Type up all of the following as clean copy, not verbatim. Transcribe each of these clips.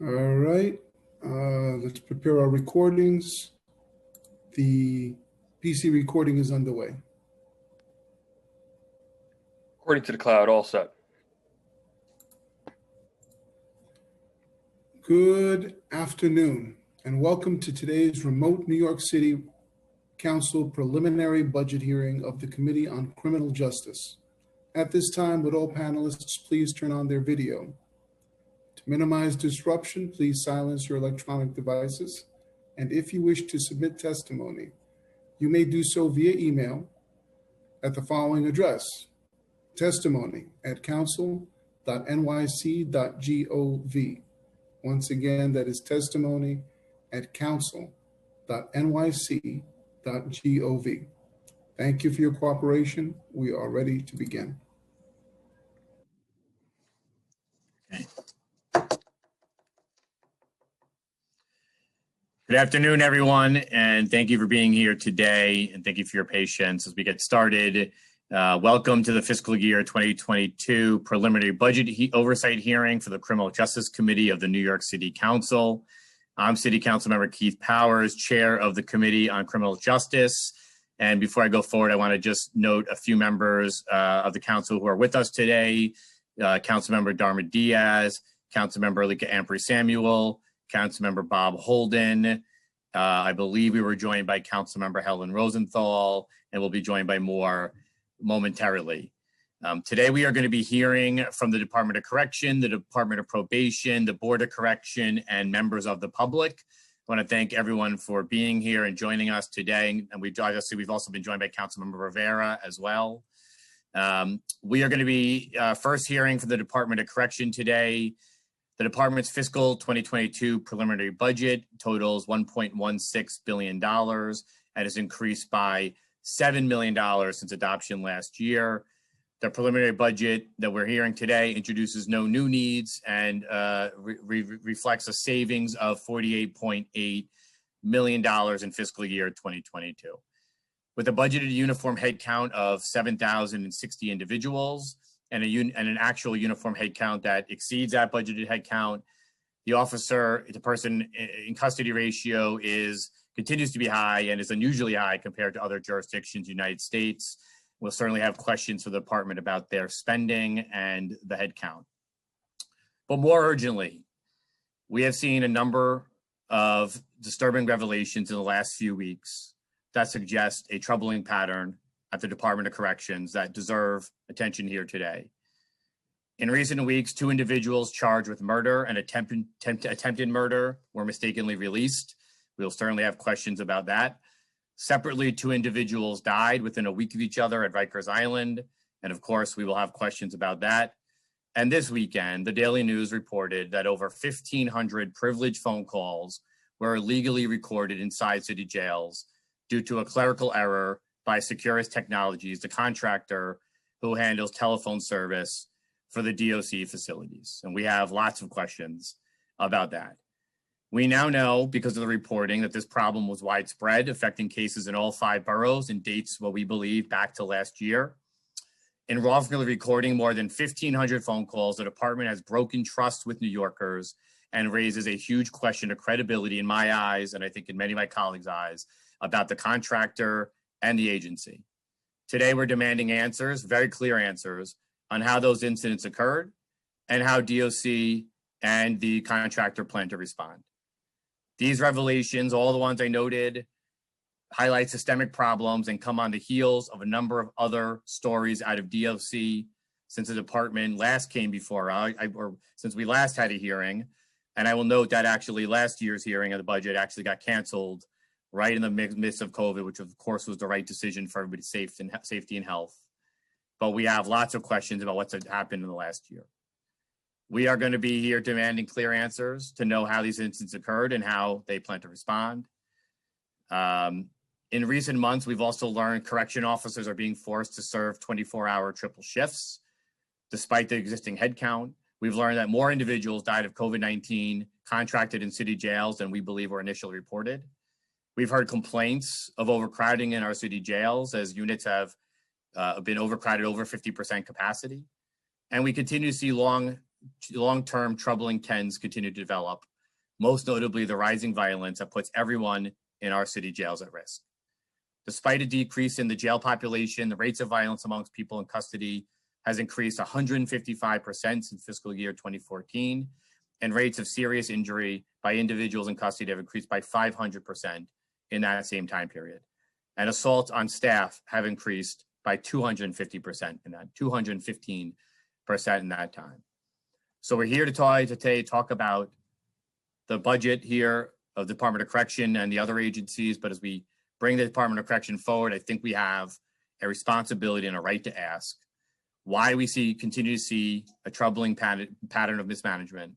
All right, let's prepare our recordings. The PC recording is underway. According to the cloud, all set. Good afternoon, and welcome to today's remote New York City Council preliminary budget hearing of the Committee on Criminal Justice. At this time, would all panelists please turn on their video? To minimize disruption, please silence your electronic devices. And if you wish to submit testimony, you may do so via email at the following address: testimony@council.nyc.gov. Once again, that is testimony@council.nyc.gov. Thank you for your cooperation. We are ready to begin. Okay. Good afternoon, everyone, and thank you for being here today, and thank you for your patience as we get started. Welcome to the fiscal year 2022 preliminary budget oversight hearing for the Criminal Justice Committee of the New York City Council. I'm City Council Member Keith Powers, Chair of the Committee on Criminal Justice. And before I go forward, I want to just note a few members of the council who are with us today. Councilmember Dharma Diaz, Councilmember Alika Ampry-Samuel, Councilmember Bob Holden. I believe we were joined by Councilmember Helen Rosenthal, and we'll be joined by more momentarily. Today we are going to be hearing from the Department of Correction, the Department of Probation, the Board of Correction, and members of the public. I want to thank everyone for being here and joining us today. And we've also been joined by Councilmember Rivera as well. We are going to be first hearing from the Department of Correction today. The department's fiscal 2022 preliminary budget totals $1.16 billion and has increased by $7 million since adoption last year. The preliminary budget that we're hearing today introduces no new needs and reflects a savings of $48.8 million in fiscal year 2022. With a budgeted uniform headcount of 7,060 individuals and an actual uniform headcount that exceeds that budgeted headcount, the person in custody ratio continues to be high and is unusually high compared to other jurisdictions in the United States. We'll certainly have questions for the department about their spending and the headcount. But more urgently, we have seen a number of disturbing revelations in the last few weeks that suggest a troubling pattern at the Department of Corrections that deserve attention here today. In recent weeks, 2 individuals charged with murder and attempted murder were mistakenly released. We'll certainly have questions about that. Separately, 2 individuals died within a week of each other at Rikers Island. And of course, we will have questions about that. And this weekend, the Daily News reported that over 1,500 privileged phone calls were illegally recorded inside city jails due to a clerical error by Securus Technologies, the contractor who handles telephone service for the DOC facilities. And we have lots of questions about that. We now know, because of the reporting, that this problem was widespread, affecting cases in all 5 boroughs and dates what we believe back to last year. In wrongfully recording more than 1,500 phone calls, the department has broken trust with New Yorkers and raises a huge question of credibility in my eyes, and I think in many of my colleagues' eyes, about the contractor and the agency. Today, we're demanding answers, very clear answers, on how those incidents occurred and how DOC and the contractor plan to respond. These revelations, all the ones I noted, highlight systemic problems and come on the heels of a number of other stories out of DOC since the department last came before, or since we last had a hearing. And I will note that actually last year's hearing of the budget actually got canceled right in the midst of COVID, which of course was the right decision for everybody's safety and health. But we have lots of questions about what's happened in the last year. We are going to be here demanding clear answers to know how these incidents occurred and how they plan to respond. In recent months, we've also learned correction officers are being forced to serve 24-hour triple shifts, despite the existing headcount. We've learned that more individuals died of COVID-19 contracted in city jails than we believe were initially reported. We've heard complaints of overcrowding in our city jails as units have been overcrowded over 50% capacity. And we continue to see long-term troubling trends continue to develop most notably the rising violence that puts everyone in our city jails at risk. Despite a decrease in the jail population, the rates of violence amongst people in custody has increased 155% since fiscal year 2014, and rates of serious injury by individuals in custody have increased by 500% in that same time period. And assaults on staff have increased by 250% in that, 215% in that time. So we're here to talk about the budget here of the Department of Correction and the other agencies, but as we bring the Department of Correction forward, I think we have a responsibility and a right to ask why we continue to see a troubling pattern of mismanagement,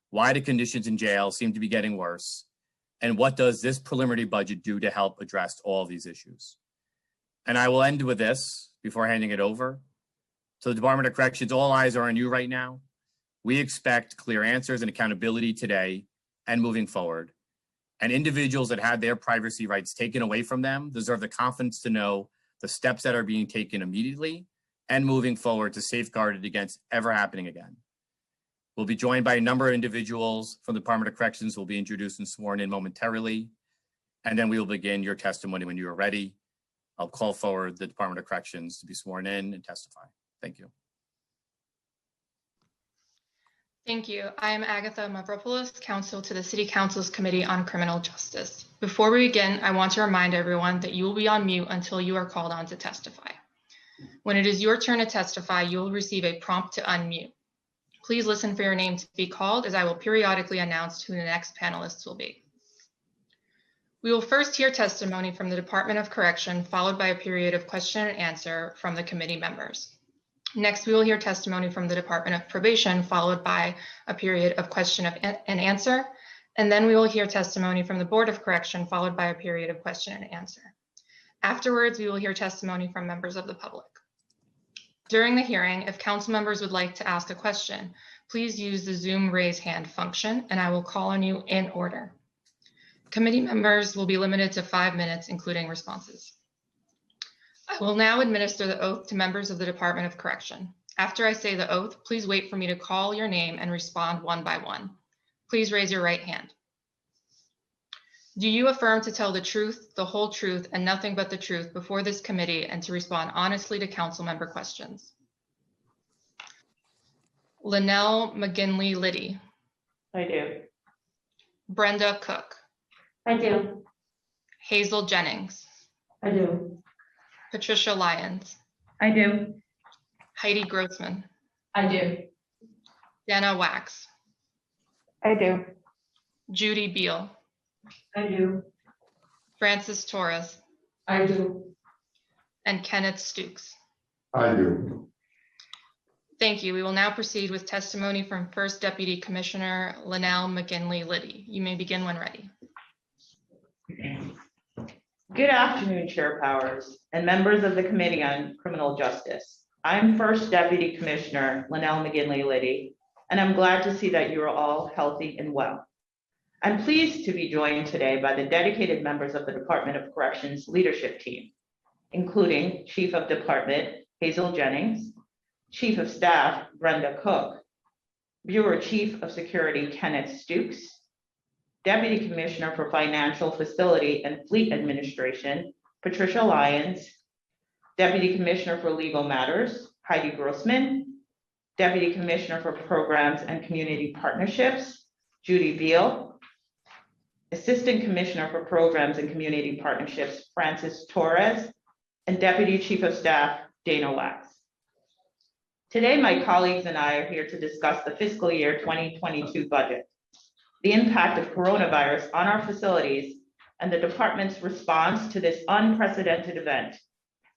why the conditions in jail seem to be getting worse, and what does this preliminary budget do to help address all of these issues. And I will end with this before handing it over. So the Department of Corrections, all eyes are on you right now. We expect clear answers and accountability today and moving forward. And individuals that had their privacy rights taken away from them deserve the confidence to know the steps that are being taken immediately and moving forward to safeguard it against ever happening again. We'll be joined by a number of individuals from the Department of Corrections who will be introduced and sworn in momentarily. And then we will begin your testimony when you are ready. I'll call forward the Department of Corrections to be sworn in and testify. Thank you. Thank you. I am Agatha Mavropoulos, counsel to the City Council's Committee on Criminal Justice. Before we begin, I want to remind everyone that you will be on mute until you are called on to testify. When it is your turn to testify, you will receive a prompt to unmute. Please listen for your name to be called, as I will periodically announce who the next panelists will be. We will first hear testimony from the Department of Correction, followed by a period of question and answer from the committee members. Next, we will hear testimony from the Department of Probation, followed by a period of question and answer. And then we will hear testimony from the Board of Correction, followed by a period of question and answer. Afterwards, we will hear testimony from members of the public. During the hearing, if council members would like to ask a question, please use the Zoom raise hand function, and I will call on you in order. Committee members will be limited to 5 minutes, including responses. I will now administer the oath to members of the Department of Correction. After I say the oath, please wait for me to call your name and respond one by one. Please raise your right hand. Do you affirm to tell the truth, the whole truth, and nothing but the truth before this committee, and to respond honestly to council member questions? Linnell McGinley Liddy. I do. Brenda Cook. I do. Hazel Jennings. I do. Patricia Lyons. I do. Heidi Grossman. I do. Dana Wax. I do. Judy Beal. I do. Francis Torres. I do. And Kenneth Stukes. I do. Thank you. We will now proceed with testimony from First Deputy Commissioner Linnell McGinley Liddy. You may begin when ready. Good afternoon, Chair Powers and members of the Committee on Criminal Justice. I'm First Deputy Commissioner Linnell McGinley Liddy, and I'm glad to see that you are all healthy and well. I'm pleased to be joined today by the dedicated members of the Department of Corrections leadership team, including Chief of Department Hazel Jennings, Chief of Staff Brenda Cook, Bureau Chief of Security Kenneth Stukes, Deputy Commissioner for Financial Facility and Fleet Administration Patricia Lyons, Deputy Commissioner for Legal Matters Heidi Grossman, Deputy Commissioner for Programs and Community Partnerships Judy Beal, Assistant Commissioner for Programs and Community Partnerships Francis Torres, and Deputy Chief of Staff Dana Wax. Today, my colleagues and I are here to discuss the fiscal year 2022 budget, the impact of coronavirus on our facilities, and the department's response to this unprecedented event,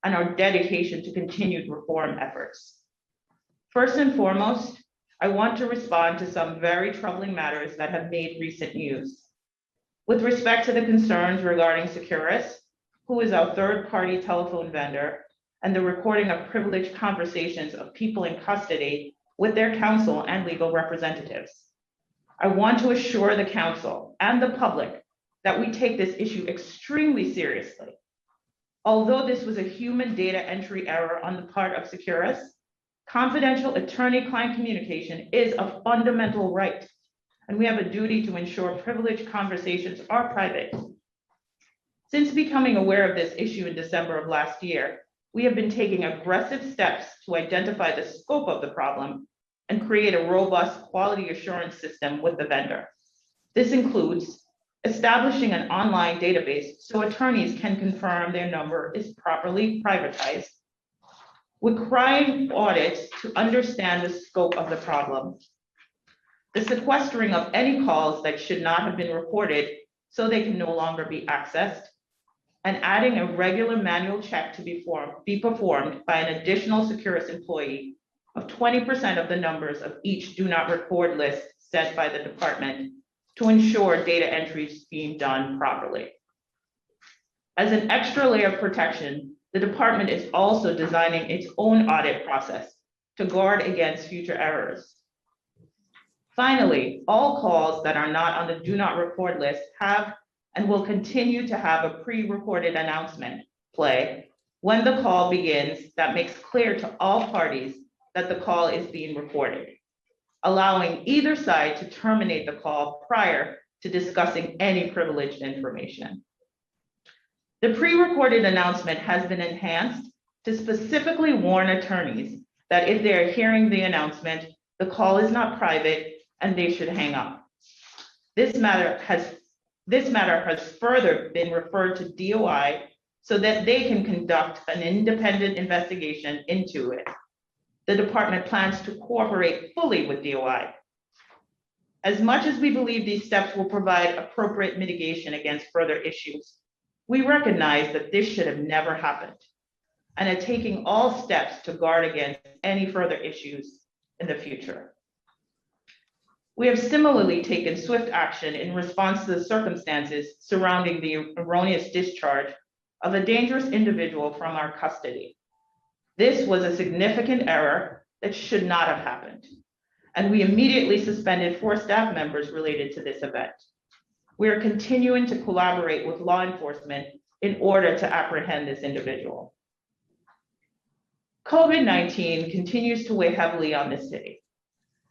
and our dedication to continued reform efforts. First and foremost, I want to respond to some very troubling matters that have made recent news. With respect to the concerns regarding Securus, who is our third-party telephone vendor, and the recording of privileged conversations of people in custody with their counsel and legal representatives, I want to assure the council and the public that we take this issue extremely seriously. Although this was a human data entry error on the part of Securus, confidential attorney-client communication is a fundamental right, and we have a duty to ensure privileged conversations are private. Since becoming aware of this issue in December of last year, we have been taking aggressive steps to identify the scope of the problem and create a robust quality assurance system with the vendor. This includes establishing an online database so attorneys can confirm their number is properly privatized, requiring audits to understand the scope of the problem, the sequestering of any calls that should not have been reported so they can no longer be accessed, and adding a regular manual check to be performed by an additional Securus employee of 20% of the numbers of each do not record list set by the department to ensure data entry is being done properly. As an extra layer of protection, the department is also designing its own audit process to guard against future errors. Finally, all calls that are not on the do not record list have and will continue to have a pre-recorded announcement play when the call begins that makes clear to all parties that the call is being recorded, allowing either side to terminate the call prior to discussing any privileged information. The pre-recorded announcement has been enhanced to specifically warn attorneys that if they are hearing the announcement, the call is not private and they should hang up. This matter has further been referred to DOI so that they can conduct an independent investigation into it. The department plans to cooperate fully with DOI. As much as we believe these steps will provide appropriate mitigation against further issues, we recognize that this should have never happened and are taking all steps to guard against any further issues in the future. We have similarly taken swift action in response to the circumstances surrounding the erroneous discharge of a dangerous individual from our custody. This was a significant error that should not have happened, and we immediately suspended 4 staff members related to this event. We are continuing to collaborate with law enforcement in order to apprehend this individual. COVID-19 continues to weigh heavily on the city.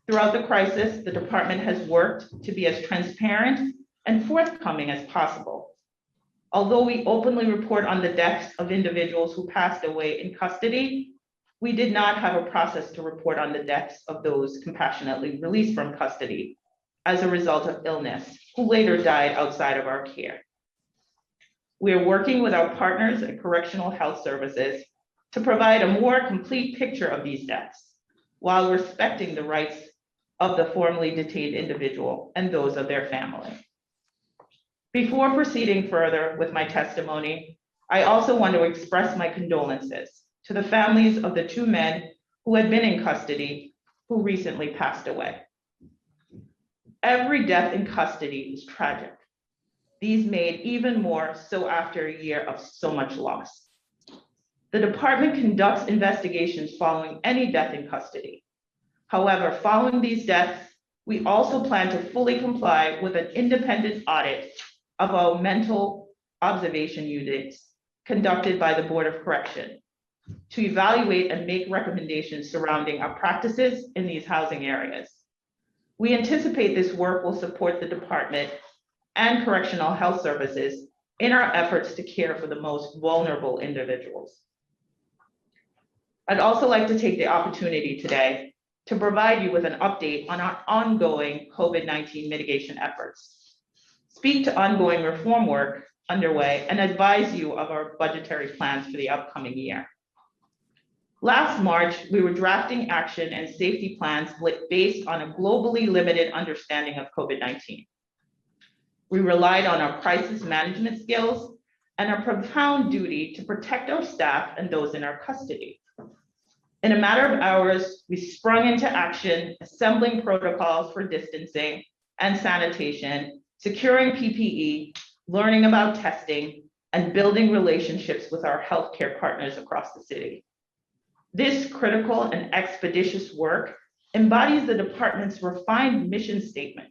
Throughout the crisis, the department has worked to be as transparent and forthcoming as possible. Although we openly report on the deaths of individuals who passed away in custody, we did not have a process to report on the deaths of those compassionately released from custody as a result of illness, who later died outside of our care. We are working with our partners at Correctional Health Services to provide a more complete picture of these deaths while respecting the rights of the formerly detained individual and those of their family. Before proceeding further with my testimony, I also want to express my condolences to the families of the 2 men who had been in custody who recently passed away. Every death in custody is tragic. These made even more so after a year of so much loss. The department conducts investigations following any death in custody. However, following these deaths, we also plan to fully comply with an independent audit of our mental observation units conducted by the Board of Correction to evaluate and make recommendations surrounding our practices in these housing areas. We anticipate this work will support the department and Correctional Health Services in our efforts to care for the most vulnerable individuals. I'd also like to take the opportunity today to provide you with an update on our ongoing COVID-19 mitigation efforts, speak to ongoing reform work underway, and advise you of our budgetary plans for the upcoming year. Last March, we were drafting action and safety plans based on a globally limited understanding of COVID-19. We relied on our crisis management skills and our profound duty to protect our staff and those in our custody. In a matter of hours, we sprung into action, assembling protocols for distancing and sanitation, securing PPE, learning about testing, and building relationships with our healthcare partners across the city. This critical and expeditious work embodies the department's refined mission statement,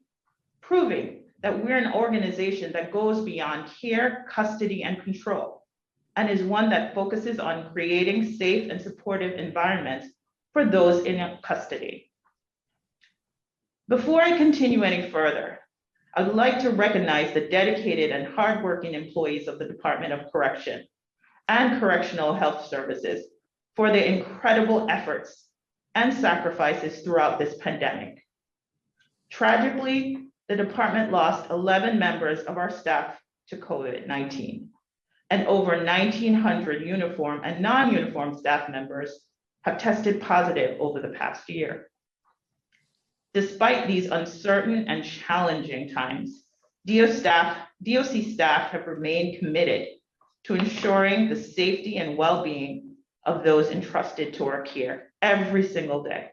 proving that we're an organization that goes beyond care, custody, and control, and is one that focuses on creating safe and supportive environments for those in custody. Before I continue any further, I would like to recognize the dedicated and hardworking employees of the Department of Correction and Correctional Health Services for their incredible efforts and sacrifices throughout this pandemic. Tragically, the department lost 11 members of our staff to COVID-19, and over 1,900 uniform and non-uniform staff members have tested positive over the past year. Despite these uncertain and challenging times, DOC staff have remained committed to ensuring the safety and well-being of those entrusted to our care every single day.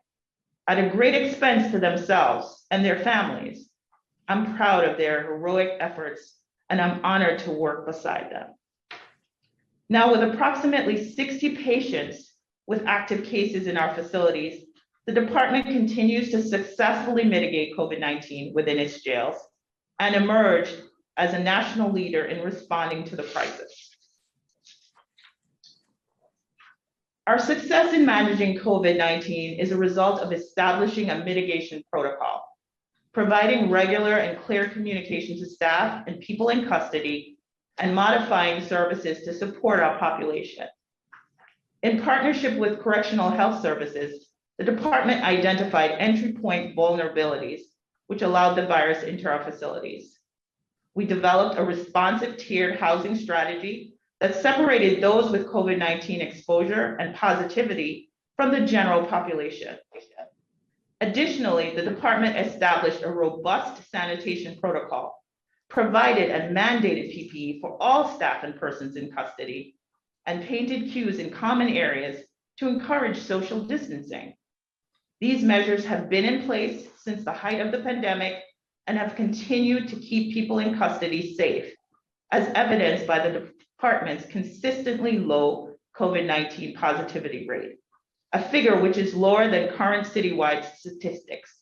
At a great expense to themselves and their families, I'm proud of their heroic efforts, and I'm honored to work beside them. Now, with approximately 60 patients with active cases in our facilities, the department continues to successfully mitigate COVID-19 within its jails and emerge as a national leader in responding to the crisis. Our success in managing COVID-19 is a result of establishing a mitigation protocol, providing regular and clear communication to staff and people in custody, and modifying services to support our population. In partnership with Correctional Health Services, the department identified entry point vulnerabilities, which allowed the virus into our facilities. We developed a responsive tiered housing strategy that separated those with COVID-19 exposure and positivity from the general population. Additionally, the department established a robust sanitation protocol, provided and mandated PPE for all staff and persons in custody, and painted queues in common areas to encourage social distancing. These measures have been in place since the height of the pandemic and have continued to keep people in custody safe, as evidenced by the department's consistently low COVID-19 positivity rate, a figure which is lower than current citywide statistics.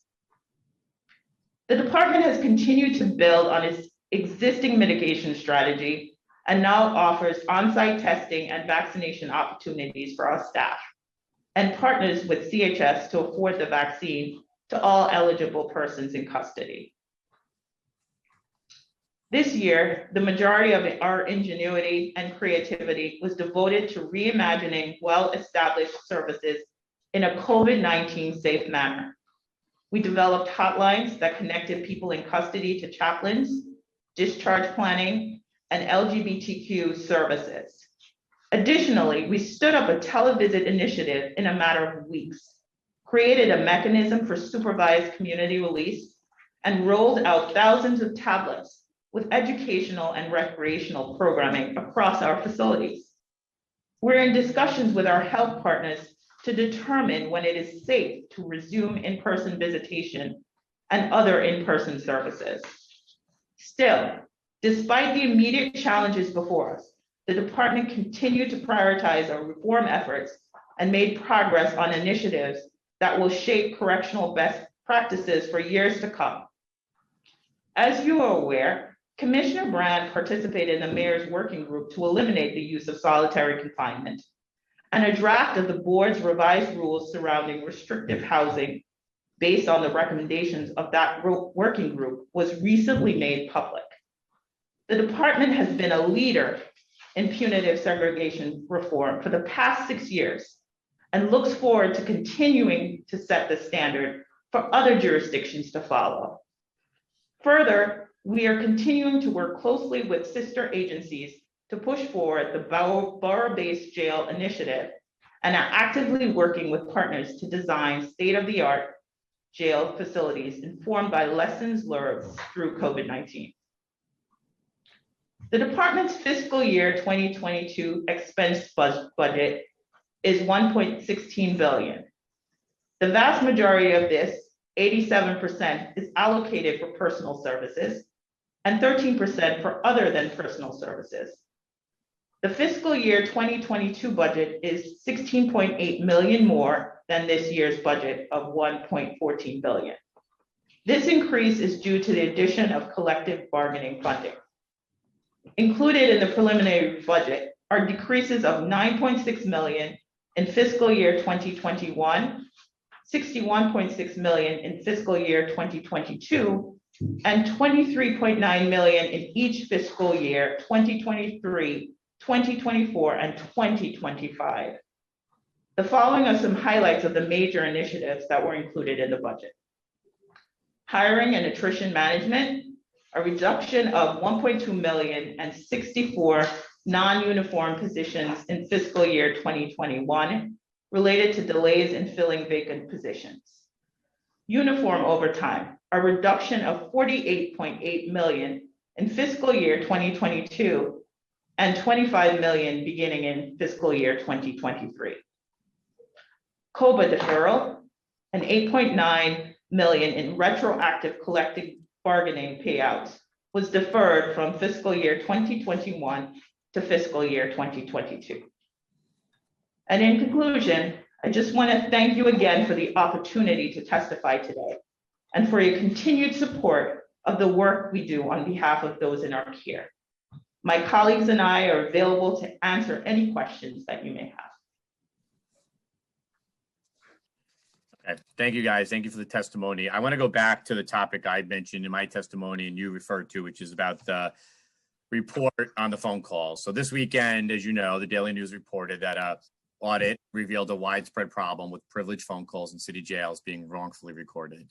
The department has continued to build on its existing mitigation strategy and now offers on-site testing and vaccination opportunities for our staff, and partners with CHS to afford the vaccine to all eligible persons in custody. This year, the majority of our ingenuity and creativity was devoted to reimagining well-established services in a COVID-19 safe manner. We developed hotlines that connected people in custody to chaplains, discharge planning, and LGBTQ services. Additionally, we stood up a televisit initiative in a matter of weeks, created a mechanism for supervised community release, and rolled out thousands of tablets with educational and recreational programming across our facilities. We're in discussions with our health partners to determine when it is safe to resume in-person visitation and other in-person services. Still, despite the immediate challenges before us, the department continued to prioritize our reform efforts and made progress on initiatives that will shape correctional best practices for years to come. As you are aware, Commissioner Brand participated in the mayor's working group to eliminate the use of solitary confinement, and a draft of the board's revised rules surrounding restrictive housing based on the recommendations of that working group was recently made public. The department has been a leader in punitive segregation reform for the past 6 years and looks forward to continuing to set the standard for other jurisdictions to follow. Further, we are continuing to work closely with sister agencies to push forward the borough-based jail initiative and are actively working with partners to design state-of-the-art jail facilities informed by lessons learned through COVID-19. The department's fiscal year 2022 expense budget is $1.16 billion. The vast majority of this, 87%, is allocated for personal services and 13% for other than personal services. The fiscal year 2022 budget is $16.8 million more than this year's budget of $1.14 billion. This increase is due to the addition of collective bargaining funding. Included in the preliminary budget are decreases of $9.6 million in fiscal year 2021 $61.6 million in fiscal year 2022, and $23.9 million in each fiscal year 2023, 2024, and 2025. The following are some highlights of the major initiatives that were included in the budget. Hiring and attrition management, a reduction of $1.2 million and 64 non-uniform positions in fiscal year 2021 related to delays in filling vacant positions. Uniform overtime, a reduction of $48.8 million in fiscal year 2022 and $25 million beginning in fiscal year 2023. COBA deferral, an $8.9 million in retroactive collective bargaining payouts was deferred from fiscal year 2021 to fiscal year 2022. And in conclusion, I just want to thank you again for the opportunity to testify today and for your continued support of the work we do on behalf of those in our care. My colleagues and I are available to answer any questions that you may have. Okay. Thank you, guys. Thank you for the testimony. I want to go back to the topic I mentioned in my testimony and you referred to, which is about the report on the phone calls. So this weekend, as you know, the Daily News reported that a audit revealed a widespread problem with privileged phone calls in city jails being wrongfully recorded,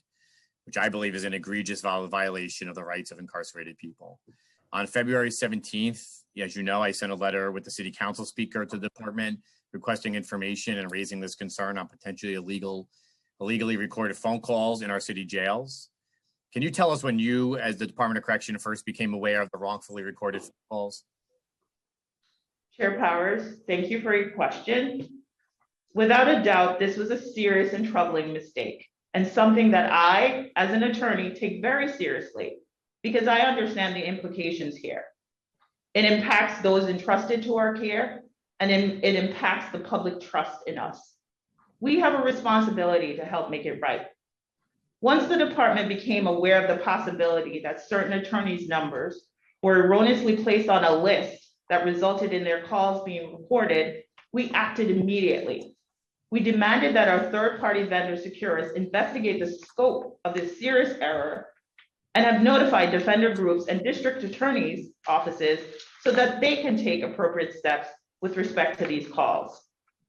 which I believe is an egregious violation of the rights of incarcerated people. On February 17th, as you know, I sent a letter with the city council speaker to the department requesting information and raising this concern on potentially illegally recorded phone calls in our city jails. Can you tell us when you, as the Department of Correction, first became aware of the wrongfully recorded phone calls? Chair Powers, thank you for your question. Without a doubt, this was a serious and troubling mistake and something that I, as an attorney, take very seriously because I understand the implications here. It impacts those entrusted to our care and it impacts the public trust in us. We have a responsibility to help make it right. Once the department became aware of the possibility that certain attorneys' numbers were erroneously placed on a list that resulted in their calls being recorded, we acted immediately. We demanded that our third-party vendor Securus investigate the scope of this serious error and have notified defender groups and district attorneys' offices so that they can take appropriate steps with respect to these calls.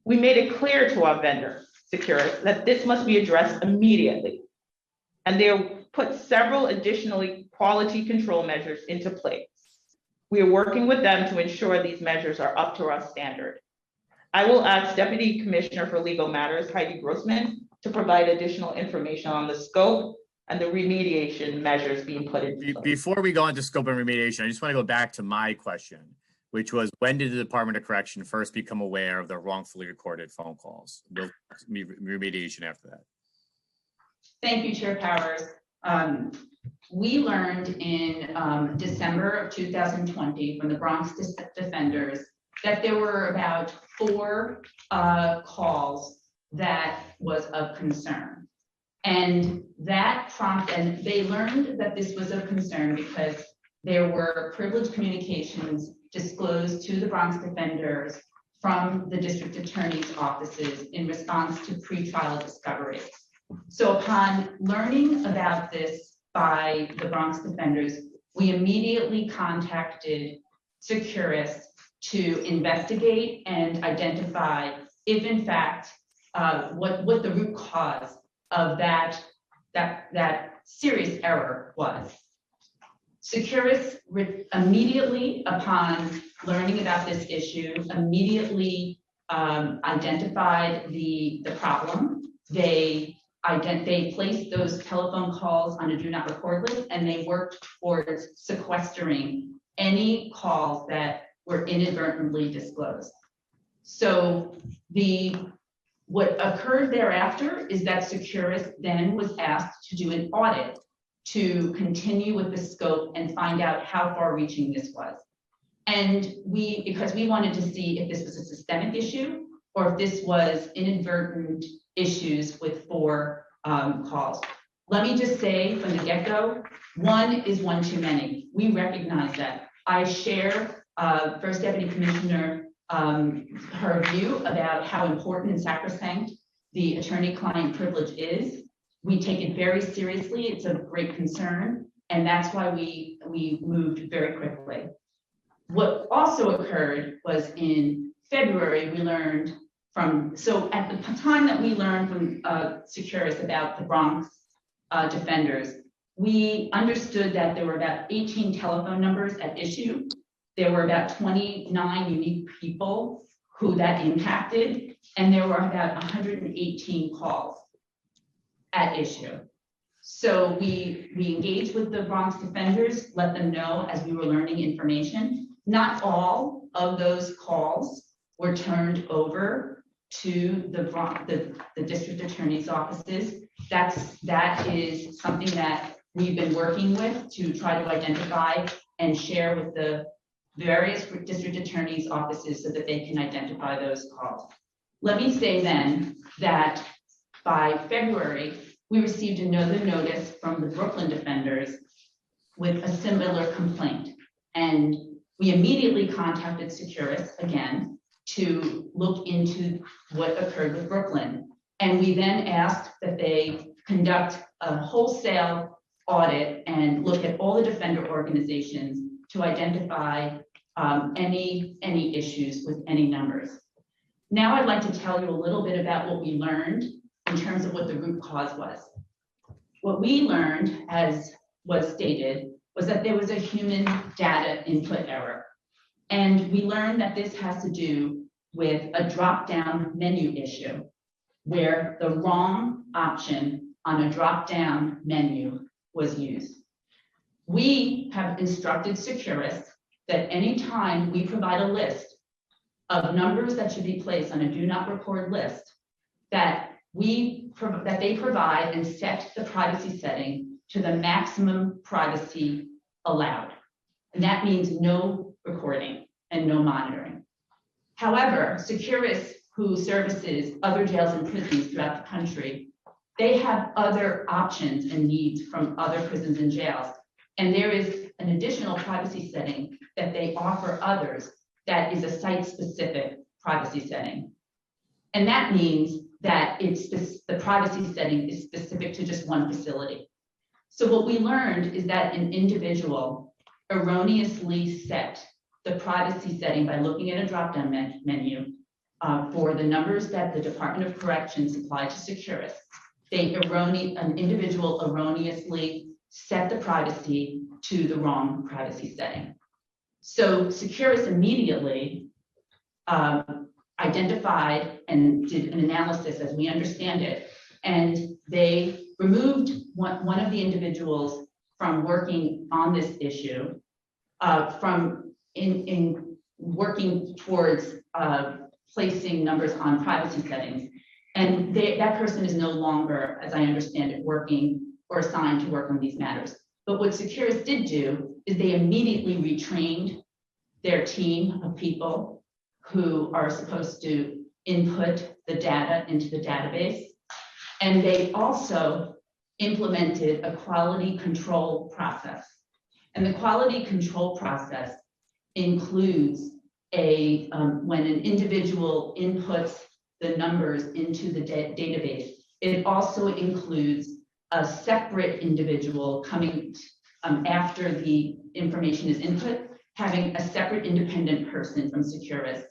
We made it clear to our vendor, Securus, that this must be addressed immediately. And they put several additionally quality control measures into place. We are working with them to ensure these measures are up to our standard. I will ask Deputy Commissioner for Legal Matters, Heidi Grossman, to provide additional information on the scope and the remediation measures being put in place. Before we go into scope and remediation, I just want to go back to my question, which was, when did the Department of Correction first become aware of the wrongfully recorded phone calls? We'll remediation after that. Thank you, Chair Powers. We learned in December of 2020 from the Bronx Defenders that there were about 4 calls that was of concern. And that and they learned that this was of concern because there were privileged communications disclosed to the Bronx Defenders from the district attorney's offices in response to pretrial discovery. So upon learning about this by the Bronx Defenders, we immediately contacted Securus to investigate and identify if in fact what the root cause of that serious error was. Securus immediately upon learning about this issue, immediately identified the problem. They placed those telephone calls on a do not record list, and they worked towards sequestering any calls that were inadvertently disclosed. So what occurred thereafter is that Securus then was asked to do an audit to continue with the scope and find out how far-reaching this was. And because we wanted to see if this was a systemic issue or if this was inadvertent issues with 4 calls. Let me just say from the get-go, 1 is one too many. We recognize that. I share First Deputy Commissioner her view about how important and sacrosanct the attorney-client privilege is. We take it very seriously. It's of great concern, and that's why we moved very quickly. What also occurred was in February, we learned so at the time that we learned from Securus about the Bronx defenders, we understood that there were about 18 telephone numbers at issue. There were about 29 unique people who that impacted, and there were about 118 calls at issue. So we engaged with the Bronx defenders, let them know as we were learning information. Not all of those calls were turned over to the district attorney's offices. That is something that we've been working with to try to identify and share with the various district attorney's offices so that they can identify those calls. Let me say then that by February, we received another notice from the Brooklyn defenders with a similar complaint. And we immediately contacted Securus again to look into what occurred with Brooklyn. And we then asked that they conduct a wholesale audit and look at all the defender organizations to identify any issues with any numbers. Now I'd like to tell you a little bit about what we learned in terms of what the root cause was. What we learned, as was stated, was that there was a human data input error. And we learned that this has to do with a drop-down menu issue where the wrong option on a drop-down menu was used. We have instructed Securus that anytime we provide a list of numbers that should be placed on a do not record list, that they provide and set the privacy setting to the maximum privacy allowed. And that means no recording and no monitoring. However, Securus, who services other jails and prisons throughout the country, they have other options and needs from other prisons and jails. And there is an additional privacy setting that they offer others that is a site-specific privacy setting. And that means that the privacy setting is specific to just one facility. So what we learned is that an individual erroneously set the privacy setting by looking at a drop-down menu for the numbers that the Department of Corrections supplied to Securus. An individual erroneously set the privacy to the wrong privacy setting. So Securus immediately identified and did an analysis as we understand it, and they removed one of the individuals from working on this issue, from working towards placing numbers on privacy settings. And that person is no longer, as I understand it, working or assigned to work on these matters. But what Securus did do is they immediately retrained their team of people who are supposed to input the data into the database. And they also implemented a quality control process. And the quality control process includes when an individual inputs the numbers into the database, it also includes a separate individual coming after the information is input, having a separate independent person from Securus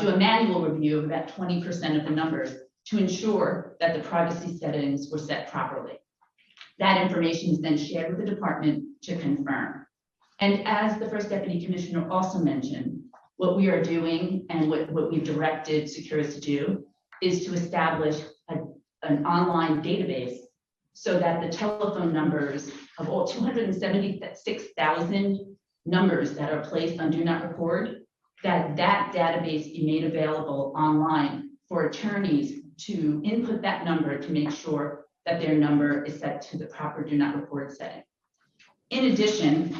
do a manual review of about 20% of the numbers to ensure that the privacy settings were set properly. That information is then shared with the department to confirm. And as the First Deputy Commissioner also mentioned, what we are doing and what we've directed Securus to do is to establish an online database so that the telephone numbers of all 276,000 numbers that are placed on Do Not Record, that database be made available online for attorneys to input that number to make sure that their number is set to the proper Do Not Record setting. In addition,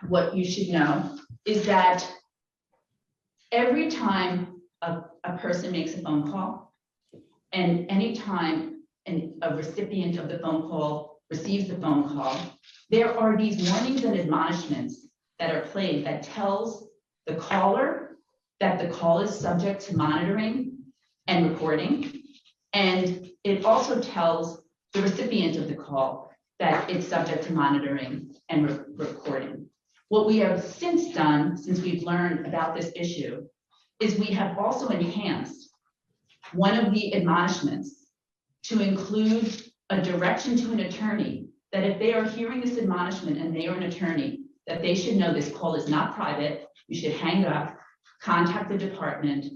what you should know is that every time a person makes a phone call, and any time a recipient of the phone call receives the phone call, there are these warnings and admonishments that are played that tells the caller that the call is subject to monitoring and recording, And it also tells the recipient of the call that it's subject to monitoring and recording. What we have since done, since we've learned about this issue, is we have also enhanced one of the admonishments to include a direction to an attorney that if they are hearing this admonishment and they are an attorney, that they should know this call is not private. You should hang up, contact the department,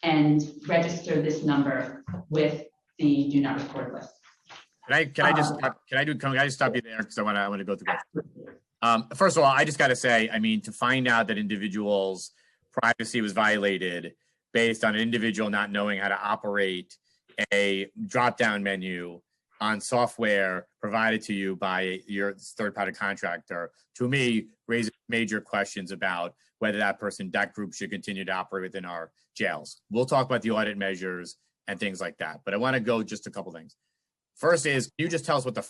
and register this number with the do not record list. Can I just stop you there because I want to go through that. First of all, I just got to say, I mean, to find out that individuals' privacy was violated based on an individual not knowing how to operate a drop-down menu on software provided to you by your third-party contractor, to me, raises major questions about whether that group should continue to operate within our jails. We'll talk about the audit measures and things like that, but I want to go just a couple things. First is, can you just tell us what the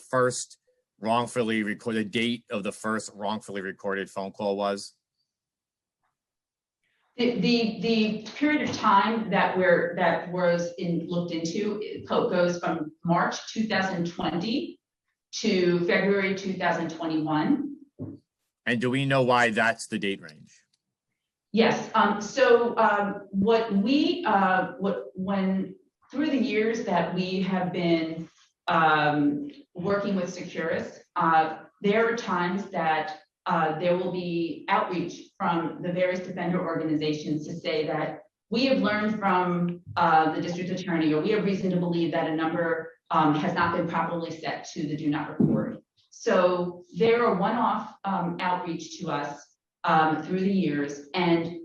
date of the first wrongfully recorded phone call was? The period of time that was looked into goes from March 2020 to February 2021. And do we know why that's the date range? Yes. When through the years that we have been working with Securus, there are times that there will be outreach from the various defender organizations to say that we have learned from the district attorney, or we have reason to believe that a number has not been properly set to the do not record. So there are one-off outreach to us through the years, and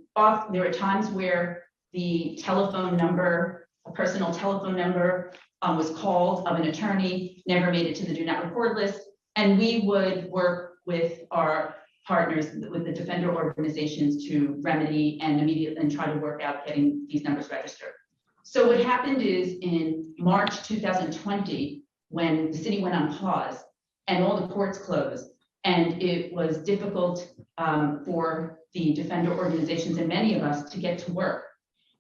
there are times where the telephone number, a personal telephone number, was called of an attorney, never made it to the do not record list, and we would work with our partners, with the defender organizations, to remedy and immediately try to work out getting these numbers registered. So what happened is in March 2020, when the city went on pause and all the courts closed, and it was difficult for the defender organizations and many of us to get to work.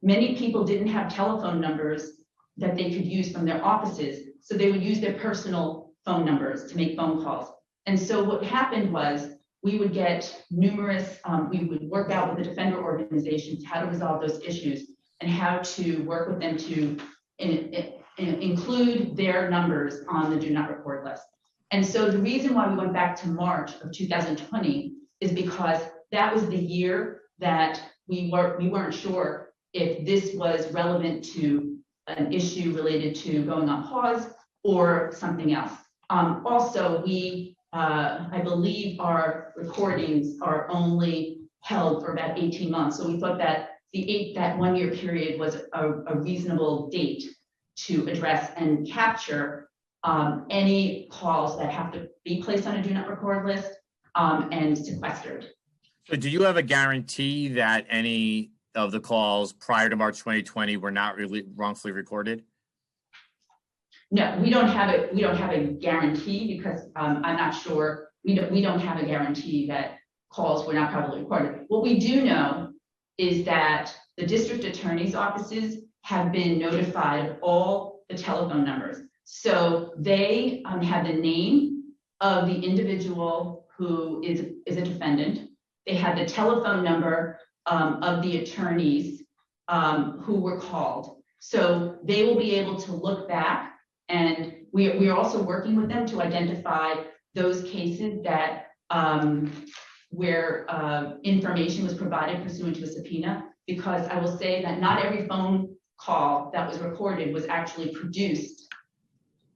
Many people didn't have telephone numbers that they could use from their offices, so they would use their personal phone numbers to make phone calls. And so what happened was we would get numerous, we would work out with the defender organizations how to resolve those issues and how to work with them to include their numbers on the do not record list. And so the reason why we went back to March of 2020 is because that was the year that we weren't sure if this was relevant to an issue related to going on pause or something else. Also, I believe our recordings are only held for about 18 months. So we thought that that 1 year period was a reasonable date to address and capture any calls that have to be placed on a do not record list and sequestered. So do you have a guarantee that any of the calls prior to March 2020 were not really wrongfully recorded? No, we don't have it. We don't have a guarantee because I'm not sure. We don't have a guarantee that calls were not properly recorded. What we do know is that the district attorney's offices have been notified of all the telephone numbers. So they have the name of the individual who is a defendant. They have the telephone number of the attorneys who were called. So they will be able to look back, and we are also working with them to identify those cases that where information was provided pursuant to a subpoena, because I will say that not every phone call that was recorded was actually produced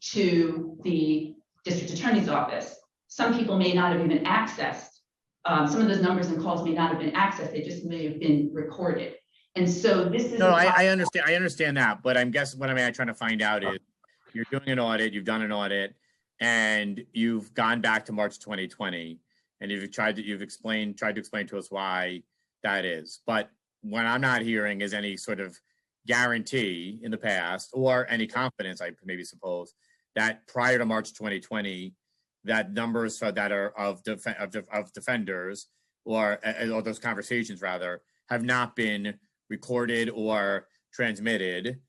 to the district attorney's office. Some people may not have even accessed, some of those numbers and calls may not have been accessed, they just may have been recorded. And so this is— No, I understand that, but I'm guessing what I'm trying to find out is you're doing an audit, you've done an audit, and you've gone back to March 2020, and you've tried to explain to us why that is. But what I'm not hearing is any sort of guarantee in the past, or any confidence, I maybe suppose, that prior to March 2020, that numbers that are of defenders or those conversations rather have not been recorded or transmitted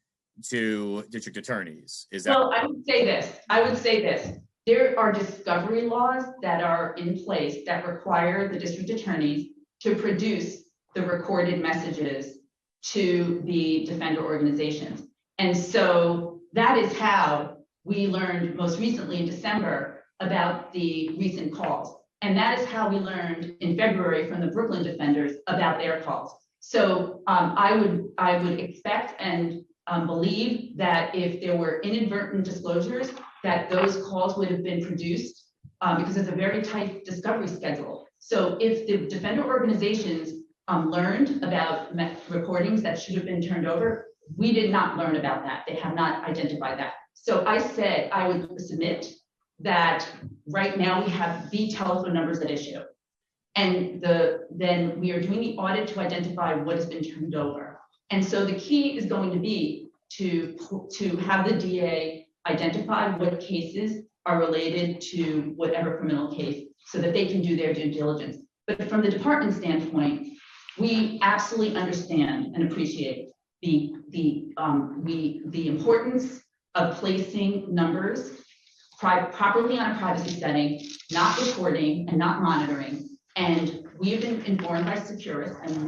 to district attorneys. Is that? Well, I would say this. There are discovery laws that are in place that require the district attorneys to produce the recorded messages to the defender organizations. And so that is how we learned most recently in December about the recent calls. And that is how we learned in February from the Brooklyn defenders about their calls. So I would expect and believe that if there were inadvertent disclosures, that those calls would have been produced because it's a very tight discovery schedule. So if the defender organizations learned about recordings that should have been turned over, we did not learn about that. They have not identified that. So I said I would submit that right now we have the telephone numbers at issue. And then we are doing the audit to identify what has been turned over. And so the key is going to be to have the DA identify what cases are related to whatever criminal case so that they can do their due diligence. But from the department standpoint, we absolutely understand and appreciate the importance of placing numbers properly on a privacy setting, not recording and not monitoring. And we have been informed by Securus and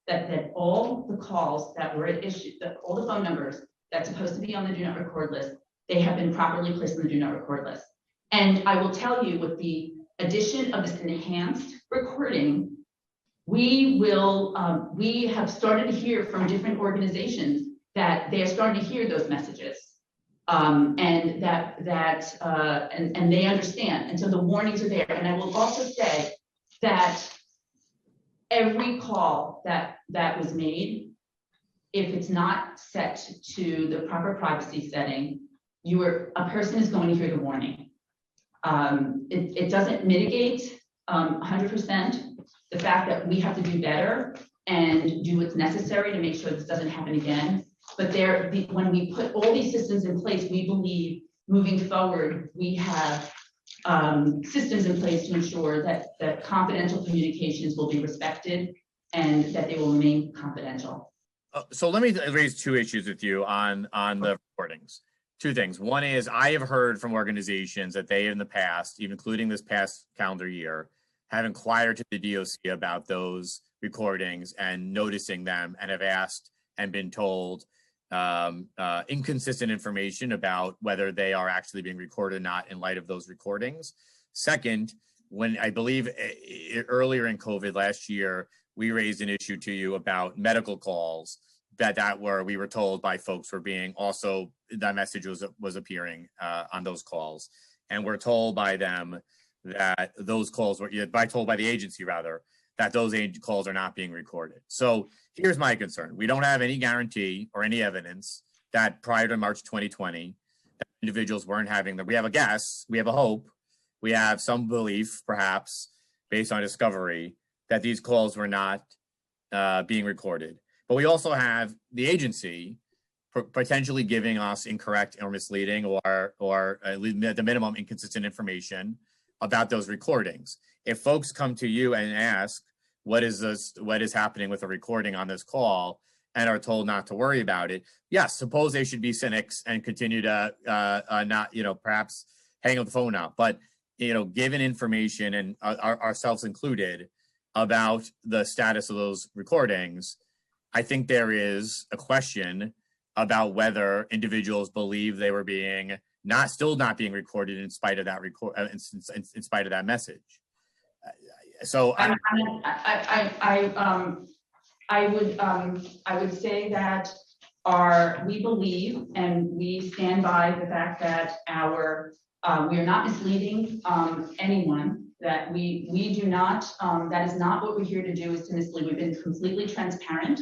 that all the calls that were at issue, that all the phone numbers that's supposed to be on the do not record list, they have been properly placed on the do not record list. And I will tell you, with the addition of this enhanced recording, we have started to hear from different organizations that they are starting to hear those messages. And they understand. And so the warnings are there. And I will also say that every call that was made, if it's not set to the proper privacy setting, a person is going to hear the warning. It doesn't mitigate 100% the fact that we have to do better and do what's necessary to make sure this doesn't happen again. But when we put all these systems in place, we believe moving forward, we have systems in place to ensure that confidential communications will be respected and that they will remain confidential. So let me raise two issues with you on the recordings. Two things. One is I have heard from organizations that they in the past, even including this past calendar year, have inquired to the DOC about those recordings and noticing them and have asked and been told inconsistent information about whether they are actually being recorded or not in light of those recordings. Second, when I believe earlier in COVID last year, we raised an issue to you about medical calls we were told by folks were being also, that message was appearing on those calls. And we're told by them that those calls were, told by the agency rather, that those calls are not being recorded. So here's my concern. We don't have any guarantee or any evidence that prior to March 2020, that individuals weren't having them. We have a guess, we have a hope, we have some belief, perhaps, based on discovery, that these calls were not being recorded. But we also have the agency potentially giving us incorrect or misleading or at least at the minimum inconsistent information about those recordings. If folks come to you and ask, what is happening with a recording on this call, and are told not to worry about it, yes, suppose they should be cynics and continue to not, perhaps hang up the phone out. But, given information, and ourselves included, about the status of those recordings, I think there is a question about whether individuals believe they were still not being recorded in spite of that in spite of that message. So I would say that we believe and we stand by the fact that we are not misleading anyone, that we do not, that is not what we're here to do, is to mislead. We've been completely transparent.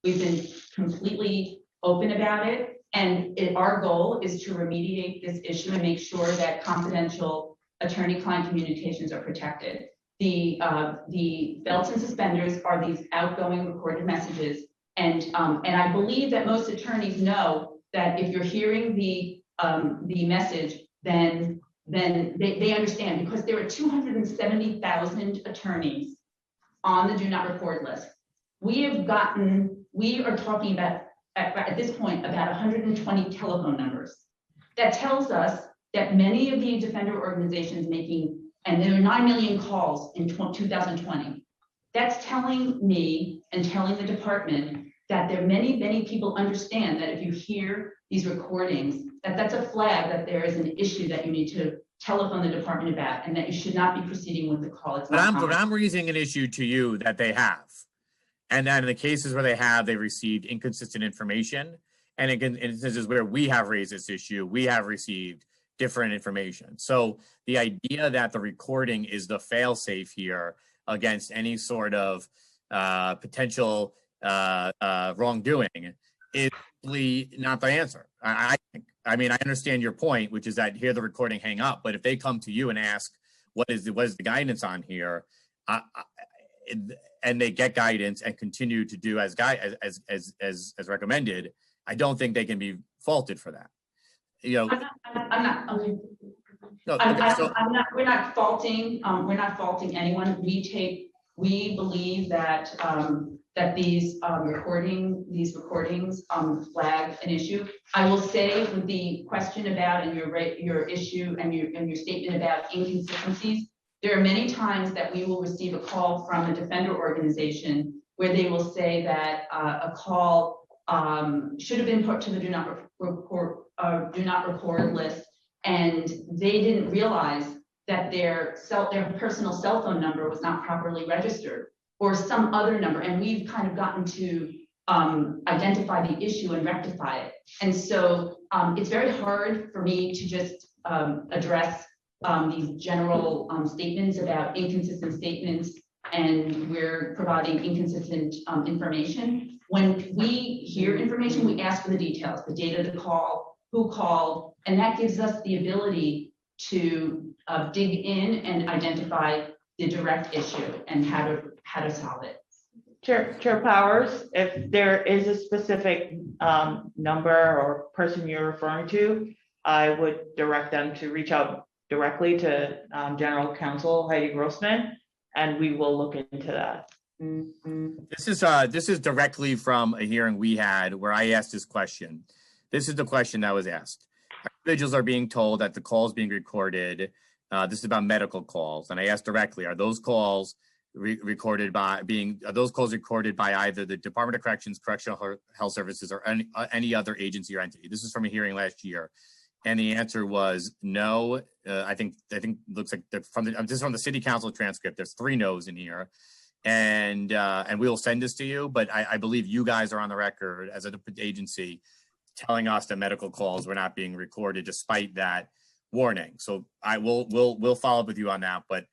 We've been completely open about it. And our goal is to remediate this issue and make sure that confidential attorney-client communications are protected. The belts and suspenders are these outgoing recorded messages. And I believe that most attorneys know that if you're hearing the message, then they understand, because there are 270,000 attorneys on the do not record list. We are talking about at this point, about 120 telephone numbers. That tells us that many of the defender organizations and there are 9 million calls in 2020. That's telling me and telling the department that there are many people understand that if you hear these recordings, that's a flag that there is an issue that you need to telephone the department about, and that you should not be proceeding with the call. But I'm raising an issue to you that they have. And that in the cases where they received inconsistent information. And in instances where we have raised this issue, we have received different information. So the idea that the recording is the fail-safe here against any sort of potential wrongdoing is really not the answer. I mean, I understand your point, which is that hear the recording, hang up. But if they come to you and ask, what is the guidance on here? And they get guidance and continue to do as recommended, I don't think they can be faulted for that. You know, we're not faulting. We're not faulting anyone. We believe that that these recordings flag an issue. I will say with the question about and your issue and your statement about inconsistencies, there are many times that we will receive a call from a defender organization where they will say that a call should have been put to the do not record list, and they didn't realize that their personal cell phone number was not properly registered, or some other number, and we've kind of gotten to identify the issue and rectify it. And so it's very hard for me to just address these general statements about inconsistent statements, and we're providing inconsistent information. When we hear information, we ask for the details, the date of the call, who called, and that gives us the ability to dig in and identify the direct issue and how to solve it. Chair Powers, if there is a specific number or person you're referring to, I would direct them to reach out directly to General Counsel Heidi Grossman, and we will look into that. This is directly from a hearing we had where I asked this question. This is the question that was asked. Individuals are being told that the calls being recorded. This is about medical calls, and I asked directly: are those calls recorded by either the Department of Corrections, Correctional Health Services, or any other agency or entity? This is from a hearing last year, and the answer was no. I think looks like this is from the City Council transcript. There's 3 no's in here. And we will send this to you, but I believe you guys are on the record as an agency telling us that medical calls were not being recorded despite that warning. So we'll follow up with you on that, but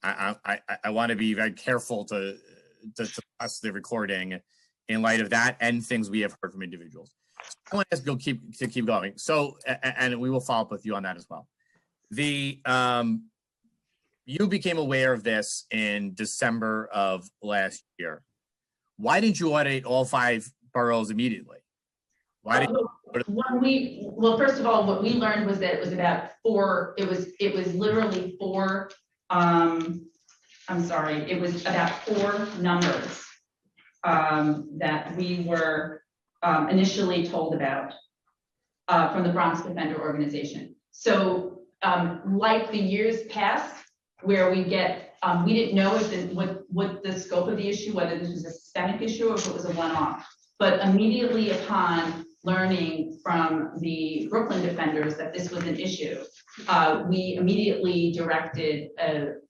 I want to be very careful to us the recording in light of that and things we have heard from individuals. So I want to ask you to keep going. So and we will follow up with you on that as well. You became aware of this in December of last year. Why didn't you audit all 5 boroughs immediately? Why did well, first of all, what we learned was that it was about 4. It was literally 4. It was about 4 numbers that we were initially told about from the Bronx Defender Organization. So, like the years past, where we didn't know what the scope of the issue, whether this was a systemic issue or if it was a one-off. But immediately upon learning from the Brooklyn defenders that this was an issue, we immediately directed an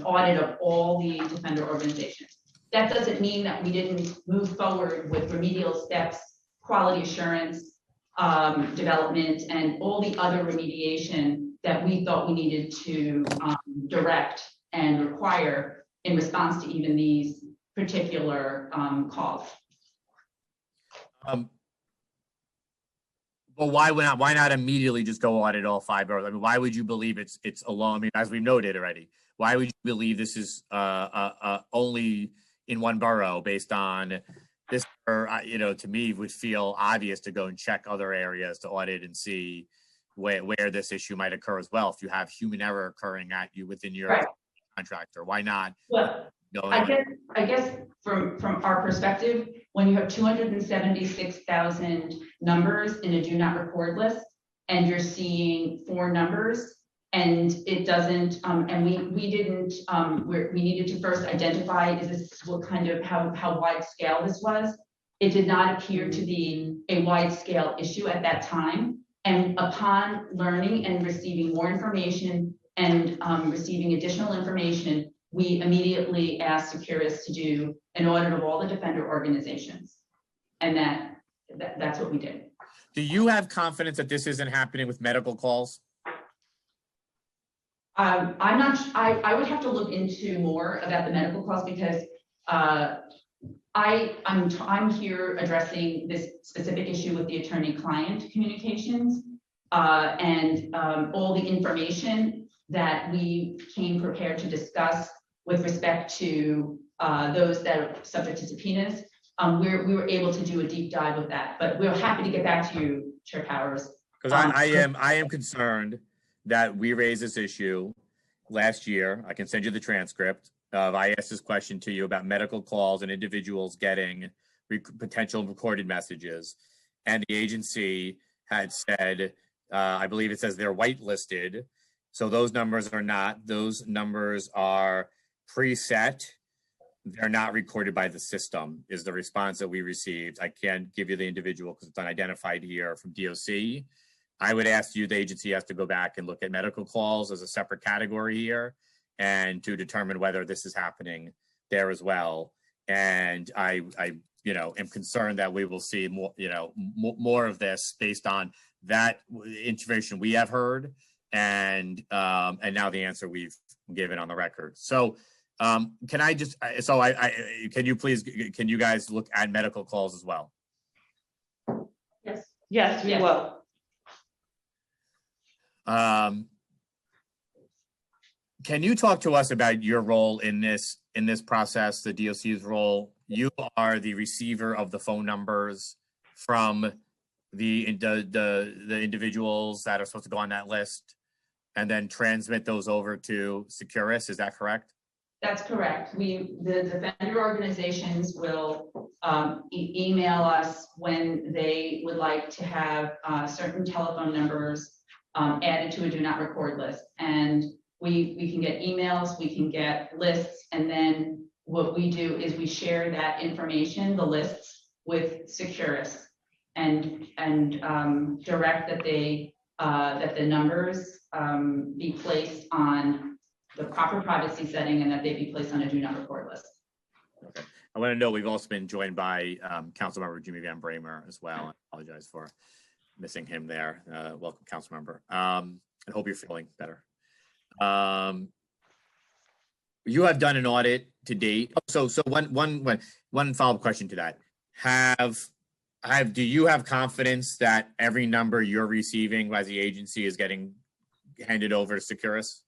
audit of all the defender organizations. That doesn't mean that we didn't move forward with remedial steps, quality assurance, development, and all the other remediation that we thought we needed to direct and require in response to even these particular calls. Well, why not immediately just go audit all 5 boroughs? I mean, why would you believe it's alone? I mean, as we've noted already, why would you believe this is only in one borough based on this? Or to me, would feel obvious to go and check other areas to audit and see where this issue might occur as well. If you have human error occurring at you within your contractor? Why not? Well, go I guess from our perspective, when you have 276,000 numbers in a do not record list, and you're seeing 4 numbers, and it doesn't, and we didn't, we needed to first identify, is this what kind of, how wide scale this was? It did not appear to be a wide scale issue at that time. And upon learning and receiving more information and receiving additional information, we immediately asked Securus to do an audit of all the defender organizations. And that's what we did. Do you have confidence that this isn't happening with medical calls? I'm not, I would have to look into more about the medical calls because I'm here addressing this specific issue with the attorney-client communications and all the information that we came prepared to discuss with respect to those that are subject to subpoenas. We were able to do a deep dive of that, but we're happy to get back to you, Chair Powers. Because I am concerned that we raised this issue last year. I can send you the transcript of, I asked this question to you about medical calls and individuals getting potential recorded messages. And the agency had said, I believe it says they're whitelisted. So those numbers are not, those numbers are preset. They're not recorded by the system, is the response that we received. I can't give you the individual because it's unidentified here from DOC. I would ask you, the agency has to go back and look at medical calls as a separate category here and to determine whether this is happening there as well. And I am concerned that we will see more of this based on that information we have heard and now the answer we've given on the record. So can I just, can you guys look at medical calls as well? Yes, we will. Can you talk to us about your role in this process, the DOC's role? You are the receiver of the phone numbers from the individuals that are supposed to go on that list and then transmit those over to Securus, is that correct? That's correct. The defender organizations will email us when they would like to have certain telephone numbers added to a do not record list. And we can get emails, we can get lists, and then what we do is we share that information, the lists, with Securus and direct that that the numbers be placed on the proper privacy setting and that they be placed on a do not record list. Okay. I want to know we've also been joined by Councilmember Jimmy Van Bramer as well. I apologize for missing him there. Welcome, Councilmember. I hope you're feeling better. You have done an audit to date. So one follow-up question to that. Do you have confidence that every number you're receiving as the agency is getting handed over to Securus?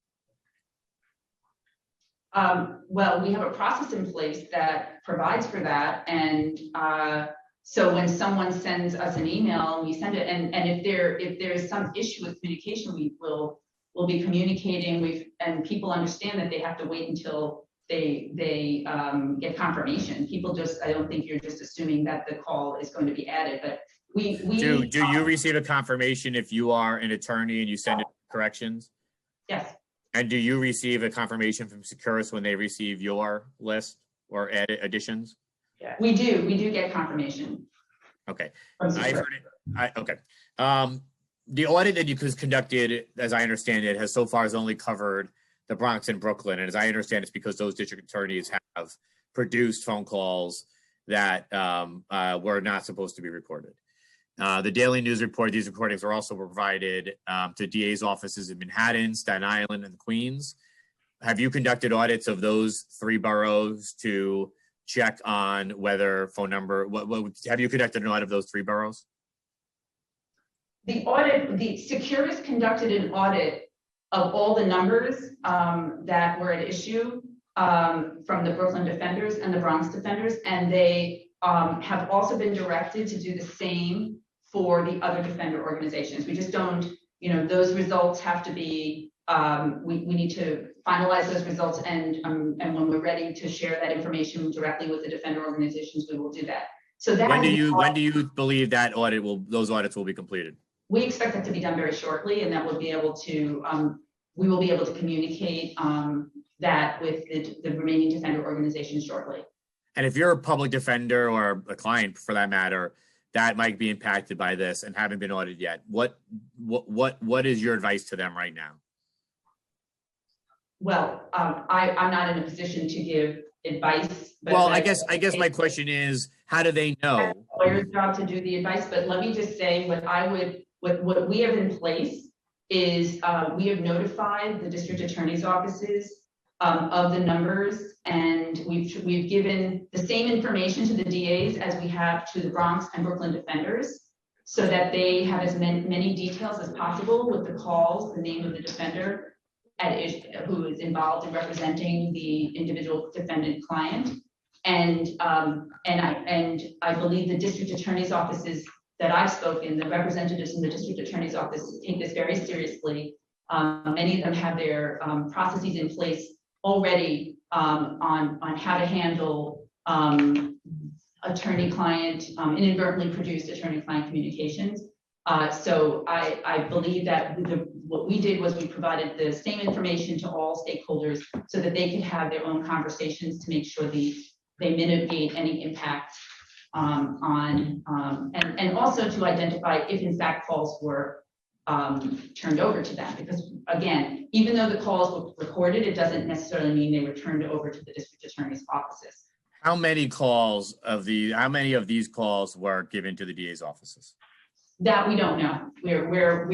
Well, we have a process in place that provides for that. And so when someone sends us an email, we send it. And if there's some issue with communication, we'll be communicating. And people understand that they have to wait until they get confirmation. People I don't think you're just assuming that the call is going to be added, but do you receive a confirmation if you are an attorney and you send it corrections? Yes. And do you receive a confirmation from Securus when they receive your list or additions? Yeah. We do get confirmation. Okay. I heard it. Okay. The audit that you conducted, as I understand it, has so far only covered the Bronx and Brooklyn. And as I understand, it's because those district attorneys have produced phone calls that were not supposed to be recorded. The Daily News report, these recordings are also provided to DA's offices in Manhattan, Staten Island, and Queens. Have you conducted audits of those 3 boroughs to check on whether phone number, have you conducted an audit of those 3 boroughs? The Securus conducted an audit of all the numbers that were at issue from the Brooklyn defenders and the Bronx defenders, and they have also been directed to do the same for the other defender organizations. We just don't, those results have to be we need to finalize those results, and when we're ready to share that information directly with the defender organizations, we will do that. So that when do you believe that those audits will be completed? We expect that to be done very shortly, and that we'll be able to we will be able to communicate that with the remaining defender organizations shortly. And if you're a public defender or a client for that matter, that might be impacted by this and haven't been audited yet, what is your advice to them right now? Well, I'm not in a position to give advice. But well, I guess my question is, how do they know? It's a lawyer's job to do the advice, but let me just say what we have in place is we have notified the district attorney's offices of the numbers, and we've given the same information to the DAs as we have to the Bronx and Brooklyn defenders, so that they have as many details as possible with the calls, the name of the defender who is involved in representing the individual defendant client, and I believe the district attorney's offices that I've spoken, the representatives in the district attorney's office take this very seriously. Many of them have their processes in place already on how to handle attorney-client, inadvertently produced attorney-client communications. So I believe that what we did was we provided the same information to all stakeholders so that they could have their own conversations to make sure they mitigate any impact and also to identify if in fact calls were turned over to them, because again, even though the calls were recorded, it doesn't necessarily mean they were turned over to the district attorney's offices. How many of these calls were given to the DA's offices? That we don't know. We're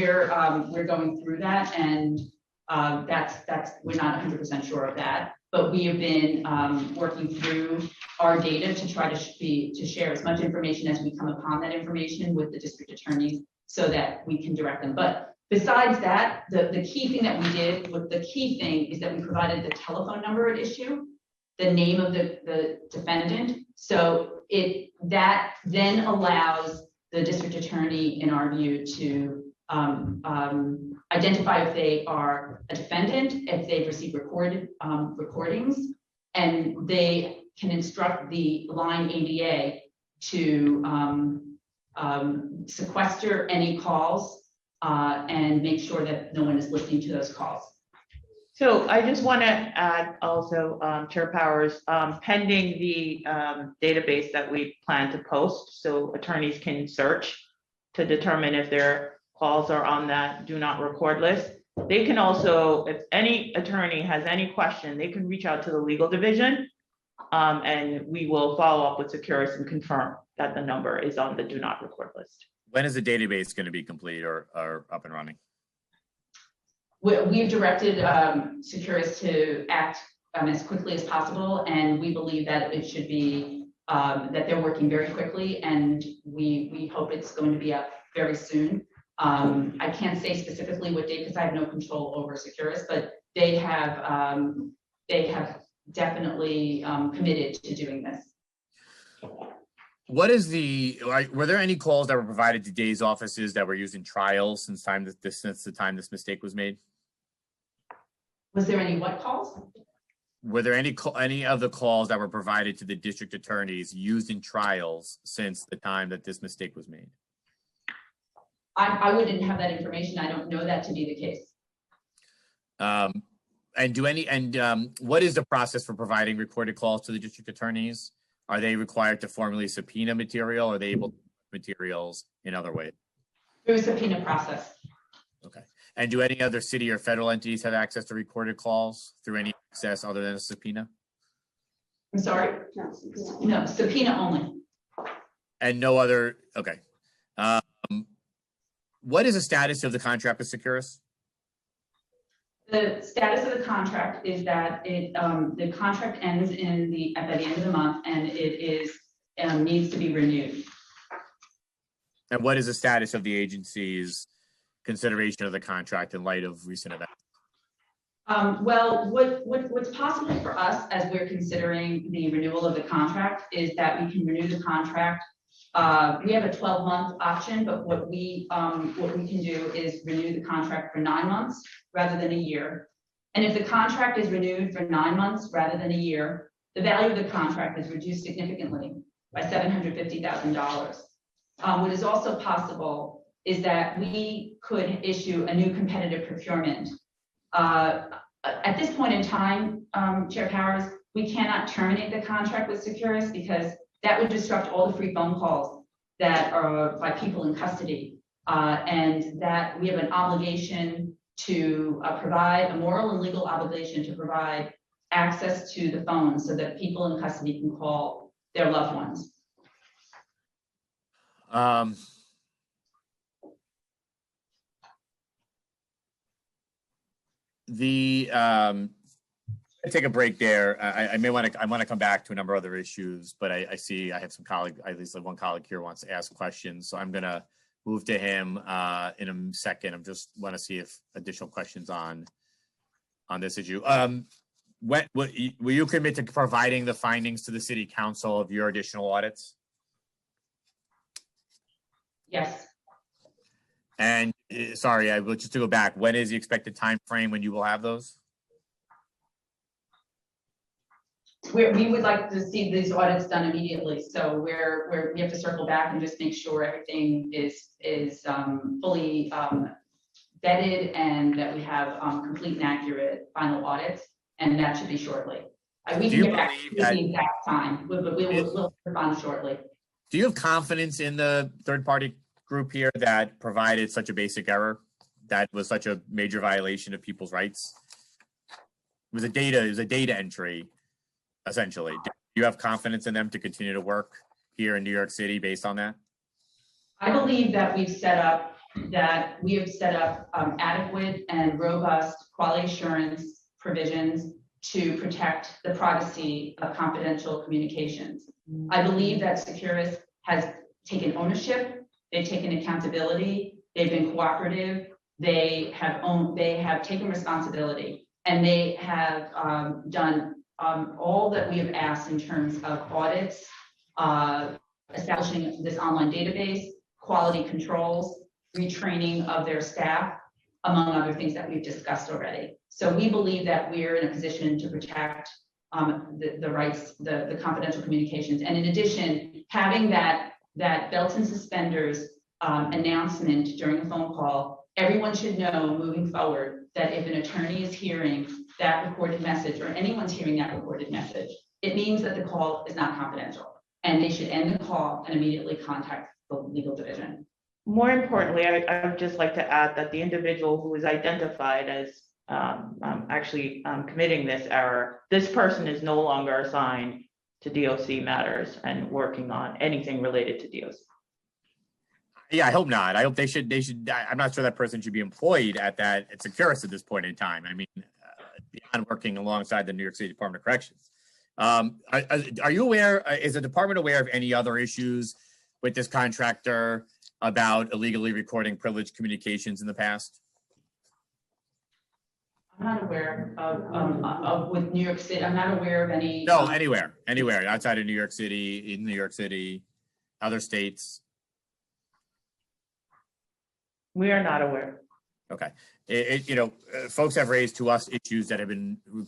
going through that, and that's we're not 100% sure of that. But we have been working through our data to try to share as much information as we come upon that information with the district attorneys, so that we can direct them. But besides that, the key thing that we did, the key thing is that we provided the telephone number at issue, the name of the defendant. So that then allows the district attorney, in our view, to identify if they are a defendant, if they've received recordings, and they can instruct the line ADA to sequester any calls and make sure that no one is listening to those calls. So I just want to add also, Chair Powers, pending the database that we plan to post, so attorneys can search to determine if their calls are on that do not record list. They can also, if any attorney has any question, they can reach out to the legal division, and we will follow up with Securus and confirm that the number is on the do not record list. When is the database going to be complete or up and running? We've directed Securus to act as quickly as possible, and we believe that it should be that they're working very quickly, and we hope it's going to be up very soon. I can't say specifically what date because I have no control over Securus, but they have definitely committed to doing this. Were there any calls that were provided to DA's offices that were used in trials since the time this mistake was made? Was there any what calls? Were there any of the calls that were provided to the district attorneys used in trials since the time that this mistake was made? I wouldn't have that information. I don't know that to be the case. What is the process for providing recorded calls to the district attorneys? Are they required to formally subpoena material? Or are they able to materials in other ways? Through a subpoena process. Okay. And do any other city or federal entities have access to recorded calls through any access other than a subpoena? I'm sorry? No, subpoena only. And no other, okay. What is the status of the contract with Securus? The status of the contract is that the contract ends by the end of the month, and it needs to be renewed. And what is the status of the agency's consideration of the contract in light of recent events? Well, what's possible for us as we're considering the renewal of the contract is that we can renew the contract We have a 12-month option, but what we can do is renew the contract for 9 months rather than a year. And if the contract is renewed for 9 months rather than a year, the value of the contract is reduced significantly by $750,000. What is also possible is that we could issue a new competitive procurement. At this point in time, Chair Powers, we cannot terminate the contract with Securus because that would disrupt all the free phone calls that are by people in custody. And that we have an obligation to provide, a moral and legal obligation to provide access to the phone so that people in custody can call their loved ones. Take a break there. I want to come back to a number of other issues, but I see I have some colleagues, at least one colleague here wants to ask questions. So I'm going to move to him in a second. I just want to see if additional questions on this issue. Will you commit to providing the findings to the City Council of your additional audits? Yes. And sorry, I will just to go back. When is the expected time frame when you will have those? We would like to see these audits done immediately. So we have to circle back and just make sure everything is fully vetted and that we have complete and accurate final audits, and that should be shortly. We can get back to the exact time, but we'll respond shortly. Do you have confidence in the third-party group here that provided such a basic error that was such a major violation of people's rights? It was a data entry, essentially. Do you have confidence in them to continue to work here in New York City based on that? I believe that we have set up adequate and robust quality assurance provisions to protect the privacy of confidential communications. I believe that Securus has taken ownership, they've taken accountability, they've been cooperative, they have taken responsibility, and they have done all that we have asked in terms of audits, establishing this online database, quality controls, retraining of their staff, among other things that we've discussed already. So we believe that we're in a position to protect the rights, the confidential communications. And in addition, having that belts and suspenders announcement during a phone call, everyone should know moving forward that if an attorney is hearing that recorded message or anyone's hearing that recorded message, it means that the call is not confidential and they should end the call and immediately contact the legal division. More importantly, I would just like to add that the individual who is identified as actually committing this error, this person is no longer assigned to DOC matters and working on anything related to DOC. Yeah, I hope not. I hope they should. I'm not sure that person should be employed at Securus at this point in time. I mean, beyond working alongside the New York City Department of Corrections. Are you aware? Is the department aware of any other issues with this contractor about illegally recording privileged communications in the past? I'm not aware of with New York City. I'm not aware of any. No, anywhere outside of New York City, in New York City, other states. We are not aware. Okay. Folks have raised to us issues that have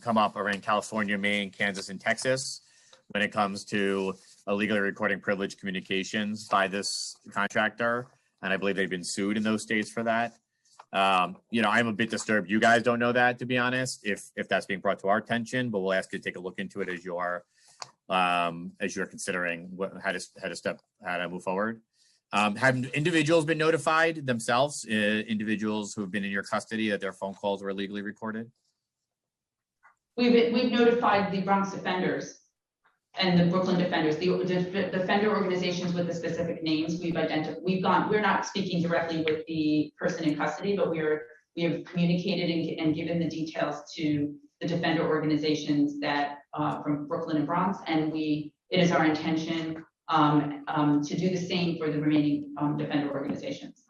come up around California, Maine, Kansas, and Texas when it comes to illegally recording privileged communications by this contractor. And I believe they've been sued in those states for that. I'm a bit disturbed. You guys don't know that, to be honest, if that's being brought to our attention, but we'll ask you to take a look into it as you're considering how to move forward. Have individuals been notified themselves, individuals who have been in your custody, that their phone calls were illegally recorded? We've notified the Bronx defenders and the Brooklyn defenders, the defender organizations with the specific names we've identified. We're not speaking directly with the person in custody, but we have communicated and given the details to the defender organizations that from Brooklyn and Bronx, and it is our intention to do the same for the remaining defender organizations.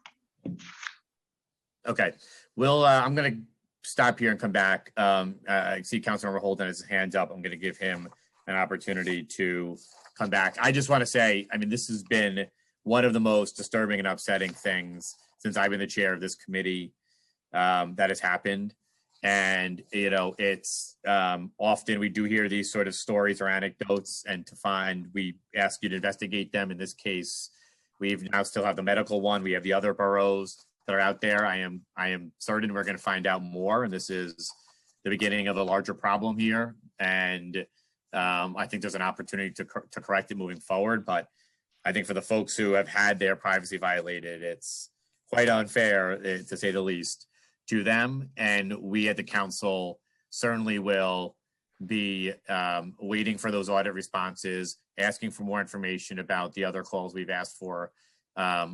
Okay, I'm going to stop here and come back. I see Councilmember Holden has his hands up. I'm going to give him an opportunity to come back. I just want to say, I mean, this has been one of the most disturbing and upsetting things since I've been the chair of this committee that has happened. And, you know, it's often we do hear these sort of stories or anecdotes, and we ask you to investigate them. In this case, we've now still have the medical one. We have the other boroughs that are out there. I am certain we're going to find out more. And this is the beginning of a larger problem here. And I think there's an opportunity to correct it moving forward. But I think for the folks who have had their privacy violated, it's quite unfair, to say the least, to them. And we at the council certainly will be waiting for those audit responses, asking for more information about the other calls we've asked for,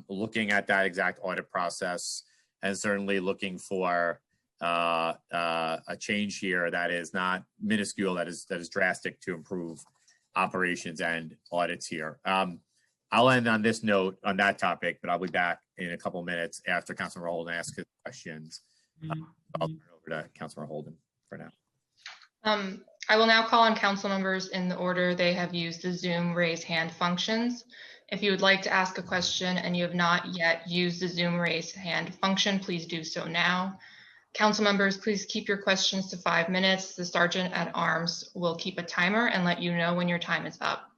looking at that exact audit process, and certainly looking for a change here that is not minuscule, that is drastic, to improve operations and audits here. I'll end on this note on that topic, but I'll be back in a couple minutes after Councilor Holden asks his questions. I'll turn it over to Councilor Holden for now. I will now call on council members in the order they have used the Zoom raise hand functions. If you would like to ask a question and you have not yet used the Zoom raise hand function, please do so now. Council members, please keep your questions to 5 minutes. The Sergeant at Arms will keep a timer and let you know when your time is up.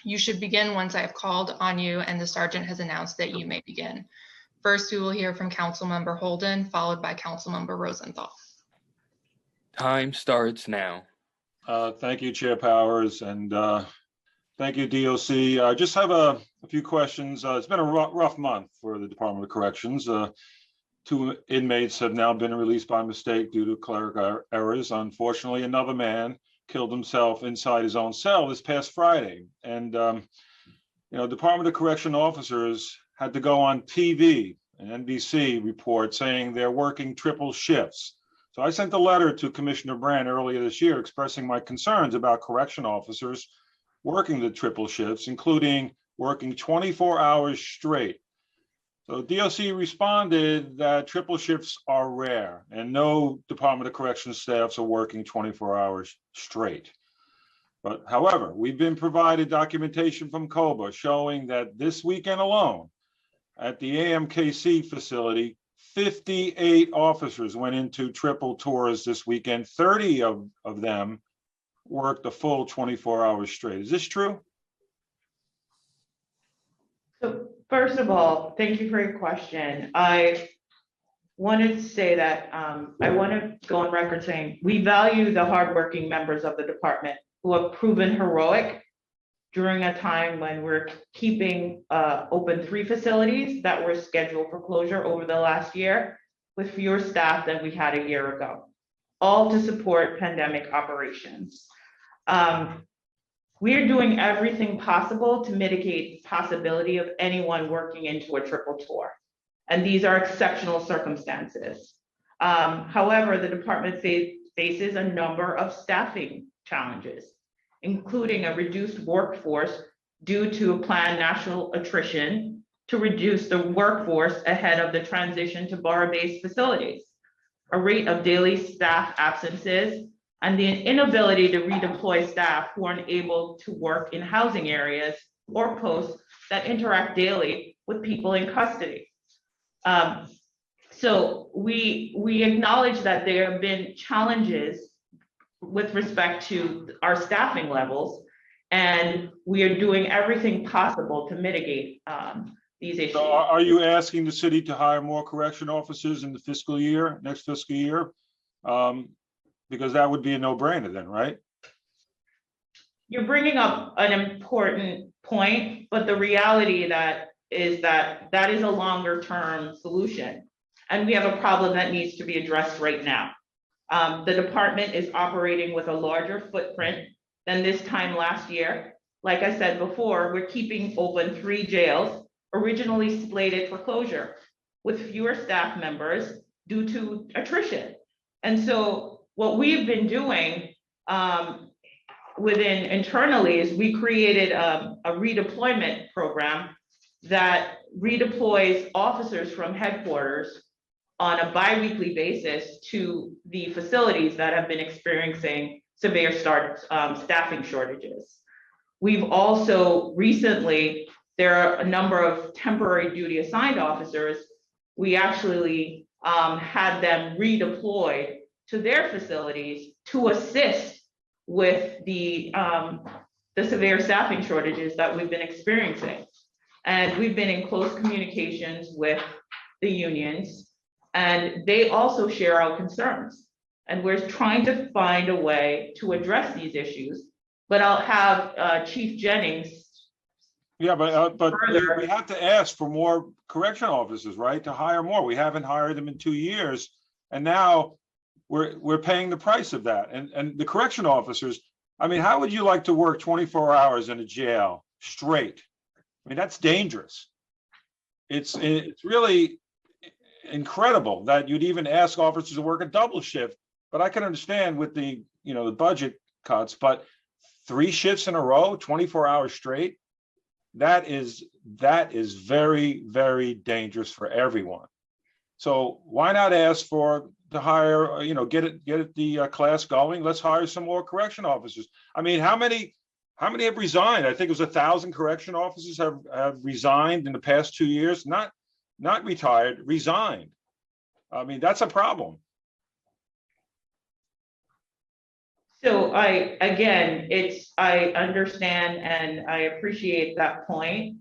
You should begin once I have called on you and the Sergeant has announced that you may begin. First, we will hear from Councilmember Holden, followed by Councilmember Rosenthal. Time starts now. Thank you, Chair Powers, and thank you, DOC. I just have a few questions. It's been a rough month for the Department of Corrections. 2 inmates have now been released by mistake due to clerical errors. Unfortunately, another man killed himself inside his own cell this past Friday. And, Department of Correction officers had to go on TV, an NBC report, saying they're working triple shifts. So I sent a letter to Commissioner Brand earlier this year expressing my concerns about correction officers working the triple shifts, including working 24 hours straight. So DOC responded that triple shifts are rare and no Department of Corrections staffs are working 24 hours straight. But however, we've been provided documentation from COBA showing that this weekend alone at the AMKC facility, 58 officers went into triple tours this weekend. 30 of them worked a full 24 hours straight. Is this true? So first of all, thank you for your question. I wanted to say that I want to go on record saying we value the hardworking members of the department who have proven heroic during a time when we're keeping open 3 facilities that were scheduled for closure over the last year with fewer staff than we had a year ago, all to support pandemic operations. We are doing everything possible to mitigate the possibility of anyone working into a triple tour, and these are exceptional circumstances. However, the department faces a number of staffing challenges, including a reduced workforce due to a planned national attrition to reduce the workforce ahead of the transition to borough-based facilities, a rate of daily staff absences, and the inability to redeploy staff who aren't able to work in housing areas or posts that interact daily with people in custody. So we acknowledge that there have been challenges with respect to our staffing levels, and we are doing everything possible to mitigate these issues. So are you asking the city to hire more correction officers in the next fiscal year? Because that would be a no-brainer then, right? You're bringing up an important point, but the reality that is a longer term solution. And we have a problem that needs to be addressed right now. The department is operating with a larger footprint than this time last year. Like I said before, we're keeping open 3 jails originally slated for closure with fewer staff members due to attrition. And so what we've been doing within internally is we created a redeployment program that redeploys officers from headquarters on a bi-weekly basis to the facilities that have been experiencing severe staffing shortages. We've also recently, there are a number of temporary duty assigned officers. We actually had them redeployed to their facilities to assist with the severe staffing shortages that we've been experiencing. And we've been in close communications with the unions, and they also share our concerns. And we're trying to find a way to address these issues. But I'll have Chief Jennings. Yeah, but Further. we have to ask for more correction officers, right? To hire more. We haven't hired them in 2 years, and now we're paying the price of that. And the correction officers, I mean, how would you like to work 24 hours in a jail straight? I mean, that's dangerous. It's really incredible that you'd even ask officers to work a double shift. But I can understand with the the budget cuts, but 3 shifts in a row, 24 hours straight, that is very, very dangerous for everyone. So why not ask to hire, get the class going? Let's hire some more correction officers. I mean, how many have resigned? I think it was 1,000 correction officers have resigned in the past 2 years, not retired, resigned. I mean, that's a problem. So I understand and I appreciate that point.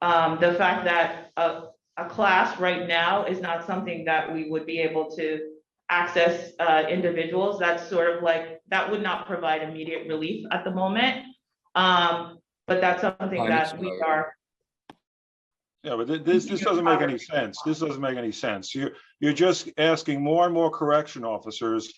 The fact that a class right now is not something that we would be able to access individuals, that's sort of like, that would not provide immediate relief at the moment. But that's something that we are. Yeah, but this doesn't make any sense. This doesn't make any sense. You're just asking more and more correction officers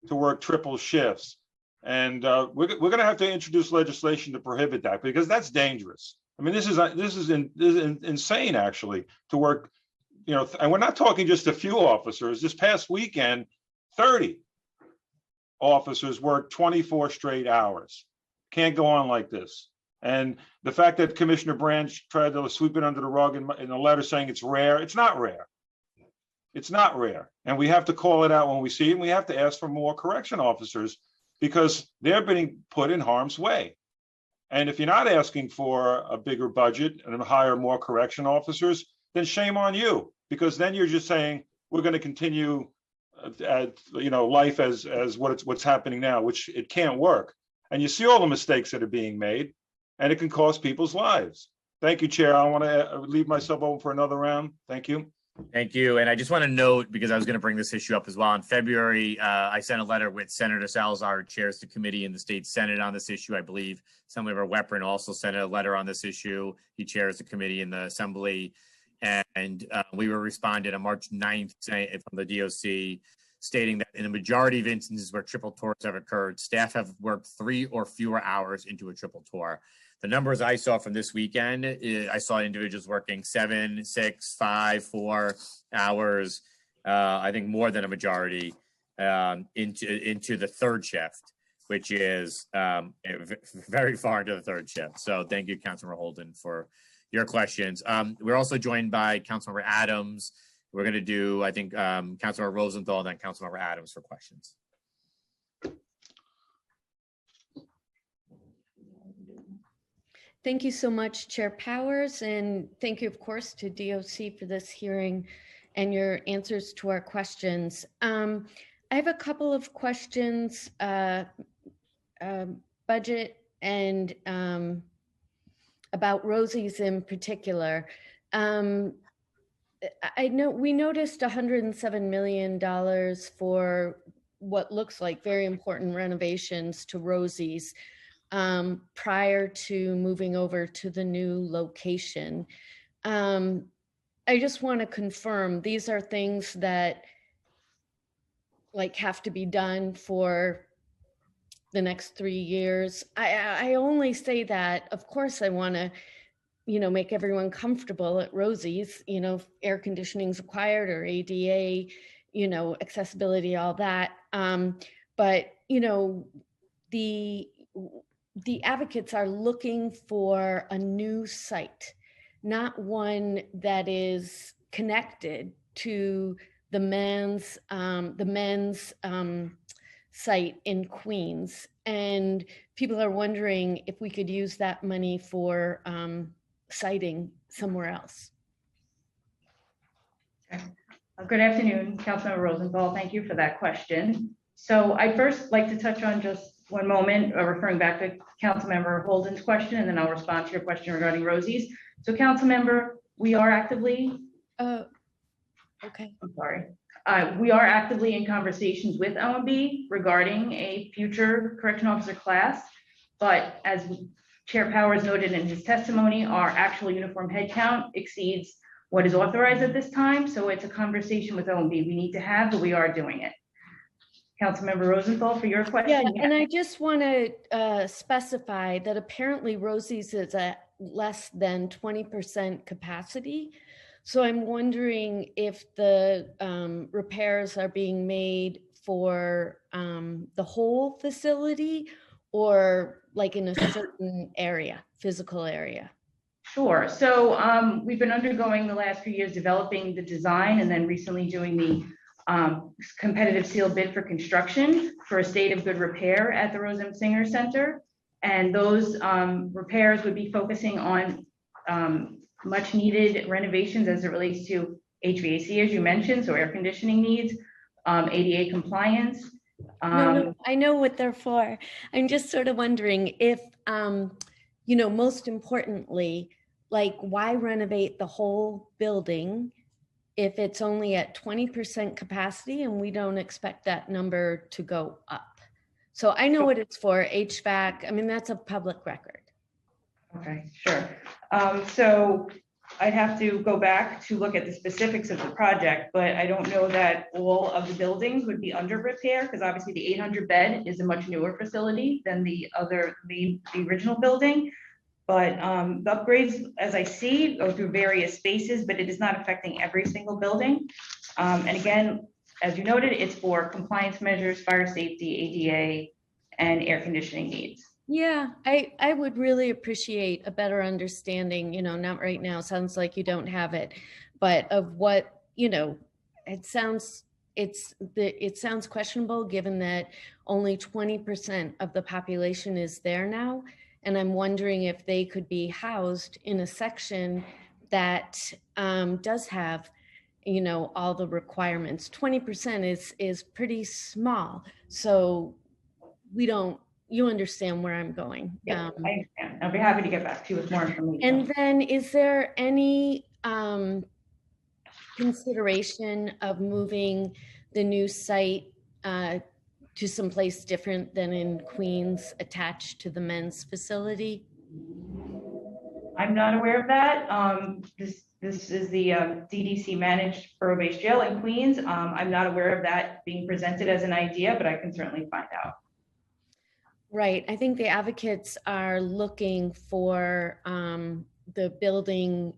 to work triple shifts. And we're going to have to introduce legislation to prohibit that, because that's dangerous. I mean, this is insane, actually, to work, and we're not talking just a few officers. This past weekend, 30 officers worked 24 straight hours. Can't go on like this. And the fact that Commissioner Branch tried to sweep it under the rug in a letter saying it's rare, it's not rare. It's not rare. And we have to call it out when we see it, and we have to ask for more correction officers, because they're being put in harm's way. And if you're not asking for a bigger budget and hire more correction officers, then shame on you, because then you're just saying we're going to continue life as what's happening now, which it can't work. And you see all the mistakes that are being made, and it can cost people's lives. Thank you, Chair. I want to leave myself open for another round. Thank you. Thank you. And I just want to note, because I was going to bring this issue up as well, in February, I sent a letter with Senator Salazar, who chairs the committee in the state Senate on this issue. I believe Senator Weprin also sent a letter on this issue. He chairs the committee in the Assembly. And we were responded on March 9th from the DOC, stating that in the majority of instances where triple tours have occurred, staff have worked 3 or fewer hours into a triple tour. The numbers I saw from this weekend, I saw individuals working 7, 6, 5, 4 hours. I think more than a majority into the third shift, which is very far into the third shift. So thank you, Councilmember Holden, for your questions. We're also joined by Councilmember Adams. We're going to do, I think, Councilmember Rosenthal, then Councilmember Adams for questions. Thank you so much, Chair Powers, and thank you, of course, to DOC for this hearing and your answers to our questions. I have a couple of questions, budget and about Rosie's in particular. I know we noticed $107 million for what looks like very important renovations to Rosie's prior to moving over to the new location. I just want to confirm these are things that have to be done for the next 3 years. I only say that, of course, I want to, make everyone comfortable at Rosie's, air conditioning's required, or ADA, accessibility, all that. But, the advocates are looking for a new site, not one that is connected to the men's site in Queens. And people are wondering if we could use that money for siting somewhere else. Good afternoon, Councilmember Rosenthal. Thank you for that question. So I'd first like to touch on just one moment, referring back to Councilmember Holden's question, and then I'll respond to your question regarding Rosie's. So Councilmember, we are actively, Okay. I'm sorry. We are actively in conversations with OMB regarding a future correction officer class. But as Chair Powers noted in his testimony, our actual uniform head count exceeds what is authorized at this time. So it's a conversation with OMB we need to have, but we are doing it. Councilmember Rosenthal, for your question. Yeah, and I just want to specify that apparently Rosie's is at less than 20% capacity. So I'm wondering if the repairs are being made for the whole facility or like in a certain area, physical area. Sure. So we've been undergoing the last few years developing the design and then recently doing the competitive sealed bid for construction for a state of good repair at the Rose M. Singer Center. And those repairs would be focusing on much needed renovations as it relates to HVAC, as you mentioned, so air conditioning needs, ADA compliance. No, I know what they're for. I'm just sort of wondering if, you know, most importantly, like why renovate the whole building if it's only at 20% capacity and we don't expect that number to go up? So I know what it's for, HVAC. I mean, that's a public record. Okay, sure. So I'd have to go back to look at the specifics of the project, but I don't know that all of the buildings would be under repair because obviously the 800 bed is a much newer facility than the original building. But the upgrades, as I see, go through various spaces, but it is not affecting every single building. And again, as you noted, it's for compliance measures, fire safety, ADA, and air conditioning needs. Yeah, I would really appreciate a better understanding, you know, not right now, sounds like you don't have it, but of what, you know, it sounds questionable given that only 20% of the population is there now. And I'm wondering if they could be housed in a section that does have, you know, all the requirements. 20% is pretty small. So we don't, you understand where I'm going. Yeah, I understand. I'll be happy to get back to you with more information. And then is there any consideration of moving the new site to someplace different than in Queens attached to the men's facility? I'm not aware of that. This is the DDC managed borough-based jail in Queens. I'm not aware of that being presented as an idea, but I can certainly find out. Right. I think the advocates are looking for the building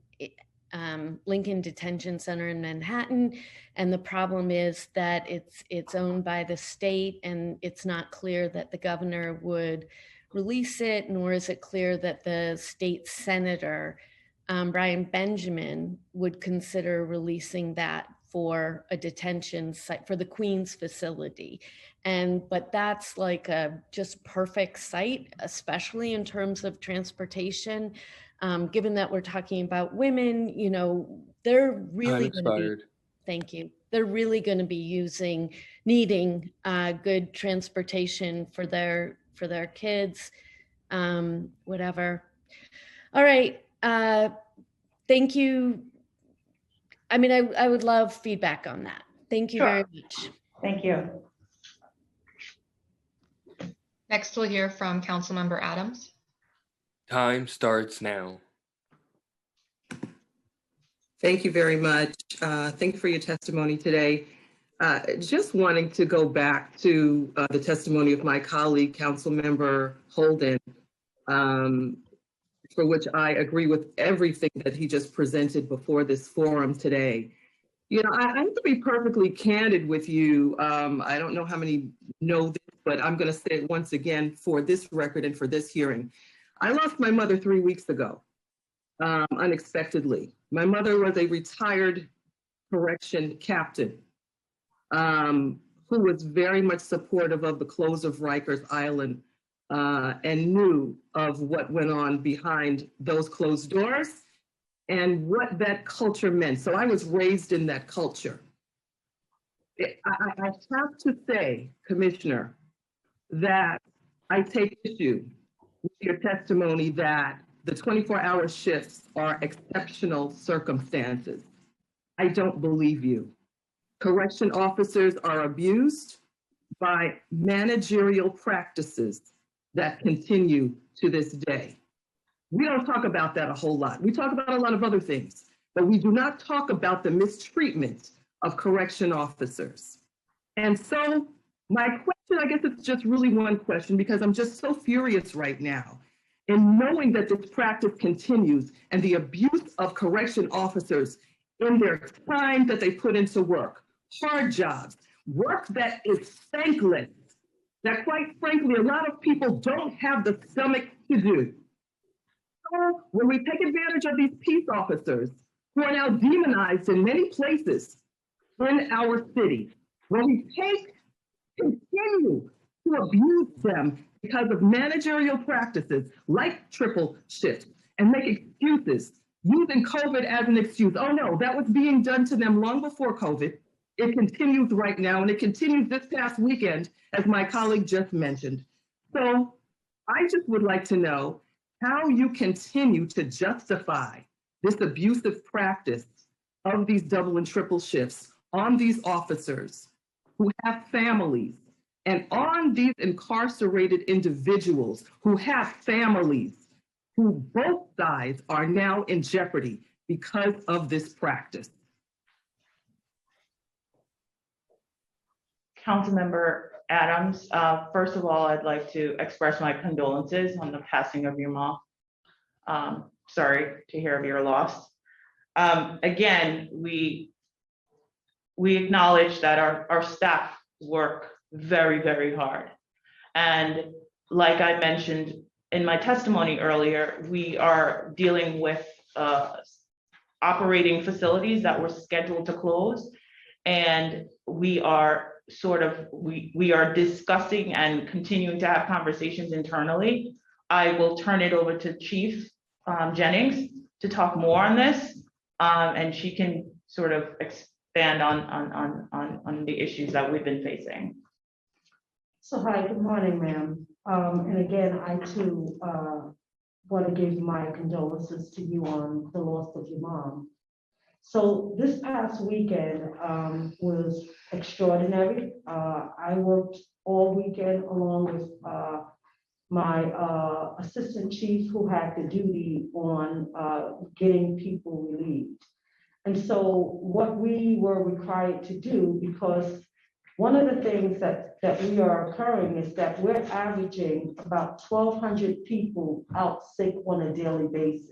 Lincoln Detention Center in Manhattan. And the problem is that it's owned by the state and it's not clear that the governor would release it, nor is it clear that the state senator, Brian Benjamin, would consider releasing that for a detention site for the Queens facility. But that's like a just perfect site, especially in terms of transportation. Given that we're talking about women, you know, they're really going to be, thank you. They're really going to be needing good transportation for their kids, whatever. All right. Thank you. I mean, I would love feedback on that. Thank you very much. Thank you. Next, we'll hear from Councilmember Adams. Time starts now. Thank you very much. Thank you for your testimony today. Just wanting to go back to the testimony of my colleague, Councilmember Holden, for which I agree with everything that he just presented before this forum today. You know, I have to be perfectly candid with you. I don't know how many know this, but I'm going to say it once again for this record and for this hearing. I lost my mother 3 weeks ago, unexpectedly. My mother was a retired correction captain who was very much supportive of the close of Rikers Island and knew of what went on behind those closed doors and what that culture meant. So I was raised in that culture. I have to say, Commissioner, that I take issue with your testimony that the 24-hour shifts are exceptional circumstances. I don't believe you. Correction officers are abused by managerial practices that continue to this day. We don't talk about that a whole lot. We talk about a lot of other things, but we do not talk about the mistreatment of correction officers. And so my question, I guess it's just really one question, because I'm just so furious right now in knowing that this practice continues and the abuse of correction officers in their time that they put into work, hard jobs, work that is thankless, that quite frankly, a lot of people don't have the stomach to do. So when we take advantage of these peace officers who are now demonized in many places in our city, when we continue to abuse them because of managerial practices like triple shifts and make excuses, using COVID as an excuse. Oh no, that was being done to them long before COVID. It continues right now, and it continues this past weekend, as my colleague just mentioned. So I just would like to know how you continue to justify this abusive practice of these double and triple shifts on these officers who have families, and on these incarcerated individuals who have families, who both sides are now in jeopardy because of this practice. Councilmember Adams, first of all, I'd like to express my condolences on the passing of your mom. Sorry to hear of your loss. Again, we acknowledge that our staff work very, very hard. And like I mentioned in my testimony earlier, we are dealing with operating facilities that were scheduled to close. And we are we are discussing and continuing to have conversations internally. I will turn it over to Chief Jennings to talk more on this, and she can sort of expand on the issues that we've been facing. So hi, good morning, ma'am. And again, I too want to give my condolences to you on the loss of your mom. So this past weekend was extraordinary. I worked all weekend along with my assistant chief who had the duty on getting people relieved. And so what we were required to do, because one of the things that we are occurring is that we're averaging about 1,200 people out sick on a daily basis.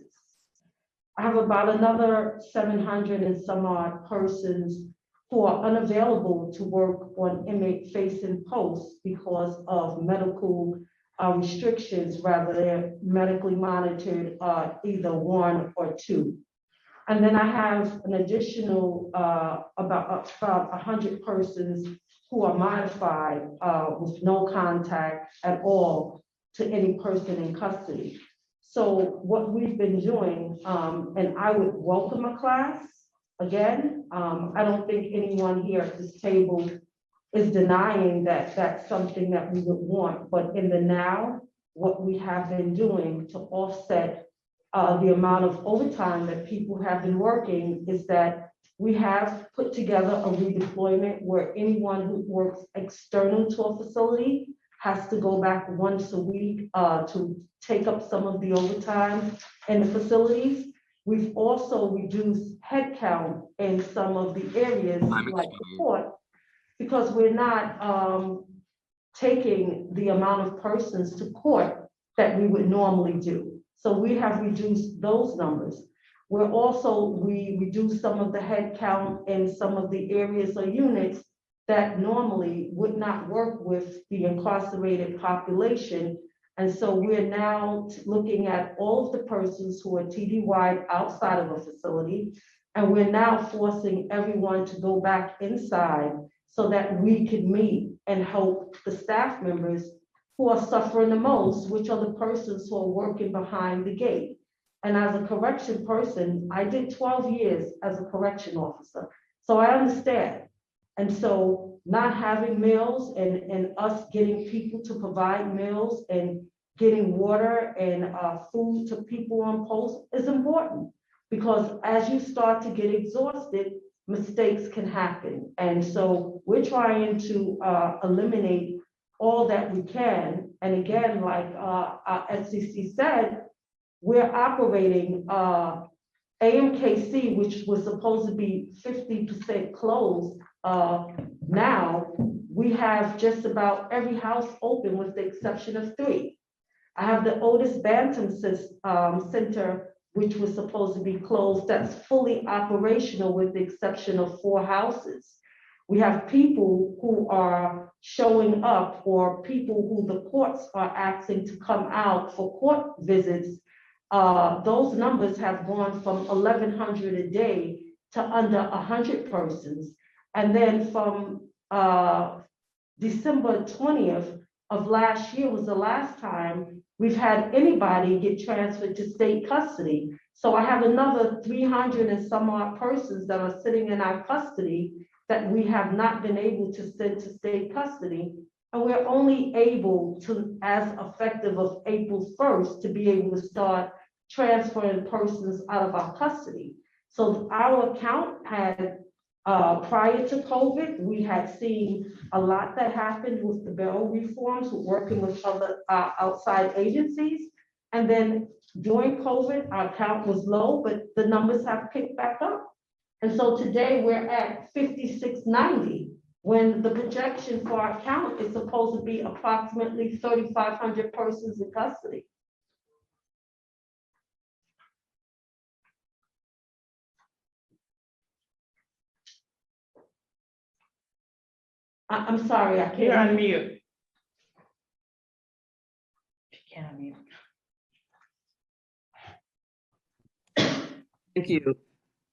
I have about another 700 and some odd persons who are unavailable to work on inmate-facing posts because of medical restrictions, rather they're medically monitored, either 1 or 2. And then I have an additional about 100 persons who are modified with no contact at all to any person in custody. So what we've been doing, and I would welcome a class again. I don't think anyone here at this table is denying that that's something that we would want, but in the now, what we have been doing to offset the amount of overtime that people have been working is that we have put together a redeployment where anyone who works external to a facility has to go back once a week to take up some of the overtime in the facilities. We've also reduced headcount in some of the areas like the court, because we're not taking the amount of persons to court that we would normally do. So we have reduced those numbers. We reduced some of the headcount in some of the areas or units that normally would not work with the incarcerated population. And so we're now looking at all of the persons who are TDY outside of a facility, and we're now forcing everyone to go back inside so that we could meet and help the staff members who are suffering the most, which are the persons who are working behind the gate. And as a correction person, I did 12 years as a correction officer, so I understand. And so not having meals and us getting people to provide meals and getting water and food to people on post is important, because as you start to get exhausted, mistakes can happen. And so we're trying to eliminate all that we can. And again, like NCC said, we're operating AMKC, which was supposed to be 50% closed. Now we have just about every house open with the exception of 3. I have the Otis Bantam Center, which was supposed to be closed, that's fully operational with the exception of 4 houses. We have people who are showing up, or people who the courts are asking to come out for court visits. Those numbers have gone from 1,100 a day to under 100 persons. And then from December 20th of last year was the last time we've had anybody get transferred to state custody. So I have another 300 and some odd persons that are sitting in our custody that we have not been able to send to state custody. And we're only able to, as effective of April 1st, to be able to start transferring persons out of our custody. So our account had, prior to COVID, we had seen a lot that happened with the bail reforms, working with other outside agencies. And then during COVID, our account was low, but the numbers have picked back up. And so today we're at 5690, when the projection for our account is supposed to be approximately 3,500 persons in custody. I'm sorry, I can't. You're on mute. You can't unmute. Thank you.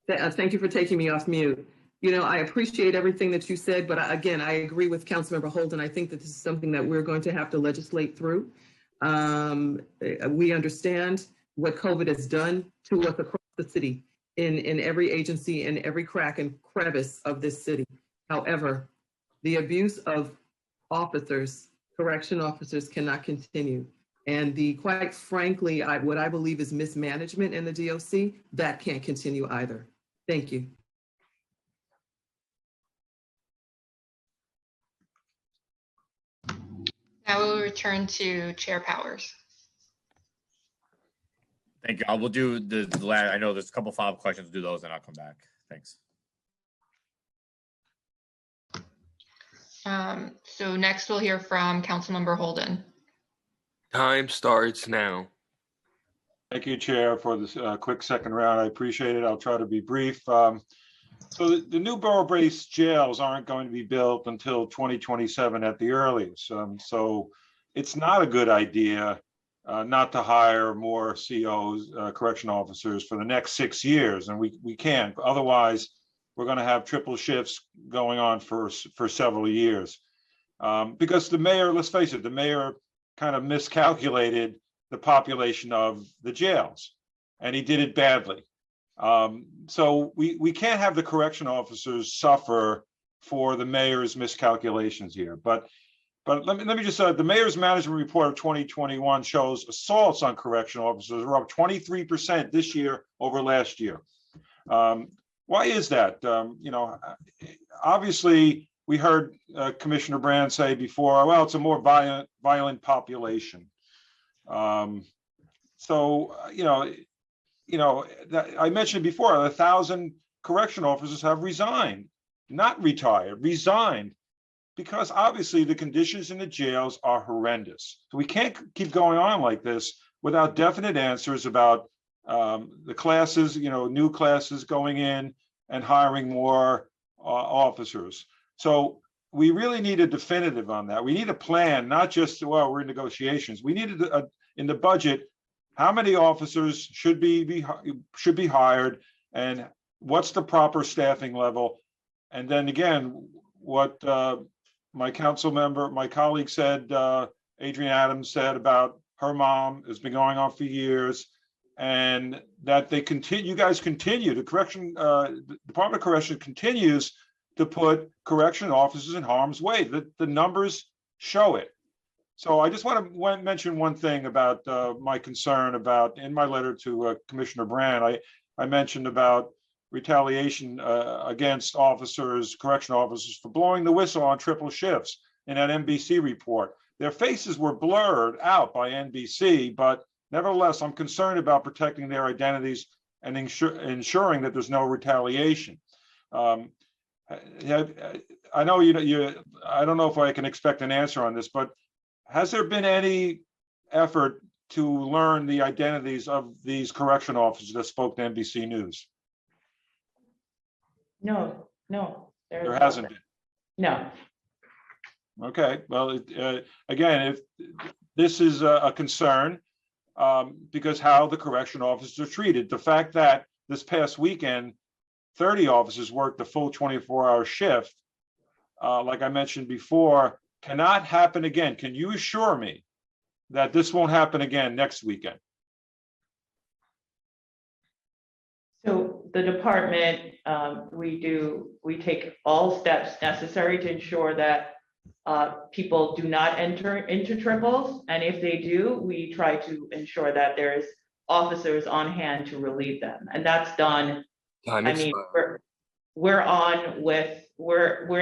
Thank you for taking me off mute. You know, I appreciate everything that you said, but again, I agree with Councilmember Holden. I think that this is something that we're going to have to legislate through. We understand what COVID has done to us across the city, in every agency and every crack and crevice of this city. However, the abuse of officers, correction officers, cannot continue. And quite frankly, what I believe is mismanagement in the DOC, that can't continue either. Thank you. Now we'll return to Chair Powers. Thank you. I will do the last, I know there's a couple follow-up questions, do those and I'll come back. Thanks. So next we'll hear from Councilmember Holden. Time starts now. Thank you, Chair, for this quick second round. I appreciate it. I'll try to be brief. So the new borough-based jails aren't going to be built until 2027 at the earliest. So it's not a good idea not to hire more COs, correction officers, for the next 6 years, and we can't. Otherwise, we're going to have triple shifts going on for several years. Because the mayor, let's face it, the mayor kind of miscalculated the population of the jails, and he did it badly. So we can't have the correction officers suffer for the mayor's miscalculations here. But let me just say, the mayor's management report of 2021 shows assaults on correction officers are up 23% this year over last year. Why is that? You know, obviously we heard Commissioner Brand say before, well, it's a more violent population. So I mentioned before, 1,000 correction officers have resigned, not retired, resigned, because obviously the conditions in the jails are horrendous. So we can't keep going on like this without definite answers about the classes, new classes going in and hiring more officers. So we really need a definitive on that. We need a plan, not just, well, we're in negotiations. We need in the budget, how many officers should be hired, and what's the proper staffing level? And then again, what my council member, my colleague said, Adrienne Adams said about her mom has been going on for years, and that they continue, you guys continue, the Department of Correction continues to put correction officers in harm's way. The numbers show it. So I just want to mention one thing about my concern about, in my letter to Commissioner Brand, I mentioned about retaliation against officers, correction officers, for blowing the whistle on triple shifts in that NBC report. Their faces were blurred out by NBC, but nevertheless, I'm concerned about protecting their identities and ensuring that there's no retaliation. I know I don't know if I can expect an answer on this, but has there been any effort to learn the identities of these correction officers that spoke to NBC News? No. There hasn't been. No. Okay, well, again, if this is a concern, because how the correction officers are treated, the fact that this past weekend, 30 officers worked the full 24-hour shift, like I mentioned before, cannot happen again. Can you assure me that this won't happen again next weekend? So the department, we take all steps necessary to ensure that people do not enter into triples. And if they do, we try to ensure that there's officers on hand to relieve them. And that's done. Time I mean, we're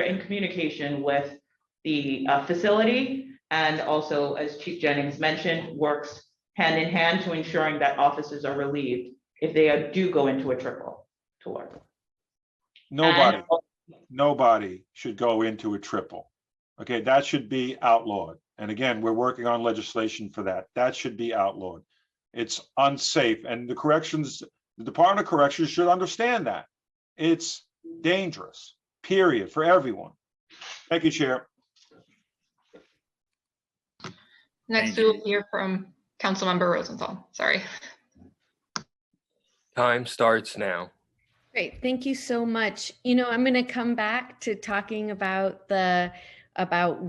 in communication with the facility, and also, as Chief Jennings mentioned, works hand in hand to ensuring that officers are relieved if they do go into a triple to work. Nobody should go into a triple. Okay, that should be outlawed. And again, we're working on legislation for that. That should be outlawed. It's unsafe. And the Department of Corrections should understand that. It's dangerous, period, for everyone. Thank you, Chair. Next, we will hear from Councilmember Rosenthal. Sorry. Time starts now. Great, thank you so much. I'm going to come back to talking about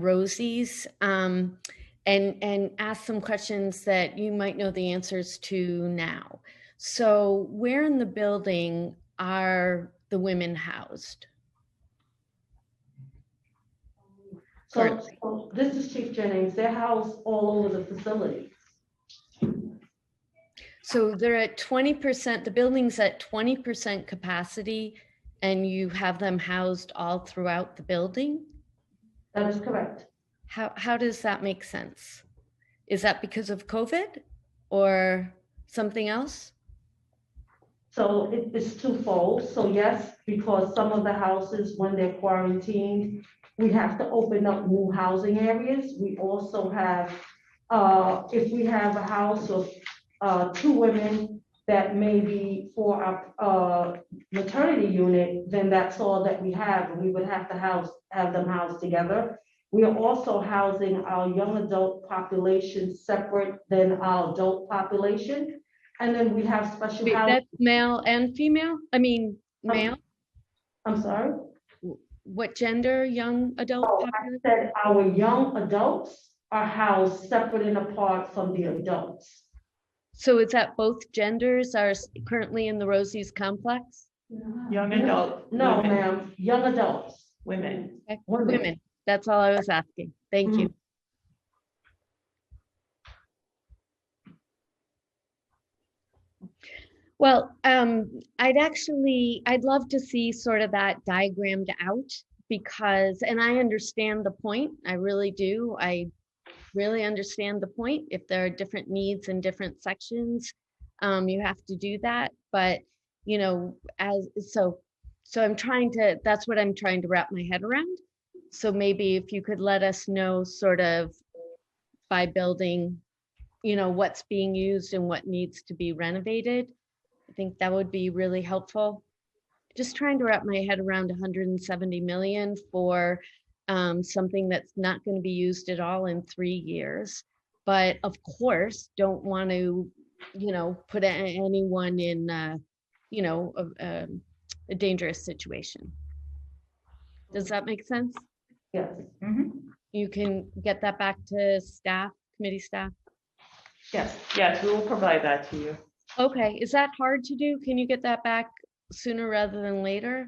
Rosie's and ask some questions that you might know the answers to now. So where in the building are the women housed? So this is Chief Jennings. They're housed all over the facility. So they're at 20%, the building's at 20% capacity, and you have them housed all throughout the building? That is correct. How does that make sense? Is that because of COVID or something else? So it's twofold. So yes, because some of the houses, when they're quarantined, we have to open up new housing areas. We also have, if we have a house of 2 women that may be for our maternity unit, then that's all that we have, and we would have to have them housed together. We are also housing our young adult population separate than our adult population. And then we have special Wait, housing. that's male and female? I mean, male? I'm sorry? What gender, young adult population? I said our young adults are housed separate and apart from the adults. So is that both genders are currently in the Rosie's complex? Young adult. No, women. ma'am, young adults. Women. Okay, Women. women, that's all I was asking. Thank you. Well, I'd love to see sort of that diagrammed out because, and I understand the point, I really do. I really understand the point. If there are different needs in different sections, you have to do that. But, so I'm trying to, that's what I'm trying to wrap my head around. So maybe if you could let us know sort of by building, what's being used and what needs to be renovated. I think that would be really helpful. Just trying to wrap my head around 170 million for something that's not going to be used at all in 3 years. But of course, don't want to, put anyone in, a dangerous situation. Does that make sense? Yes, You can get that back to staff, committee staff? Yes. Yes, we will provide that to you. Okay, is that hard to do? Can you get that back sooner rather than later?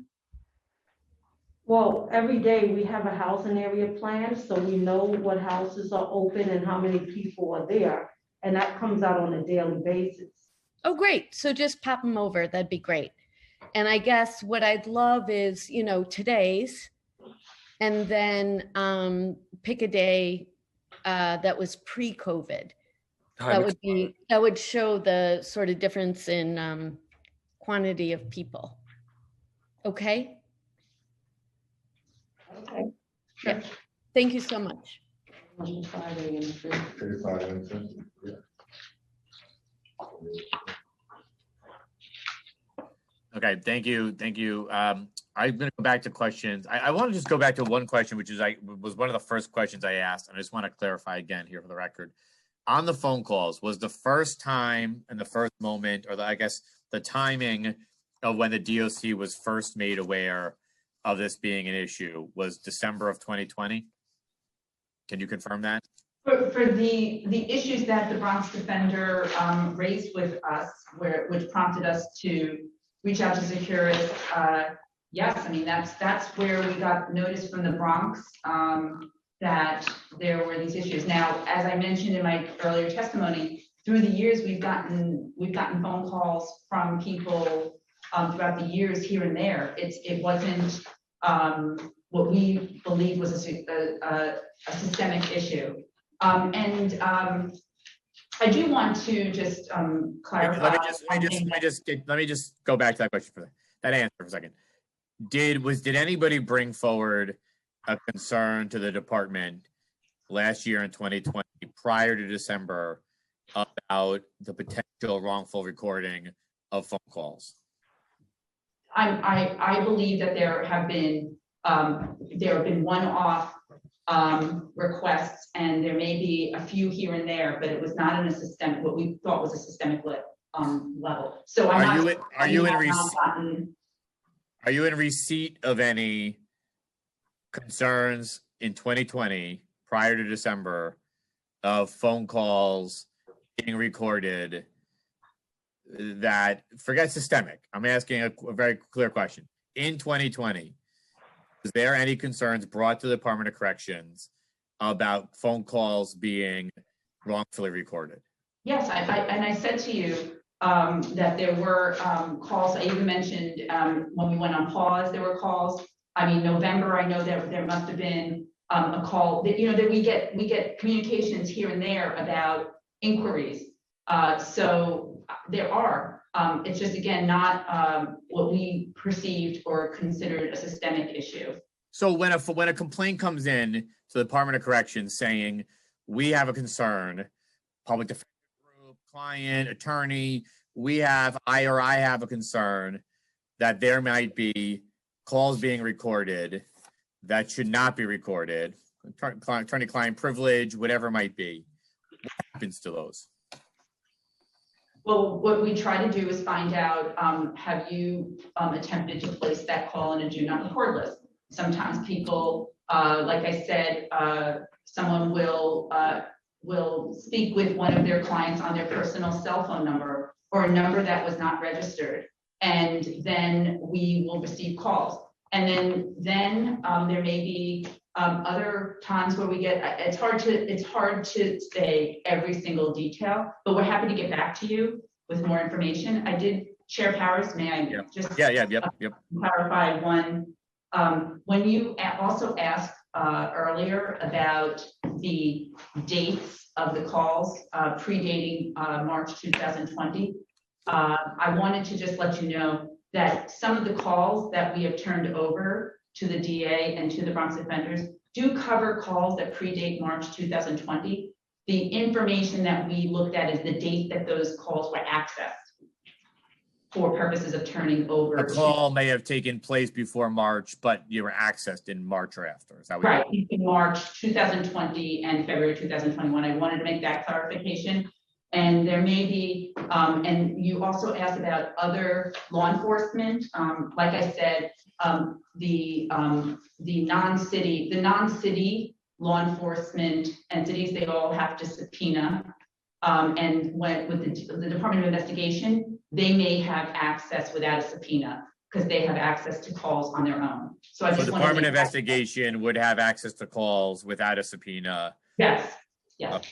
well, every day we have a housing area plan, so we know what houses are open and how many people are there. And that comes out on a daily basis. Oh, great. So just pop them over. That'd be great. And I guess what I'd love is, today's, and then pick a day that was pre-COVID. That would show the sort of difference in quantity of people. Okay? Okay. Yep. Thank you so much. On Friday and the 5th. Okay, thank you, thank you. I'm gonna go back to questions. I want to just go back to one question, which is was one of the first questions I asked, and I just want to clarify again here for the record. On the phone calls, was the first time and the first moment, or I guess the timing of when the DOC was first made aware of this being an issue was December of 2020? Can you confirm that? For the issues that the Bronx Defender raised with us, which prompted us to reach out to Securus, yes, I mean, that's where we got notice from the Bronx that there were these issues. Now, as I mentioned in my earlier testimony, through the years, we've gotten phone calls from people throughout the years here and there. It wasn't what we believe was a systemic issue. I do want to just clarify. Let me just go back to that question for that answer for a second. Did anybody bring forward a concern to the department last year in 2020 prior to December about the potential wrongful recording of phone calls? I believe that there have been one-off requests, and there may be a few here and there, but it was not in a systemic, what we thought was a systemic level. So are you in receipt of any concerns in 2020 prior to December of phone calls being recorded that, forget systemic, I'm asking a very clear question. In 2020, is there any concerns brought to the Department of Corrections about phone calls being wrongfully recorded? Yes, I said to you that there were calls. I even mentioned when we went on pause, there were calls. I mean, November, I know that there must have been a call that, that we get communications here and there about inquiries. So there are. It's just, again, not what we perceived or considered a systemic issue. So when a complaint comes in to the Department of Corrections saying, we have a concern, public defender group, client, attorney, I have a concern that there might be calls being recorded that should not be recorded, attorney-client privilege, whatever it might be, what happens to those? Well, what we try to do is find out, have you attempted to place that call in a do not record list? Sometimes people, like I said, someone will speak with one of their clients on their personal cell phone number or a number that was not registered. And then we will receive calls. And then there may be other times where we get, it's hard to say every single detail, but we're happy to get back to you with more information. I did, Chair Powers, may I just clarify one? When you also asked earlier about the dates of the calls predating March 2020, I wanted to just let you know that some of the calls that we have turned over to the DA and to the Bronx Defenders do cover calls that predate March 2020. The information that we looked at is the date that those calls were accessed for purposes of turning over. A call may have taken place before March, but you were accessed in March or after. Is that what right, in March 2020 and February 2021. I wanted to make that clarification. And there may be, and you also asked about other law enforcement. Like I said, the non-city law enforcement entities, they all have to subpoena. And with the Department of Investigation, they may have access without a subpoena because they have access to calls on their own. So I So just the wanted to Department of make that- Investigation would have access to calls without a subpoena. Yes, yes.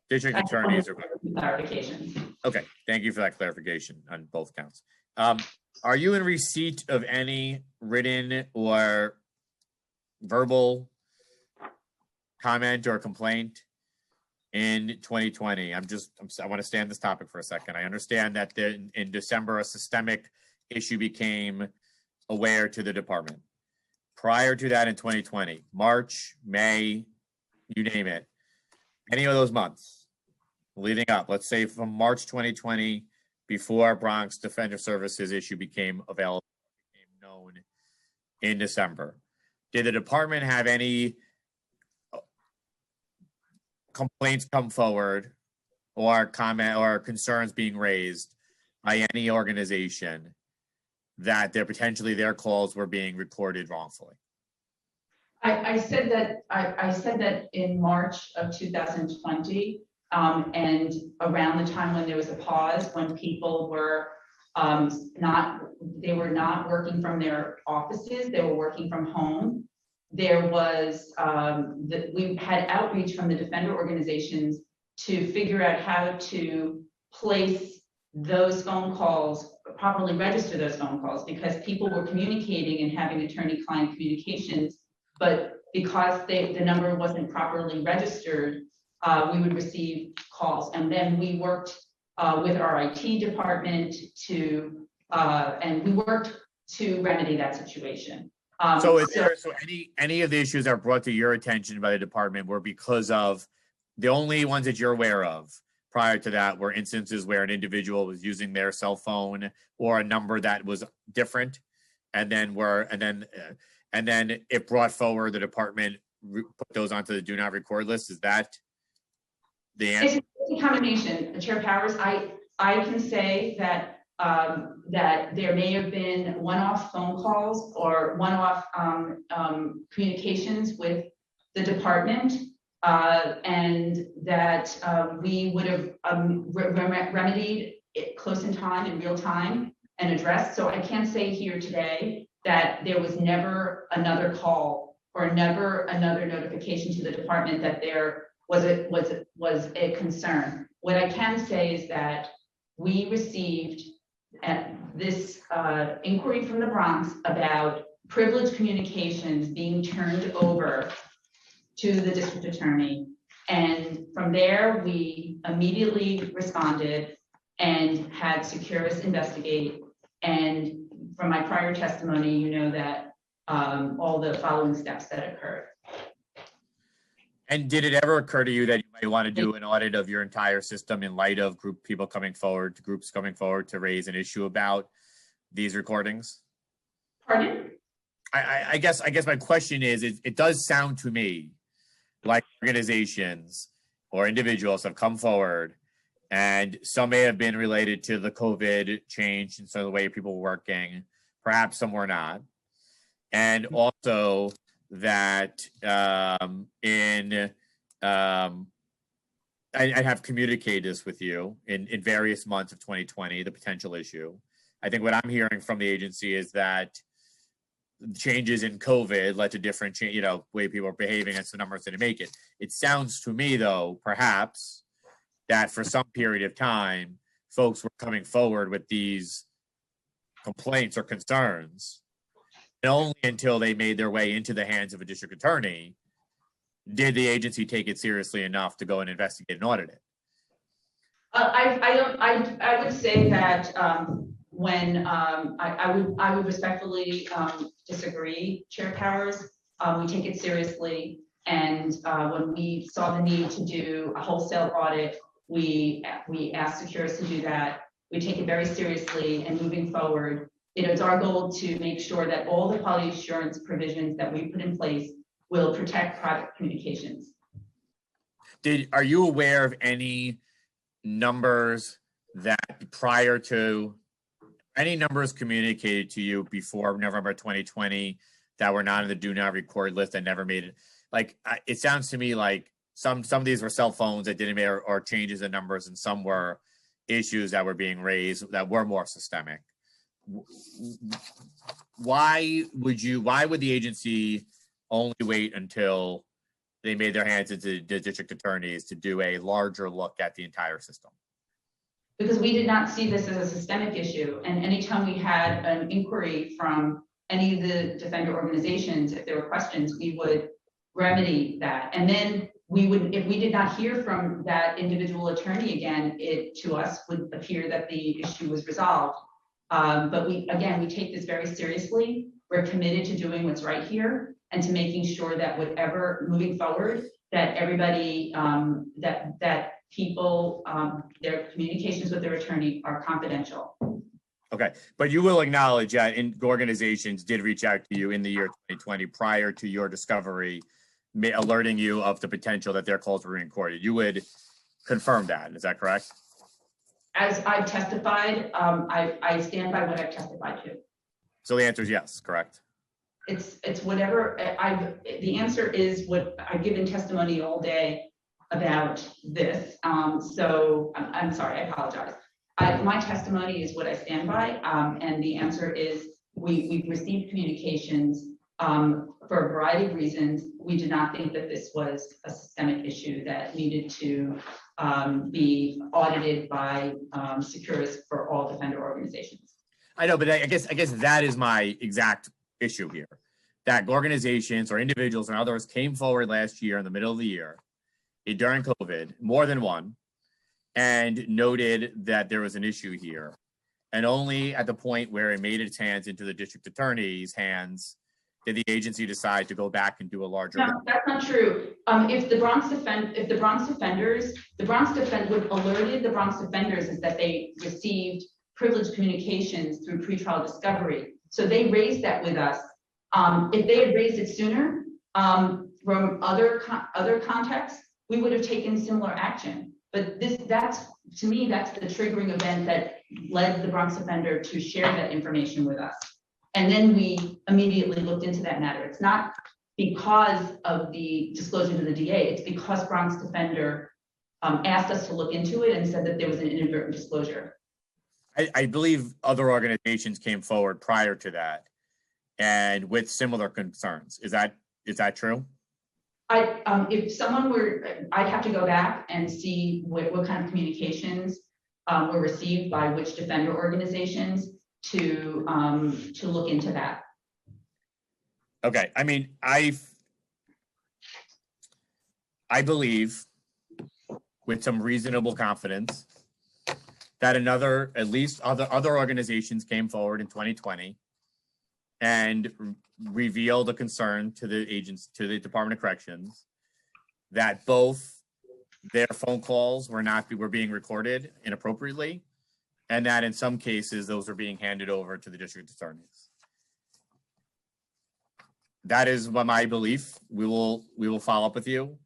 District I just wanted attorneys are. clarifications. Okay, thank you for that clarification on both counts. Are you in receipt of any written or verbal comment or complaint in 2020? I want to stay on this topic for a second. I understand that in December, a systemic issue became aware to the department. Prior to that in 2020, March, May, you name it, any of those months leading up, let's say from March 2020, before Bronx Defender Services issue became available, became known in December, did the department have any complaints come forward or comment or concerns being raised by any organization that their calls were being recorded wrongfully? I said that in March of 2020, and around the time when there was a pause, when people were not working from their offices, they were working from home. There was we had outreach from the defender organizations to figure out how to place those phone calls, properly register those phone calls, because people were communicating and having attorney-client communications, but because the number wasn't properly registered, we would receive calls. And then we worked with our IT department to remedy that situation. So any of the issues that are brought to your attention by the department were because of the only ones that you're aware of prior to that were instances where an individual was using their cell phone or a number that was different, and then it brought forward the department put those onto the do not record list. Is that the answer? It's a combination, Chair Powers. I can say that that there may have been one-off phone calls or one-off communications with the department, and that we would have remedied it close in time, in real time, and addressed. So I can't say here today that there was never another call or never another notification to the department that there was a concern. What I can say is that we received this inquiry from the Bronx about privileged communications being turned over to the district attorney. And from there, we immediately responded and had Securus investigate. And from my prior testimony, you know that all the following steps that occurred. And did it ever occur to you that you might want to do an audit of your entire system in light of groups coming forward to raise an issue about these recordings? Pardon? I guess my question is, it does sound to me like organizations or individuals have come forward, and some may have been related to the COVID change and so the way people were working, perhaps some were not. And also that I have communicated this with you in various months of 2020, the potential issue. I think what I'm hearing from the agency is that changes in COVID led to different, way people are behaving, and so numbers didn't make it. It sounds to me, though, perhaps that for some period of time, folks were coming forward with these complaints or concerns, and only until they made their way into the hands of a district attorney did the agency take it seriously enough to go and investigate and audit it. I would say that when I would respectfully disagree, Chair Powers. We take it seriously, and when we saw the need to do a wholesale audit, we asked Securus to do that. We take it very seriously, and moving forward, it's our goal to make sure that all the quality assurance provisions that we put in place will protect private communications. Are you aware of any numbers that prior to any numbers communicated to you before November 2020 that were not in the do not record list that never made it? Like, it sounds to me like some of these were cell phones that didn't make or changes in numbers, and some were issues that were being raised that were more systemic. Why would the agency only wait until they made their hands into the district attorneys to do a larger look at the entire system? Because we did not see this as a systemic issue. And anytime we had an inquiry from any of the defender organizations, if there were questions, we would remedy that. And then we would, if we did not hear from that individual attorney again, it to us would appear that the issue was resolved. But we take this very seriously. We're committed to doing what's right here and to making sure that whatever moving forward, that everybody, that people, their communications with their attorney are confidential. Okay, but you will acknowledge that organizations did reach out to you in the year 2020 prior to your discovery, alerting you of the potential that their calls were being recorded. You would confirm that, is that correct? As I've testified, I stand by what I've testified to. So the answer is yes, correct? It's whatever the answer is what I've given testimony all day about this. So I'm sorry, I apologize. My testimony is what I stand by, and the answer is we've received communications for a variety of reasons. We did not think that this was a systemic issue that needed to be audited by Securus for all defender organizations. I know, but I guess that is my exact issue here. That organizations or individuals and others came forward last year in the middle of the year during COVID, more than one, and noted that there was an issue here. And only at the point where it made its hands into the district attorney's hands did the agency decide to go back and do a larger. No, that's not true. If the Bronx defenders what alerted the Bronx defenders is that they received privileged communications through pretrial discovery. So they raised that with us. If they had raised it sooner from other contexts, we would have taken similar action. But to me, that's the triggering event that led the Bronx offender to share that information with us. And then we immediately looked into that matter. It's not because of the disclosure to the DA, it's because Bronx defender asked us to look into it and said that there was an inadvertent disclosure. I believe other organizations came forward prior to that and with similar concerns. Is that true? If someone were, I'd have to go back and see what kind of communications were received by which defender organizations to look into that. Okay, I mean, I believe with some reasonable confidence that at least other organizations came forward in 2020 and revealed a concern to the Department of Corrections that both their phone calls were being recorded inappropriately, and that in some cases those were being handed over to the district attorneys. That is my belief. We will follow up with you.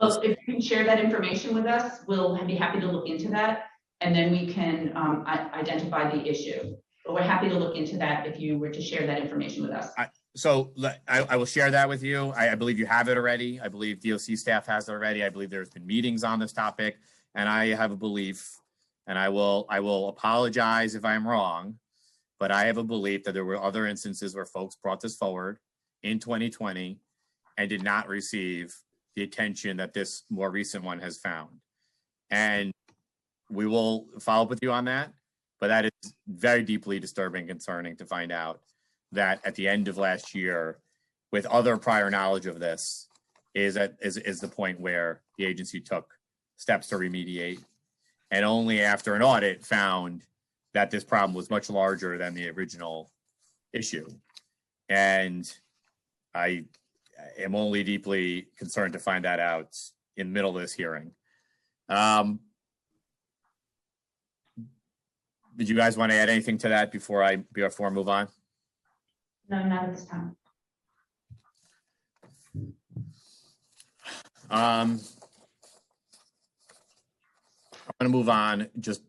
Well, if you can share that information with us, we'll be happy to look into that, and then we can identify the issue. But we're happy to look into that if you were to share that information with us. I will share that with you. I believe you have it already. I believe DOC staff has it already. I believe there's been meetings on this topic, and I have a belief, and I will apologize if I'm wrong, but I have a belief that there were other instances where folks brought this forward in 2020 and did not receive the attention that this more recent one has found. And we will follow up with you on that, but that is very deeply disturbing, concerning to find out that at the end of last year, with other prior knowledge of this, is the point where the agency took steps to remediate, and only after an audit found that this problem was much larger than the original issue. And I am only deeply concerned to find that out in the middle of this hearing. Did you guys want to add anything to that before I move on? No, not at this time. I want I'm going to move on just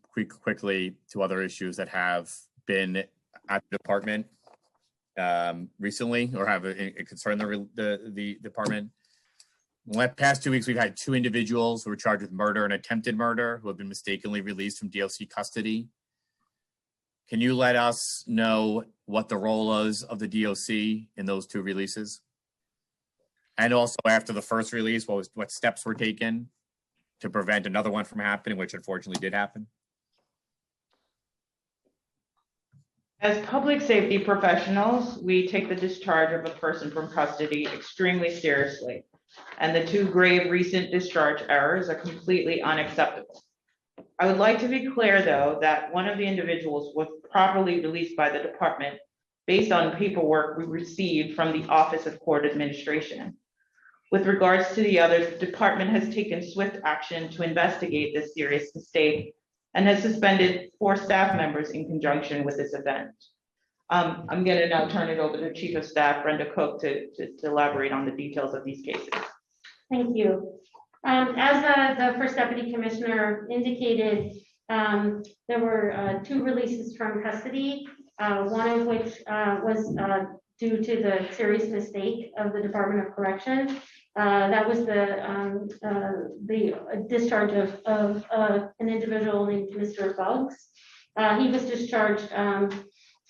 quickly to other issues that have been at the department recently, or have a concern the department. In the past 2 weeks, we've had 2 individuals who were charged with murder and attempted murder who have been mistakenly released from DOC custody. Can you let us know what the role is of the DOC in those 2 releases? And also after the first release, what steps were taken to prevent another one from happening, which unfortunately did happen? As public safety professionals, we take the discharge of a person from custody extremely seriously, and the 2 grave recent discharge errors are completely unacceptable. I would like to be clear, though, that one of the individuals was properly released by the department based on paperwork we received from the Office of Court Administration. With regards to the other, the department has taken swift action to investigate this serious mistake and has suspended 4 staff members in conjunction with this event. I'm going to now turn it over to Chief of Staff Brenda Cook to elaborate on the details of these cases. Thank you. As the First Deputy Commissioner indicated, there were 2 releases from custody, one of which was due to the serious mistake of the Department of Correction. That was the discharge of an individual named Mr. Buggs. He was discharged on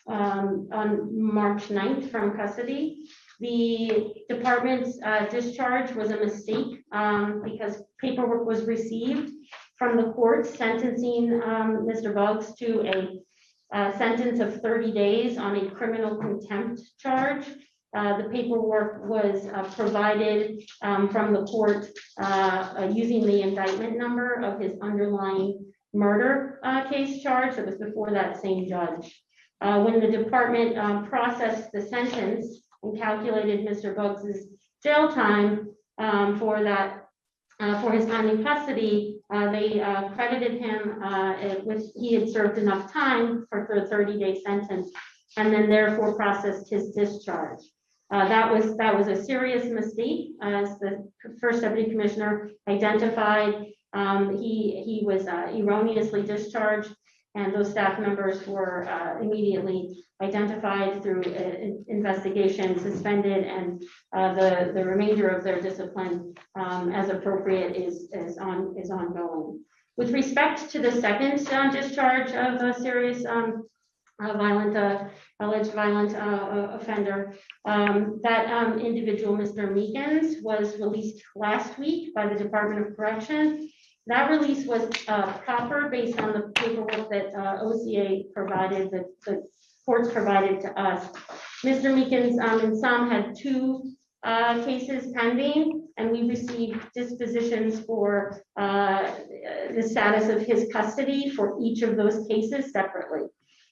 March 9th from custody. The department's discharge was a mistake because paperwork was received from the court sentencing Mr. Buggs to a sentence of 30 days on a criminal contempt charge. The paperwork was provided from the court using the indictment number of his underlying murder case charge that was before that same judge. When the department processed the sentence and calculated Mr. Buggs's jail time for his time in custody, they credited him with he had served enough time for a 30-day sentence, and then therefore processed his discharge. That was a serious mistake, as the First Deputy Commissioner identified. He was erroneously discharged, and those staff members were immediately identified through investigation, suspended, and the remainder of their discipline, as appropriate, is ongoing. With respect to the second discharge of a serious alleged violent offender, that individual, Mr. Meekins, was released last week by the Department of Correction. That release was proper based on the paperwork that OCA provided, that the courts provided to us. Mr. Meekins in sum had 2 cases pending, and we received dispositions for the status of his custody for each of those cases separately.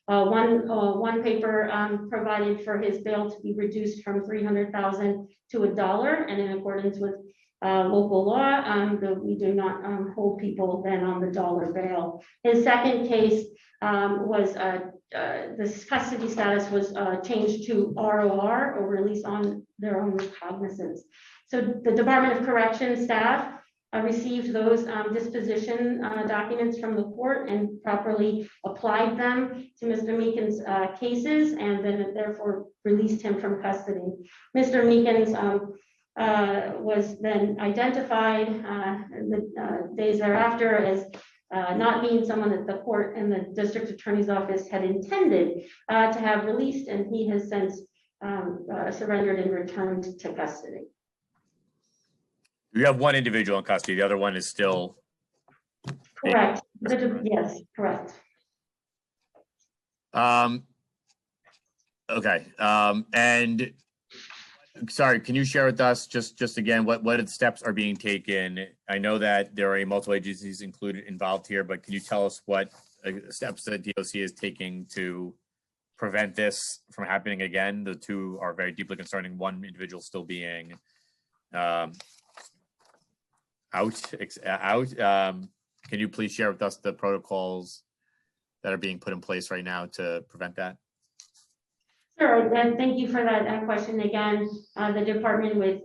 One paper provided for his bail to be reduced from $300,000 to $1, and in accordance with local law, we do not hold people then on the dollar bail. His second case was this custody status was changed to ROR, or release on their own recognizance. So the Department of Correction staff received those disposition documents from the court and properly applied them to Mr. Meekins' cases, and then therefore released him from custody. Mr. Meekins was then identified in the days thereafter as not being someone that the court and the district attorney's office had intended to have released, and he has since surrendered and returned to custody. You have 1 individual in custody, the other one is still. Correct. Yes, correct. Okay. And sorry, can you share with us just again what steps are being taken? I know that there are multiple agencies involved here, but can you tell us what steps that DOC is taking to prevent this from happening again? The 2 are very deeply concerning. 1 individual still being out. Can you please share with us the protocols that are being put in place right now to prevent that? Sure, and thank you for that question again. The department with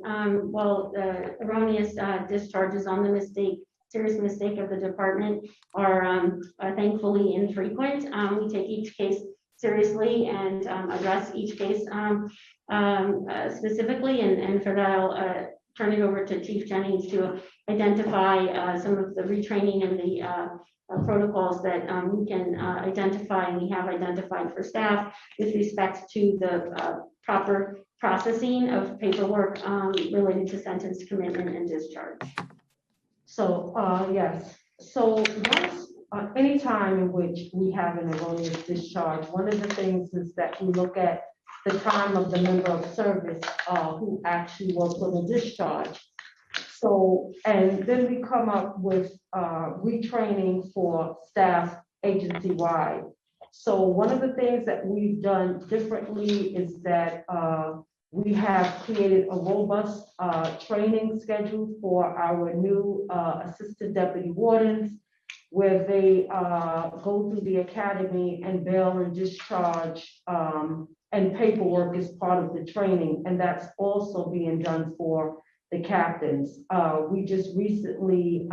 erroneous discharges on the mistake serious mistake of the department are thankfully infrequent. We take each case seriously and address each case specifically. And for that, I'll turn it over to Chief Jennings to identify some of the retraining and the protocols that we can identify and we have identified for staff with respect to the proper processing of paperwork related to sentence commitment and discharge. So, yes, so once, any time in which we have an erroneous discharge, one of the things is that we look at the time of the member of service who actually was on the discharge. So, and then we come up with retraining for staff agency-wide. So one of the things that we've done differently is that we have created a robust training schedule for our new assistant deputy wardens, where they go through the academy and bail and discharge and paperwork is part of the training. And that's also being done for the captains. We just recently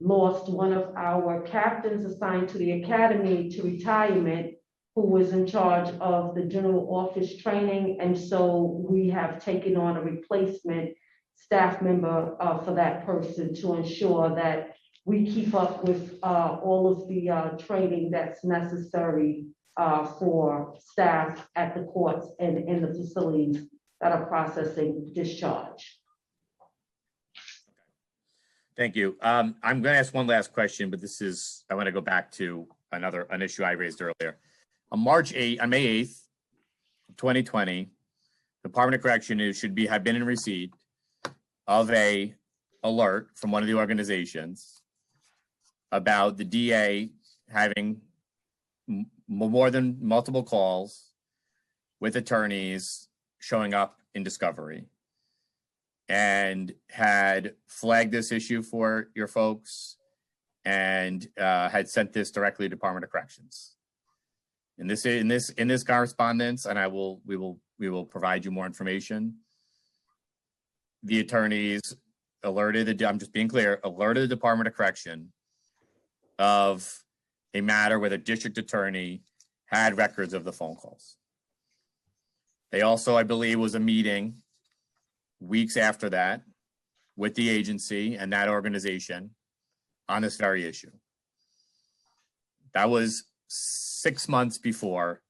lost one of our captains assigned to the academy to retirement, who was in charge of the general office training. And so we have taken on a replacement staff member for that person to ensure that we keep up with all of the training that's necessary for staff at the courts and in the facilities that are processing discharge. Thank you. I'm going to ask one last question, but this is, I want to go back to an issue I raised earlier. On May 8th, 2020, Department of Corrections have been in receipt of a alert from one of the organizations about the DA having more than multiple calls with attorneys showing up in discovery, and had flagged this issue for your folks and had sent this directly to Department of Corrections. In this correspondence, and we will provide you more information. The attorneys alerted, I'm just being clear, alerted the Department of Correction of a matter where the district attorney had records of the phone calls. They also, I believe, was a meeting weeks after that with the agency and that organization on this very issue. That was 6 months before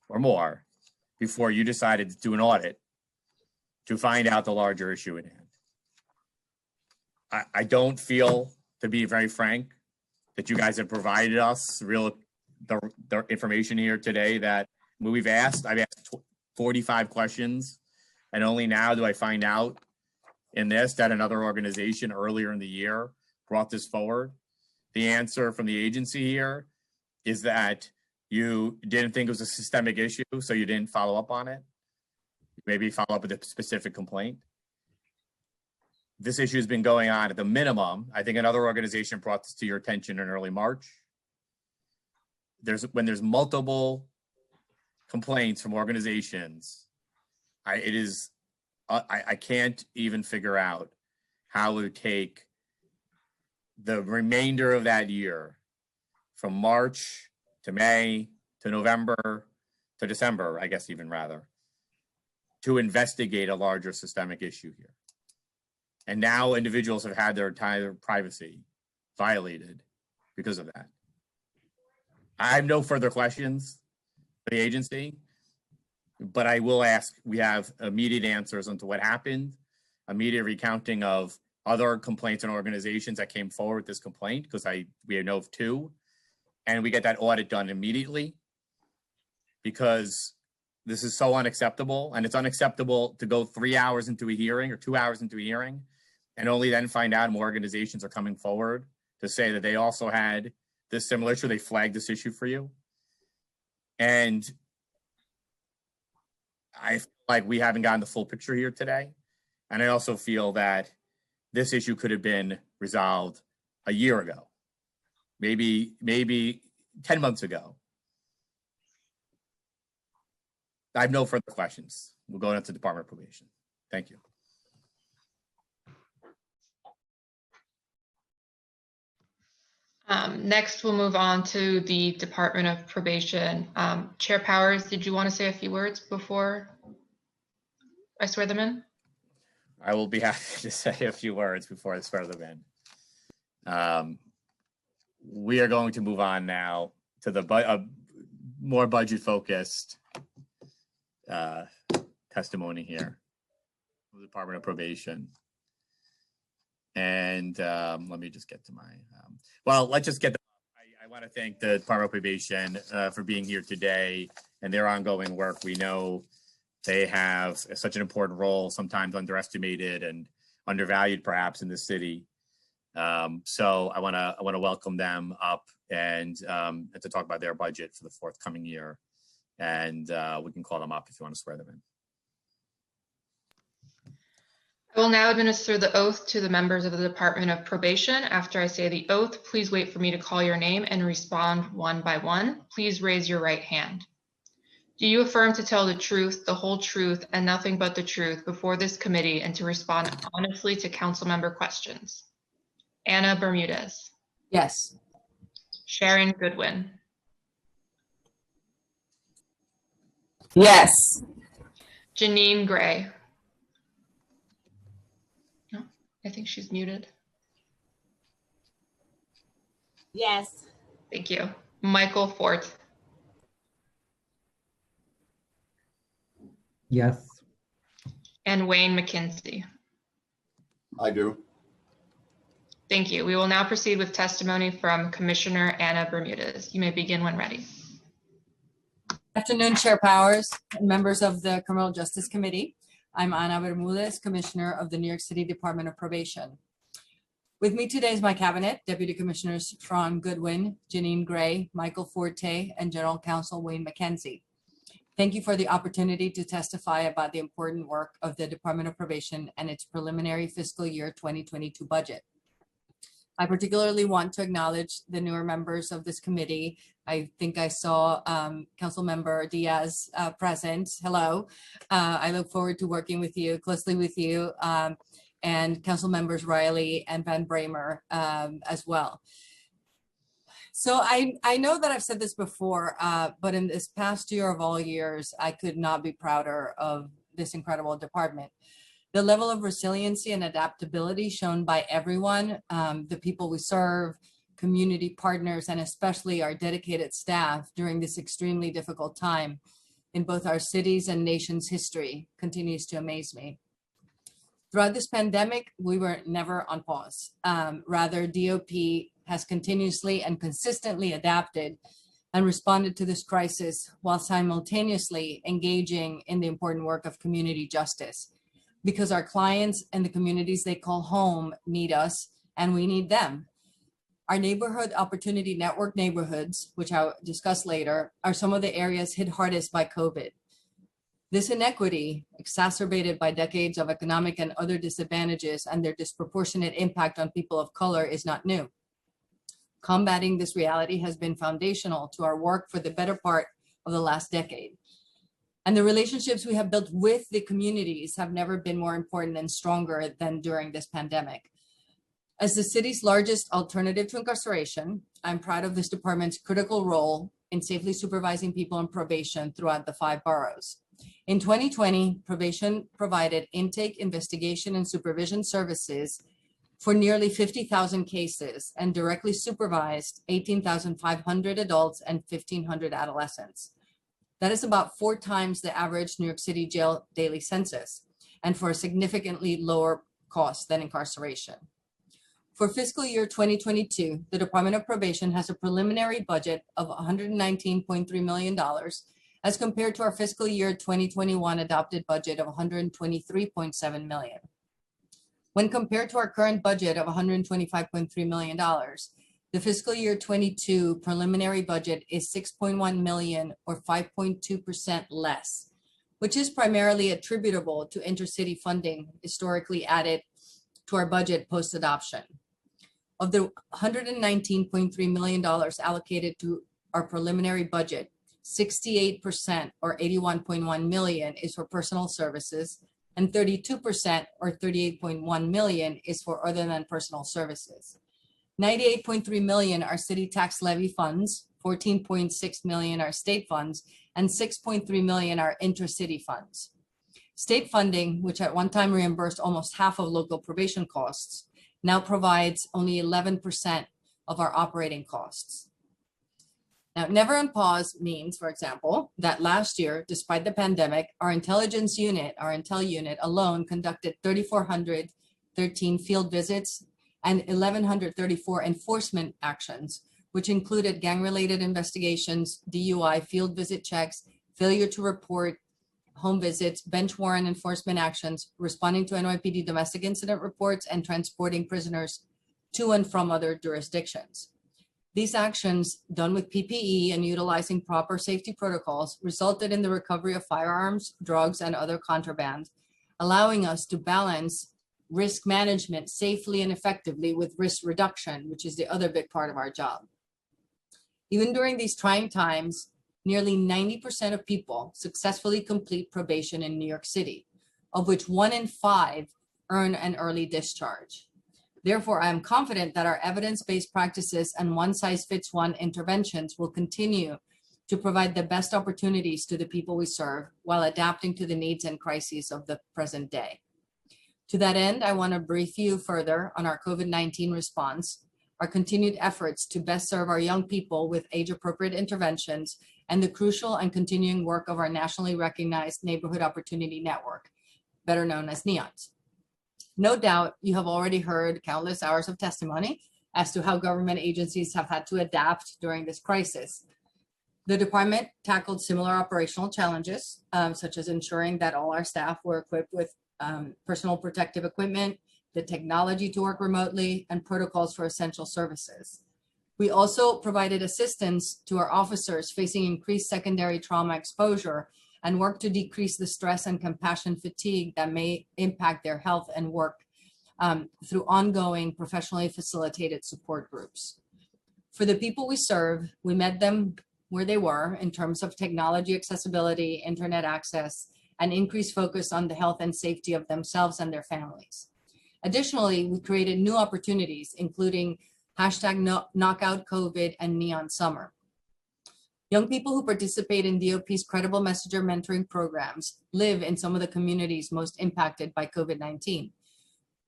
or more before you decided to do an audit to find out the larger issue at hand. I don't feel, to be very frank, that you guys have provided us the information here today that I've asked 45 questions, and only now do I find out in this that another organization earlier in the year brought this forward. The answer from the agency here is that you didn't think it was a systemic issue, so you didn't follow up on it. Maybe follow up with a specific complaint. This issue has been going on at the minimum. I think another organization brought this to your attention in early March. When there's multiple complaints from organizations, I can't even figure out how it would take the remainder of that year, from March to May to November to December, I guess even rather, to investigate a larger systemic issue here. And now individuals have had their entire privacy violated because of that. I have no further questions for the agency, but I will ask, we have immediate answers onto what happened, immediate recounting of other complaints and organizations that came forward with this complaint, because we know of 2, and we get that audit done immediately, because this is so unacceptable. And it's unacceptable to go 3 hours into a hearing or 2 hours into a hearing and only then find out more organizations are coming forward to say that they also had this similar issue. They flagged this issue for you. And I feel like we haven't gotten the full picture here today. And I also feel that this issue could have been resolved a year ago, maybe 10 months ago. I have no further questions. We'll go into Department of Probation. Thank you. Next, we'll move on to the Department of Probation. Chair Powers, did you want to say a few words before I swear them in? I will be happy to say a few words before I swear them in. We are going to move on now to the more budget-focused testimony here from the Department of Probation. And let me just get to my, let's just get I want to thank the Department of Probation for being here today and their ongoing work. We know they have such an important role, sometimes underestimated and undervalued perhaps in the city. So I want to welcome them up and to talk about their budget for the forthcoming year. And we can call them up if you want to swear them in. I will now administer the oath to the members of the Department of Probation. After I say the oath, please wait for me to call your name and respond one by one. Please raise your right hand. Do you affirm to tell the truth, the whole truth, and nothing but the truth before this committee and to respond honestly to council member questions? Anna Bermudez. Yes. Sharon Goodwin. Yes. Janine Gray. No, I think she's muted. Yes. Thank you. Michael Fort. Yes. And Wayne McKenzie. I do. Thank you. We will now proceed with testimony from Commissioner Anna Bermudez. You may begin when ready. Afternoon, Chair Powers and members of the Criminal Justice Committee. I'm Ana Bermudez, Commissioner of the New York City Department of Probation. With me today is my cabinet, Deputy Commissioners Sharon Goodwin, Janine Gray, Michael Forte, and General Counsel Wayne McKenzie. Thank you for the opportunity to testify about the important work of the Department of Probation and its preliminary fiscal year 2022 budget. I particularly want to acknowledge the newer members of this committee. I think I saw Councilmember Diaz present. Hello. I look forward to working with you, closely with you, and Council members Riley and Van Bramer as well. So I know that I've said this before, but in this past year of all years, I could not be prouder of this incredible department. The level of resiliency and adaptability shown by everyone, the people we serve, community partners, and especially our dedicated staff during this extremely difficult time in both our city's and nation's history continues to amaze me. Throughout this pandemic, we were never on pause. Rather, DOP has continuously and consistently adapted and responded to this crisis while simultaneously engaging in the important work of community justice. Because our clients and the communities they call home need us and we need them. Our neighborhood opportunity network neighborhoods, which I'll discuss later, are some of the areas hit hardest by COVID. This inequity, exacerbated by decades of economic and other disadvantages and their disproportionate impact on people of color, is not new. Combating this reality has been foundational to our work for the better part of the last decade. And the relationships we have built with the communities have never been more important and stronger than during this pandemic. As the city's largest alternative to incarceration, I'm proud of this department's critical role in safely supervising people on probation throughout the 5 boroughs. In 2020, probation provided intake, investigation, and supervision services for nearly 50,000 cases and directly supervised 18,500 adults and 1,500 adolescents. That is about 4 times the average New York City jail daily census, and for a significantly lower cost than incarceration. For fiscal year 2022, the Department of Probation has a preliminary budget of $119.3 million as compared to our fiscal year 2021 adopted budget of $123.7 million. When compared to our current budget of $125.3 million, the fiscal year 22 preliminary budget is $6.1 million or 5.2% less, which is primarily attributable to intercity funding historically added to our budget post-adoption. Of the $119.3 million allocated to our preliminary budget, 68% or $81.1 million is for personal services and 32% or $38.1 million is for other than personal services. 98.3 million are city tax levy funds, 14.6 million are state funds, and 6.3 million are intercity funds. State funding, which at one time reimbursed almost half of local probation costs, now provides only 11% of our operating costs. Now, never on pause means, for example, that last year, despite the pandemic, our intelligence unit, our intel unit alone conducted 3,413 field visits and 1,134 enforcement actions, which included gang-related investigations, DUI, field visit checks, failure to report home visits, bench warrant enforcement actions, responding to NYPD domestic incident reports, and transporting prisoners to and from other jurisdictions. These actions, done with PPE and utilizing proper safety protocols, resulted in the recovery of firearms, drugs, and other contraband, allowing us to balance risk management safely and effectively with risk reduction, which is the other big part of our job. Even during these trying times, nearly 90% of people successfully complete probation in New York City, of which 1 in 5 earn an early discharge. Therefore, I am confident that our evidence-based practices and one-size-fits-one interventions will continue to provide the best opportunities to the people we serve while adapting to the needs and crises of the present day. To that end, I want to brief you further on our COVID-19 response, our continued efforts to best serve our young people with age-appropriate interventions, and the crucial and continuing work of our nationally recognized Neighborhood Opportunity Network, better known as NEONs. No doubt you have already heard countless hours of testimony as to how government agencies have had to adapt during this crisis. The department tackled similar operational challenges, such as ensuring that all our staff were equipped with personal protective equipment, the technology to work remotely, and protocols for essential services. We also provided assistance to our officers facing increased secondary trauma exposure and work to decrease the stress and compassion fatigue that may impact their health and work through ongoing professionally facilitated support groups. For the people we serve, we met them where they were in terms of technology accessibility, internet access, and increased focus on the health and safety of themselves and their families. Additionally, we created new opportunities, including #Knockout COVID and Neon Summer. Young people who participate in DOP's Credible Messenger mentoring programs live in some of the communities most impacted by COVID-19.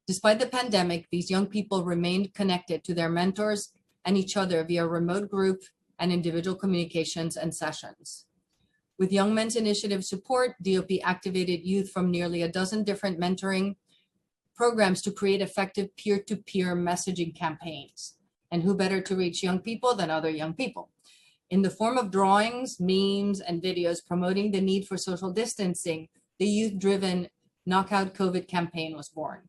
Despite the pandemic, these young people remained connected to their mentors and each other via remote group and individual communications and sessions. With Young Men's Initiative support, DOP activated youth from nearly a dozen different mentoring programs to create effective peer-to-peer messaging campaigns. And who better to reach young people than other young people? In the form of drawings, memes, and videos promoting the need for social distancing, the youth-driven Knockout COVID campaign was born.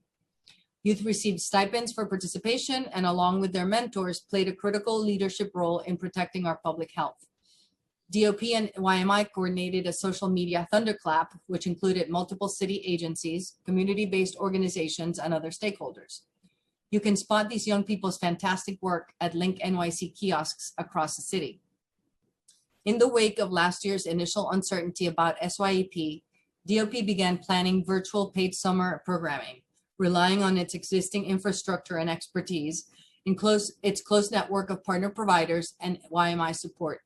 Youth received stipends for participation and, along with their mentors, played a critical leadership role in protecting our public health. DOP and YMI coordinated a social media thunderclap, which included multiple city agencies, community-based organizations, and other stakeholders. You can spot these young people's fantastic work at Link NYC kiosks across the city. In the wake of last year's initial uncertainty about SYEP, DOP began planning virtual paid summer programming, relying on its existing infrastructure and expertise, its close network of partner providers, and YMI support.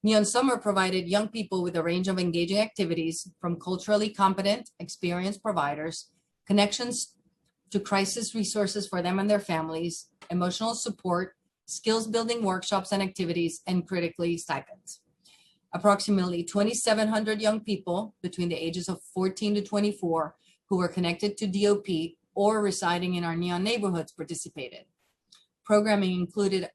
Neon Summer provided young people with a range of engaging activities, from culturally competent, experienced providers, connections to crisis resources for them and their families, emotional support, skills building workshops and activities, and critically, stipends. Approximately 2,700 young people between the ages of 14 to 24 who were connected to DOP or residing in our Neon neighborhoods participated. Programming included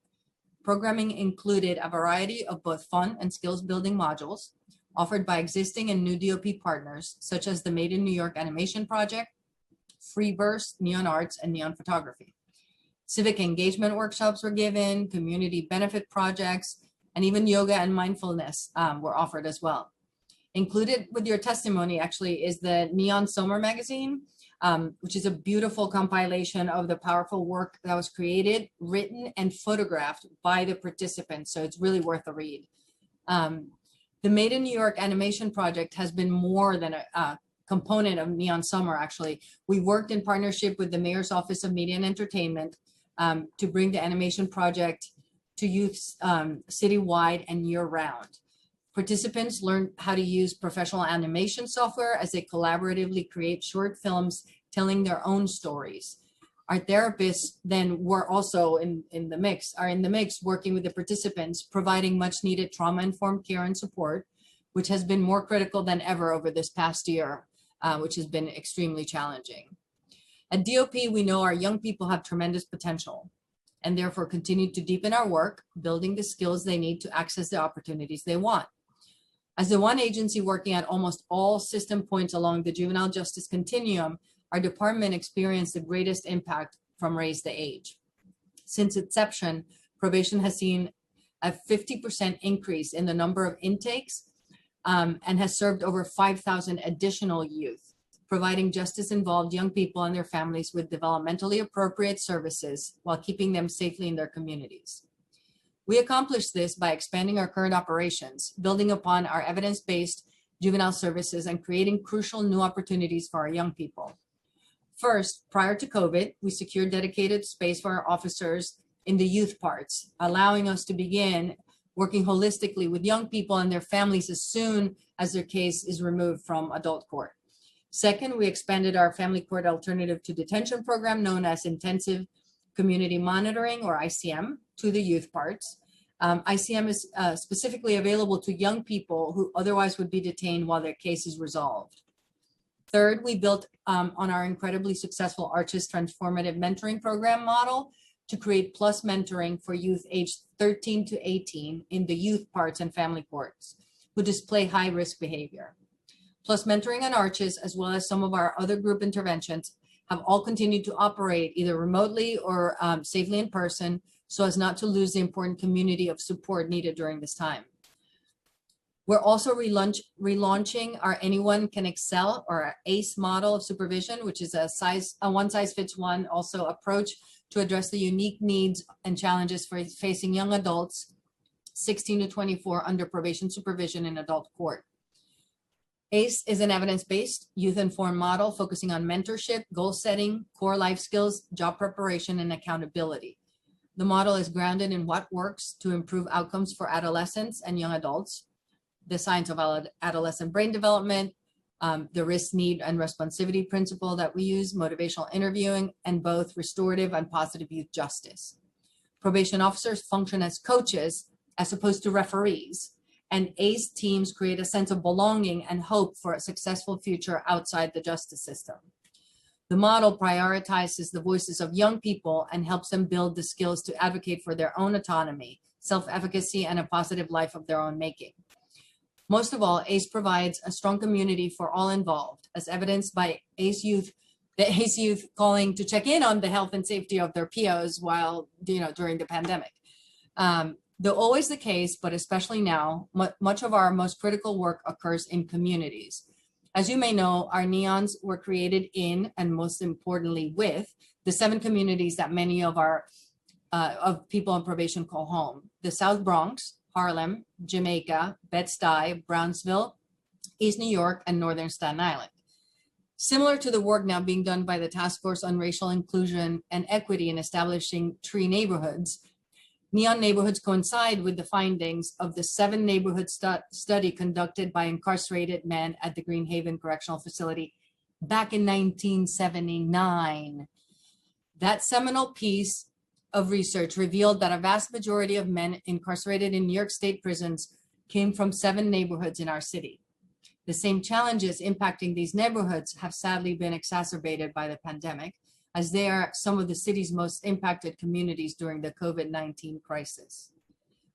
a variety of both fun and skills building modules offered by existing and new DOP partners, such as the Made in New York Animation Project, Freeburst, Neon Arts, and Neon Photography. Civic engagement workshops were given, community benefit projects, and even yoga and mindfulness were offered as well. Included with your testimony actually is the Neon Summer magazine, which is a beautiful compilation of the powerful work that was created, written, and photographed by the participants. So it's really worth a read. The Made in New York Animation Project has been more than a component of Neon Summer, actually. We worked in partnership with the Mayor's Office of Media and Entertainment, to bring the animation project to youth citywide and year-round. Participants learn how to use professional animation software as they collaboratively create short films telling their own stories. Our therapists then were also in the mix, working with the participants, providing much needed trauma-informed care and support, which has been more critical than ever over this past year, which has been extremely challenging. At DOP, we know our young people have tremendous potential and therefore continue to deepen our work, building the skills they need to access the opportunities they want. As the one agency working at almost all system points along the juvenile justice continuum, our department experienced the greatest impact from Raise the Age. Since inception, probation has seen a 50% increase in the number of intakes and has served over 5,000 additional youth, providing justice-involved young people and their families with developmentally appropriate services while keeping them safely in their communities. We accomplished this by expanding our current operations, building upon our evidence-based juvenile services, and creating crucial new opportunities for our young people. First, prior to COVID, we secured dedicated space for our officers in the youth parts, allowing us to begin working holistically with young people and their families as soon as their case is removed from adult court. Second, we expanded our family court alternative to detention program known as Intensive Community Monitoring, or ICM, to the youth parts. ICM is specifically available to young people who otherwise would be detained while their case is resolved. Third, we built on our incredibly successful Arches Transformative Mentoring Program model to create plus mentoring for youth aged 13 to 18 in the youth parts and family courts who display high risk behavior. Plus mentoring and Arches, as well as some of our other group interventions, have all continued to operate either remotely or safely in person so as not to lose the important community of support needed during this time. We're also relaunching our Anyone Can Excel, or our ACE model of supervision, which is a one size fits one also approach to address the unique needs and challenges facing young adults 16 to 24 under probation supervision in adult court. ACE is an evidence-based, youth-informed model focusing on mentorship, goal setting, core life skills, job preparation, and accountability. The model is grounded in what works to improve outcomes for adolescents and young adults, the science of adolescent brain development, the risk, need, and responsivity principle that we use, motivational interviewing, and both restorative and positive youth justice. Probation officers function as coaches as opposed to referees, and ACE teams create a sense of belonging and hope for a successful future outside the justice system. The model prioritizes the voices of young people and helps them build the skills to advocate for their own autonomy, self-efficacy, and a positive life of their own making. Most of all, ACE provides a strong community for all involved, as evidenced by the ACE youth calling to check in on the health and safety of their POs while, during the pandemic. Though always the case, but especially now, much of our most critical work occurs in communities. As you may know, our NEONs were created in, and most importantly with, the 7 communities that many of our people on probation call home: the South Bronx, Harlem, Jamaica, Bed-Stuy, Brownsville, East New York, and Northern Staten Island. Similar to the work now being done by the Task Force on Racial Inclusion and Equity in establishing tree neighborhoods, NEON neighborhoods coincide with the findings of the 7 neighborhood study conducted by incarcerated men at the Green Haven Correctional Facility back in 1979. That seminal piece of research revealed that a vast majority of men incarcerated in New York State prisons came from 7 neighborhoods in our city. The same challenges impacting these neighborhoods have sadly been exacerbated by the pandemic, as they are some of the city's most impacted communities during the COVID-19 crisis.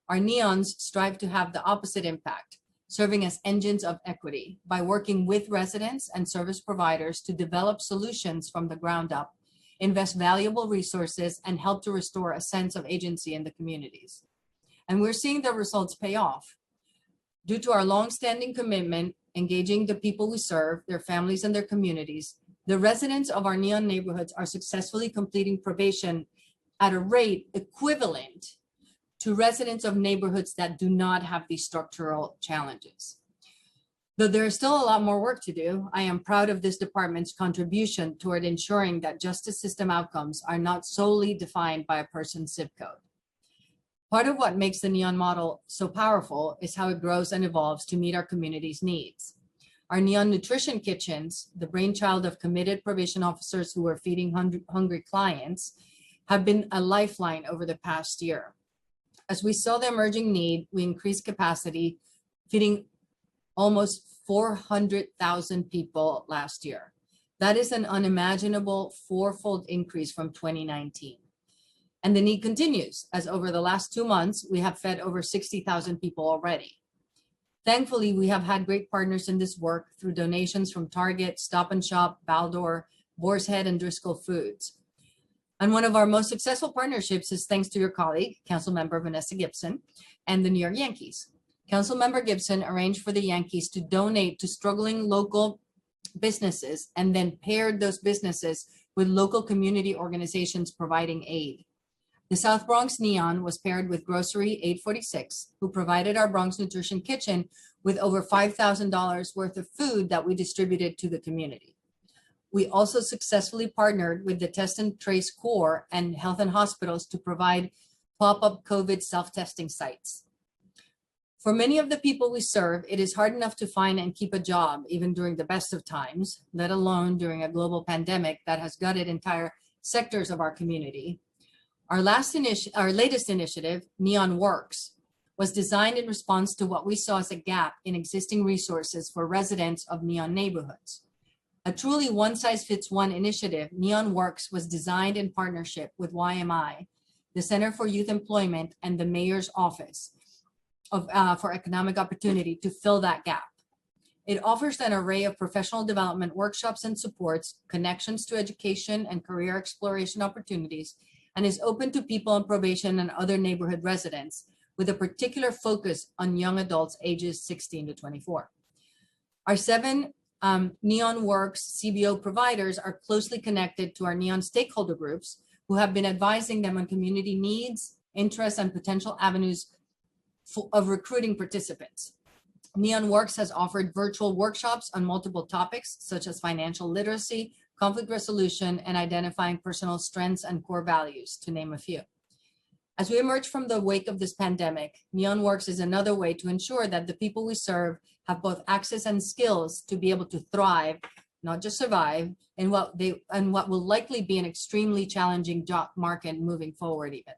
Our NEONs strive to have the opposite impact, serving as engines of equity by working with residents and service providers to develop solutions from the ground up, invest valuable resources, and help to restore a sense of agency in the communities. And we're seeing the results pay off. Due to our longstanding commitment, engaging the people we serve, their families, and their communities, the residents of our NEON neighborhoods are successfully completing probation at a rate equivalent to residents of neighborhoods that do not have these structural challenges. Though there is still a lot more work to do, I am proud of this department's contribution toward ensuring that justice system outcomes are not solely defined by a person's zip code. Part of what makes the NEON model so powerful is how it grows and evolves to meet our community's needs. Our NEON Nutrition Kitchens, the brainchild of committed probation officers who are feeding hungry clients, have been a lifeline over the past year. As we saw the emerging need, we increased capacity, feeding almost 400,000 people last year. That is an unimaginable fourfold increase from 2019. And the need continues, as over the last 2 months, we have fed over 60,000 people already. Thankfully, we have had great partners in this work through donations from Target, Stop and Shop, Baldor, Boar's Head, and Driscoll Foods. And one of our most successful partnerships is thanks to your colleague, Councilmember Vanessa Gibson, and the New York Yankees. Councilmember Gibson arranged for the Yankees to donate to struggling local businesses and then paired those businesses with local community organizations providing aid. The South Bronx Neon was paired with Grocery 846, who provided our Bronx Nutrition Kitchen with over $5,000 worth of food that we distributed to the community. We also successfully partnered with the Test and Trace Corps and Health and Hospitals to provide pop-up COVID self-testing sites. For many of the people we serve, it is hard enough to find and keep a job, even during the best of times, let alone during a global pandemic that has gutted entire sectors of our community. Our latest initiative, Neon Works, was designed in response to what we saw as a gap in existing resources for residents of Neon neighborhoods. A truly one-size-fits-one initiative, Neon Works was designed in partnership with YMI, the Center for Youth Employment, and the Mayor's Office for Economic Opportunity to fill that gap. It offers an array of professional development workshops and supports, connections to education and career exploration opportunities, and is open to people on probation and other neighborhood residents, with a particular focus on young adults ages 16 to 24. Our 7 Neon Works CBO providers are closely connected to our Neon stakeholder groups, who have been advising them on community needs, interests, and potential avenues of recruiting participants. Neon Works has offered virtual workshops on multiple topics, such as financial literacy, conflict resolution, and identifying personal strengths and core values, to name a few. As we emerge from the wake of this pandemic, Neon Works is another way to ensure that the people we serve have both access and skills to be able to thrive, not just survive, in what will likely be an extremely challenging job market moving forward even.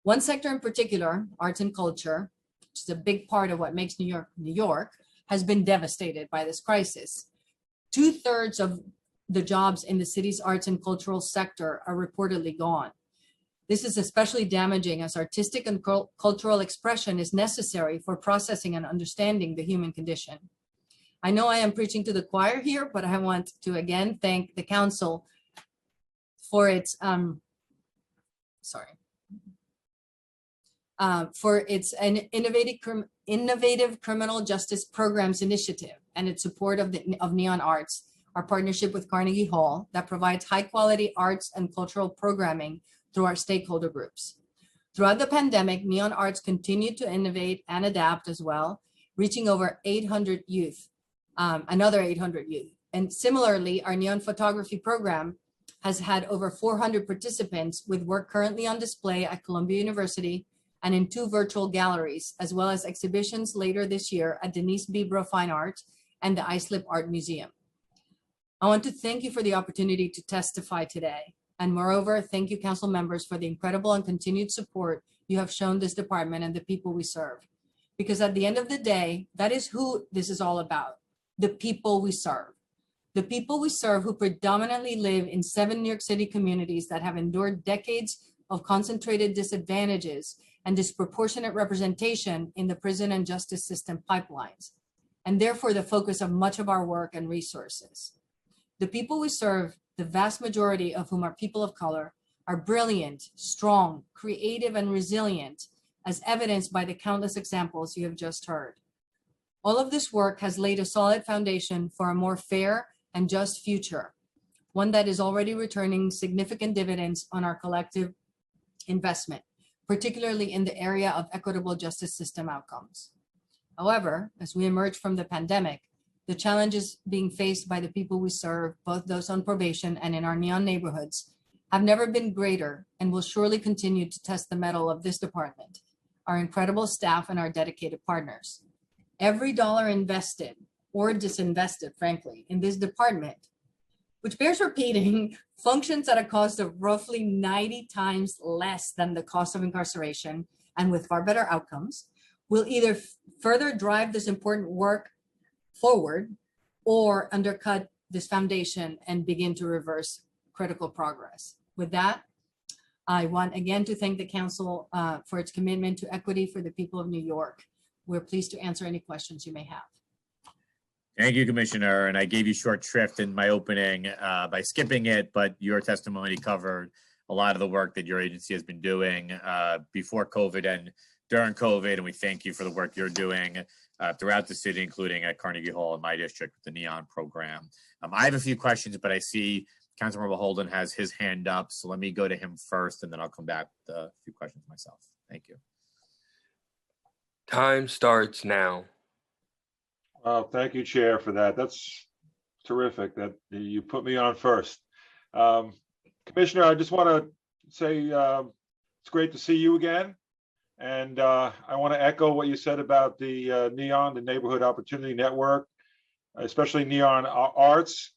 One sector in particular, arts and culture, which is a big part of what makes New York, New York, has been devastated by this crisis. 2/3 of the jobs in the city's arts and cultural sector are reportedly gone. This is especially damaging as artistic and cultural expression is necessary for processing and understanding the human condition. I know I am preaching to the choir here, but I want to again thank the council for its innovative criminal justice programs initiative and its support of Neon Arts, our partnership with Carnegie Hall that provides high quality arts and cultural programming through our stakeholder groups. Throughout the pandemic, Neon Arts continued to innovate and adapt as well, reaching over 800 youth, another 800 youth. And similarly, our Neon Photography program has had over 400 participants with work currently on display at Columbia University and in 2 virtual galleries, as well as exhibitions later this year at Denise Bibro Fine Art and the Islip Art Museum. I want to thank you for the opportunity to testify today. And moreover, thank you, council members, for the incredible and continued support you have shown this department and the people we serve. Because at the end of the day, that is who this is all about, the people we serve. The people we serve who predominantly live in 7 New York City communities that have endured decades of concentrated disadvantages and disproportionate representation in the prison and justice system pipelines, and therefore the focus of much of our work and resources. The people we serve, the vast majority of whom are people of color, are brilliant, strong, creative, and resilient, as evidenced by the countless examples you have just heard. All of this work has laid a solid foundation for a more fair and just future, one that is already returning significant dividends on our collective investment, particularly in the area of equitable justice system outcomes. However, as we emerge from the pandemic, the challenges being faced by the people we serve, both those on probation and in our neon neighborhoods, have never been greater and will surely continue to test the mettle of this department, our incredible staff, and our dedicated partners. Every dollar invested or disinvested, frankly, in this department, which bears repeating, functions at a cost of roughly 90 times less than the cost of incarceration and with far better outcomes, will either further drive this important work forward or undercut this foundation and begin to reverse critical progress. With that, I want again to thank the council for its commitment to equity for the people of New York. We're pleased to answer any questions you may have. Thank you, Commissioner. And I gave you short shrift in my opening by skipping it, but your testimony covered a lot of the work that your agency has been doing before COVID and during COVID. And we thank you for the work you're doing throughout the city, including at Carnegie Hall in my district with the NEON program. I have a few questions, but I see Councilmember Holden has his hand up. So let me go to him first, and then I'll come back with a few questions myself. Thank you. Time starts now. Well, thank you, Chair, for that. That's terrific that you put me on first. Commissioner, I just want to say it's great to see you again. And I want to echo what you said about the NEON, the Neighborhood Opportunity Network, especially NEON Arts,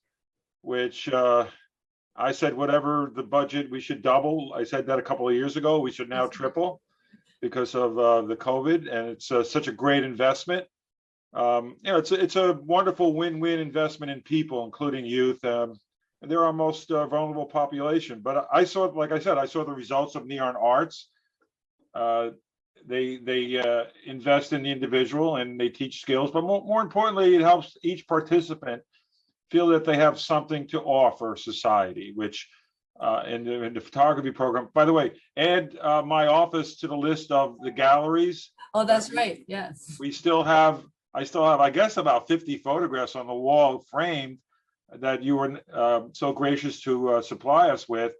which I said whatever the budget, we should double. I said that a couple of years ago. We should now triple because of the COVID, and it's such a great investment. It's a wonderful win-win investment in people, including youth, and they're our most vulnerable population. But I saw, like I said, I saw the results of NEON Arts. They invest in the individual and they teach skills, but more importantly, it helps each participant feel that they have something to offer society, which in the photography program, by the way, add my office to the list of the galleries. Oh, that's right. Yes. I still have, I guess, about 50 photographs on the wall framed that you were so gracious to supply us with.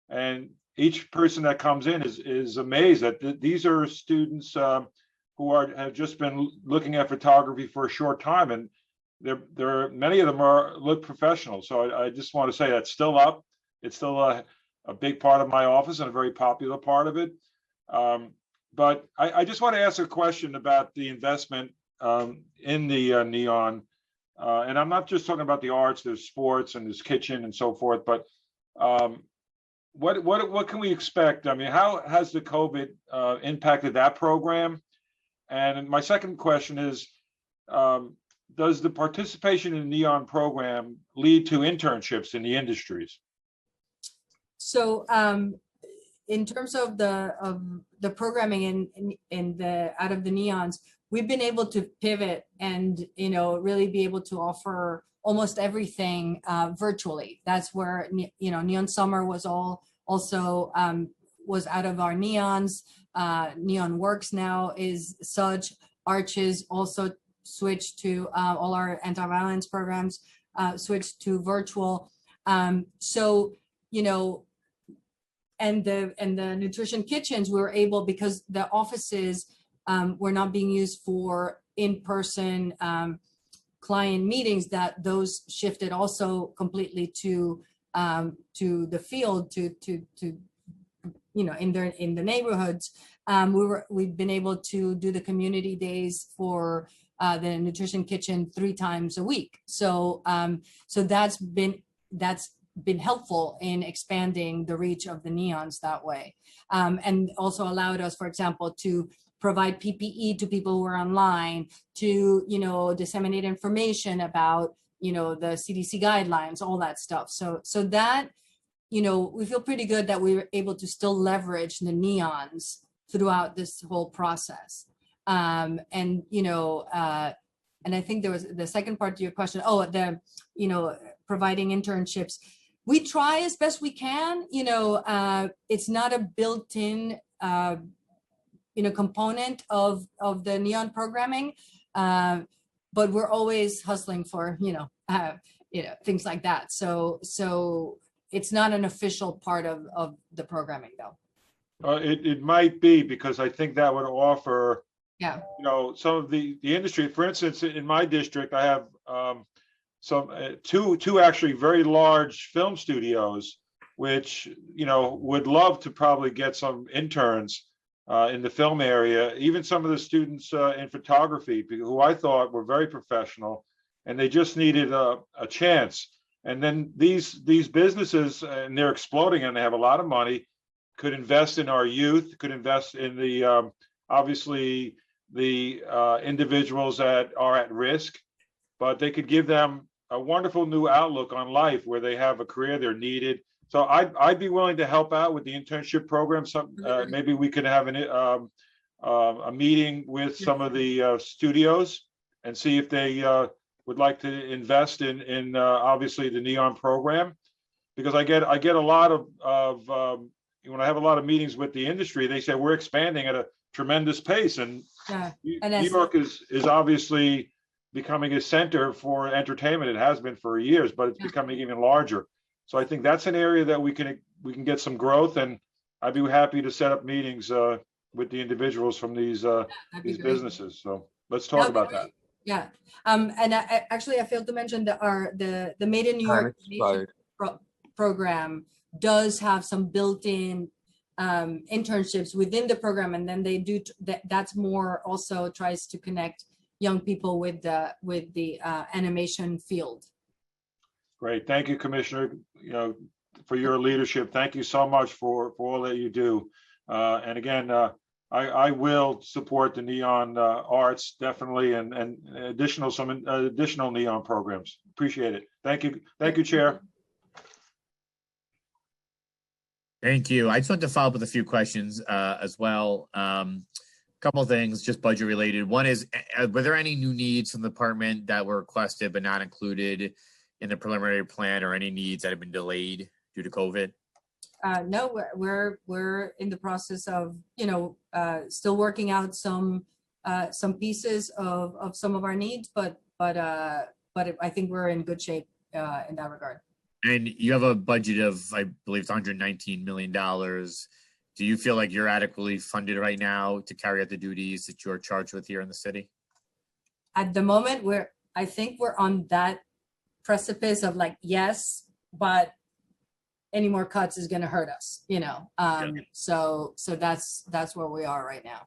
And each person that comes in is amazed that these are students who have just been looking at photography for a short time, and many of them look professional. So I just want to say that's still up. It's still a big part of my office and a very popular part of it. But I just want to ask a question about the investment in the NEON. And I'm not just talking about the arts, there's sports and there's kitchen and so forth, but what can we expect? I mean, how has the COVID impacted that program? And my second question is, does the participation in the NEON program lead to internships in the industries? So in terms of the programming in the out of the NEONs, we've been able to pivot and really be able to offer almost everything virtually. That's where NEON Summer was also was out of our NEONs. NEON Works now is such. Arches also switched to all our anti-violence programs switched to virtual. And the nutrition kitchens, we were able, because the offices were not being used for in-person client meetings, that those shifted also completely to the field, to in the neighborhoods. We've been able to do the community days for the nutrition kitchen 3 times a week. So that's been helpful in expanding the reach of the NEONs that way, and also allowed us, for example, to provide PPE to people who are online, to disseminate information about the CDC guidelines, all that stuff. So that we feel pretty good that we were able to still leverage the NEONs throughout this whole process. And I think there was the second part to your question. Oh, providing internships. We try as best we can. It's not a built-in component of the NEON programming, but we're always hustling for things like that. So it's not an official part of the programming, though. It might be, because I think that would offer Yeah. you know, some of the industry, for instance, in my district, I have some two actually very large film studios, which, you know, would love to probably get some interns in the film area, even some of the students in photography, who I thought were very professional, and they just needed a chance. And then these businesses, and they're exploding, and they have a lot of money, could invest in our youth, could invest in the obviously the individuals that are at risk, but they could give them a wonderful new outlook on life where they have a career, they're needed. So I'd be willing to help out with the internship program. Some maybe we could have a meeting with some of the studios and see if they would like to invest in obviously the NEON program, because I get a lot of when I have a lot of meetings with the industry, they say we're expanding at a tremendous pace, and New York is obviously becoming a center for entertainment. It has been for years, but it's becoming even larger. So I think that's an area that we can get some growth, and I'd be happy to set up meetings with the individuals from these businesses. So let's talk about that. Yeah, and actually, I failed to mention that the Made in New York program does have some built-in internships within the program, and then they do that's more also tries to connect young people with the animation field. Great, thank you, Commissioner. You know, for your leadership. Thank you so much for all that you do. And again, I will support the NEON arts definitely, and some additional NEON programs. Appreciate it. Thank you, Chair. Thank you. I just want to follow up with a few questions as well. Couple of things, just budget related. One is, were there any new needs from the department that were requested but not included in the preliminary plan, or any needs that have been delayed due to COVID? No, we're in the process of, still working out some pieces of some of our needs, but I think we're in good shape in that regard. And you have a budget of, I believe it's $119 million. Do you feel like you're adequately funded right now to carry out the duties that you're charged with here in the city? At the moment, I think we're on that precipice of like, yes, but any more cuts is going to hurt us, So that's where we are right now.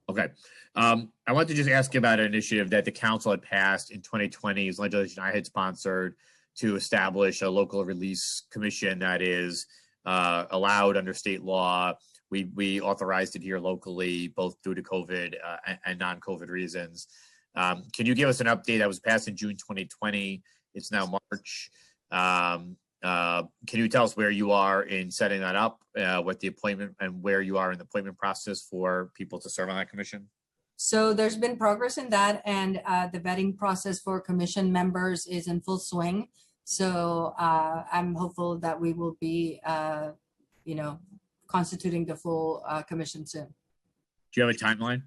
Okay. I want to just ask you about an initiative that the council had passed in 2020, is legislation I had sponsored to establish a local release commission that is allowed under state law. We authorized it here locally, both due to COVID and non-COVID reasons. Can you give us an update? That was passed in June 2020. It's now March. Can you tell us where you are in setting that up, what the appointment, and where you are in the appointment process for people to serve on that commission? So there's been progress in that, and the vetting process for commission members is in full swing. So I'm hopeful that we will be, constituting the full commission soon. Do you have a timeline?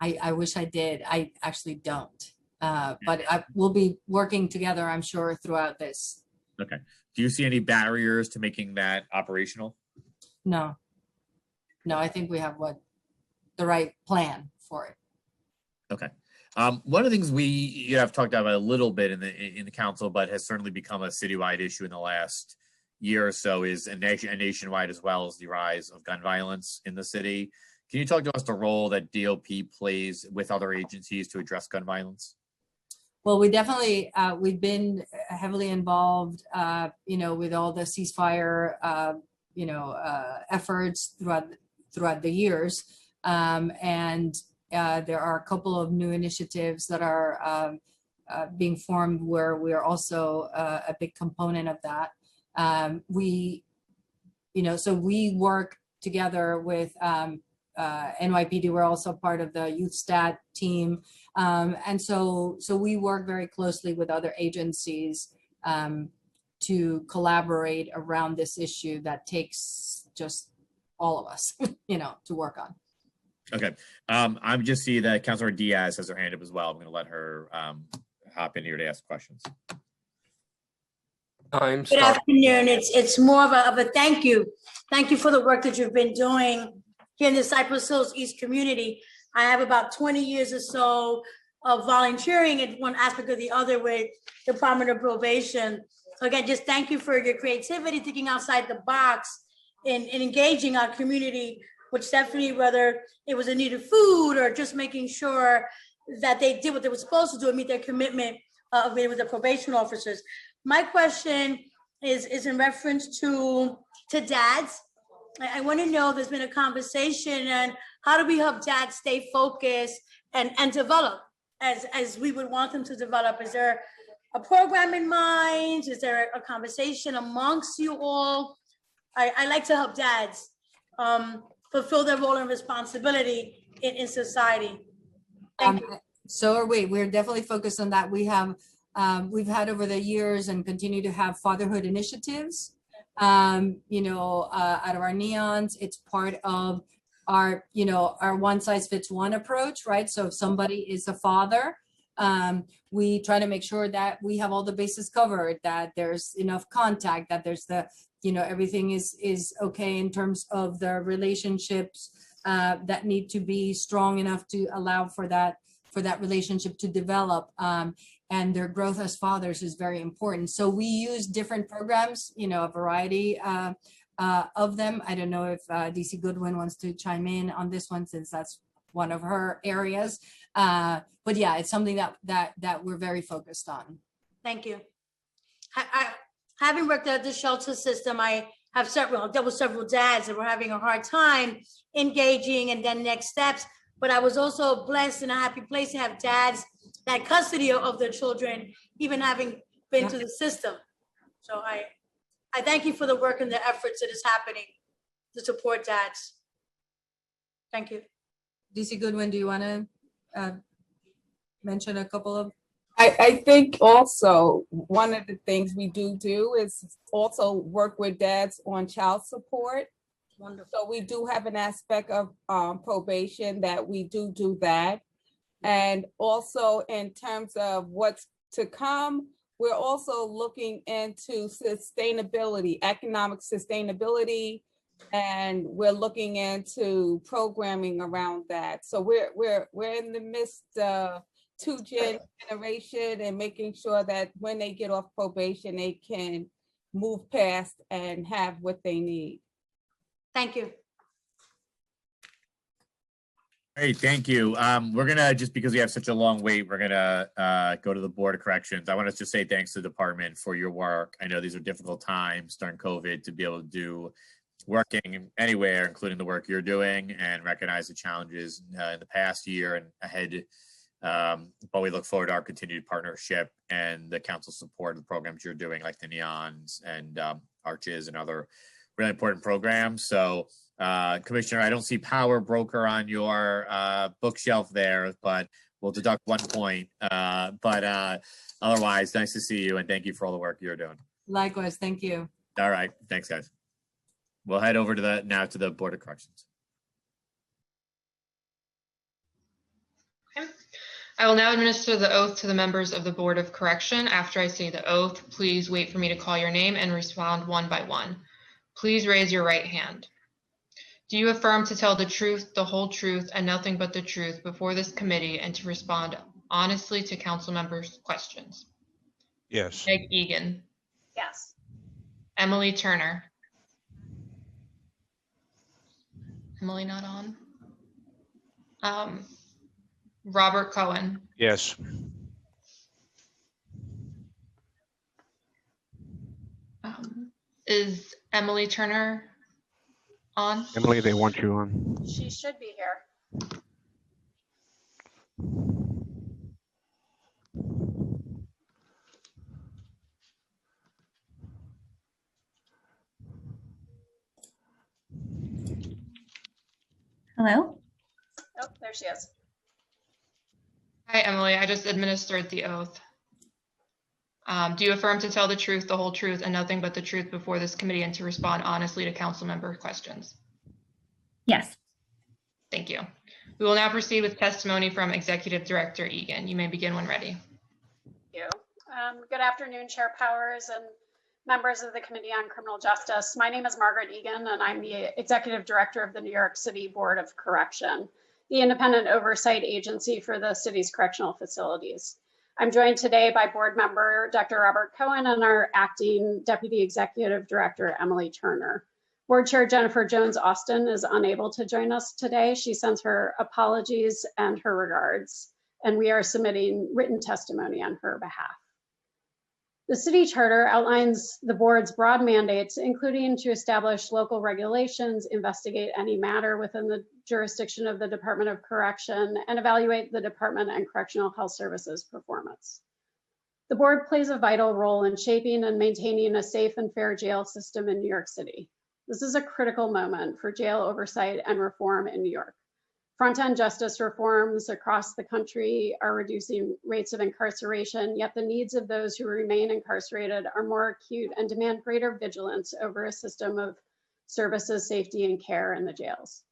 I wish I did. I actually don't. But we'll be working together, I'm sure, throughout this. Okay. Do you see any barriers to making that operational? No, I think we have the right plan for it. Okay. One of the things we have talked about a little bit in the council, but has certainly become a citywide issue in the last year or so, is a nationwide, as well as the rise of gun violence in the city. Can you talk to us the role that DOP plays with other agencies to address gun violence? Well, we definitely, we've been heavily involved, with all the ceasefire, efforts throughout the years. And there are a couple of new initiatives that are being formed where we are also a big component of that. So we work together with NYPD. We're also part of the Youth Stat team. And so we work very closely with other agencies to collaborate around this issue that takes just all of us, to work on. Okay. I'm just see that Councilor Diaz has her hand up as well. I'm going to let her hop in here to ask questions. Good afternoon. It's more of a thank you. Thank you for the work that you've been doing here in the Cypress Hills East community. I have about 20 years or so of volunteering in one aspect or the other with Department of Probation. So again, just thank you for your creativity, thinking outside the box and engaging our community, which definitely, whether it was a need of food or just making sure that they did what they were supposed to do and meet their commitment of being with the probation officers. My question is in reference to dads. I want to know, there's been a conversation and how do we help dads stay focused and develop as we would want them to develop? Is there a program in mind? Is there a conversation amongst you all? I like to help dads fulfill their role and responsibility in society. Thank you. So are we. We're definitely focused on that. We have, we've had over the years and continue to have fatherhood initiatives. You know, out of our neons, it's part of our, you know, our one size fits one approach, right? So if somebody is a father, we try to make sure that we have all the bases covered, that there's enough contact, that there's the, you know, everything is okay in terms of the relationships that need to be strong enough to allow for that relationship to develop. And their growth as fathers is very important. So we use different programs, you know, a variety of them. I don't know if DC Goodwin wants to chime in on this one, since that's one of her areas. But yeah, it's something that we're very focused on. Thank you. Having worked at the shelter system, I have dealt with several dads that were having a hard time engaging and then next steps. But I was also blessed in a happy place to have dads that custody of their children, even having been to the system. So I thank you for the work and the efforts that is happening to support dads. Thank you. DC Goodwin, do you want to mention a couple of? I think also one of the things we do is also work with dads on child support. Wonderful. So we do have an aspect of probation that we do that. And also in terms of what's to come, we're also looking into sustainability, economic sustainability, and we're looking into programming around that. So we're in the midst of generation and making sure that when they get off probation, they can move past and have what they need. Thank you. Hey, thank you. We're gonna, just because we have such a long wait, we're gonna go to the Board of Corrections. I want to just say thanks to the department for your work. I know these are difficult times during COVID to be able to do working anywhere, including the work you're doing, and recognize the challenges in the past year and ahead. But we look forward to our continued partnership and the council support of the programs you're doing, like the Neons and Arches and other really important programs. So Commissioner, I don't see Power Broker on your bookshelf there, but we'll deduct 1 point. But otherwise, nice to see you and thank you for all the work you're doing. Likewise, thank you. All right, thanks guys. We'll head over to now to the Board of Corrections. Okay. I will now administer the oath to the members of the Board of Correction. After I say the oath, please wait for me to call your name and respond one by one. Please raise your right hand. Do you affirm to tell the truth, the whole truth, and nothing but the truth before this committee and to respond honestly to council members' questions? Yes. Meg Egan. Yes. Emily Turner. Emily not on. Robert Cohen. Yes. Is Emily Turner on? Emily, they want you on. She should be here. Hello? Oh, there she is. Hi, Emily. I just administered the oath. Do you affirm to tell the truth, the whole truth, and nothing but the truth before this committee and to respond honestly to council member questions? Yes. Thank you. We will now proceed with testimony from Executive Director Egan. You may begin when ready. Thank you. Good afternoon, Chair Powers and members of the Committee on Criminal Justice. My name is Margaret Egan, and I'm the Executive Director of the New York City Board of Correction. the independent oversight agency for the city's correctional facilities. I'm joined today by board member Dr. Robert Cohen and our acting Deputy Executive Director, Emily Turner. Board Chair Jennifer Jones Austin is unable to join us today. She sends her apologies and her regards, and we are submitting written testimony on her behalf. The city charter outlines the board's broad mandates, including to establish local regulations, investigate any matter within the jurisdiction of the Department of Correction, and evaluate the Department and Correctional Health Services performance. The board plays a vital role in shaping and maintaining a safe and fair jail system in New York City. This is a critical moment for jail oversight and reform in New York. Front-end justice reforms across the country are reducing rates of incarceration, yet the needs of those who remain incarcerated are more acute and demand greater vigilance over a system of services, safety, and care in the jails.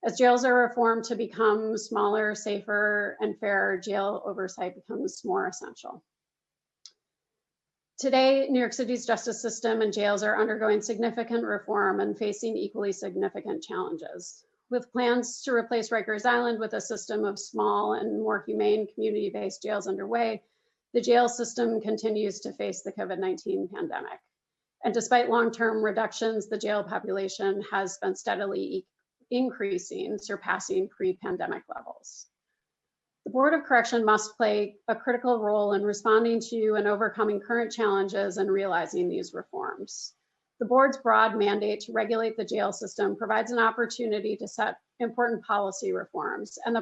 As jails are reformed to become smaller, safer, and fairer, jail oversight becomes more essential. Today, New York City's justice system and jails are undergoing significant reform and facing equally significant challenges. With plans to replace Rikers Island with a system of small and more humane community-based jails underway, the jail system continues to face the COVID-19 pandemic. And despite long-term reductions, the jail population has been steadily increasing, surpassing pre-pandemic levels. The Board of Correction must play a critical role in responding to and overcoming current challenges and realizing these reforms. The board's broad mandate to regulate the jail system provides an opportunity to set important policy reforms, and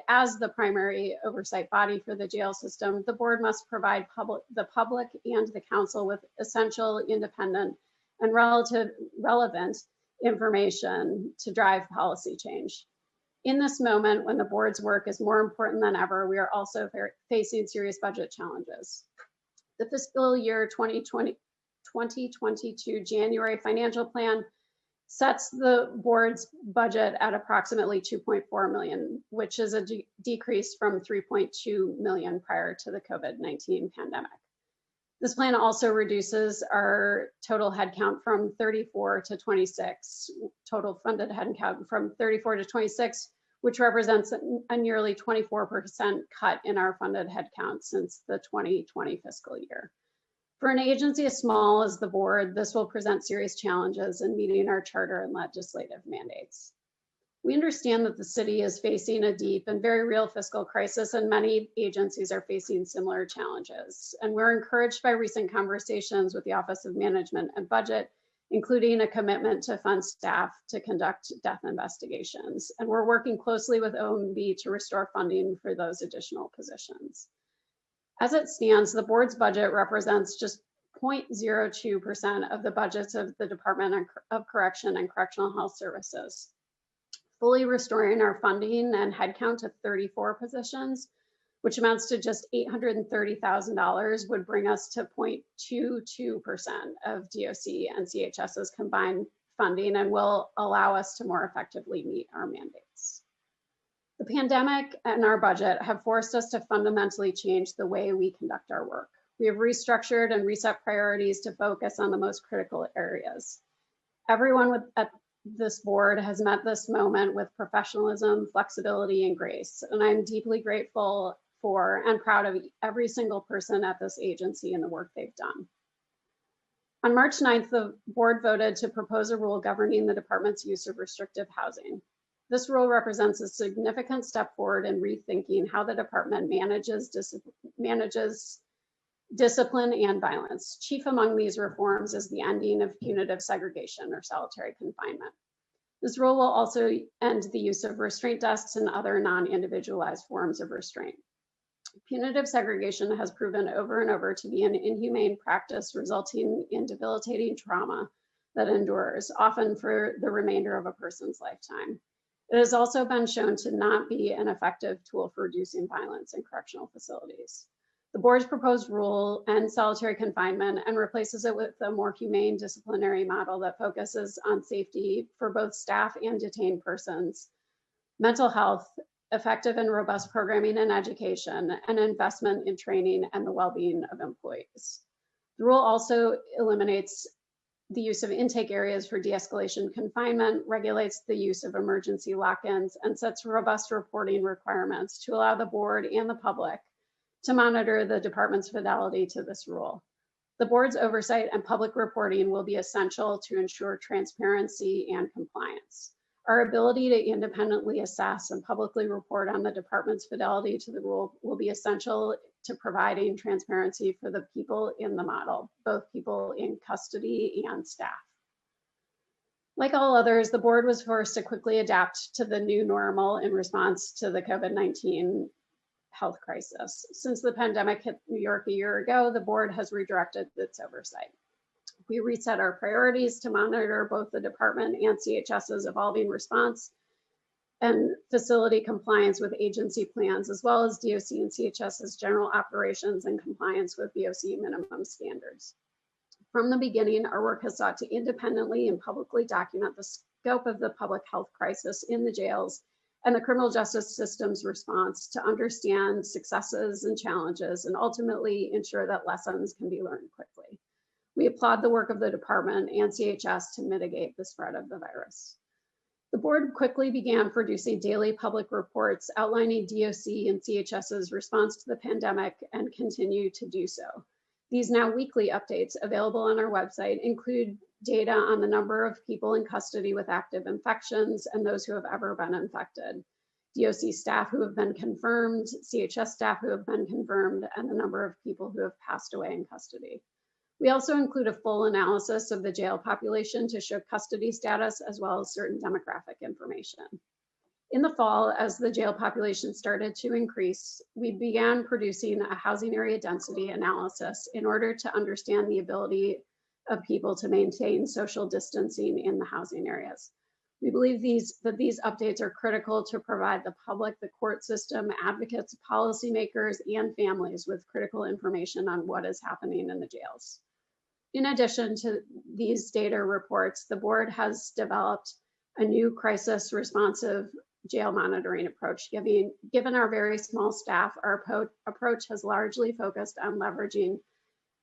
as the primary oversight body for the jail system, the board must provide the public and the council with essential, independent, and relevant information to drive policy change. In this moment, when the board's work is more important than ever, we are also facing serious budget challenges. The fiscal year 2022 January financial plan sets the board's budget at approximately 2.4 million, which is a decrease from 3.2 million prior to the COVID-19 pandemic. This plan also reduces our total headcount from 34 to 26, total funded headcount from 34 to 26, which represents a nearly 24% cut in our funded headcount since the 2020 fiscal year. For an agency as small as the board, this will present serious challenges in meeting our charter and legislative mandates. We understand that the city is facing a deep and very real fiscal crisis, and many agencies are facing similar challenges. And we're encouraged by recent conversations with the Office of Management and Budget, including a commitment to fund staff to conduct death investigations. And we're working closely with OMB to restore funding for those additional positions. As it stands, the board's budget represents just 0.02% of the budgets of the Department of Correction and Correctional Health Services. Fully restoring our funding and headcount to 34 positions, which amounts to just $830,000, would bring us to 0.22% of DOC and CHS's combined funding and will allow us to more effectively meet our mandates. The pandemic and our budget have forced us to fundamentally change the way we conduct our work. We have restructured and reset priorities to focus on the most critical areas. Everyone at this board has met this moment with professionalism, flexibility, and grace, and I'm deeply grateful for and proud of every single person at this agency and the work they've done. On March 9th, the board voted to propose a rule governing the department's use of restrictive housing. This rule represents a significant step forward in rethinking how the department manages discipline and violence. Chief among these reforms is the ending of punitive segregation or solitary confinement. This rule will also end the use of restraint desks and other non-individualized forms of restraint. Punitive segregation has proven over and over to be an inhumane practice resulting in debilitating trauma that endures, often for the remainder of a person's lifetime. It has also been shown to not be an effective tool for reducing violence in correctional facilities. The board's proposed rule ends solitary confinement and replaces it with a more humane disciplinary model that focuses on safety for both staff and detained persons, mental health, effective and robust programming and education, and investment in training and the well-being of employees. The rule also eliminates the use of intake areas for de-escalation confinement, regulates the use of emergency lock-ins, and sets robust reporting requirements to allow the board and the public to monitor the department's fidelity to this rule. The board's oversight and public reporting will be essential to ensure transparency and compliance. Our ability to independently assess and publicly report on the department's fidelity to the rule will be essential to providing transparency for the people in the model, both people in custody and staff. Like all others, the board was forced to quickly adapt to the new normal in response to the COVID-19 health crisis. Since the pandemic hit New York a year ago, the board has redirected its oversight. We reset our priorities to monitor both the department and CHS's evolving response and facility compliance with agency plans, as well as DOC and CHS's general operations and compliance with DOC minimum standards. From the beginning, our work has sought to independently and publicly document the scope of the public health crisis in the jails and the criminal justice system's response to understand successes and challenges and ultimately ensure that lessons can be learned quickly. We applaud the work of the department and CHS to mitigate the spread of the virus. The board quickly began producing daily public reports outlining DOC and CHS's response to the pandemic and continue to do so. These now weekly updates available on our website include data on the number of people in custody with active infections and those who have ever been infected, DOC staff who have been confirmed, CHS staff who have been confirmed, and the number of people who have passed away in custody. We also include a full analysis of the jail population to show custody status as well as certain demographic information. In the fall, as the jail population started to increase, we began producing a housing area density analysis in order to understand the ability of people to maintain social distancing in the housing areas. We believe that these updates are critical to provide the public, the court system, advocates, policymakers, and families with critical information on what is happening in the jails. In addition to these data reports, the board has developed a new crisis responsive jail monitoring approach. Given our very small staff, our approach has largely focused on leveraging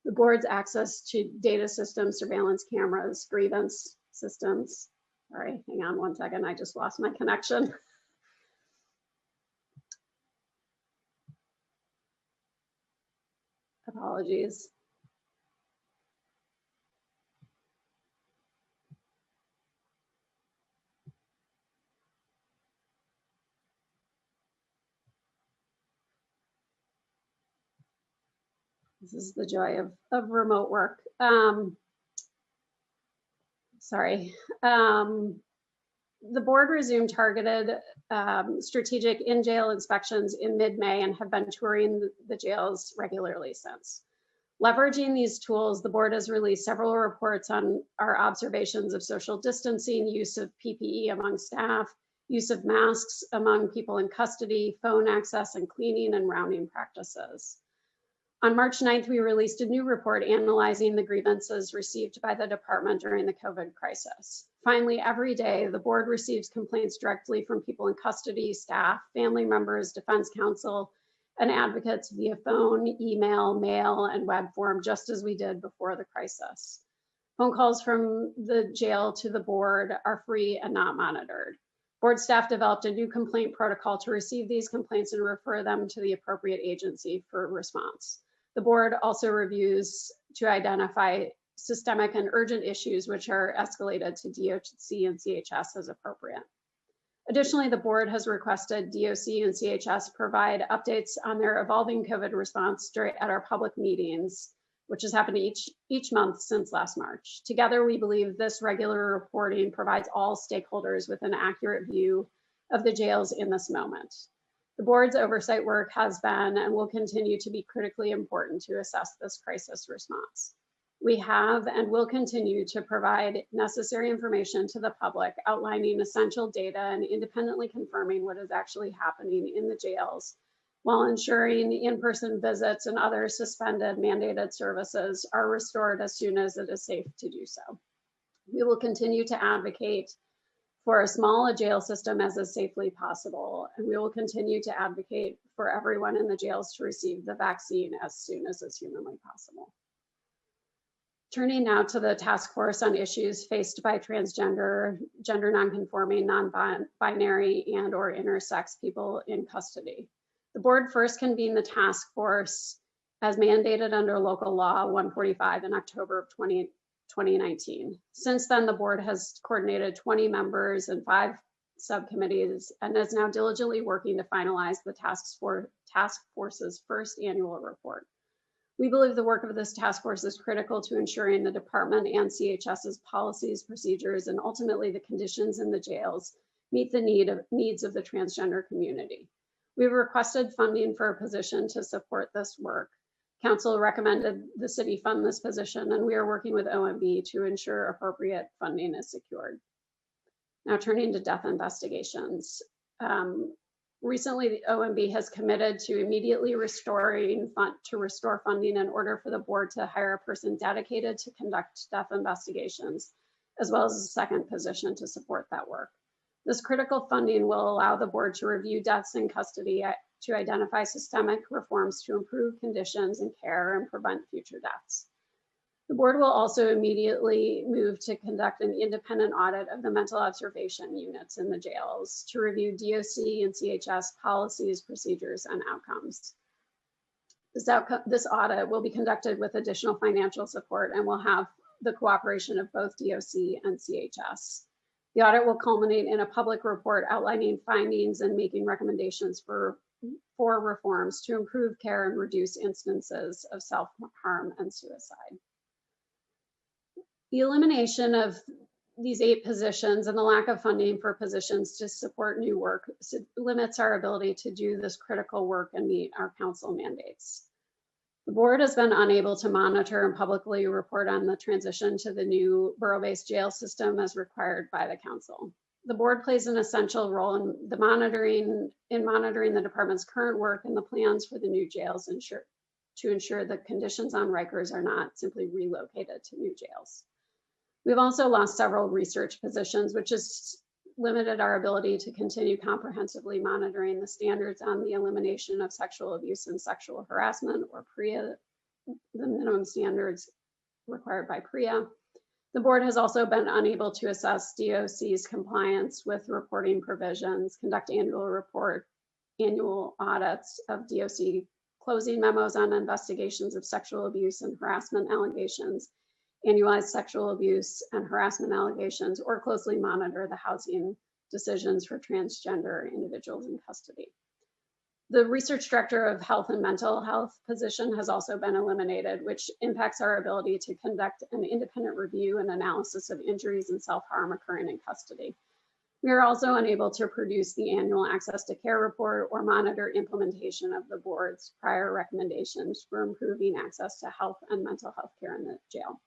the board's access to data systems, surveillance cameras, grievance systems. Sorry, hang on one second, I just lost my connection. Apologies. This is the joy of remote work. The board resumed targeted strategic in-jail inspections in mid-May and have been touring the jails regularly since. Leveraging these tools, the board has released several reports on our observations of social distancing, use of PPE among staff, use of masks among people in custody, phone access and cleaning and rounding practices. On March 9th, we released a new report analyzing the grievances received by the department during the COVID crisis. Finally, every day, the board receives complaints directly from people in custody, staff, family members, defense counsel, and advocates via phone, email, mail, and web form, just as we did before the crisis. Phone calls from the jail to the board are free and not monitored. Board staff developed a new complaint protocol to receive these complaints and refer them to the appropriate agency for response. The board also reviews to identify systemic and urgent issues which are escalated to DOC and CHS as appropriate. Additionally, the board has requested DOC and CHS provide updates on their evolving COVID response at our public meetings, which has happened each month since last March. Together, we believe this regular reporting provides all stakeholders with an accurate view of the jails in this moment. The board's oversight work has been and will continue to be critically important to assess this crisis response. We have and will continue to provide necessary information to the public, outlining essential data and independently confirming what is actually happening in the jails, while ensuring in-person visits and other suspended mandated services are restored as soon as it is safe to do so. We will continue to advocate for as small a jail system as is safely possible, and we will continue to advocate for everyone in the jails to receive the vaccine as soon as is humanly possible. Turning now to the task force on issues faced by transgender, gender nonconforming, non-binary, and/or intersex people in custody. The board first convened the task force as mandated under local law 145 in October of 2019. Since then, the board has coordinated 20 members and 5 subcommittees and is now diligently working to finalize the task force's first annual report. We believe the work of this task force is critical to ensuring the department and CHS's policies, procedures, and ultimately the conditions in the jails meet the needs of the transgender community. We've requested funding for a position to support this work. Council recommended the city fund this position, and we are working with OMB to ensure appropriate funding is secured. Now turning to death investigations. Recently, the OMB has committed to immediately restore funding in order for the board to hire a person dedicated to conduct death investigations, as well as a second position to support that work. This critical funding will allow the board to review deaths in custody to identify systemic reforms to improve conditions and care and prevent future deaths. The board will also immediately move to conduct an independent audit of the mental observation units in the jails to review DOC and CHS policies, procedures, and outcomes. This audit will be conducted with additional financial support and will have the cooperation of both DOC and CHS. The audit will culminate in a public report outlining findings and making recommendations for reforms to improve care and reduce instances of self-harm and suicide. The elimination of these 8 positions and the lack of funding for positions to support new work limits our ability to do this critical work and meet our council mandates. The board has been unable to monitor and publicly report on the transition to the new borough-based jail system as required by the council. The board plays an essential role in monitoring the department's current work and the plans for the new jails to ensure the conditions on Rikers are not simply relocated to new jails. We've also lost several research positions, which has limited our ability to continue comprehensively monitoring the standards on the elimination of sexual abuse and sexual harassment, or PREA, the minimum standards required by PREA. The board has also been unable to assess DOC's compliance with reporting provisions, conduct annual audits of DOC closing memos on investigations of sexual abuse and harassment allegations, annualized sexual abuse and harassment allegations, or closely monitor the housing decisions for transgender individuals in custody. The research director of health and mental health position has also been eliminated, which impacts our ability to conduct an independent review and analysis of injuries and self-harm occurring in custody. We are also unable to produce the annual access to care report or monitor implementation of the board's prior recommendations for improving access to health and mental health care in the jail.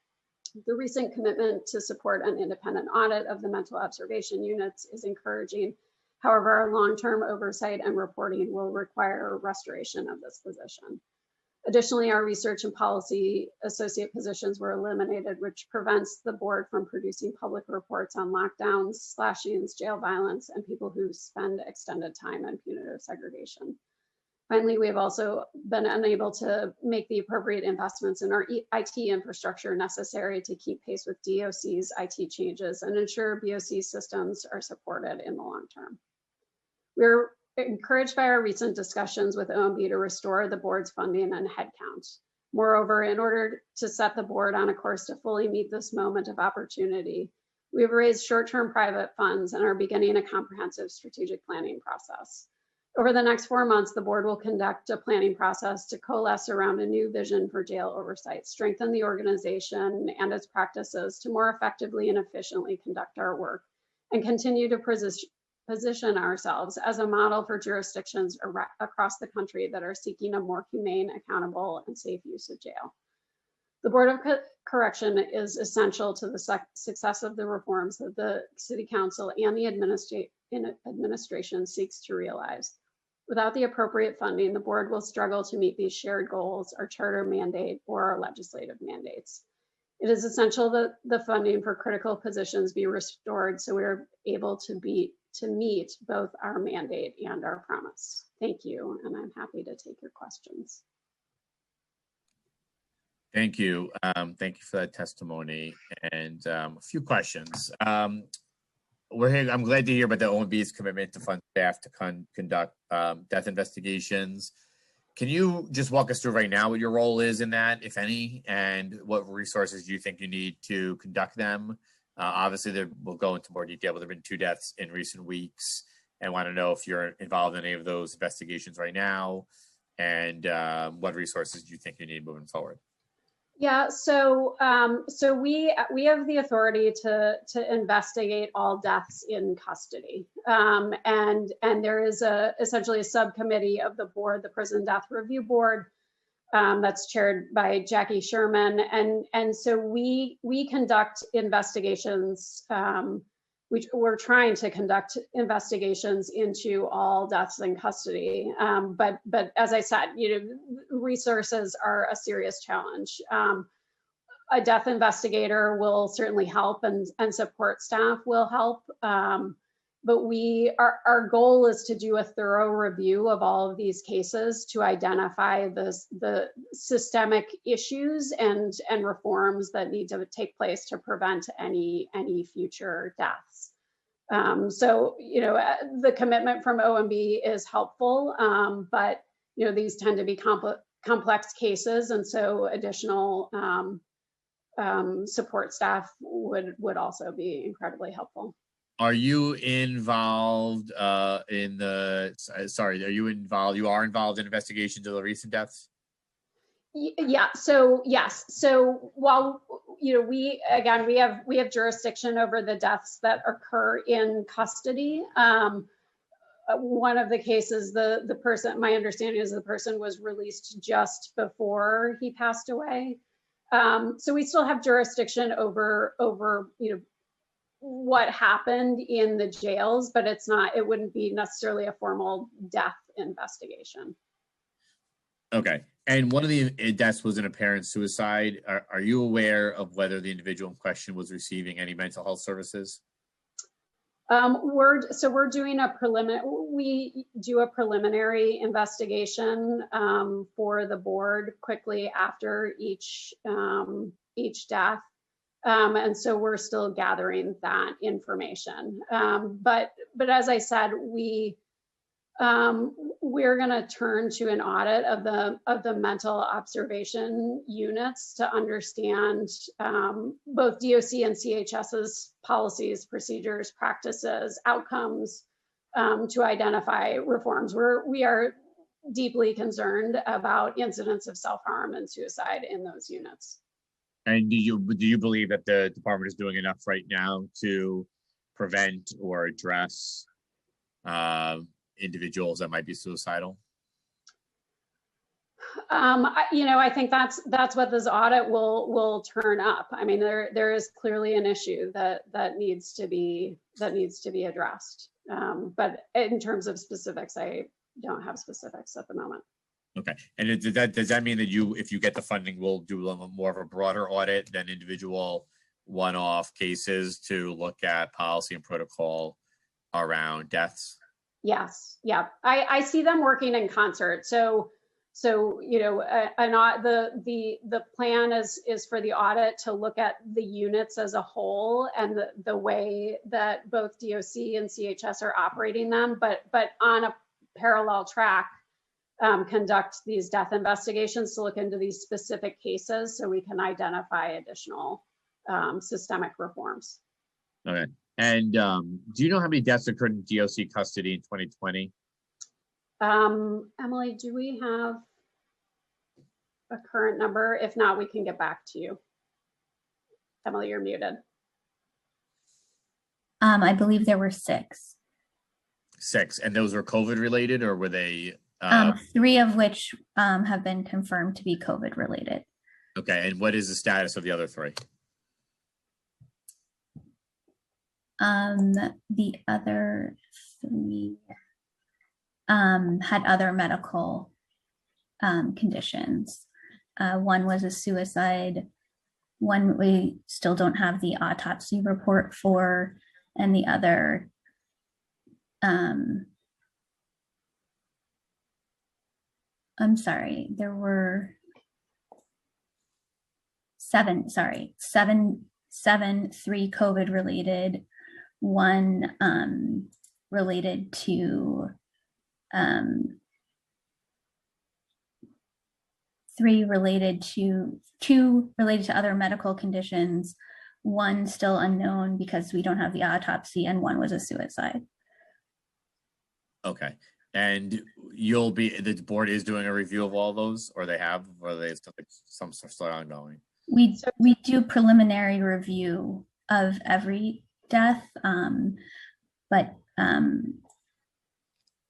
The recent commitment to support an independent audit of the mental observation units is encouraging. However, our long-term oversight and reporting will require restoration of this position. Additionally, our research and policy associate positions were eliminated, which prevents the board from producing public reports on lockdowns, slashings, jail violence, and people who spend extended time in punitive segregation. Finally, we have also been unable to make the appropriate investments in our IT infrastructure necessary to keep pace with DOC's IT changes and ensure BOC systems are supported in the long term. We're encouraged by our recent discussions with OMB to restore the board's funding and headcount. Moreover, in order to set the board on a course to fully meet this moment of opportunity, we have raised short-term private funds and are beginning a comprehensive strategic planning process. Over the next 4 months, the board will conduct a planning process to coalesce around a new vision for jail oversight, strengthen the organization and its practices to more effectively and efficiently conduct our work, and continue to position ourselves as a model for jurisdictions across the country that are seeking a more humane, accountable, and safe use of jail. The Board of Correction is essential to the success of the reforms that the City Council and the administration seeks to realize. Without the appropriate funding, the board will struggle to meet these shared goals, our charter mandate, or our legislative mandates. It is essential that the funding for critical positions be restored so we are able to meet both our mandate and our promise. Thank you, and I'm happy to take your questions. Thank you. Thank you for that testimony and a few questions. We're here. I'm glad to hear about the OMB's commitment to fund staff to conduct death investigations. Can you just walk us through right now what your role is in that, if any, and what resources do you think you need to conduct them? Obviously, we'll go into more detail, but there have been 2 deaths in recent weeks, and want to know if you're involved in any of those investigations right now, and what resources do you think you need moving forward? Yeah, so we have the authority to investigate all deaths in custody, and there is essentially a subcommittee of the board, the Prison Death Review Board, that's chaired by Jackie Sherman, and so we conduct investigations. We're trying to conduct investigations into all deaths in custody. But as I said, resources are a serious challenge. A death investigator will certainly help, and support staff will help. But our goal is to do a thorough review of all of these cases to identify the systemic issues and reforms that need to take place to prevent any future deaths. So, the commitment from OMB is helpful, but, these tend to be complex cases. And so additional support staff would also be incredibly helpful. Are you involved you are involved in investigations of the recent deaths? Yeah, so yes. So while, we have jurisdiction over the deaths that occur in custody. One of the cases, the person, my understanding is the person was released just before he passed away. So we still have jurisdiction over, what happened in the jails, but it wouldn't be necessarily a formal death investigation. Okay. And one of the deaths was an apparent suicide. Are you aware of whether the individual in question was receiving any mental health services? We're doing we do a preliminary investigation for the board quickly after each death. And so we're still gathering that information. But as I said, we're going to turn to an audit of the mental observation units to understand both DOC and CHS's policies, procedures, practices, outcomes, to identify reforms. We are deeply concerned about incidents of self-harm and suicide in those units. And do you believe that the department is doing enough right now to prevent or address individuals that might be suicidal? I think that's what this audit will turn up. I mean, there is clearly an issue that needs to be addressed. But in terms of specifics, I don't have specifics at the moment. Okay. And does that mean that if you get the funding, we'll do a more of a broader audit than individual one-off cases to look at policy and protocol around deaths? Yes. Yeah. I see them working in concert. So the plan is for the audit to look at the units as a whole and the way that both DOC and CHS are operating them, but on a parallel track, conduct these death investigations to look into these specific cases so we can identify additional systemic reforms. Okay. And do you know how many deaths occurred in DOC custody in 2020? Emily, do we have a current number? If not, we can get back to you. Emily, you're muted. I believe there were 6. 6, and those were COVID related, or were they? 3 of which have been confirmed to be COVID related. Okay, and what is the status of the other 3? The other 3 had other medical conditions. One was a suicide. One we still don't have the autopsy report for, and the other I'm sorry, there were three COVID related, one related to two related to other medical conditions, one still unknown because we don't have the autopsy, and one was a suicide. Okay. And the board is doing a review of all those, or they have, or they some still ongoing? We do preliminary review of every death, but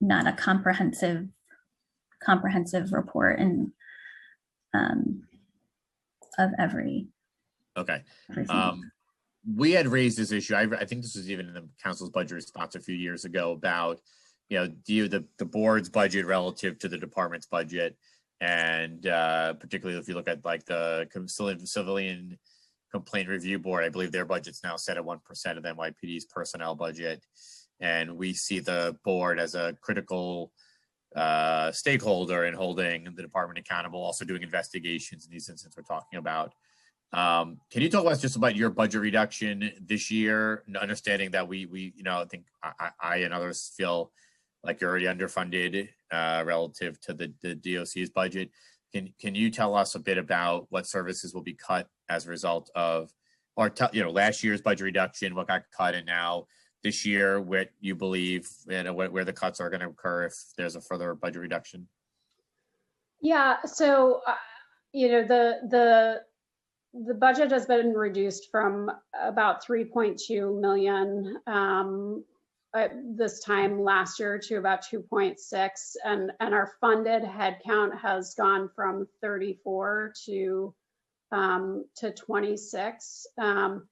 not a comprehensive report and of every. Okay. We had raised this issue. I think this was even in the council's budget response a few years ago about, the board's budget relative to the department's budget. And particularly if you look at like the civilian complaint review board, I believe their budget's now set at 1% of NYPD's personnel budget. And we see the board as a critical stakeholder in holding the department accountable, also doing investigations in these instances we're talking about. Can you talk to us just about your budget reduction this year, understanding that we I think I and others feel like you're already underfunded relative to the DOC's budget. Can you tell us a bit about what services will be cut as a result of, or last year's budget reduction, what got cut, and now this year, what you believe, where the cuts are going to occur if there's a further budget reduction? Yeah, so the budget has been reduced from about 3.2 million this time last year to about 2.6, and our funded headcount has gone from 34 to 26, and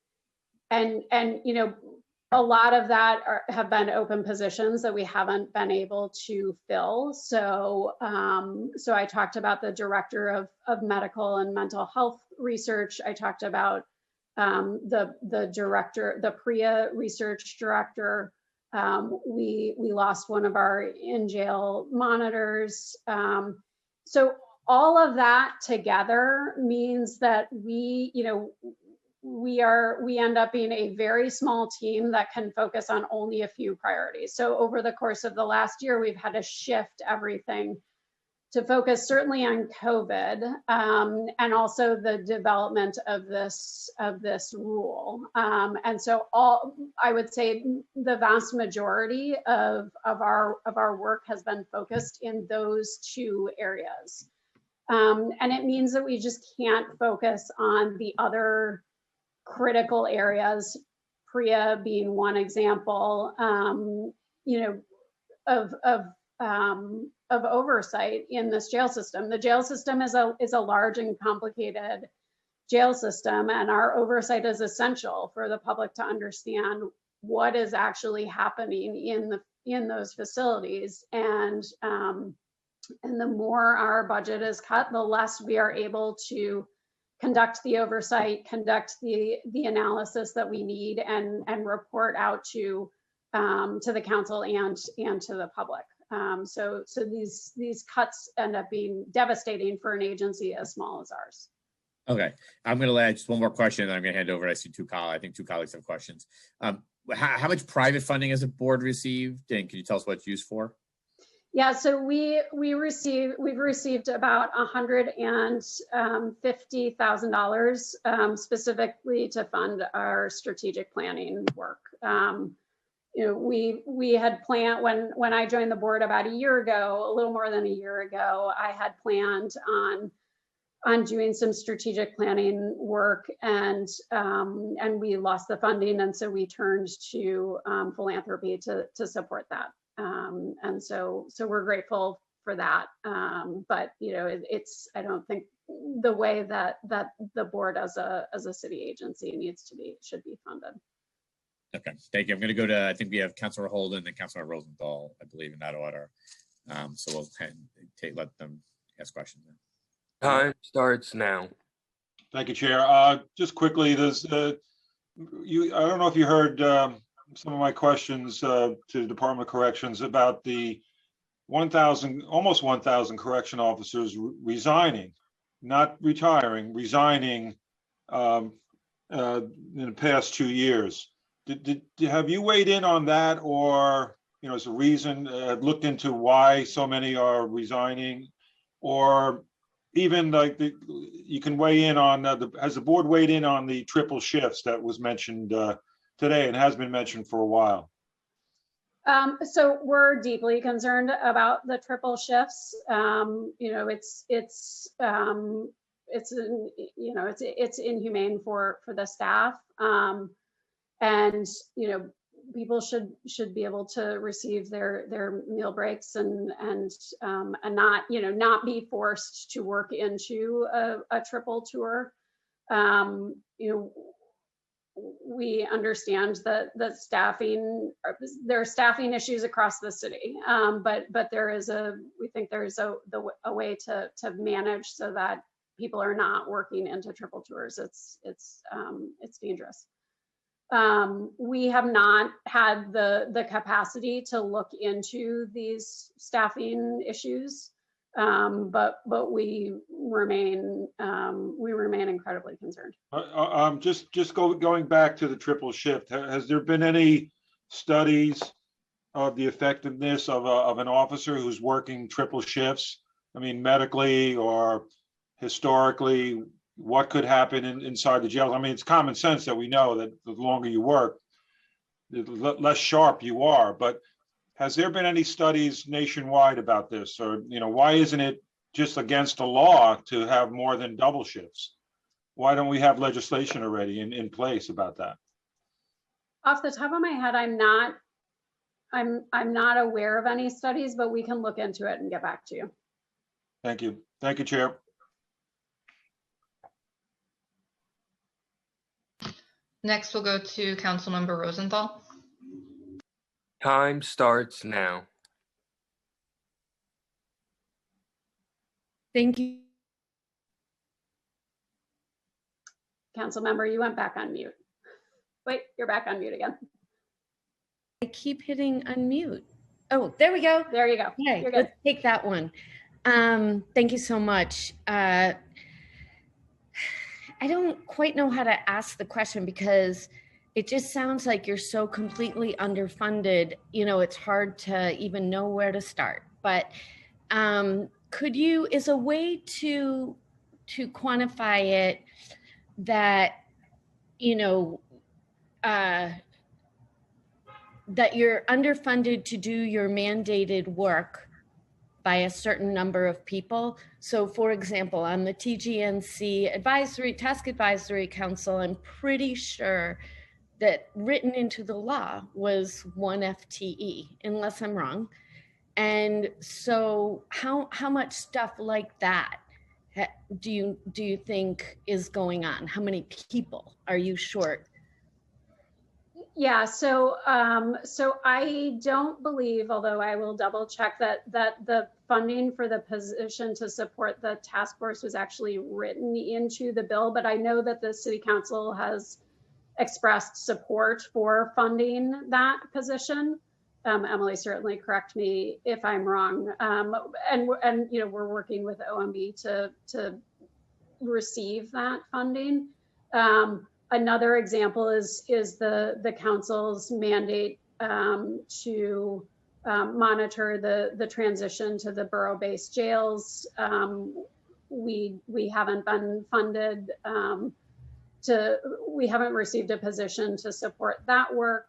a lot of that have been open positions that we haven't been able to fill. So I talked about the director of medical and mental health research. I talked about the director, the PRIA research director. We lost one of our in-jail monitors. So all of that together means that we end up being a very small team that can focus on only a few priorities. So over the course of the last year, we've had to shift everything to focus certainly on COVID, and also the development of this rule. And so I would say the vast majority of our work has been focused in those two areas. And it means that we just can't focus on the other critical areas, PRIA being one example, of oversight in this jail system. The jail system is a large and complicated jail system, and our oversight is essential for the public to understand what is actually happening in those facilities. And the more our budget is cut, the less we are able to conduct the oversight, conduct the analysis that we need, and report out to the council and to the public. So these cuts end up being devastating for an agency as small as ours. Okay, I'm going to add just one more question, and then I'm going to hand over. I see I think two colleagues have questions. How much private funding has the board received, and can you tell us what it's used for? Yeah, so we've received about $150,000 specifically to fund our strategic planning work. We had planned when I joined the board about a year ago, a little more than a year ago, I had planned on doing some strategic planning work, and we lost the funding, and so we turned to philanthropy to support that. And so we're grateful for that. But it's I don't think the way that the board as a city agency should be funded. Okay, thank you. I'm going to go to, I think we have Councilor Holden and Councilor Rosenthal, I believe, in that order. So we'll let them ask questions. Time starts now. Thank you, Chair. Just quickly, there's I don't know if you heard some of my questions to the Department of Corrections about the almost 1,000 correction officers resigning, not retiring, resigning um, in the past 2 years. Have you weighed in on that, or, as a reason, looked into why so many are resigning, or even like you can weigh in on has the board weighed in on the triple shifts that was mentioned today and has been mentioned for a while? So we're deeply concerned about the triple shifts. It's inhumane for the staff. And people should be able to receive their meal breaks and not be forced to work into a triple tour. We understand that there are staffing issues across the city, but we think there is a way to manage so that people are not working into triple tours. It's dangerous. We have not had the capacity to look into these staffing issues, but we remain incredibly concerned. Going back to the triple shift, has there been any studies of the effectiveness of an officer who's working triple shifts? I mean, medically or historically, what could happen inside the jails? I mean, it's common sense that we know that the longer you work, the less sharp you are. But has there been any studies nationwide about this? Or, why isn't it just against the law to have more than double shifts? Why don't we have legislation already in place about that? Off the top of my head, I'm not aware of any studies, but we can look into it and get back to you. Thank you. Thank you, Chair. Next, we'll go to Councilmember Rosenthal. Time starts now. Thank you. Councilmember, you went back on mute. Wait, you're back on mute again. I keep hitting unmute. Oh, there we go. There you go. Okay, You're good. let's take that one. Thank you so much. I don't quite know how to ask the question because it just sounds like you're so completely underfunded. It's hard to even know where to start. But could you, is a way to quantify it that, that you're underfunded to do your mandated work by a certain number of people? So for example, on the TGNC Task Advisory Council, I'm pretty sure that written into the law was 1 FTE, unless I'm wrong. And so how much stuff like that do you think is going on? How many people are you short? Yeah, so I don't believe, although I will double check that the funding for the position to support the task force was actually written into the bill, but I know that the City Council has expressed support for funding that position. Emily, certainly correct me if I'm wrong. And we're working with OMB to receive that funding. Another example is the council's mandate to monitor the transition to the borough-based jails. We haven't been funded we haven't received a position to support that work.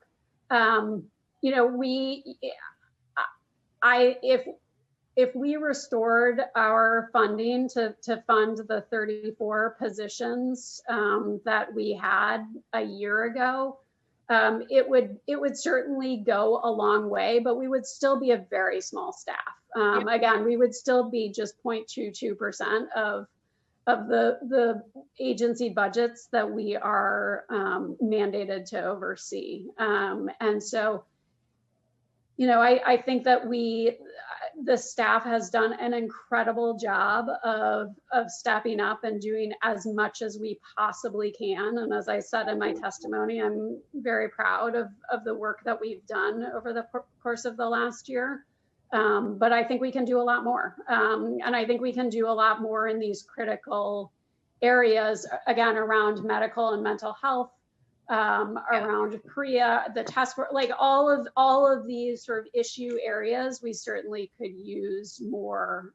If we restored our funding to fund the 34 positions that we had a year ago, it would certainly go a long way, but we would still be a very small staff. Again, we would still be just 0.22% of the agency budgets that we are mandated to oversee. And so, I think that the staff has done an incredible job of stepping up and doing as much as we possibly can. And as I said in my testimony, I'm very proud of the work that we've done over the course of the last year. But I think we can do a lot more. And I think we can do a lot more in these critical areas, again, around medical and mental health, around PREA, the task force, like all of these sort of issue areas, we certainly could use more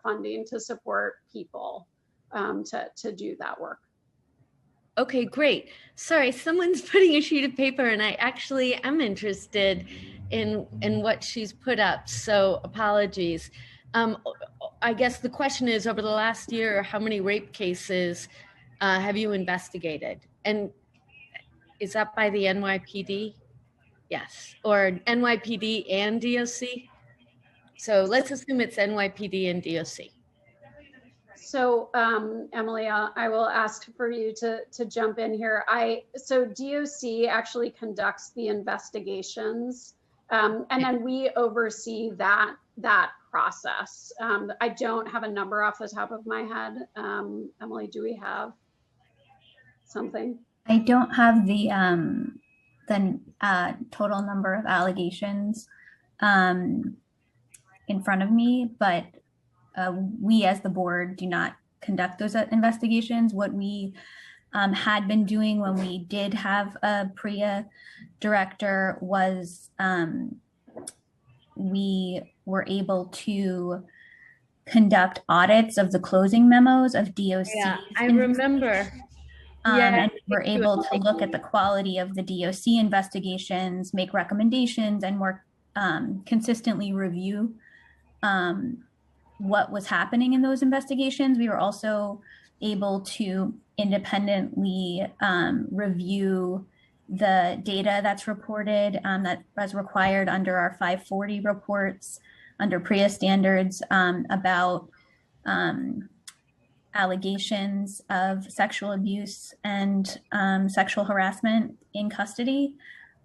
funding to support people to do that work. Okay, great. Sorry, someone's putting a sheet of paper and I actually am interested in what she's put up, so apologies. I guess the question is, over the last year, how many rape cases have you investigated? And is that by the NYPD? Yes, or NYPD and DOC? So let's assume it's NYPD and DOC. So Emily, I will ask for you to jump in here. So DOC actually conducts the investigations, and then we oversee that process. I don't have a number off the top of my head. Emily, do we have something? I don't have the total number of allegations in front of me, but we as the board do not conduct those investigations. What we had been doing when we did have a PREA director was we were able to conduct audits of the closing memos of DOC. Yeah, I remember. And we're able to look at the quality of the DOC investigations, make recommendations, and more consistently review what was happening in those investigations. We were also able to independently review the data that's reported that was required under our 540 reports under PREA standards about allegations of sexual abuse and sexual harassment in custody.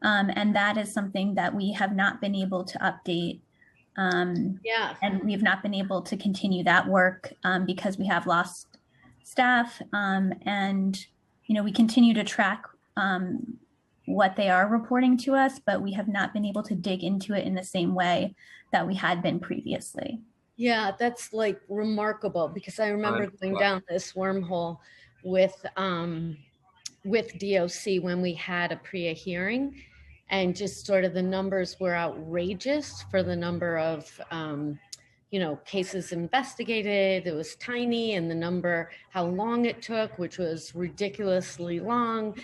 And that is something that we have not been able to update. And we've not been able to continue that work because we have lost staff. And, you know, we continue to track what they are reporting to us, but we have not been able to dig into it in the same way that we had been previously. Yeah, that's like remarkable, because I remember going down this wormhole with DOC when we had a PREA hearing, and just sort of the numbers were outrageous for the number of cases investigated. It was tiny, and the number, how long it took, which was ridiculously long.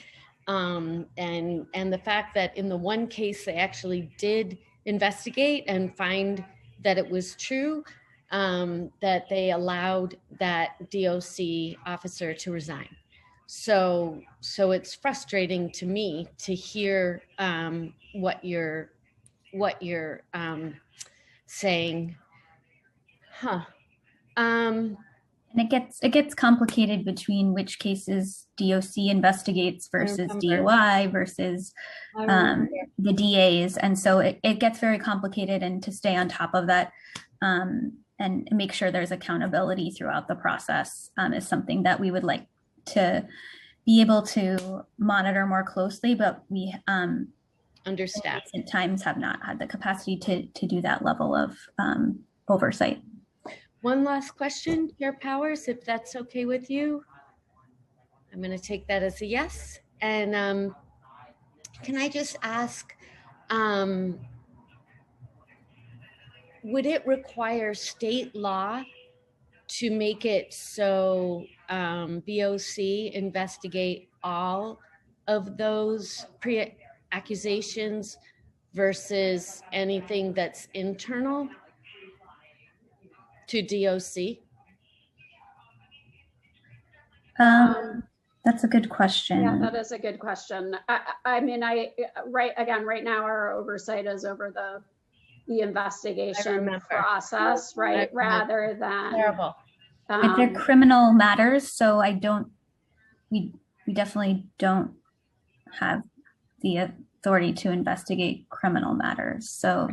And the fact that in the one case they actually did investigate and find that it was true, that they allowed that DOC officer to resign. So it's frustrating to me to hear what you're saying. And it gets complicated between which cases DOC investigates versus DOI versus the DAs. And so it gets very complicated, and to stay on top of that and make sure there's accountability throughout the process is something that we would like to be able to monitor more closely, but we understaffed at times have not had the capacity to do that level of oversight. One last question, Chair Powers, if that's okay with you. I'm going to take that as a yes. And can I just ask, would it require state law to make it so BOC investigate all of those accusations versus anything that's internal to DOC? That's a good question. Yeah, that is a good question. I mean, right now our oversight is over the investigation process, right? Rather than terrible. They're criminal matters, so we definitely don't have the authority to investigate criminal matters. So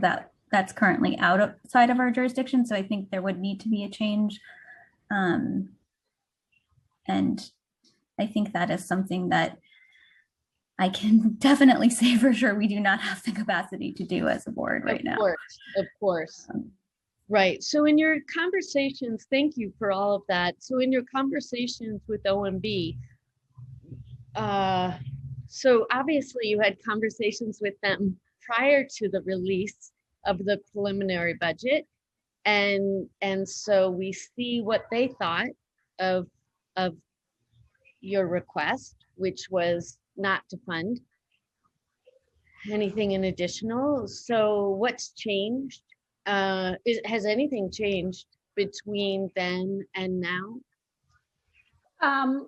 that's currently outside of our jurisdiction. So I think there would need to be a change. And I think that is something that I can definitely say for sure we do not have the capacity to do as a board right now. Of course. Right. So in your conversations, thank you for all of that. So in your conversations with OMB, so obviously you had conversations with them prior to the release of the preliminary budget. And so we see what they thought of your request, which was not to fund anything in additional. So what's changed? Has anything changed between then and now?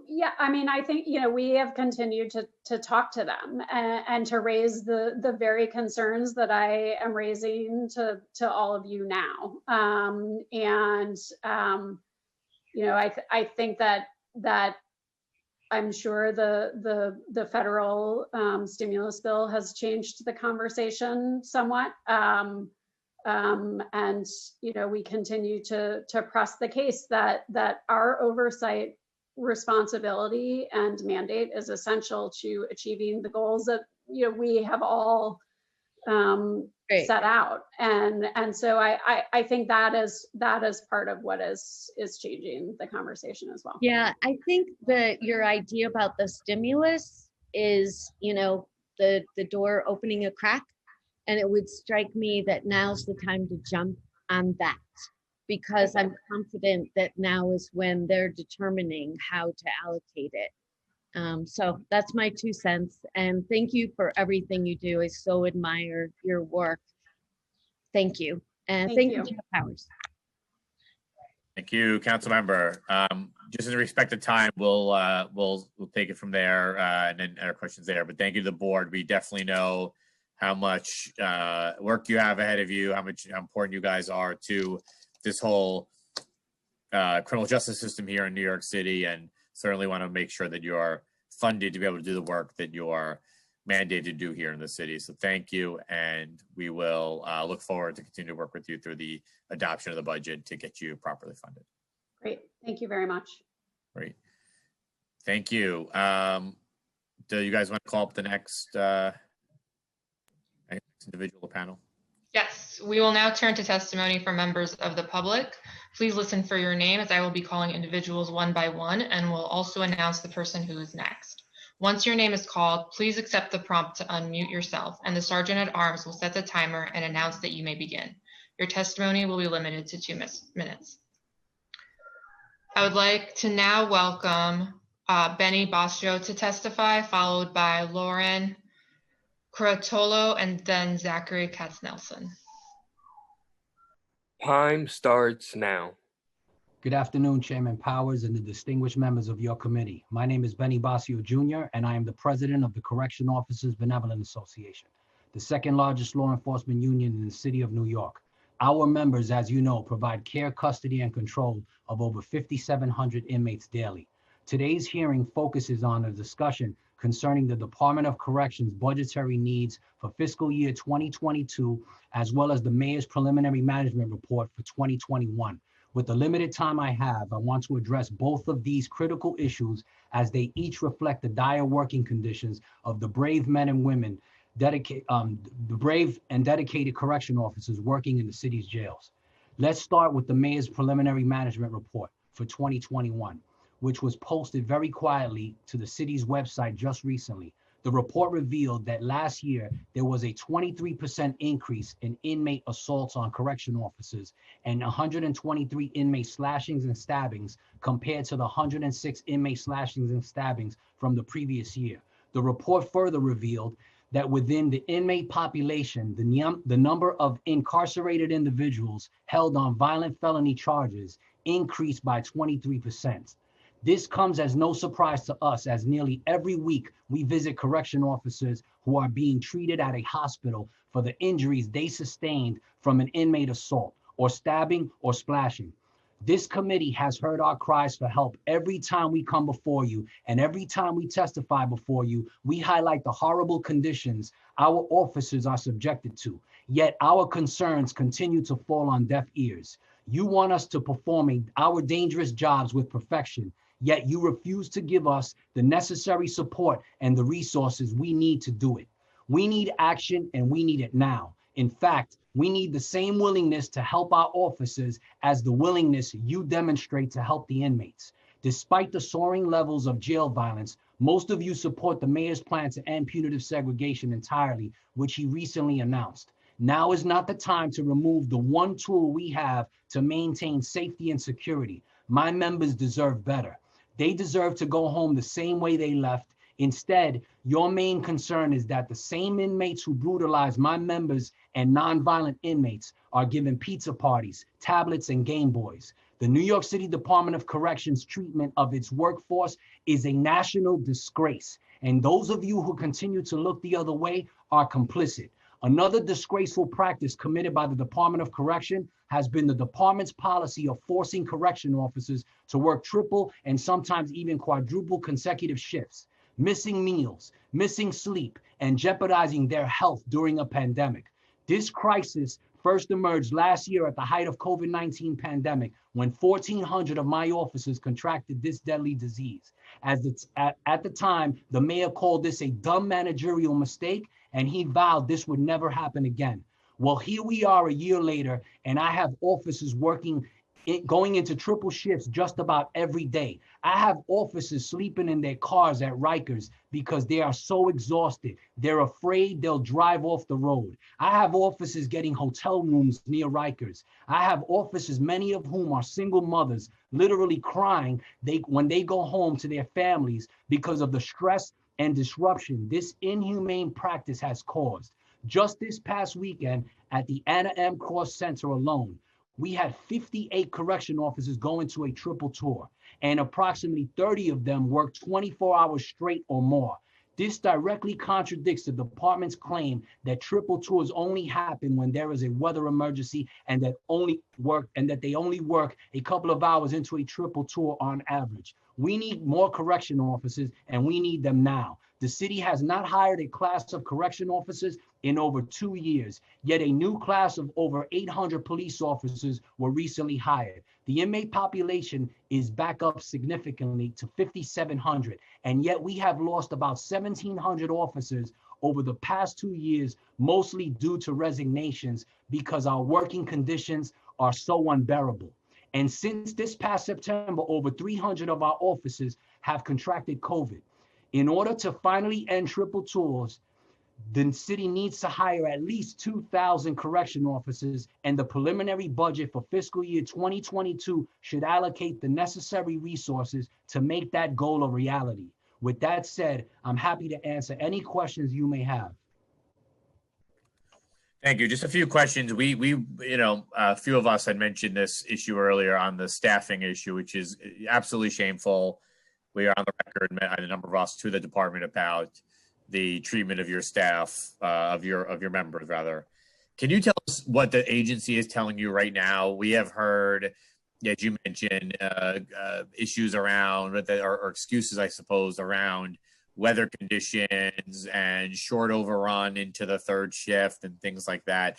Yeah, I mean, I think, we have continued to talk to them and to raise the very concerns that I am raising to all of you now. I think that I'm sure the federal stimulus bill has changed the conversation somewhat. We continue to press the case that our oversight responsibility and mandate is essential to achieving the goals that we have all set out. And so I think that is part of what is changing the conversation as well. Yeah, I think that your idea about the stimulus is, the door opening a crack, and it would strike me that now's the time to jump on that, because I'm confident that now is when they're determining how to allocate it. So that's my 2 cents. And thank you for everything you do. I so admire your work. Thank you. And thank you, Jeff Powers. Thank you, council member. Just in respect of time, we'll take it from there and then our questions there. But thank you to the board. We definitely know how much work you have ahead of you, how important you guys are to this whole criminal justice system here in New York City, and certainly want to make sure that you are funded to be able to do the work that you are mandated to do here in the city. So thank you, and we will look forward to continue to work with you through the adoption of the budget to get you properly funded. Great, thank you very much. Great, thank you. Do you guys want to call up the next individual panel? Yes, we will now turn to testimony from members of the public. Please listen for your name, as I will be calling individuals one by one, and will also announce the person who is next. Once your name is called, please accept the prompt to unmute yourself, and the Sergeant at Arms will set the timer and announce that you may begin. Your testimony will be limited to 2 minutes. I would like to now welcome Benny Boscio to testify, followed by Lauren Corotolo, and then Zachary Katz-Nelson. Time starts now. Good afternoon, Chairman Powers and the distinguished members of your committee. My name is Benny Boscio Jr., and I am the president of the Correction Officers Benevolent Association, the second largest law enforcement union in the city of New York. Our members, as you know, provide care, custody, and control of over 5,700 inmates daily. Today's hearing focuses on a discussion concerning the Department of Corrections budgetary needs for fiscal year 2022, as well as the Mayor's preliminary management report for 2021. With the limited time I have, I want to address both of these critical issues, as they each reflect the dire working conditions of the brave men and women, the brave and dedicated correction officers working in the city's jails. Let's start with the Mayor's preliminary management report for 2021. Which was posted very quietly to the city's website just recently. The report revealed that last year, there was a 23% increase in inmate assaults on correction officers and 123 inmate slashings and stabbings compared to the 106 inmate slashings and stabbings from the previous year. The report further revealed that within the inmate population, the number of incarcerated individuals held on violent felony charges increased by 23%. This comes as no surprise to us, as nearly every week we visit correction officers who are being treated at a hospital for the injuries they sustained from an inmate assault or stabbing or splashing. This committee has heard our cries for help every time we come before you, and every time we testify before you, we highlight the horrible conditions our officers are subjected to, yet our concerns continue to fall on deaf ears. You want us to perform our dangerous jobs with perfection, yet you refuse to give us the necessary support and the resources we need to do it. We need action, and we need it now. In fact, we need the same willingness to help our officers as the willingness you demonstrate to help the inmates. Despite the soaring levels of jail violence, most of you support the mayor's plan to end punitive segregation entirely, which he recently announced. Now is not the time to remove the one tool we have to maintain safety and security. My members deserve better. They deserve to go home the same way they left. Instead, your main concern is that the same inmates who brutalize my members and nonviolent inmates are given pizza parties, tablets, and Game Boys. The New York City Department of Corrections treatment of its workforce is a national disgrace, and those of you who continue to look the other way are complicit. Another disgraceful practice committed by the Department of Correction has been the department's policy of forcing correction officers to work triple and sometimes even quadruple consecutive shifts, missing meals, missing sleep, and jeopardizing their health during a pandemic. This crisis first emerged last year at the height of COVID-19 pandemic, when 1,400 of my officers contracted this deadly disease. At the time, the mayor called this a dumb managerial mistake, and he vowed this would never happen again. Well, here we are a year later, and I have officers going into triple shifts just about every day. I have officers sleeping in their cars at Rikers because they are so exhausted. They're afraid they'll drive off the road. I have officers getting hotel rooms near Rikers. I have officers, many of whom are single mothers, literally crying when they go home to their families because of the stress and disruption this inhumane practice has caused. Just this past weekend at the Anna M. Cross Center alone, we had 58 correction officers going to a triple tour, and approximately 30 of them worked 24 hours straight or more. This directly contradicts the department's claim that triple tours only happen when there is a weather emergency and that they only work a couple of hours into a triple tour on average. We need more correction officers, and we need them now. The city has not hired a class of correction officers in over 2 years, yet a new class of over 800 police officers were recently hired. The inmate population is back up significantly to 5,700, and yet we have lost about 1,700 officers over the past 2 years, mostly due to resignations because our working conditions are so unbearable. And since this past September, over 300 of our officers have contracted COVID. In order to finally end triple tours, the city needs to hire at least 2,000 correction officers, and the preliminary budget for fiscal year 2022 should allocate the necessary resources to make that goal a reality. With that said, I'm happy to answer any questions you may have. Thank you. Just a few questions. A few of us had mentioned this issue earlier on the staffing issue, which is absolutely shameful. We are on the record, a number of us, to the department about the treatment of your staff, of your members, rather. Can you tell us what the agency is telling you right now? We have heard, as you mentioned, issues around, or excuses, I suppose, around weather conditions and short overrun into the third shift and things like that.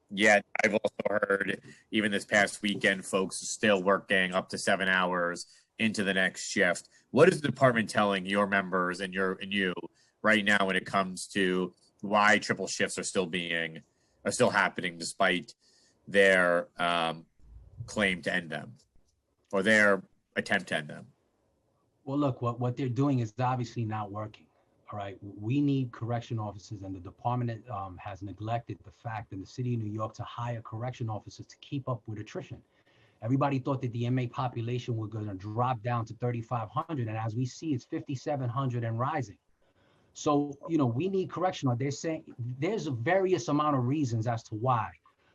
Yet I've also heard, even this past weekend, folks still working up to 7 hours into the next shift. What is the department telling your members and you right now when it comes to why triple shifts are still happening despite their claim to end them, or their attempt to end them? Well, look, what they're doing is obviously not working. All right, we need correction officers, and the department has neglected the fact in the city of New York to hire correction officers to keep up with attrition. Everybody thought that the inmate population was going to drop down to 3,500, and as we see, it's 5,700 and rising. So, we need correction. They're saying there's a various amount of reasons as to why.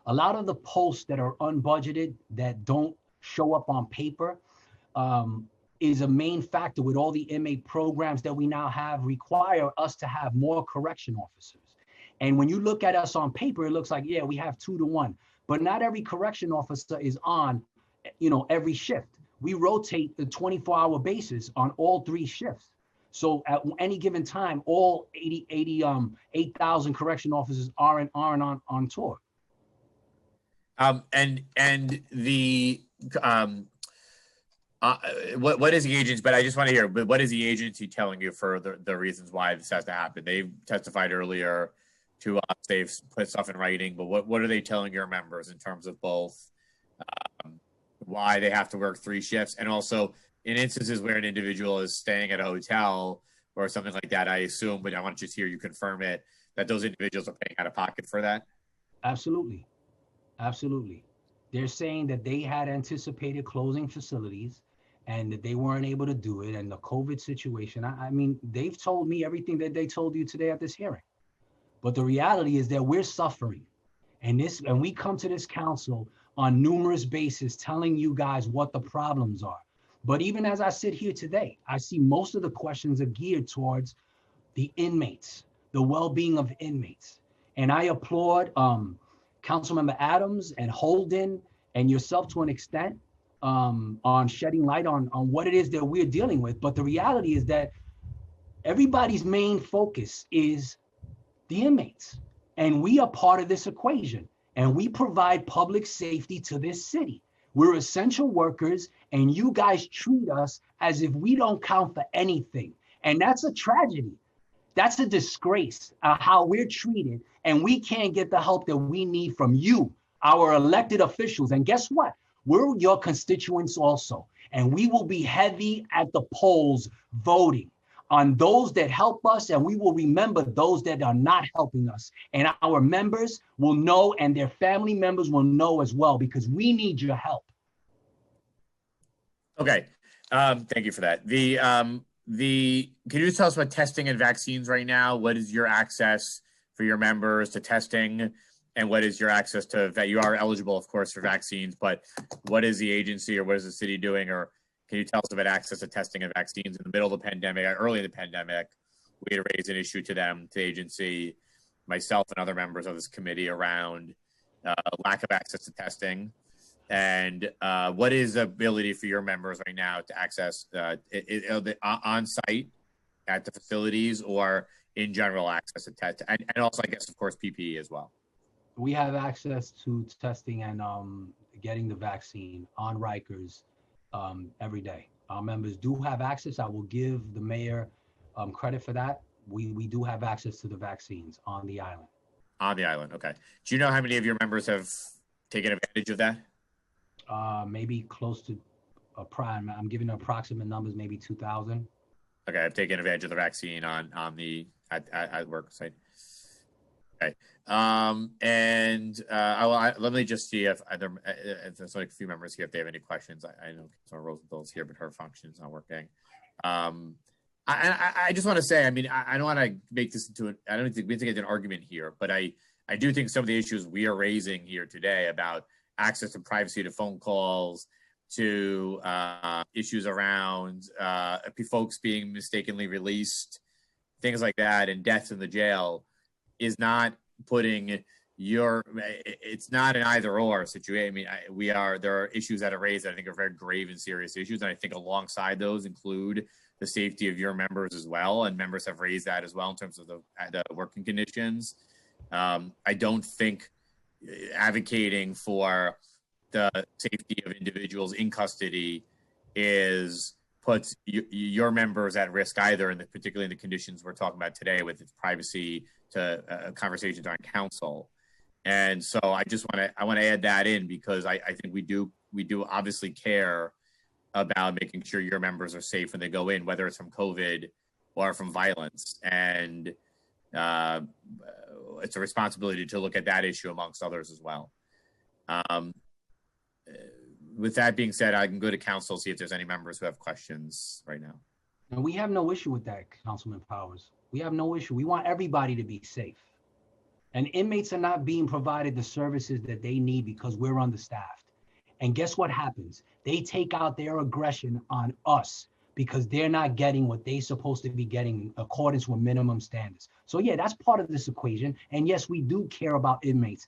A lot of the posts that are unbudgeted, that don't show up on paper, is a main factor with all the inmate programs that we now have require us to have more correction officers. And when you look at us on paper, it looks like, yeah, we have 2 to 1, but not every correction officer is on, every shift. We rotate the 24-hour basis on all 3 shifts. So at any given time, all 8,000 correction officers aren't on tour. What is the agency? But I just want to hear. But what is the agency telling you for the reasons why this has to happen? They testified earlier to us. They've put stuff in writing, but what are they telling your members in terms of both why they have to work 3 shifts, and also in instances where an individual is staying at a hotel or something like that, I assume, but I want to just hear you confirm it, that those individuals are paying out of pocket for that? Absolutely. Absolutely. They're saying that they had anticipated closing facilities and that they weren't able to do it. And the COVID situation, I mean, they've told me everything that they told you today at this hearing. But the reality is that we're suffering. And we come to this council on numerous bases telling you guys what the problems are. But even as I sit here today, I see most of the questions are geared towards the inmates, the well-being of inmates. And I applaud Councilmember Adams and Holden and yourself to an extent on shedding light on what it is that we're dealing with. But the reality is that everybody's main focus is the inmates. And we are part of this equation. And we provide public safety to this city. We're essential workers, and you guys treat us as if we don't count for anything. And that's a tragedy. That's a disgrace how we're treated, and we can't get the help that we need from you, our elected officials. And guess what? We're your constituents also, and we will be heavy at the polls voting on those that help us, and we will remember those that are not helping us. And our members will know, and their family members will know as well, because we need your help. Okay, thank you for that. Can you just tell us about testing and vaccines right now? What is your access for your members to testing, and what is your access to that? You are eligible, of course, for vaccines, but what is the agency or what is the city doing? Or can you tell us about access to testing and vaccines in the middle of the pandemic, early in the pandemic? We had raised an issue to them, to the agency, myself and other members of this committee, around lack of access to testing. And what is the ability for your members right now to access on site at the facilities, or in general access to test, and also, I guess, of course, PPE as well? We have access to testing and getting the vaccine on Rikers every day. Our members do have access. I will give the mayor credit for that. We do have access to the vaccines on the island. On the island, okay. Do you know how many of your members have taken advantage of that? Maybe close to a prime. I'm giving approximate numbers, maybe 2,000. Okay, I've taken advantage of the vaccine at work site. Okay, let me just see if there's like a few members here if they have any questions. I know Councilor Rosenthal's here, but her function is not working. I just want to say, I mean, I don't want to make this into I don't think we need to get an argument here, but I do think some of the issues we are raising here today about access to privacy, to phone calls, to issues around folks being mistakenly released, things like that, and deaths in the jail, is not putting it's not an either or situation. I mean, there are issues that are raised that I think are very grave and serious issues. And I think alongside those include the safety of your members as well. And members have raised that as well in terms of the working conditions. I don't think advocating for the safety of individuals in custody puts your members at risk either, particularly in the conditions we're talking about today with its privacy to conversations on council. And so I want to add that in, because I think we do obviously care about making sure your members are safe when they go in, whether it's from COVID or from violence. And it's a responsibility to look at that issue amongst others as well. With that being said, I can go to council, see if there's any members who have questions right now. And we have no issue with that, Councilman Powers. We have no issue. We want everybody to be safe. And inmates are not being provided the services that they need because we're understaffed. And guess what happens? They take out their aggression on us because they're not getting what they're supposed to be getting in accordance with minimum standards. So yeah, that's part of this equation. And yes, we do care about inmates,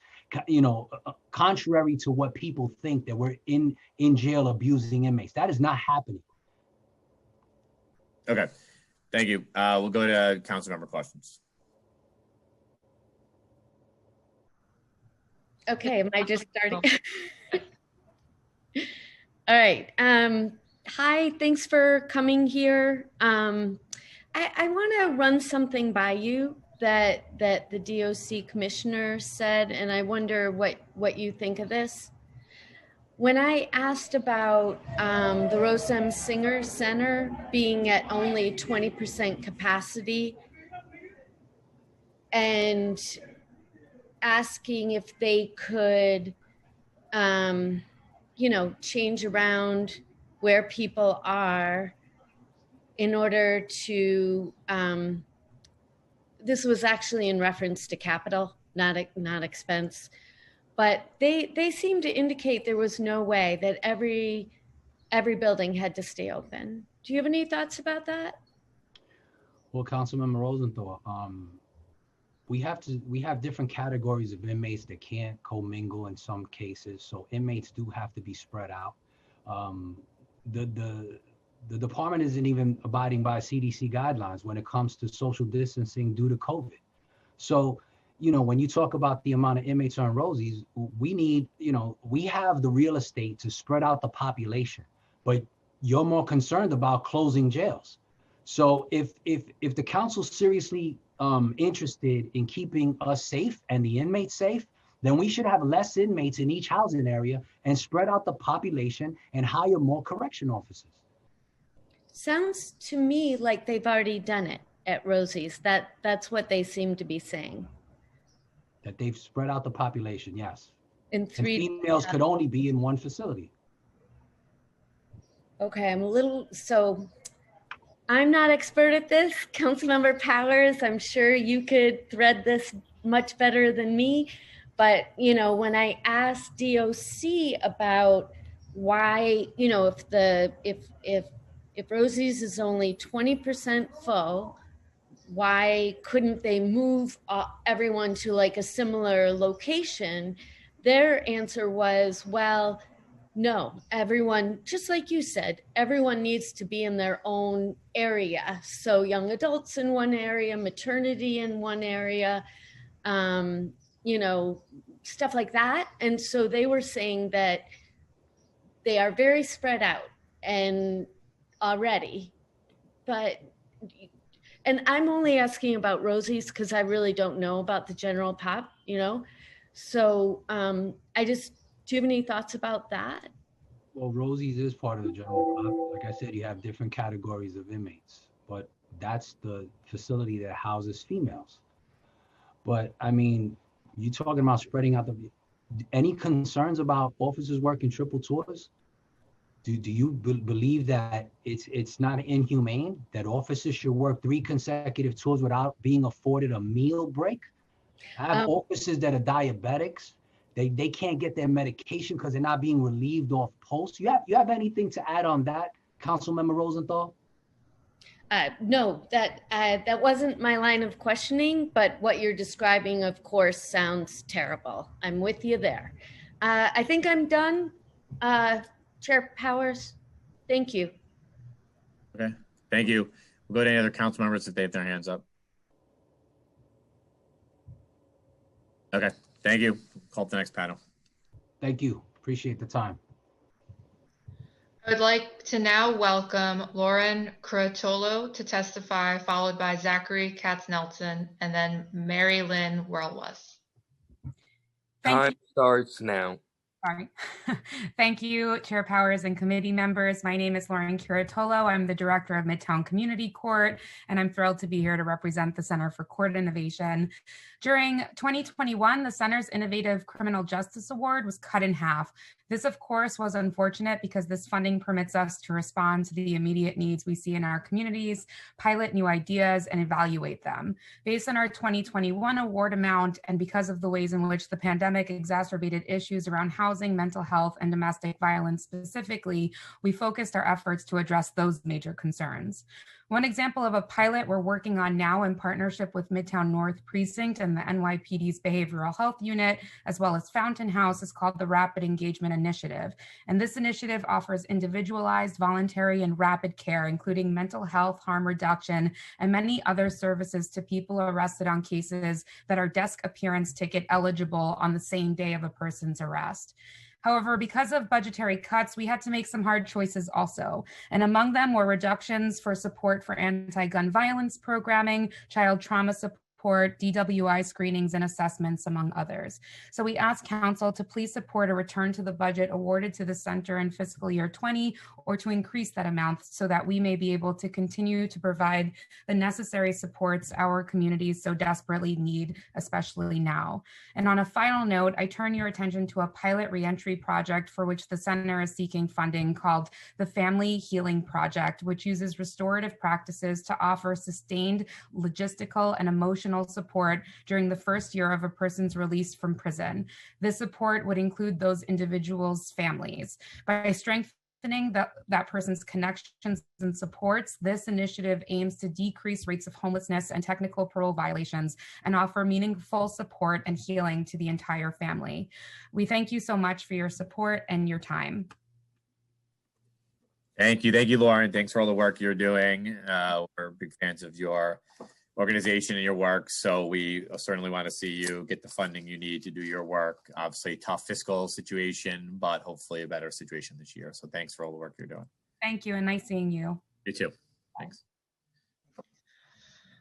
contrary to what people think, that we're in jail abusing inmates. That is not happening. Okay, thank you. We'll go to council member questions. Okay, am I just starting? All right. Hi, thanks for coming here. I want to run something by you. that the DOC commissioner said, and I wonder what you think of this. When I asked about the Rose M. Singer Center being at only 20% capacity and asking if they could, change around where people are in order to, this was actually in reference to capital, not expense. But they seem to indicate there was no way that every building had to stay open. Do you have any thoughts about that? Well, Councilmember Rosenthal, we have different categories of inmates that can't commingle in some cases. So inmates do have to be spread out. The department isn't even abiding by CDC guidelines when it comes to social distancing due to COVID. So, when you talk about the amount of inmates on Rosie's, we need, we have the real estate to spread out the population, but you're more concerned about closing jails. So if the council's seriously interested in keeping us safe and the inmates safe, then we should have less inmates in each housing area and spread out the population and hire more correction officers. Sounds to me like they've already done it at Rosie's. That's what they seem to be saying. That they've spread out the population, yes. And females could only be in one facility. Okay, I'm not expert at this. Councilmember Powers, I'm sure you could thread this much better than me. But, when I asked DOC about why, if Rosie's is only 20% full, why couldn't they move everyone to like a similar location? Their answer was, well, no, everyone, just like you said, everyone needs to be in their own area. So young adults in one area, maternity in one area, stuff like that. And so they were saying that they are very spread out and already, and I'm only asking about Rosie's because I really don't know about the general pop, So do you have any thoughts about that? Well, Rosie's is part of the general pop. Like I said, you have different categories of inmates, but that's the facility that houses females. But I mean, you're talking about spreading out any concerns about officers working triple tours? Do you believe that it's not inhumane that officers should work 3 consecutive tours without being afforded a meal break? I have officers that are diabetics. They can't get their medication because they're not being relieved off post. You have anything to add on that, Councilmember Rosenthal? No, that wasn't my line of questioning, but what you're describing, of course, sounds terrible. I'm with you there. I think I'm done. Chair Powers, thank you. Okay, thank you. We'll go to any other council members if they have their hands up. Okay, thank you. Call up the next panel. Thank you. Appreciate the time. I would like to now welcome Lauren Curotolo to testify, followed by Zachary Katz-Nelson, and then Mary Lynn Werlwas. Time starts now. Sorry. Thank you, Chair Powers and committee members. My name is Lauren Curotolo. I'm the director of Midtown Community Court, and I'm thrilled to be here to represent the Center for Court Innovation. During 2021, the Center's Innovative Criminal Justice Award was cut in half. This, of course, was unfortunate because this funding permits us to respond to the immediate needs we see in our communities, pilot new ideas, and evaluate them. Based on our 2021 award amount, and because of the ways in which the pandemic exacerbated issues around housing, mental health, and domestic violence specifically, we focused our efforts to address those major concerns. One example of a pilot we're working on now in partnership with Midtown North Precinct and the NYPD's Behavioral Health Unit, as well as Fountain House, is called the Rapid Engagement Initiative. And this initiative offers individualized, voluntary, and rapid care, including mental health, harm reduction, and many other services to people arrested on cases that are desk appearance ticket eligible on the same day of a person's arrest. However, because of budgetary cuts, we had to make some hard choices also. And among them were reductions for support for anti-gun violence programming, child trauma support, support DWI screenings and assessments, among others. So we ask council to please support a return to the budget awarded to the center in fiscal year 20, or to increase that amount so that we may be able to continue to provide the necessary supports our communities so desperately need, especially now. And on a final note, I turn your attention to a pilot reentry project for which the center is seeking funding called the Family Healing Project, which uses restorative practices to offer sustained logistical and emotional support during the first year of a person's release from prison. This support would include those individuals' families. By strengthening that person's connections and supports, this initiative aims to decrease rates of homelessness and technical parole violations and offer meaningful support and healing to the entire family. We thank you so much for your support and your time. Thank you, Lauren. Thanks for all the work you're doing. We're big fans of your organization and your work, so we certainly want to see you get the funding you need to do your work. Obviously, tough fiscal situation, but hopefully a better situation this year. So thanks for all the work you're doing. Thank you, and nice seeing you. You too. Thanks.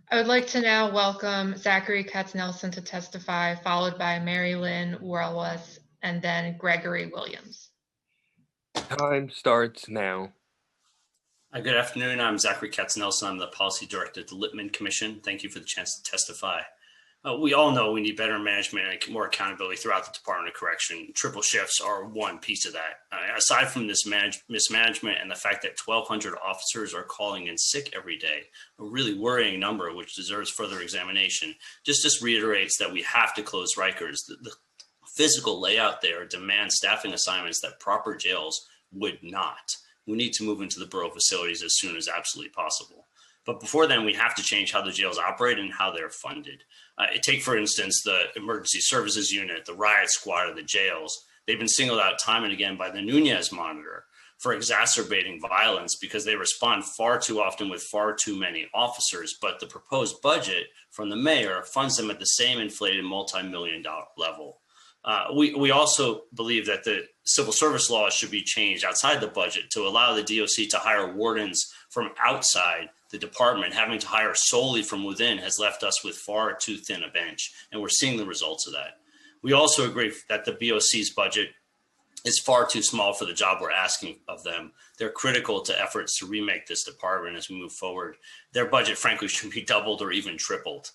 I would like to now welcome Zachary Katz-Nelson to testify, followed by Mary Lynn Warlwas, and then Gregory Williams. Time starts now. Good afternoon. I'm Zachary Katz-Nelson. I'm the Policy Director at the Lippman Commission. Thank you for the chance to testify. We all know we need better management and more accountability throughout the Department of Correction. Triple shifts are one piece of that. Aside from this mismanagement and the fact that 1,200 officers are calling in sick every day, a really worrying number which deserves further examination, just reiterates that we have to close Rikers. The physical layout there demands staffing assignments that proper jails would not. We need to move into the borough facilities as soon as absolutely possible. But before then, we have to change how the jails operate and how they're funded. Take, for instance, the emergency services unit, the riot squad of the jails. They've been singled out time and again by the Nunez monitor for exacerbating violence because they respond far too often with far too many officers. But the proposed budget from the mayor funds them at the same inflated multi-million-dollar level. We also believe that the civil service laws should be changed outside the budget to allow the DOC to hire wardens from outside the department. Having to hire solely from within has left us with far too thin a bench, and we're seeing the results of that. We also agree that the BOC's budget is far too small for the job we're asking of them. They're critical to efforts to remake this department as we move forward. Their budget, frankly, should be doubled or even tripled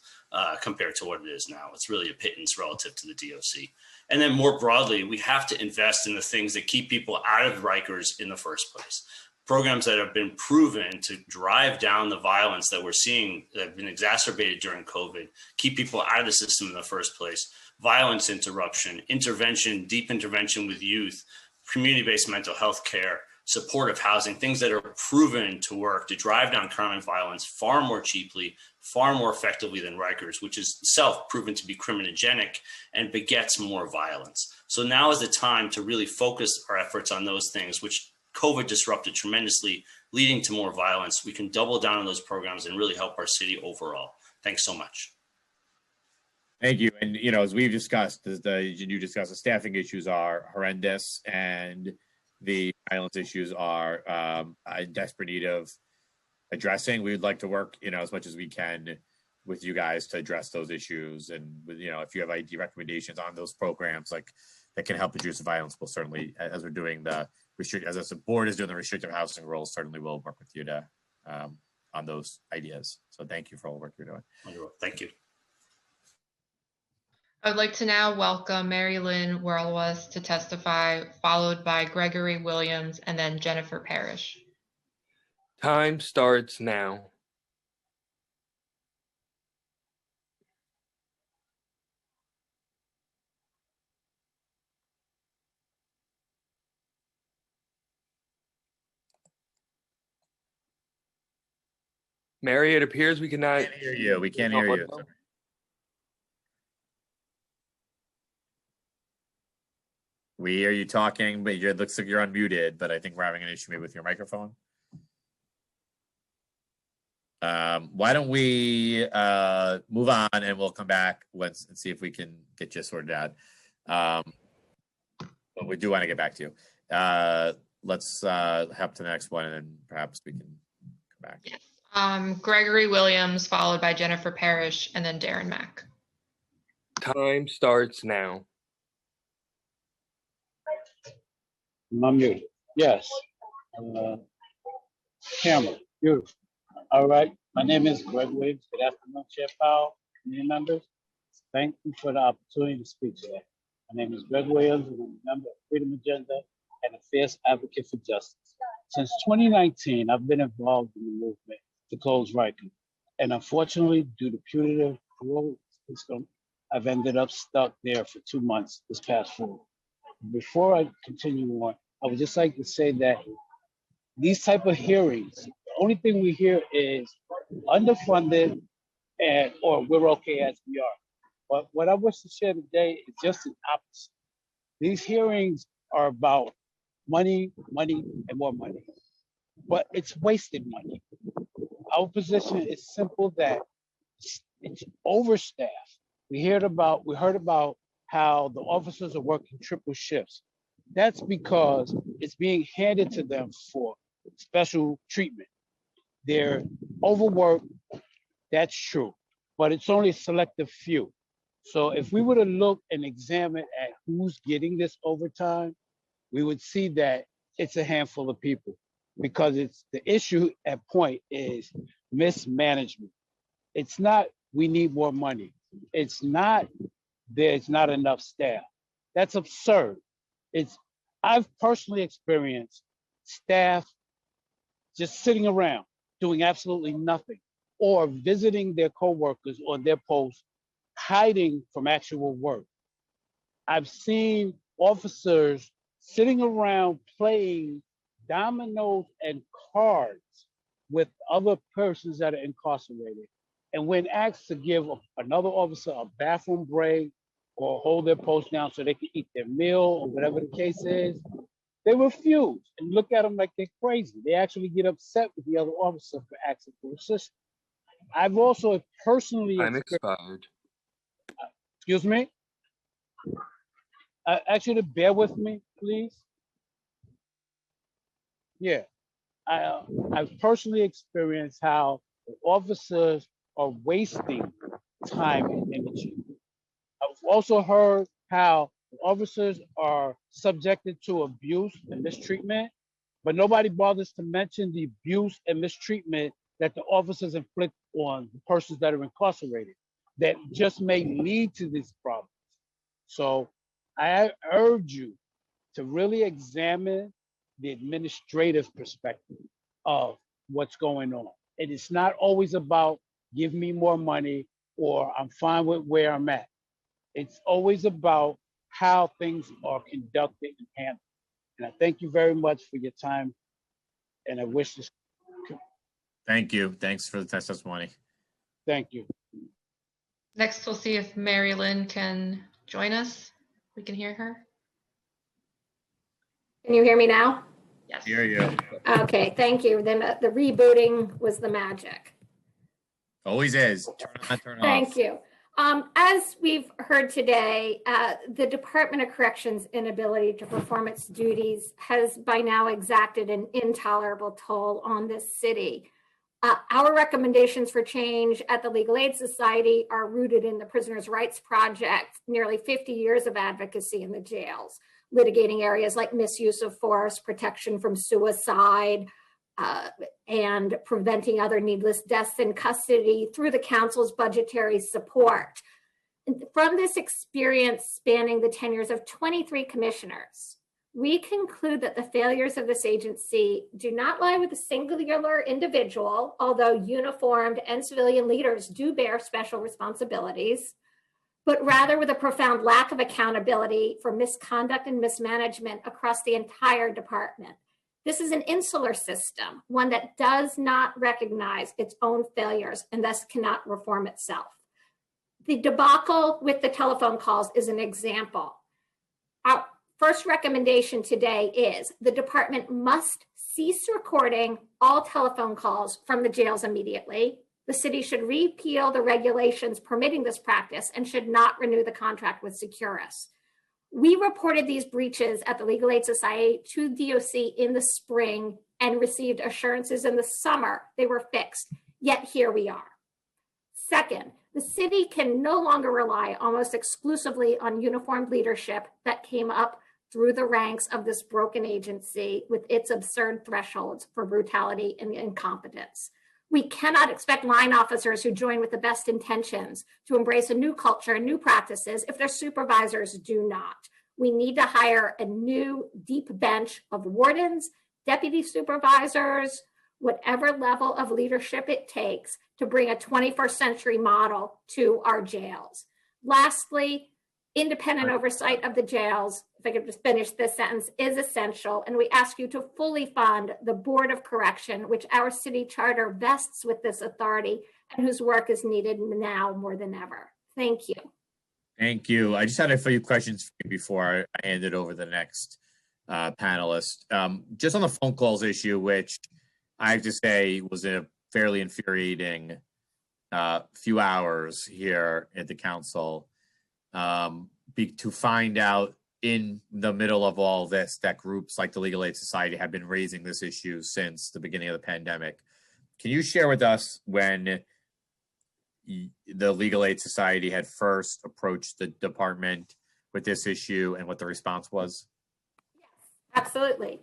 compared to what it is now. It's really a pittance relative to the DOC. And then more broadly, we have to invest in the things that keep people out of Rikers in the first place. Programs that have been proven to drive down the violence that we're seeing that have been exacerbated during COVID, keep people out of the system in the first place. Violence interruption, intervention, deep intervention with youth, community-based mental health care, supportive housing, things that are proven to work to drive down crime and violence far more cheaply, far more effectively than Rikers, which is itself proven to be criminogenic and begets more violence. So now is the time to really focus our efforts on those things, which COVID disrupted tremendously, leading to more violence. We can double down on those programs and really help our city overall. Thanks so much. Thank you. And, as we've discussed, the staffing issues are horrendous, and the violence issues are in desperate need of addressing. We would like to work, as much as we can with you guys to address those issues. And, if you have ID recommendations on those programs, that can help reduce the violence, we'll certainly, as we're doing as the board is doing the restrictive housing rules, certainly we'll work with you to on those ideas. So thank you for all the work you're doing. Wonderful. Thank you. I would like to now welcome Mary Lynn Warlwas to testify, followed by Gregory Williams and then Jennifer Parrish. Time starts now. Mary, it appears we cannot hear you. We can't hear you. Sorry. We hear you talking, but it looks like you're unmuted, but I think we're having an issue maybe with your microphone. Why don't we move on and we'll come back and see if we can get you sorted out. But we do want to get back to you. Let's hop to the next one and then perhaps we can come back. Yes. Gregory Williams, followed by Jennifer Parrish, and then Darren Mack. Time starts now. I'm muted. Yes. Camera. Beautiful. All right. My name is Greg Williams. Good afternoon, Chair Powell, community members. Thank you for the opportunity to speak today. My name is Greg Williams, and I'm a member of Freedom Agenda and a fierce advocate for justice. Since 2019, I've been involved in the movement to close Rikers. And unfortunately, due to punitive parole system, I've ended up stuck there for 2 months this past fall. Before I continue on, I would just like to say that these type of hearings, the only thing we hear is underfunded and or we're okay as we are. But what I wish to share today is just the opposite. These hearings are about money, money, and more money. But it's wasted money. Our position is simple that it's overstaffed. We heard about how the officers are working triple shifts. That's because it's being handed to them for special treatment. They're overworked, that's true, but it's only a selective few. So if we were to look and examine at who's getting this overtime, we would see that it's a handful of people, because it's the issue at point is mismanagement. It's not we need more money. It's not there's not enough staff. That's absurd. I've personally experienced staff just sitting around doing absolutely nothing, or visiting their coworkers on their posts, hiding from actual work. I've seen officers sitting around playing dominoes and cards with other persons that are incarcerated. And when asked to give another officer a bathroom break or hold their post down so they can eat their meal or whatever the case is, they refuse and look at them like they're crazy. They actually get upset with the other officer for asking for assistance. I've also personally Time expired. Excuse me? I ask you to bear with me, please. Yeah, I've personally experienced how the officers are wasting time and energy. I've also heard how the officers are subjected to abuse and mistreatment, but nobody bothers to mention the abuse and mistreatment that the officers inflict on the persons that are incarcerated that just may lead to these problems. So I urge you to really examine the administrative perspective of what's going on. It is not always about give me more money or I'm fine with where I'm at. It's always about how things are conducted and handled. And I thank you very much for your time. And I wish this. Thank you. Thanks for the testimony. Thank you. Next, we'll see if Mary Lynn can join us. We can hear her. Can you hear me now? Yes. Hear you. Okay, thank you. Then the rebooting was the magic. Always is. Turn on, turn off. Thank you. As we've heard today, the Department of Corrections' inability to perform its duties has by now exacted an intolerable toll on this city. Our recommendations for change at the Legal Aid Society are rooted in the Prisoners' Rights Project, nearly 50 years of advocacy in the jails, litigating areas like misuse of force, protection from suicide, and preventing other needless deaths in custody through the council's budgetary support. From this experience spanning the tenures of 23 commissioners, we conclude that the failures of this agency do not lie with a singular individual, although uniformed and civilian leaders do bear special responsibilities, but rather with a profound lack of accountability for misconduct and mismanagement across the entire department. This is an insular system, one that does not recognize its own failures and thus cannot reform itself. The debacle with the telephone calls is an example. Our first recommendation today is the department must cease recording all telephone calls from the jails immediately. The city should repeal the regulations permitting this practice and should not renew the contract with Securus. We reported these breaches at the Legal Aid Society to DOC in the spring and received assurances in the summer they were fixed, yet here we are. Second, the city can no longer rely almost exclusively on uniformed leadership that came up through the ranks of this broken agency with its absurd thresholds for brutality and incompetence. We cannot expect line officers who join with the best intentions to embrace a new culture and new practices if their supervisors do not. We need to hire a new deep bench of wardens, deputy supervisors, whatever level of leadership it takes to bring a 21st century model to our jails. Lastly, independent oversight of the jails, if I could just finish this sentence, is essential, and we ask you to fully fund the Board of Correction, which our city charter vests with this authority and whose work is needed now more than ever. Thank you. Thank you. I just had a few questions for you before I hand it over to the next panelist. Just on the phone calls issue, which I have to say was a fairly infuriating few hours here at the council. To find out in the middle of all this that groups like the Legal Aid Society have been raising this issue since the beginning of the pandemic. Can you share with us when the Legal Aid Society had first approached the department with this issue and what the response was? Absolutely.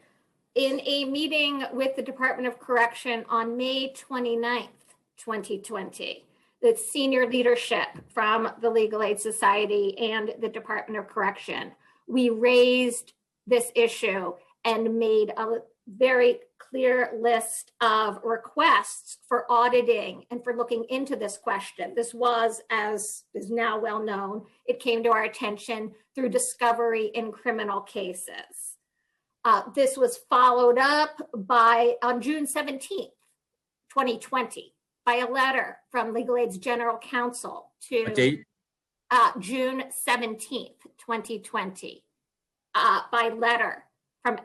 In a meeting with the Department of Correction on May 29th, 2020, the senior leadership from the Legal Aid Society and the Department of Correction, we raised this issue and made a very clear list of requests for auditing and for looking into this question. This was, as is now well known, it came to our attention through discovery in criminal cases. This was followed up on June 17th, 2020, by a letter from Legal Aid's General Counsel to June 17th, 2020, by letter from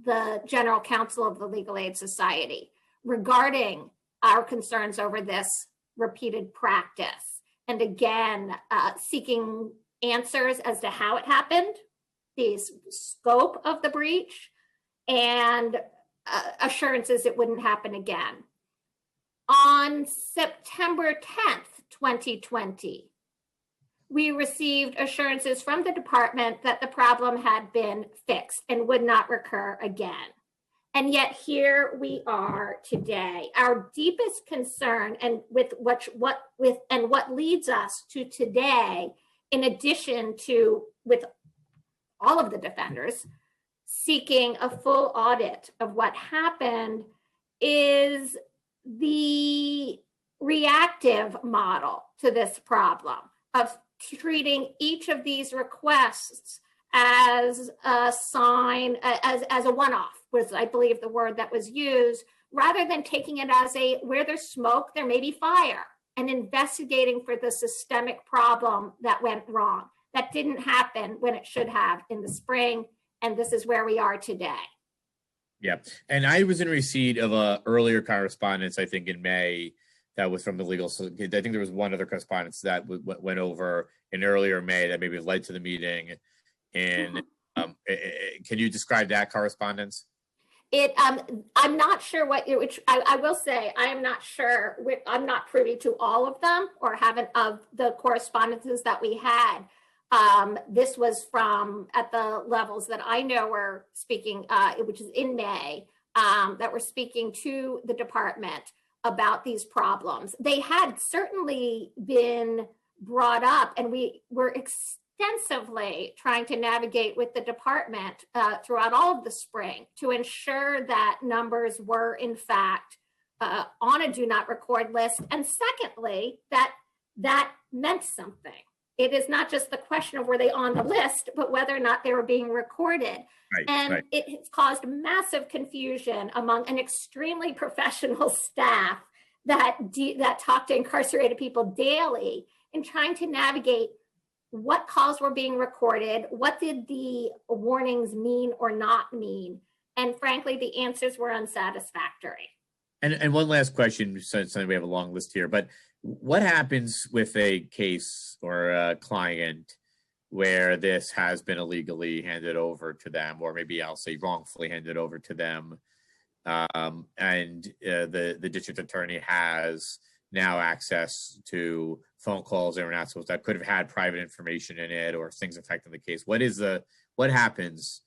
the General Counsel of the Legal Aid Society regarding our concerns over this repeated practice. And again, seeking answers as to how it happened, the scope of the breach, and assurances it wouldn't happen again. On September 10th, 2020, we received assurances from the department that the problem had been fixed and would not recur again. And yet here we are today. Our deepest concern, and what leads us to today, in addition to with all of the defenders seeking a full audit of what happened, is the reactive model to this problem of treating each of these requests as a sign, as a one-off, was I believe the word that was used, rather than taking it as a, where there's smoke, there may be fire, and investigating for the systemic problem that went wrong. That didn't happen when it should have in the spring, and this is where we are today. Yeah, and I was in receipt of a earlier correspondence, I think in May, that was from the legal. I think there was one other correspondence that went over in earlier May that maybe led to the meeting. And can you describe that correspondence? I'm not sure which I will say, I am not sure, I'm not privy to all of them or haven't of the correspondences that we had. This was from at the levels that I know were speaking, which is in May, that were speaking to the department about these problems. They had certainly been brought up, and we were extensively trying to navigate with the department throughout all of the spring to ensure that numbers were in fact on a do not record list. And secondly, that meant something. It is not just the question of were they on the list, but whether or not they were being recorded. Right. It has caused massive confusion among an extremely professional staff that talk to incarcerated people daily in trying to navigate what calls were being recorded, what did the warnings mean or not mean, and frankly, the answers were unsatisfactory. And one last question, since we have a long list here, but what happens with a case or a client where this has been illegally handed over to them, or maybe I'll say wrongfully handed over to them? and the district attorney has now access to phone calls and announcements that could have had private information in it or things affecting the case. What happens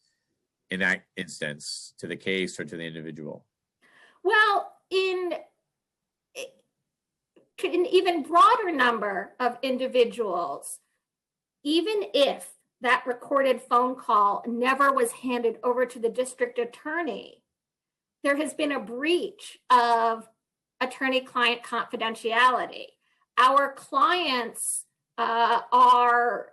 in that instance to the case or to the individual? Well, in an even broader number of individuals, even if that recorded phone call never was handed over to the district attorney, there has been a breach of attorney-client confidentiality. Our clients are,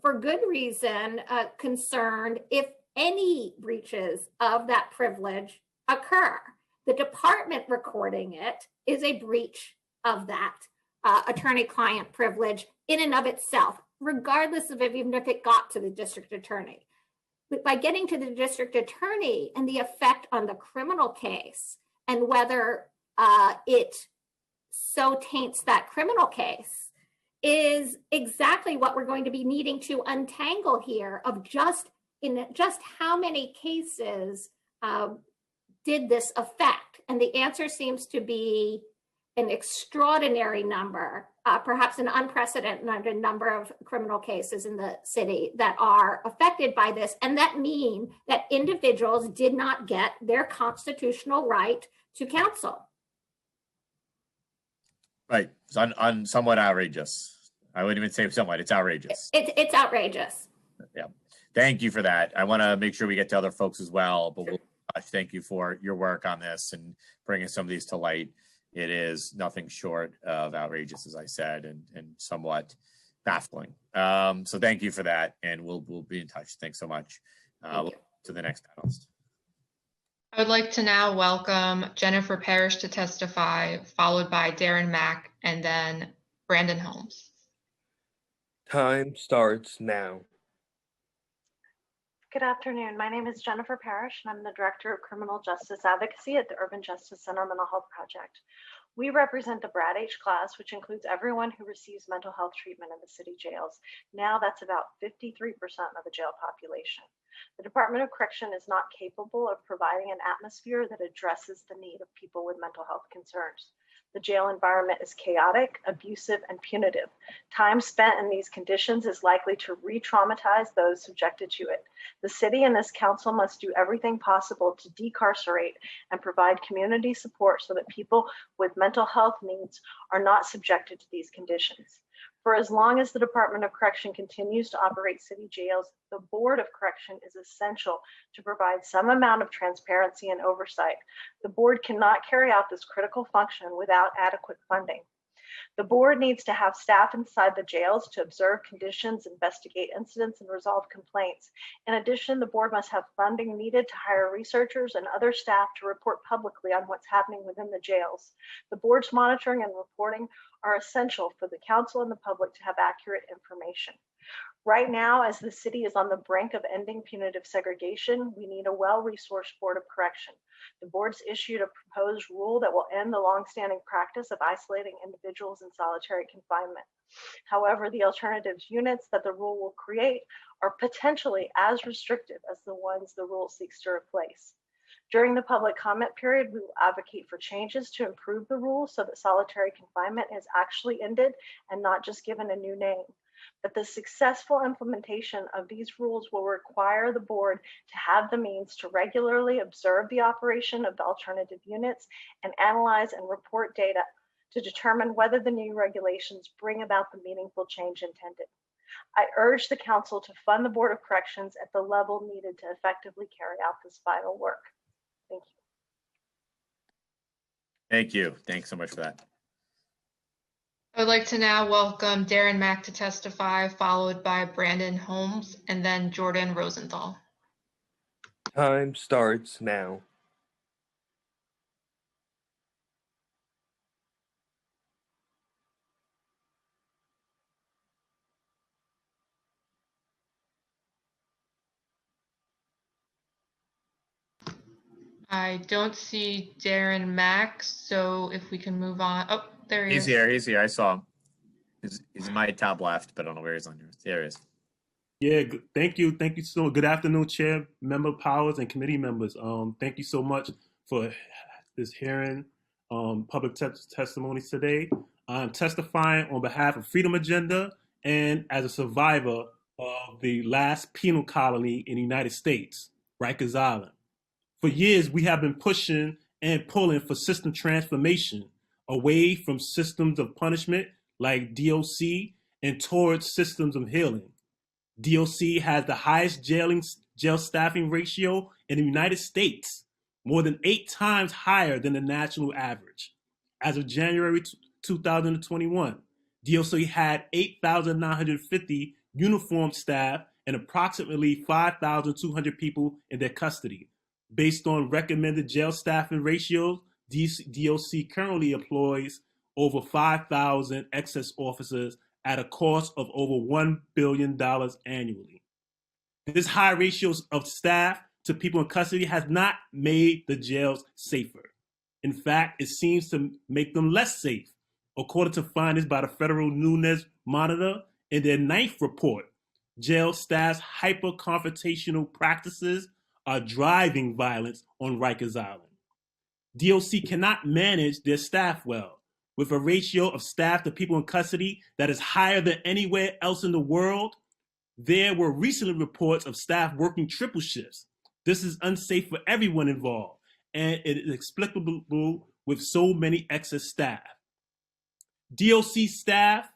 for good reason, concerned if any breaches of that privilege occur. The department recording it is a breach of that attorney-client privilege in and of itself, regardless of even if it got to the district attorney. But by getting to the district attorney and the effect on the criminal case and whether it so taints that criminal case is exactly what we're going to be needing to untangle here of just how many cases did this affect? And the answer seems to be an extraordinary number, perhaps an unprecedented number of criminal cases in the city that are affected by this, and that mean that individuals did not get their constitutional right to counsel. Right. It's somewhat outrageous. I wouldn't even say somewhat. It's outrageous. It's outrageous. Yeah. Thank you for that. I want to make sure we get to other folks as well, but we'll thank you for your work on this and bringing some of these to light. It is nothing short of outrageous, as I said, and somewhat baffling. So thank you for that, and we'll be in touch. Thanks so much. To the next panelist. I would like to now welcome Jennifer Parrish to testify, followed by Darren Mack, and then Brandon Holmes. Time starts now. Good afternoon. My name is Jennifer Parrish, and I'm the Director of Criminal Justice Advocacy at the Urban Justice Center Mental Health Project. We represent the Brad H class, which includes everyone who receives mental health treatment in the city jails. Now that's about 53% of the jail population. The Department of Correction is not capable of providing an atmosphere that addresses the need of people with mental health concerns. The jail environment is chaotic, abusive, and punitive. Time spent in these conditions is likely to re-traumatize those subjected to it. The city and this council must do everything possible to decarcerate and provide community support so that people with mental health needs are not subjected to these conditions. For as long as the Department of Correction continues to operate city jails, the Board of Correction is essential to provide some amount of transparency and oversight. The board cannot carry out this critical function without adequate funding. The board needs to have staff inside the jails to observe conditions, investigate incidents, and resolve complaints. In addition, the board must have funding needed to hire researchers and other staff to report publicly on what's happening within the jails. The board's monitoring and reporting are essential for the council and the public to have accurate information. Right now, as the city is on the brink of ending punitive segregation, we need a well-resourced Board of Correction. The board's issued a proposed rule that will end the longstanding practice of isolating individuals in solitary confinement. However, the alternatives units that the rule will create are potentially as restrictive as the ones the rule seeks to replace. During the public comment period, we will advocate for changes to improve the rule so that solitary confinement is actually ended and not just given a new name. But the successful implementation of these rules will require the board to have the means to regularly observe the operation of the alternative units and analyze and report data to determine whether the new regulations bring about the meaningful change intended. I urge the council to fund the Board of Corrections at the level needed to effectively carry out this vital work. Thank you. Thank you. Thanks so much for that. I would like to now welcome Darren Mack to testify, followed by Brandon Holmes, and then Jordan Rosenthal. Time starts now. I don't see Darren Mack, so if we can move on. Oh, there he is. He's here. I saw him. He's in my top left, but I don't know where he's on yours. There he is. Yeah, thank you. Thank you so much. Good afternoon, Chair, Member Powers, and committee members. Thank you so much for this hearing public testimonies today. I'm testifying on behalf of Freedom Agenda and as a survivor of the last penal colony in the United States, Rikers Island. For years, we have been pushing and pulling for system transformation away from systems of punishment like DOC and towards systems of healing. DOC has the highest jail staffing ratio in the United States, more than 8 times higher than the national average. As of January 2021, DOC had 8,950 uniformed staff and approximately 5,200 people in their custody. Based on recommended jail staffing ratios, DOC currently employs over 5,000 excess officers at a cost of over $1 billion annually. This high ratio of staff to people in custody has not made the jails safer. In fact, it seems to make them less safe. According to findings by the Federal Nunes Monitor in their 9th report, jail staff's hyper-confrontational practices are driving violence on Rikers Island. DOC cannot manage their staff well. With a ratio of staff to people in custody that is higher than anywhere else in the world, there were recently reports of staff working triple shifts. This is unsafe for everyone involved, and it is explicable with so many excess staff. DOC staff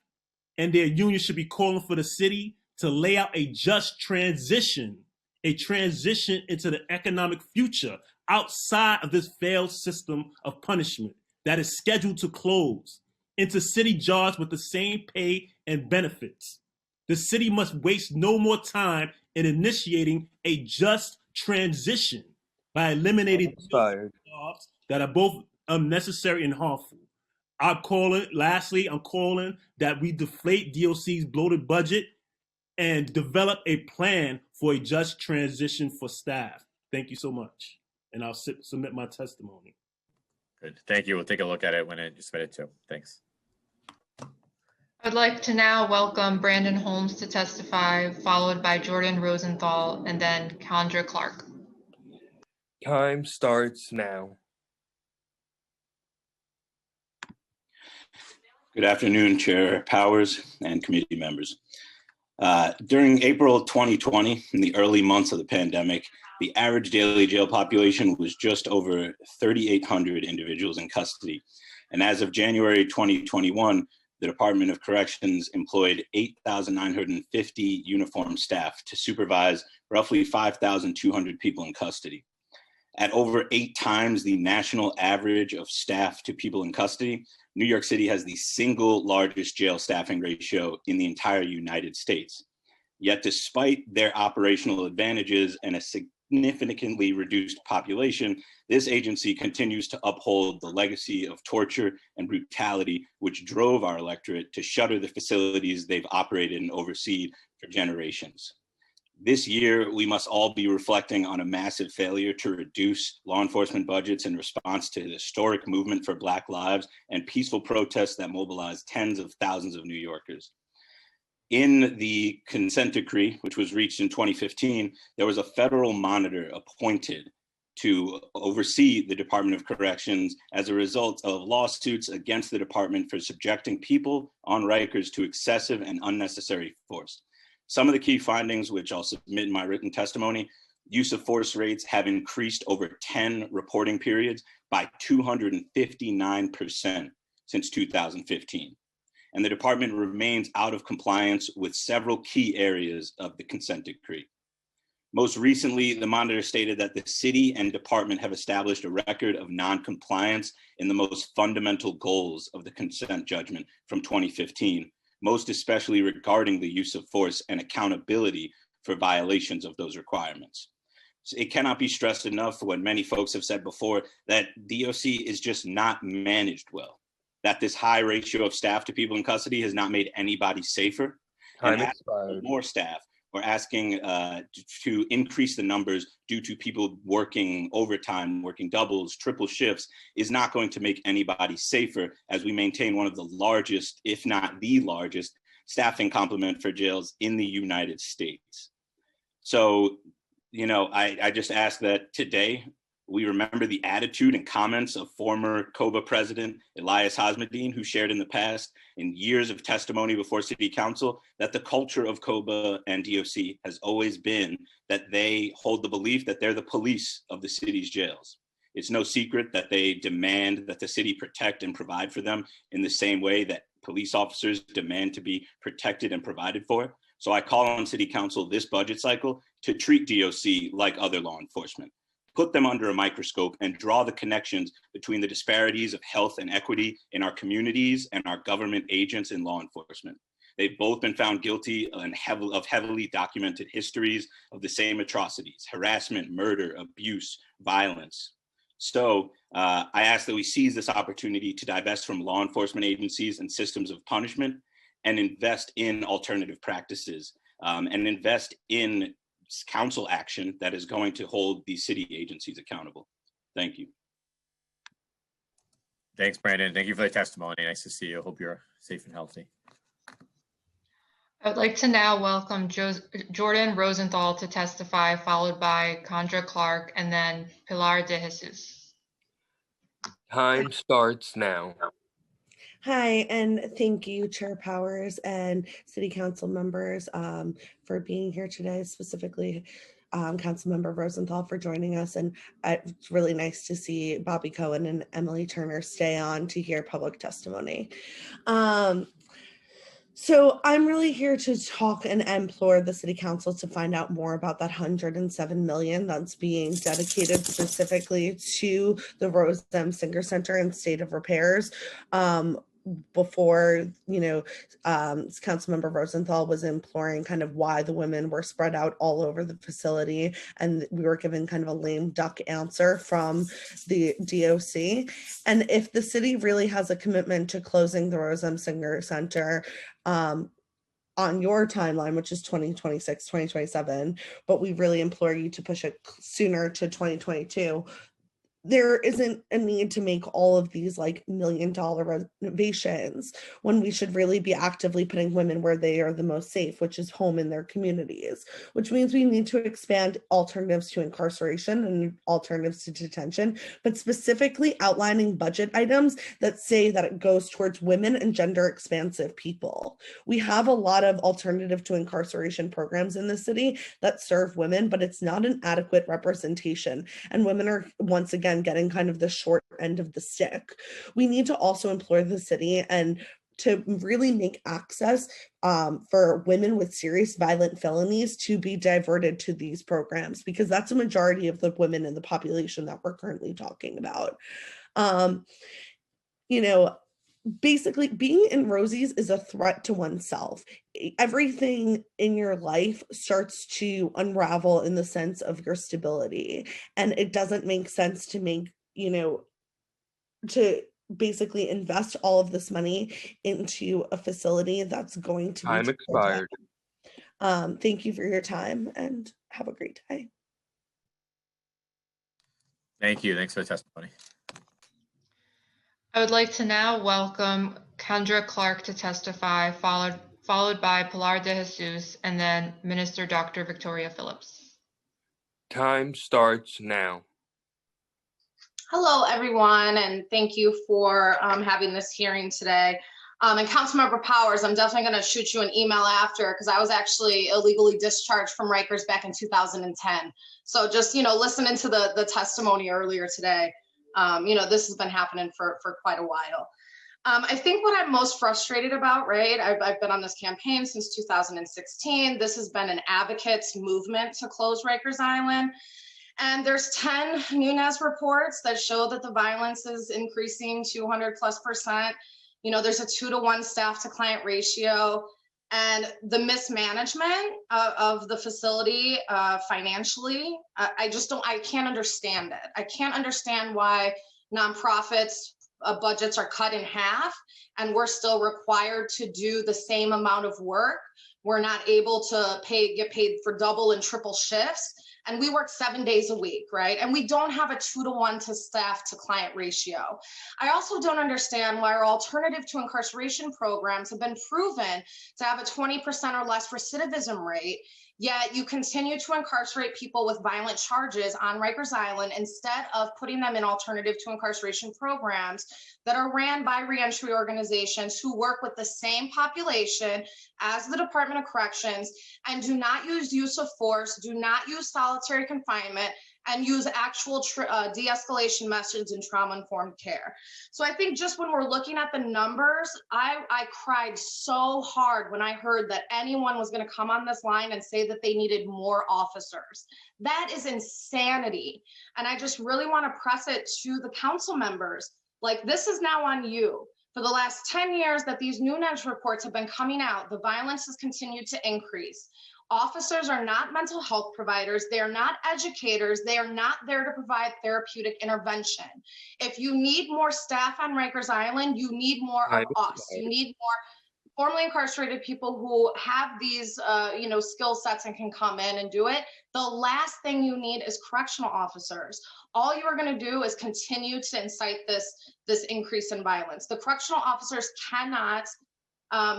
and their union should be calling for the city to lay out a just transition into the economic future outside of this failed system of punishment that is scheduled to close, into city jobs with the same pay and benefits. The city must waste no more time in initiating a just transition by eliminating jobs that are both unnecessary and harmful. I'm calling that we deflate DOC's bloated budget and develop a plan for a just transition for staff. Thank you so much. And I'll submit my testimony. Good. Thank you. We'll take a look at it when it's submitted too. Thanks. I'd like to now welcome Brandon Holmes to testify, followed by Jordan Rosenthal and then Kendra Clark. Time starts now. Good afternoon, Chair Powers and committee members. During April 2020, in the early months of the pandemic, the average daily jail population was just over 3,800 individuals in custody. And as of January 2021, the Department of Corrections employed 8,950 uniformed staff to supervise roughly 5,200 people in custody. At over 8 times the national average of staff to people in custody, New York City has the single largest jail staffing ratio in the entire United States. Yet despite their operational advantages and a significantly reduced population, this agency continues to uphold the legacy of torture and brutality, which drove our electorate to shutter the facilities they've operated and overseen for generations. This year, we must all be reflecting on a massive failure to reduce law enforcement budgets in response to the historic movement for Black lives and peaceful protests that mobilized tens of thousands of New Yorkers. In the consent decree, which was reached in 2015, there was a federal monitor appointed to oversee the Department of Corrections as a result of lawsuits against the department for subjecting people on Rikers to excessive and unnecessary force. Some of the key findings, which I'll submit in my written testimony: use of force rates have increased over 10 reporting periods by 259% since 2015. And the department remains out of compliance with several key areas of the consent decree. Most recently, the monitor stated that the city and department have established a record of non-compliance in the most fundamental goals of the consent judgment from 2015, most especially regarding the use of force and accountability for violations of those requirements. So it cannot be stressed enough, what many folks have said before, that DOC is just not managed well, that this high ratio of staff to people in custody has not made anybody safer. Time and expired. More staff. We're asking to increase the numbers due to people working overtime, working doubles, triple shifts, is not going to make anybody safer, as we maintain one of the largest, if not the largest, staffing complement for jails in the United States. So, you know, I just ask that today We remember the attitude and comments of former COBA president Elias Hasmedine, who shared in the past, in years of testimony before City Council, that the culture of COBA and DOC has always been that they hold the belief that they're the police of the city's jails. It's no secret that they demand that the city protect and provide for them in the same way that police officers demand to be protected and provided for. So I call on City Council this budget cycle to treat DOC like other law enforcement, put them under a microscope and draw the connections between the disparities of health and equity in our communities and our government agents in law enforcement. They've both been found guilty of heavily documented histories of the same atrocities: harassment, murder, abuse, violence. So I ask that we seize this opportunity to divest from law enforcement agencies and systems of punishment and invest in alternative practices and invest in council action that is going to hold these city agencies accountable. Thank you. Thanks, Brandon. Thank you for the testimony. Nice to see you. Hope you're safe and healthy. I would like to now welcome Jordan Rosenthal to testify, followed by Condra Clark and then Pilar de Jesus. Time starts now. Hi, and thank you, Chair Powers and City Council members for being here today, specifically Councilmember Rosenthal for joining us. And it's really nice to see Bobby Cohen and Emily Turner stay on to hear public testimony. So I'm really here to talk and implore the City Council to find out more about that $107 million that's being dedicated specifically to the Rose M. Singer Center and state of repairs. Before, Councilmember Rosenthal was imploring kind of why the women were spread out all over the facility, and we were given kind of a lame duck answer from the DOC. And if the city really has a commitment to closing the Rose M. Singer Center on your timeline, which is 2026, 2027, but we really implore you to push it sooner to 2022, there isn't a need to make all of these like $1 million renovations when we should really be actively putting women where they are the most safe, which is home in their communities, which means we need to expand alternatives to incarceration and alternatives to detention, but specifically outlining budget items that say that it goes towards women and gender expansive people. We have a lot of alternative to incarceration programs in the city that serve women, but it's not an adequate representation. And women are once again getting kind of the short end of the stick. We need to also implore the city and to really make access for women with serious violent felonies to be diverted to these programs, because that's a majority of the women in the population that we're currently talking about. Basically being in Rosie's is a threat to oneself. Everything in your life starts to unravel in the sense of your stability. And it doesn't make sense to to basically invest all of this money into a facility that's going to be Time expired. Thank you for your time and have a great day. Thank you. Thanks for the testimony. I would like to now welcome Condra Clark to testify, followed by Pilar de Jesus and then Minister Dr. Victoria Phillips. Time starts now. Hello, everyone, and thank you for having this hearing today. And Councilmember Powers, I'm definitely going to shoot you an email after, because I was actually illegally discharged from Rikers back in 2010. So just, listening to the testimony earlier today, this has been happening for quite a while. I think what I'm most frustrated about, right, I've been on this campaign since 2016. This has been an advocates movement to close Rikers Island. And there's 10 Nunez reports that show that the violence is increasing 200+%. There's a 2-to-1 staff to client ratio, and the mismanagement of the facility financially, I can't understand it. I can't understand why nonprofits budgets are cut in half and we're still required to do the same amount of work. We're not able to get paid for double and triple shifts. And we work 7 days a week, right? And we don't have a 2-to-1 to staff to client ratio. I also don't understand why our alternative to incarceration programs have been proven to have a 20% or less recidivism rate, Yet you continue to incarcerate people with violent charges on Rikers Island instead of putting them in alternative to incarceration programs that are ran by reentry organizations who work with the same population as the Department of Corrections and do not use of force, do not use solitary confinement, and use actual de-escalation methods and trauma-informed care. So I think just when we're looking at the numbers, I cried so hard when I heard that anyone was gonna come on this line and say that they needed more officers. That is insanity. And I just really wanna press it to the council members. Like, this is now on you. For the last 10 years that these Nycc reports have been coming out, the violence has continued to increase. Officers are not mental health providers. They are not educators. They are not there to provide therapeutic intervention. If you need more staff on Rikers Island, you need more of us. You need more formerly incarcerated people who have these, skill sets and can come in and do it. The last thing you need is correctional officers. All you are going to do is continue to incite this increase in violence. The correctional officers cannot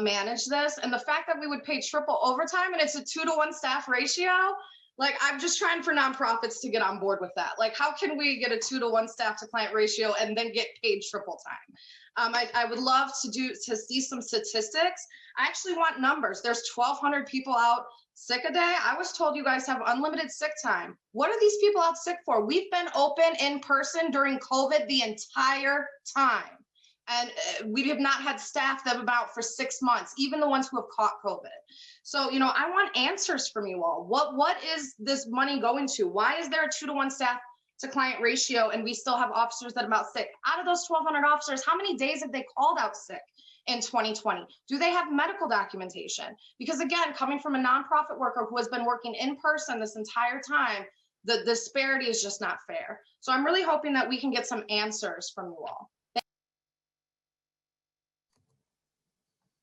manage this. And the fact that we would pay triple overtime and it's a 2-to-1 staff ratio, like, I'm just trying for nonprofits to get on board with that. Like, how can we get a 2-to-1 staff to client ratio and then get paid triple time? I would love to see some statistics. I actually want numbers. There's 1,200 people out sick a day. I was told you guys have unlimited sick time. What are these people out sick for? We've been open in person during COVID the entire time. And we have not had staff that have been out for 6 months, even the ones who have caught COVID. So, I want answers from you all. What is this money going to? Why is there a 2-to-1 staff to client ratio and we still have officers that are out sick? Out of those 1,200 officers, how many days have they called out sick in 2020? Do they have medical documentation? Because again, coming from a nonprofit worker who has been working in person this entire time, the disparity is just not fair. So I'm really hoping that we can get some answers from you all.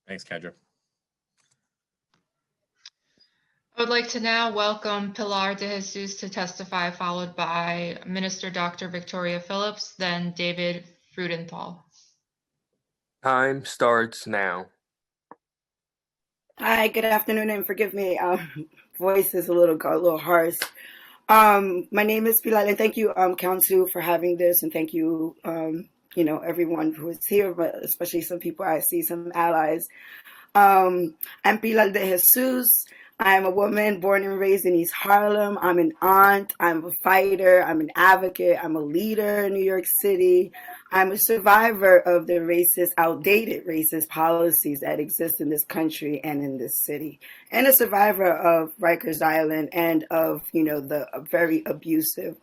Thanks, Kendra. I would like to now welcome Pilar de Jesus to testify, followed by Minister Dr. Victoria Phillips, then David Frudenthal. Time starts now. Hi, good afternoon, and forgive me, voice is a little harsh. My name is Pilar, and thank you, Council, for having this, and thank you, everyone who is here, but especially some people I see, some allies. I'm Pilar de Jesus. I'm a woman born and raised in East Harlem. I'm an aunt. I'm a fighter. I'm an advocate. I'm a leader in New York City. I'm a survivor of the outdated racist policies that exist in this country and in this city, and a survivor of Rikers Island and of, the very abusive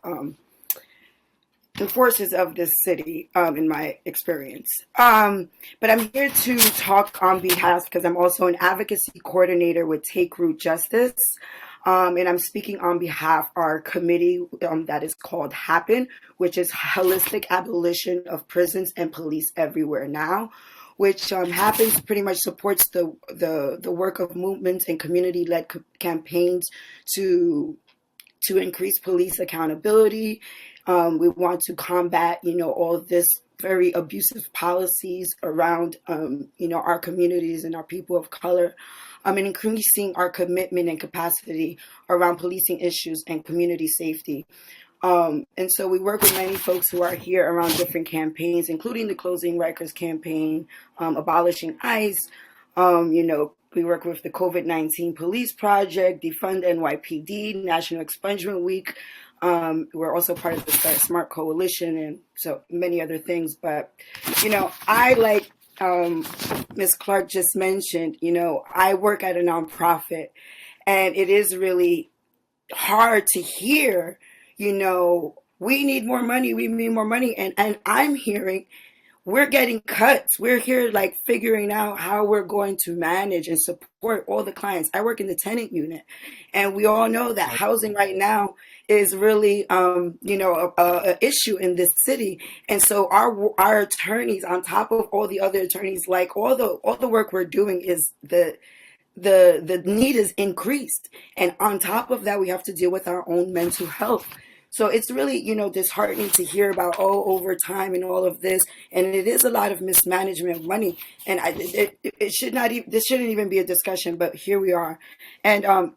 enforcers of this city, in my experience. But I'm here to talk on behalf, because I'm also an advocacy coordinator with Take Root Justice. And I'm speaking on behalf of our committee that is called HAPPEN, which is Holistic Abolition of Prisons and Police Everywhere Now, which happens pretty much supports the work of movements and community-led campaigns to increase police accountability. We want to combat, all of this very abusive policies around, our communities and our people of color, and increasing our commitment and capacity around policing issues and community safety. And so we work with many folks who are here around different campaigns, including the Closing Rikers campaign, Abolishing ICE. We work with the COVID-19 Police Project, Defund NYPD, National Expungement Week. We're also part of the Start Smart Coalition and so many other things. But, I, like Ms. Clark just mentioned, I work at a nonprofit, and it is really hard to hear, we need more money, we need more money. And I'm hearing we're getting cuts. We're here figuring out how we're going to manage and support all the clients. I work in the tenant unit, and we all know that housing right now is really, a issue in this city. And so our attorneys, on top of all the other attorneys, all the work we're doing is the need is increased. And on top of that, we have to deal with our own mental health. So it's really, disheartening to hear about, overtime and all of this. And it is a lot of mismanagement of money. And this shouldn't even be a discussion, but here we are. And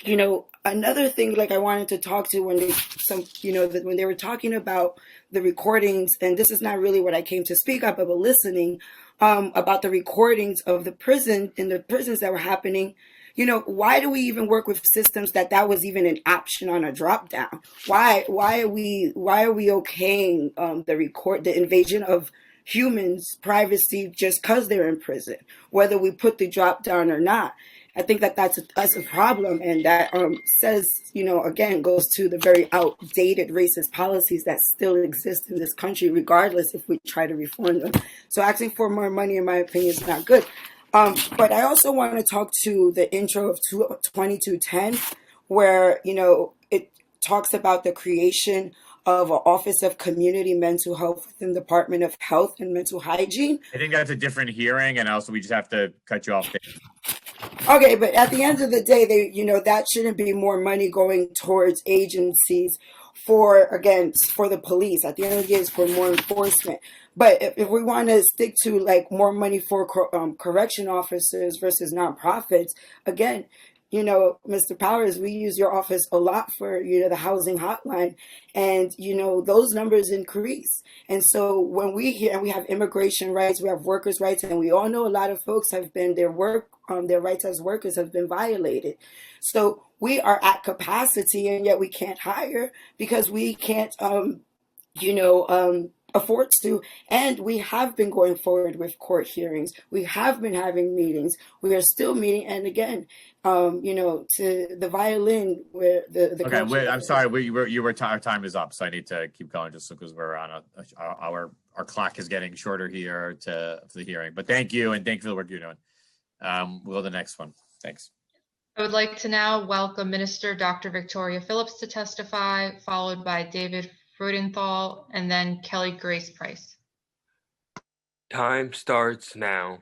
Another thing like I wanted to talk to when when they were talking about the recordings, and this is not really what I came to speak up, but listening about the recordings of the prisons that were happening. Why do we even work with systems that was even an option on a drop down? Why are we okaying the invasion of humans' privacy just because they're in prison, whether we put the drop down or not? I think that's a problem, and that says, again, goes to the very outdated racist policies that still exist in this country, regardless if we try to reform them. So asking for more money, in my opinion, is not good. But I also want to talk to the intro of 2210, where, it talks about the creation of an Office of Community Mental Health within the Department of Health and Mental Hygiene. I think that's a different hearing, and also we just have to cut you off there. Okay, but at the end of the day, that shouldn't be more money going towards agencies for the police. At the end of the day, it's for more enforcement. But if we want to stick to like more money for correction officers versus nonprofits, again, Mr. Powers, we use your office a lot for, the housing hotline, and, those numbers increase. And so when we hear, and we have immigration rights, we have workers' rights, and we all know a lot of folks have been, their rights as workers have been violated. So we are at capacity, and yet we can't hire because we can't, affords to, and we have been going forward with court hearings. We have been having meetings. We are still meeting, and again, to the violin where the. Okay, wait, I'm sorry. Our time is up, so I need to keep going just because we're on our clock is getting shorter here for the hearing. But thank you, and thank you for the work you're doing. We'll go to the next one. Thanks. I would like to now welcome Minister Dr. Victoria Phillips to testify, followed by David Freudenthal, and then Kelly Grace Price. Time starts now.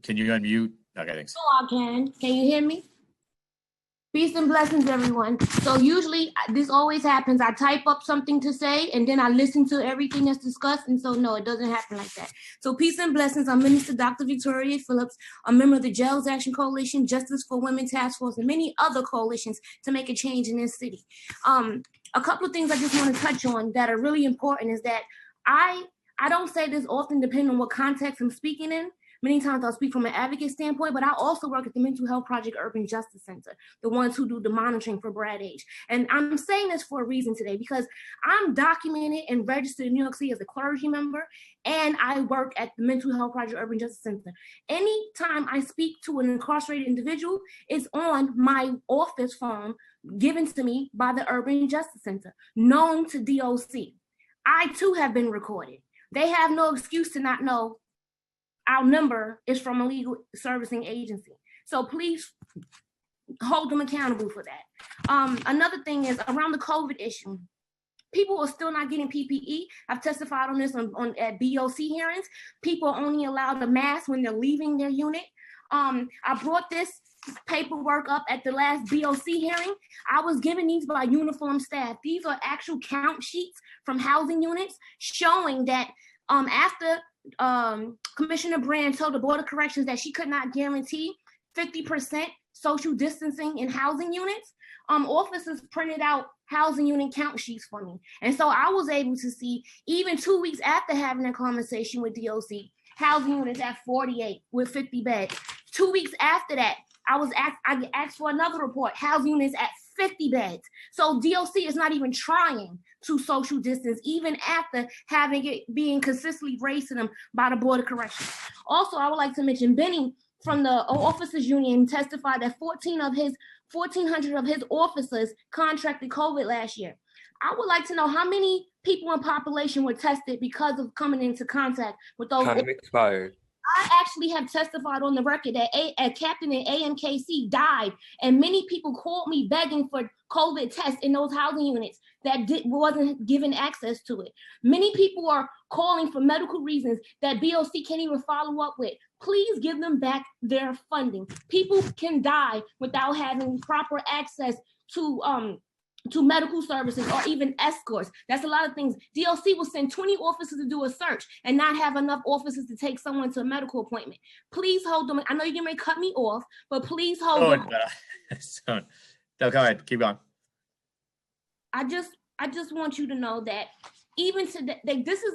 Can you unmute? Okay, thanks. Oh, I can. Can you hear me? Peace and blessings, everyone. So usually this always happens. I type up something to say and then I listen to everything that's discussed. And so no, it doesn't happen like that. So peace and blessings. I'm Minister Dr. Victoria Phillips, a member of the Jails Action Coalition, Justice for Women Task Force, and many other coalitions to make a change in this city. A couple of things I just want to touch on that are really important is that I don't say this often depending on what context I'm speaking in. Many times I'll speak from an advocate standpoint, but I also work at the Mental Health Project Urban Justice Center, the ones who do the monitoring for Brad H. And I'm saying this for a reason today because I'm documented and registered in New York City as a clergy member, and I work at the Mental Health Project Urban Justice Center. Anytime I speak to an incarcerated individual, it's on my office phone given to me by the Urban Justice Center, known to DOC. I too have been recorded. They have no excuse to not know our number is from a legal servicing agency. So please hold them accountable for that. Another thing is around the COVID issue. People are still not getting PPE. I've testified on this at BOC hearings. People are only allowed a mask when they're leaving their unit. I brought this paperwork up at the last BOC hearing. I was given these by uniformed staff. These are actual count sheets from housing units showing that after Commissioner Brand told the Board of Corrections that she could not guarantee 50% social distancing in housing units, officers printed out housing unit count sheets for me. And so I was able to see, even 2 weeks after having a conversation with DOC, housing units at 48 with 50 beds. 2 weeks after that, I asked for another report, housing units at 50 beds. So DOC is not even trying to social distance, even after having it being consistently raised to them by the Board of Corrections. Also, I would like to mention Benny from the Officers Union testified that 1,400 of his officers contracted COVID last year. I would like to know how many people in population were tested because of coming into contact with those. Time expired. I actually have testified on the record that a captain in AMKC died, and many people called me begging for COVID tests in those housing units that wasn't given access to it. Many people are calling for medical reasons that BOC can't even follow up with. Please give them back their funding. People can die without having proper access to to medical services or even escorts. That's a lot of things. DLC will send 20 officers to do a search and not have enough officers to take someone to a medical appointment. Please hold them. I know you're going to cut me off, but please hold them. No, go ahead. Keep going. I just want you to know that even today, this is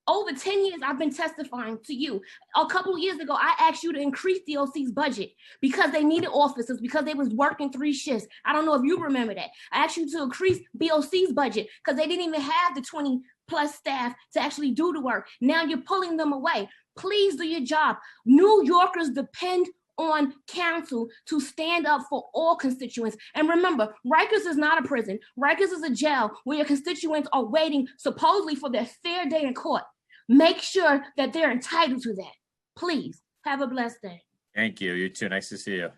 over 10 years I've been testifying to you. A couple of years ago, I asked you to increase DOC's budget because they needed officers, because they was working 3 shifts. I don't know if you remember that. I asked you to increase BOC's budget because they didn't even have the 20 plus staff to actually do the work. Now you're pulling them away. Please do your job. New Yorkers depend on council to stand up for all constituents. And remember, Rikers is not a prison. Rikers is a jail where your constituents are waiting supposedly for their fair day in court. Make sure that they're entitled to that. Please have a blessed day. Thank you. You too. Nice to see you.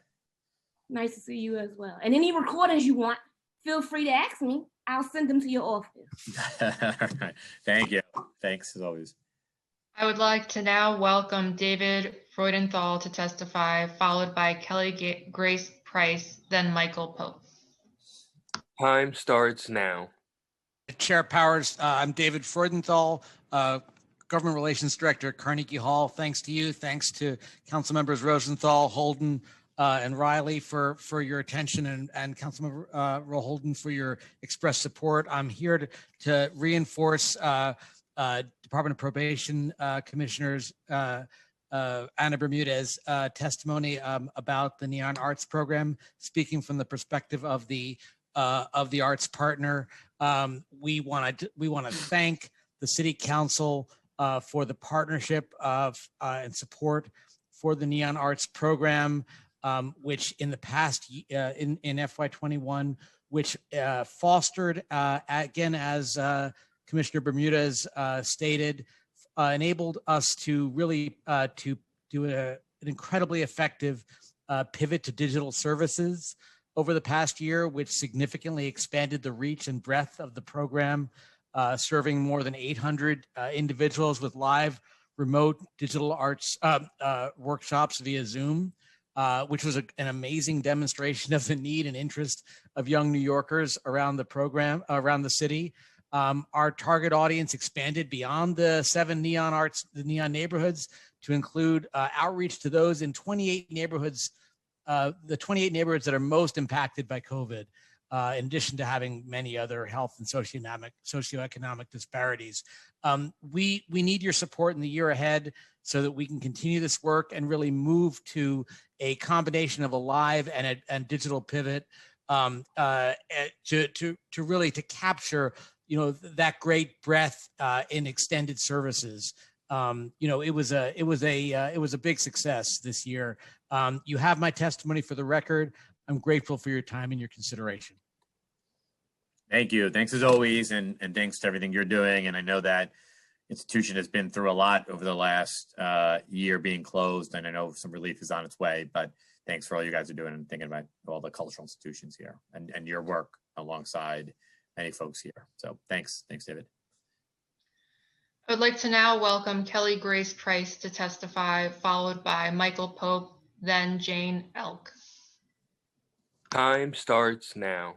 Nice to see you as well. And any recordings you want, feel free to ask me. I'll send them to your office. Thank you. Thanks as always. I would like to now welcome David Freudenthal to testify, followed by Kelly Grace Price, then Michael Pope. Time starts now. Chair Powers, I'm David Freudenthal, Government Relations Director at Carnegie Hall. Thanks to you. Thanks to Council Members Rosenthal, Holden, and Riley for your attention, and Councilmember Holden for your expressed support. I'm here to reinforce Department of Probation Commissioners Anna Bermudez testimony about the Neon Arts program, speaking from the perspective of the arts partner. We want to thank the City Council for the partnership and support for the Neon Arts program, which in the past in FY21, which fostered again, as Commissioner Bermudez stated, enabled us to really to do an incredibly effective pivot to digital services over the past year, which significantly expanded the reach and breadth of the program, serving more than 800 individuals with live remote digital arts workshops via Zoom, which was an amazing demonstration of the need and interest of young New Yorkers around the program, around the city. Our target audience expanded beyond the 7 the neon neighborhoods to include outreach to those in 28 neighborhoods, the 28 neighborhoods that are most impacted by COVID, in addition to having many other health and socioeconomic disparities. We need your support in the year ahead so that we can continue this work and really move to a combination of a live and digital pivot to really capture that great breadth in extended services. It was a big success this year. You have my testimony for the record. I'm grateful for your time and your consideration. Thank you. Thanks as always, and thanks to everything you're doing. And I know that institution has been through a lot over the last year being closed, and I know some relief is on its way, but thanks for all you guys are doing and thinking about all the cultural institutions here and your work alongside many folks here. So thanks, David. I would like to now welcome Kelly Grace Price to testify, followed by Michael Pope, then Jane Elk. Time starts now.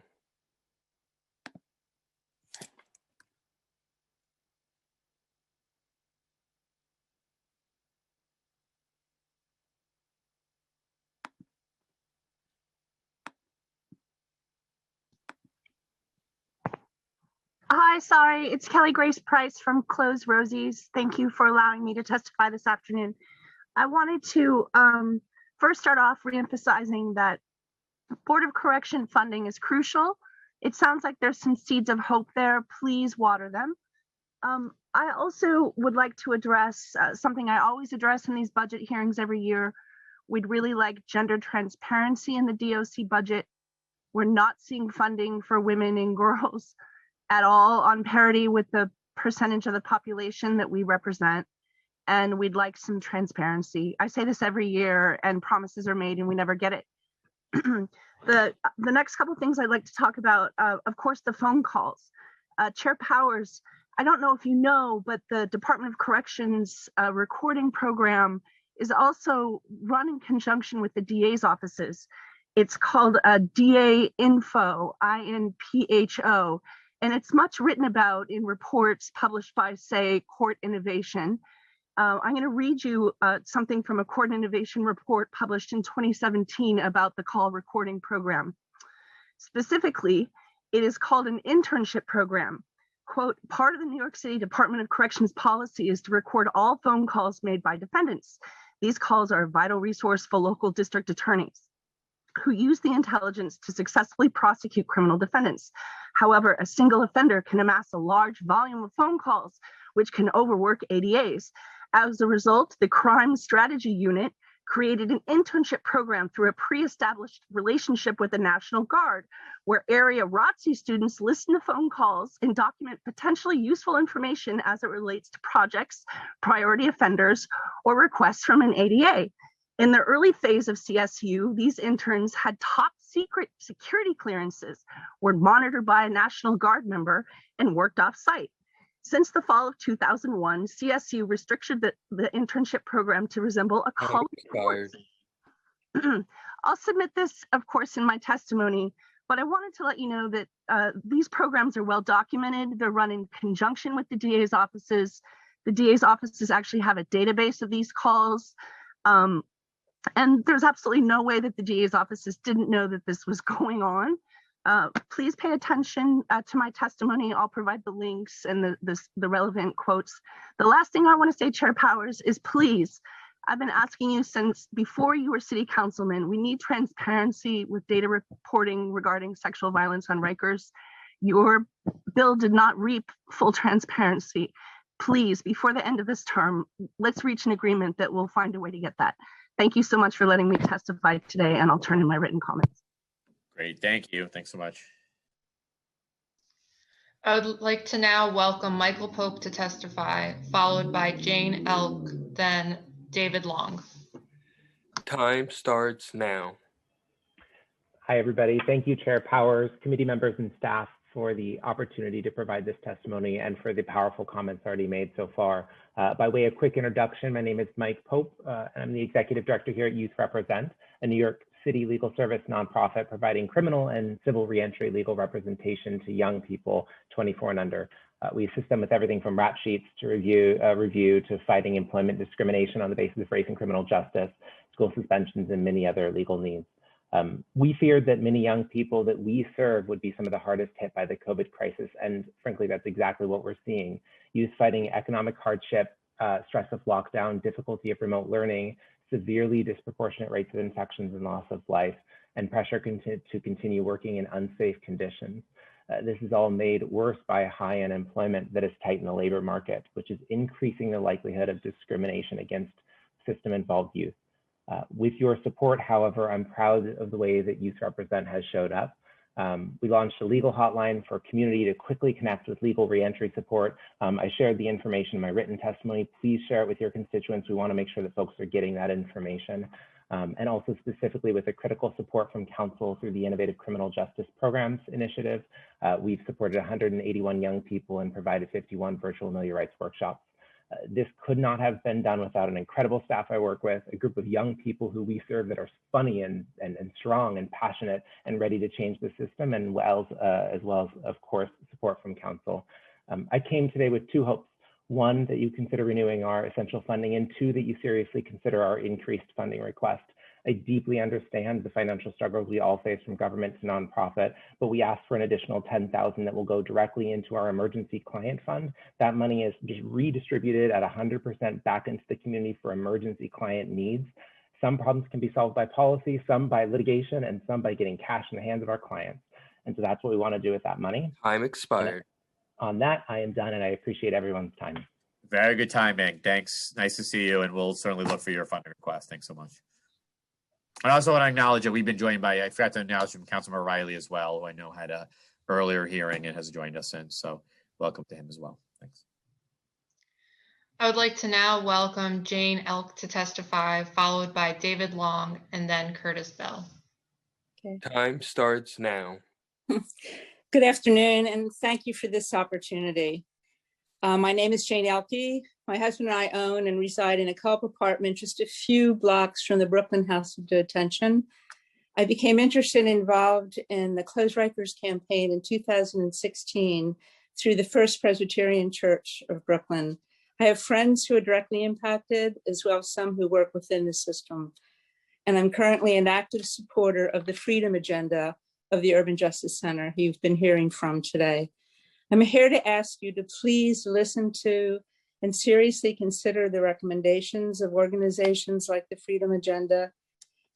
Hi, sorry, it's Kelly Grace Price from Close Rosie's. Thank you for allowing me to testify this afternoon. I wanted to first start off reemphasizing that Board of Correction funding is crucial. It sounds like there's some seeds of hope there. Please water them. I also would like to address something I always address in these budget hearings every year. We'd really like gender transparency in the DOC budget. We're not seeing funding for women and girls at all on parity with the percentage of the population that we represent. And we'd like some transparency. I say this every year and promises are made and we never get it. The next couple of things I'd like to talk about, of course, the phone calls. Chair Powers, I don't know if you know, but the Department of Corrections recording program is also run in conjunction with the DA's offices. It's called DA Info, INPHO, and it's much written about in reports published by, say, Court Innovation. I'm going to read you something from a Court Innovation report published in 2017 about the call recording program. Specifically, it is called an internship program. Quote, part of the New York City Department of Corrections policy is to record all phone calls made by defendants. These calls are a vital resource for local district attorneys who use the intelligence to successfully prosecute criminal defendants. However, a single offender can amass a large volume of phone calls, which can overwork ADAs. As a result, the Crime Strategy Unit created an internship program through a pre-established relationship with the National Guard, where area ROTC students listen to phone calls and document potentially useful information as it relates to projects, priority offenders, or requests from an ADA. In the early phase of CSU, these interns had top secret security clearances, were monitored by a National Guard member, and worked off-site. Since the fall of 2001, CSU restricted the internship program to resemble a college course. I'll submit this, of course, in my testimony, but I wanted to let you know that these programs are well documented. They're run in conjunction with the DA's offices. The DA's offices actually have a database of these calls. And there's absolutely no way that the DA's offices didn't know that this was going on. Please pay attention to my testimony. I'll provide the links and the relevant quotes. The last thing I want to say, Chair Powers, is please, I've been asking you since before you were city councilman, we need transparency with data reporting regarding sexual violence on Rikers. Your bill did not reap full transparency. Please, before the end of this term, let's reach an agreement that we'll find a way to get that. Thank you so much for letting me testify today, and I'll turn in my written comments. Great, thank you. Thanks so much. I would like to now welcome Michael Pope to testify, followed by Jane Elk, then David Long. Time starts now. Hi, everybody. Thank you, Chair Powers, committee members, and staff for the opportunity to provide this testimony and for the powerful comments already made so far. By way of quick introduction, my name is Mike Pope, and I'm the Executive Director here at Youth Represent, a New York City legal service nonprofit providing criminal and civil reentry legal representation to young people 24 and under. We assist them with everything from rap sheets to review to fighting employment discrimination on the basis of race and criminal justice, school suspensions, and many other legal needs. We feared that many young people that we serve would be some of the hardest hit by the COVID crisis, and frankly, that's exactly what we're seeing. Youth fighting economic hardship, stress of lockdown, difficulty of remote learning, severely disproportionate rates of infections and loss of life, and pressure to continue working in unsafe conditions. This is all made worse by high unemployment that has tightened the labor market, which is increasing the likelihood of discrimination against system-involved youth. With your support, however, I'm proud of the way that Youth Represent has showed up. We launched a legal hotline for community to quickly connect with legal reentry support. I shared the information in my written testimony. Please share it with your constituents. We want to make sure that folks are getting that information. And also specifically with the critical support from council through the Innovative Criminal Justice Programs Initiative. We've supported 181 young people and provided 51 virtual Know Your Rights workshops. This could not have been done without an incredible staff I work with, a group of young people who we serve that are funny and strong and passionate and ready to change the system, and as well as, of course, support from council. I came today with two hopes. One, that you consider renewing our essential funding, and two, that you seriously consider our increased funding request. I deeply understand the financial struggles we all face from government to nonprofit, but we asked for an additional $10,000 that will go directly into our emergency client fund. That money is just redistributed at 100% back into the community for emergency client needs. Some problems can be solved by policy, some by litigation, and some by getting cash in the hands of our clients. And so that's what we want to do with that money. Time expired. On that, I am done, and I appreciate everyone's time. Very good timing. Thanks. Nice to see you, and we'll certainly look for your funding request. Thanks so much. I also want to acknowledge that we've been joined by, I forgot to acknowledge from Councilmember Riley as well, who I know had a earlier hearing and has joined us in. So welcome to him as well. Thanks. I would like to now welcome Jane Elk to testify, followed by David Long and then Curtis Bell. Okay. Time starts now. Good afternoon, and thank you for this opportunity. My name is Jane Elke. My husband and I own and reside in a co-op apartment just a few blocks from the Brooklyn House of Detention. I became interested and involved in the Close Rikers campaign in 2016 through the First Presbyterian Church of Brooklyn. I have friends who are directly impacted, as well as some who work within the system. And I'm currently an active supporter of the freedom agenda of the Urban Justice Center, who you've been hearing from today. I'm here to ask you to please listen to and seriously consider the recommendations of organizations like the Freedom Agenda.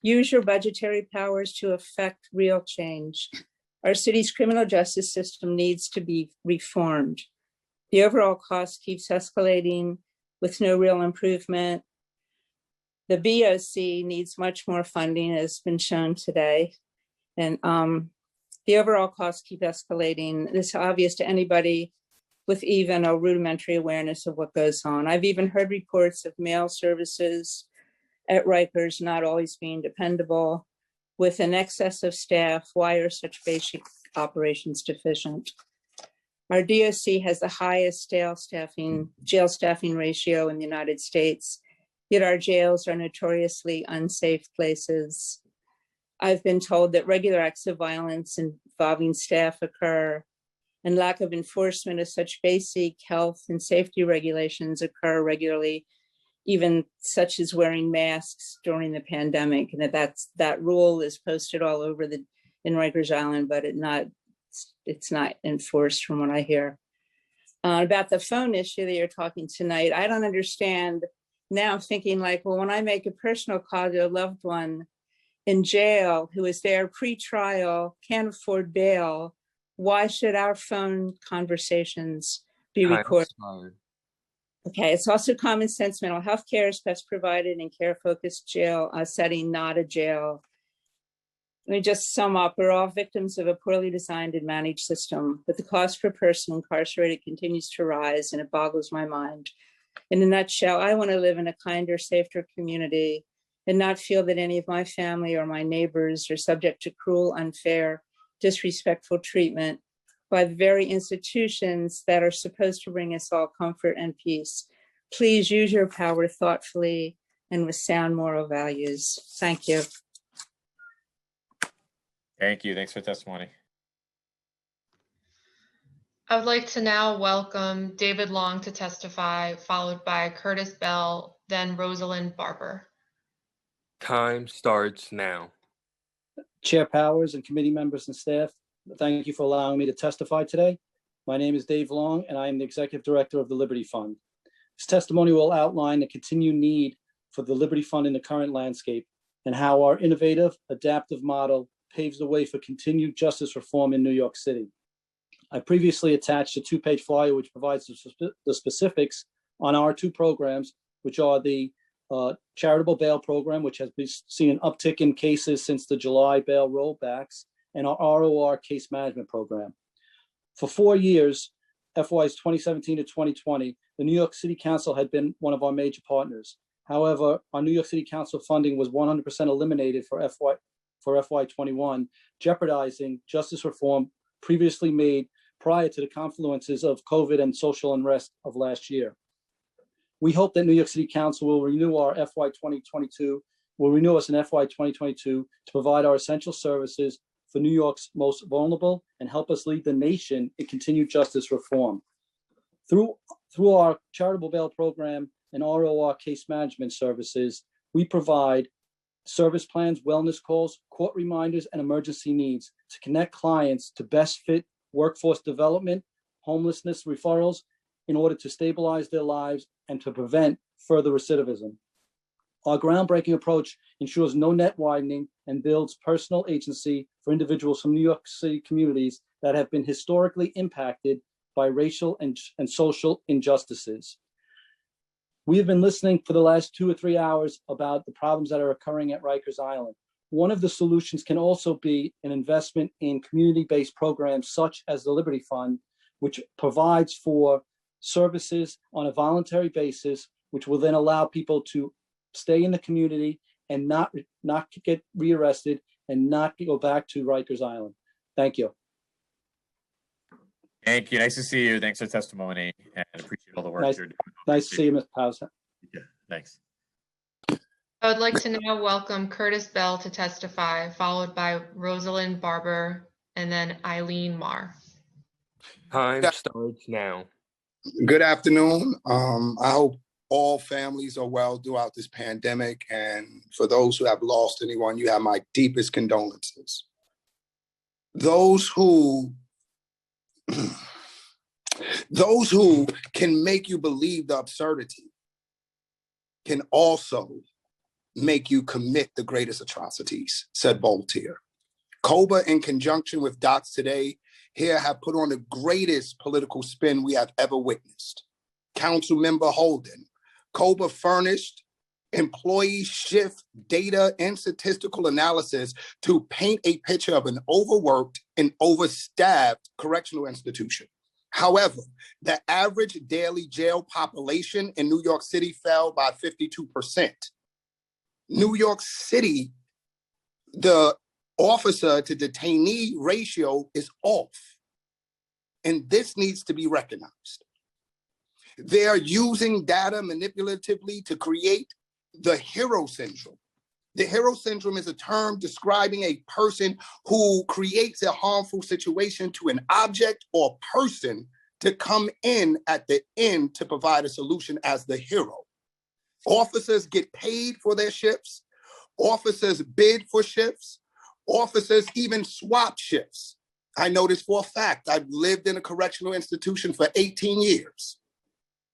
Use your budgetary powers to effect real change. Our city's criminal justice system needs to be reformed. The overall cost keeps escalating with no real improvement. The BOC needs much more funding, as has been shown today. And the overall costs keep escalating. It's obvious to anybody with even a rudimentary awareness of what goes on. I've even heard reports of mail services at Rikers not always being dependable. With an excess of staff, why are such basic operations deficient? Our DOC has the highest jail staffing ratio in the United States, yet our jails are notoriously unsafe places. I've been told that regular acts of violence involving staff occur, and lack of enforcement of such basic health and safety regulations occur regularly, even such as wearing masks during the pandemic. And that rule is posted all over in Rikers Island, but it's not enforced from what I hear. About the phone issue that you're talking tonight, I don't understand. Now I'm thinking like, well, when I make a personal call to a loved one in jail who is there pre-trial, can't afford bail, why should our phone conversations be recorded? Okay, it's also common sense. Mental health care is best provided in care-focused jail setting, not a jail. Let me just sum up. We're all victims of a poorly designed and managed system, but the cost per person incarcerated continues to rise, and it boggles my mind. In a nutshell, I want to live in a kinder, safer community and not feel that any of my family or my neighbors are subject to cruel, unfair, disrespectful treatment by the very institutions that are supposed to bring us all comfort and peace. Please use your power thoughtfully and with sound moral values. Thank you. Thank you. Thanks for the testimony. I would like to now welcome David Long to testify, followed by Curtis Bell, then Rosalind Barber. Time starts now. Chair Powers and committee members and staff, thank you for allowing me to testify today. My name is Dave Long, and I am the Executive Director of the Liberty Fund. This testimony will outline the continued need for the Liberty Fund in the current landscape and how our innovative, adaptive model paves the way for continued justice reform in New York City. I previously attached a two-page flyer which provides the specifics on our two programs, which are the charitable bail program, which has seen an uptick in cases since the July bail rollbacks, and our ROR case management program. For 4 years, FYs 2017 to 2020, the New York City Council had been one of our major partners. However, our New York City Council funding was 100% eliminated for FY 21, jeopardizing justice reform previously made prior to the confluences of COVID and social unrest of last year. We hope that New York City Council will renew our FY 2022, will renew us in FY 2022 to provide our essential services for New York's most vulnerable and help us lead the nation in continued justice reform. Through our charitable bail program and ROR case management services, we provide service plans, wellness calls, court reminders, and emergency needs to connect clients to best fit workforce development, homelessness referrals, in order to stabilize their lives and to prevent further recidivism. Our groundbreaking approach ensures no net widening and builds personal agency for individuals from New York City communities that have been historically impacted by racial and social injustices. We have been listening for the last 2 or 3 hours about the problems that are occurring at Rikers Island. One of the solutions can also be an investment in community-based programs such as the Liberty Fund, which provides for services on a voluntary basis, which will then allow people to stay in the community and not get rearrested and not go back to Rikers Island. Thank you. Thank you. Nice to see you. Thanks for the testimony and appreciate all the work you're doing. Nice to see you, Ms. Powers. Yeah, thanks. I would like to now welcome Curtis Bell to testify, followed by Rosalind Barber and then Eileen Marr. Time starts now. Good afternoon. I hope all families are well throughout this pandemic. And for those who have lost anyone, you have my deepest condolences. Those who can make you believe the absurdity can also make you commit the greatest atrocities, said Voltaire. COBA, in conjunction with Docs Today, here have put on the greatest political spin we have ever witnessed. Councilmember Holden, COBA furnished employee shift data and statistical analysis to paint a picture of an overworked and overstaffed correctional institution. However, the average daily jail population in New York City fell by 52%. New York City, the officer to detainee ratio is off. And this needs to be recognized. They are using data manipulatively to create the hero syndrome. The hero syndrome is a term describing a person who creates a harmful situation to an object or person to come in at the end to provide a solution as the hero. Officers get paid for their shifts. Officers bid for shifts. Officers even swap shifts. I know this for a fact. I've lived in a correctional institution for 18 years.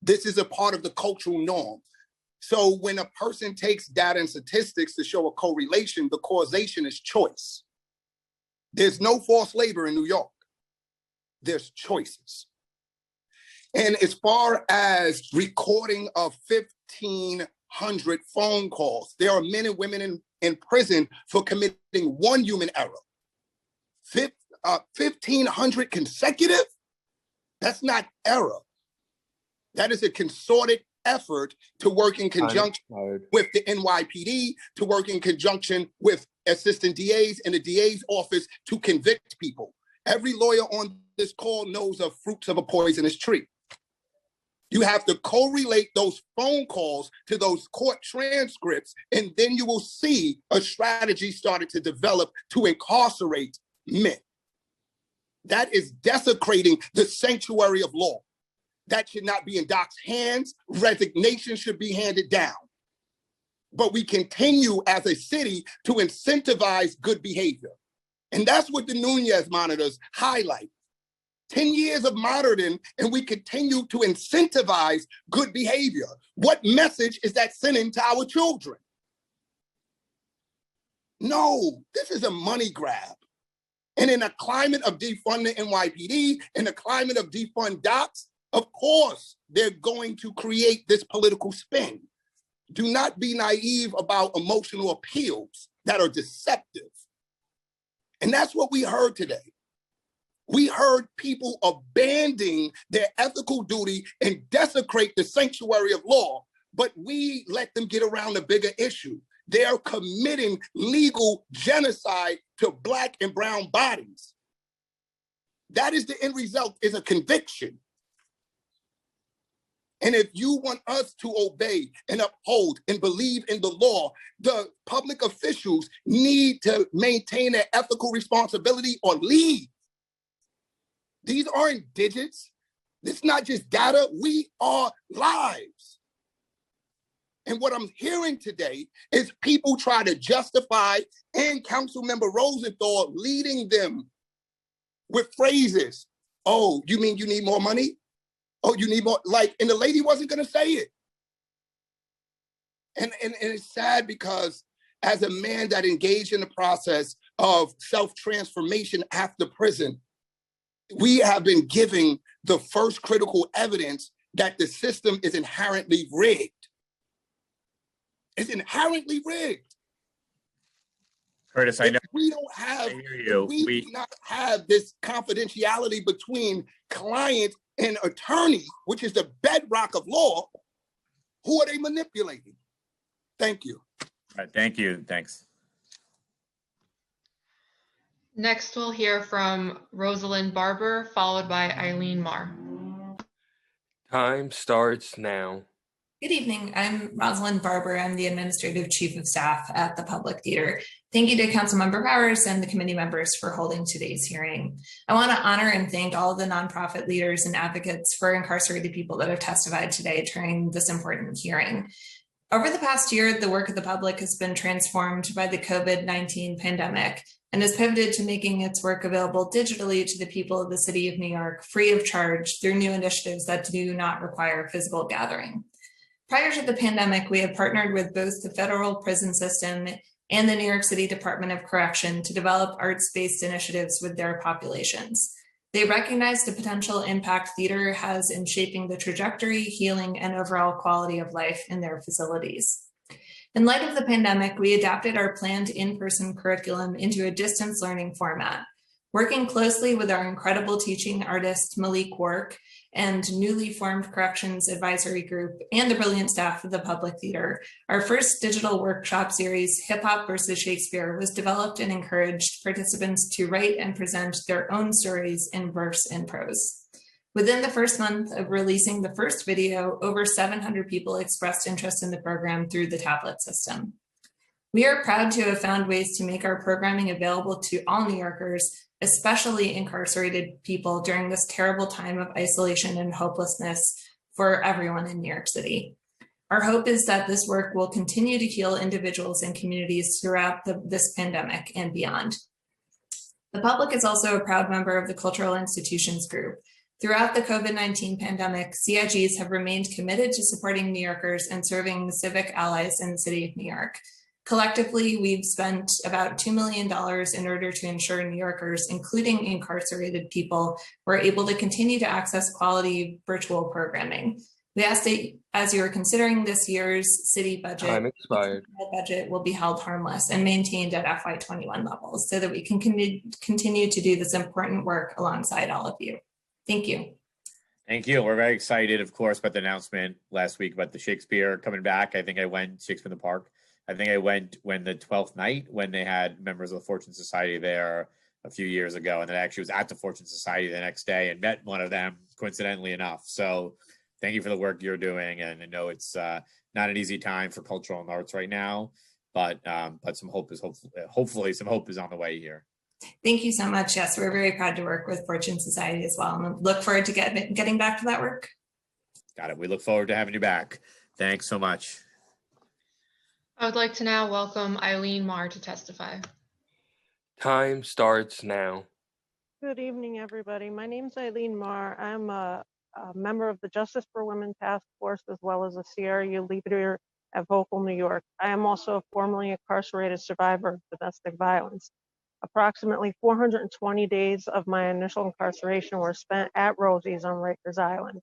This is a part of the cultural norm. So when a person takes data and statistics to show a correlation, the causation is choice. There's no forced labor in New York. There's choices. And as far as recording of 1,500 phone calls, there are men and women in prison for committing one human error. 1,500 consecutive? That's not error. That is a concerted effort to work in conjunction with the NYPD, to work in conjunction with assistant DAs and the DA's office to convict people. Every lawyer on this call knows of fruits of a poisonous tree. You have to correlate those phone calls to those court transcripts, and then you will see a strategy started to develop to incarcerate men. That is desecrating the sanctuary of law. That should not be in Doc's hands. Resignation should be handed down. But we continue as a city to incentivize good behavior. And that's what the Nunez monitors highlight. 10 years of monitoring, and we continue to incentivize good behavior. What message is that sending to our children? No, this is a money grab. And in a climate of defund the NYPD, in a climate of defund Docs, of course, they're going to create this political spin. Do not be naive about emotional appeals that are deceptive. And that's what we heard today. We heard people abandoning their ethical duty and desecrate the sanctuary of law, but we let them get around the bigger issue. They are committing legal genocide to Black and brown bodies. That is the end result, is a conviction. And if you want us to obey and uphold and believe in the law, the public officials need to maintain their ethical responsibility or leave. These aren't digits. It's not just data. We are lives. And what I'm hearing today is people try to justify, and Councilmember Rosenthal leading them with phrases. Oh, you mean you need more money? Oh, you need more, like, and the lady wasn't gonna say it. And it's sad because as a man that engaged in the process of self-transformation after prison, we have been giving the first critical evidence that the system is inherently rigged. It's inherently rigged. Curtis, I know. We don't have, I hear you. We do not have this confidentiality between client and attorney, which is the bedrock of law. Who are they manipulating? Thank you. All right, thank you. Thanks. Next, we'll hear from Rosalind Barber, followed by Eileen Marr. Time starts now. Good evening. I'm Rosalind Barber. I'm the Administrative Chief of Staff at the Public Theater. Thank you to Councilmember Powers and the committee members for holding today's hearing. I want to honor and thank all of the nonprofit leaders and advocates for incarcerated people that have testified today during this important hearing. Over the past year, the work of the public has been transformed by the COVID-19 pandemic and has pivoted to making its work available digitally to the people of the city of New York free of charge through new initiatives that do not require physical gathering. Prior to the pandemic, we have partnered with both the federal prison system and the New York City Department of Correction to develop arts-based initiatives with their populations. They recognize the potential impact theater has in shaping the trajectory, healing, and overall quality of life in their facilities. In light of the pandemic, we adapted our planned in-person curriculum into a distance learning format. Working closely with our incredible teaching artist, Malik Work, and newly formed corrections advisory group and the brilliant staff of the Public Theater, our first digital workshop series, Hip Hop versus Shakespeare, was developed and encouraged participants to write and present their own stories in verse and prose. Within the first month of releasing the first video, over 700 people expressed interest in the program through the tablet system. We are proud to have found ways to make our programming available to all New Yorkers, especially incarcerated people, during this terrible time of isolation and hopelessness for everyone in New York City. Our hope is that this work will continue to heal individuals and communities throughout this pandemic and beyond. The public is also a proud member of the Cultural Institutions Group. Throughout the COVID-19 pandemic, CIGs have remained committed to supporting New Yorkers and serving civic allies in the city of New York. Collectively, we've spent about $2 million in order to ensure New Yorkers, including incarcerated people, were able to continue to access quality virtual programming. We ask that as you are considering this year's city budget, Time expired. the budget will be held harmless and maintained at FY21 levels so that we can continue to do this important work alongside all of you. Thank you. Thank you. We're very excited, of course, about the announcement last week about the Shakespeare coming back. I think I went Shakespeare in the Park. I think I went when the 12th night, when they had members of the Fortune Society there a few years ago, and then I actually was at the Fortune Society the next day and met one of them, coincidentally enough. So thank you for the work you're doing, and I know it's not an easy time for cultural and arts right now, but some hope is hopefully some hope is on the way here. Thank you so much. Yes, we're very proud to work with Fortune Society as well, and look forward to getting back to that work. Got it. We look forward to having you back. Thanks so much. I would like to now welcome Eileen Marr to testify. Time starts now. Good evening, everybody. My name is Eileen Marr. I'm a member of the Justice for Women Task Force, as well as a CRU leader at Vocal New York. I am also a formerly incarcerated survivor of domestic violence. Approximately 420 days of my initial incarceration were spent at Rosie's on Rikers Island.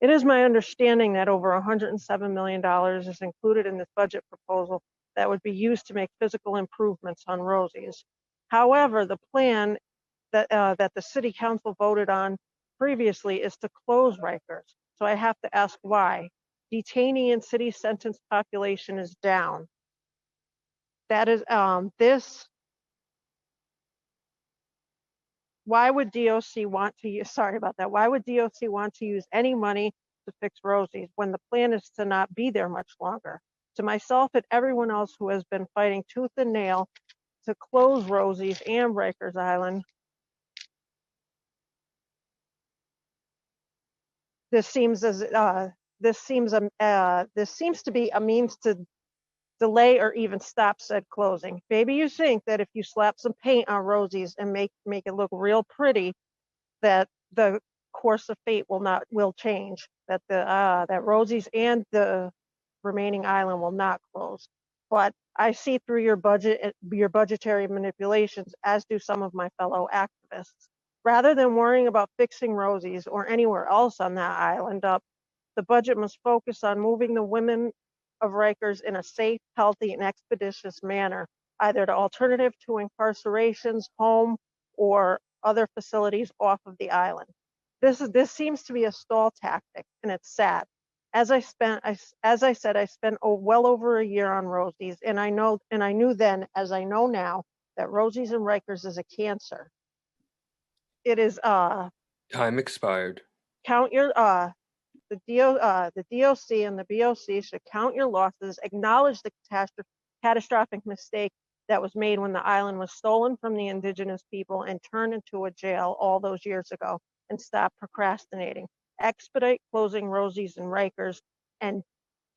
It is my understanding that over $107 million is included in this budget proposal that would be used to make physical improvements on Rosie's. However, the plan that the City Council voted on previously is to close Rikers. So I have to ask why. Detainee and city sentence population is down. That is why would DOC want to use, sorry about that, why would DOC want to use any money to fix Rosie's when the plan is to not be there much longer? To myself and everyone else who has been fighting tooth and nail to close Rosie's and Rikers Island, this seems to be a means to delay or even stop said closing. Maybe you think that if you slap some paint on Rosie's and make it look real pretty, that the course of fate will change. That that Rosie's and the remaining island will not close. But I see through your budgetary manipulations, as do some of my fellow activists. Rather than worrying about fixing Rosie's or anywhere else on that island up, the budget must focus on moving the women of Rikers in a safe, healthy, and expeditious manner, either to alternative to incarcerations, home, or other facilities off of the island. This seems to be a stall tactic, and it's sad. As I said, I spent well over a year on Rosie's, and I knew then, as I know now, that Rosie's and Rikers is a cancer. It is Time expired. Count your The DOC and the BOC should count your losses, acknowledge the catastrophic mistake that was made when the island was stolen from the indigenous people and turned into a jail all those years ago, and stop procrastinating. Expedite closing Rosie's and Rikers and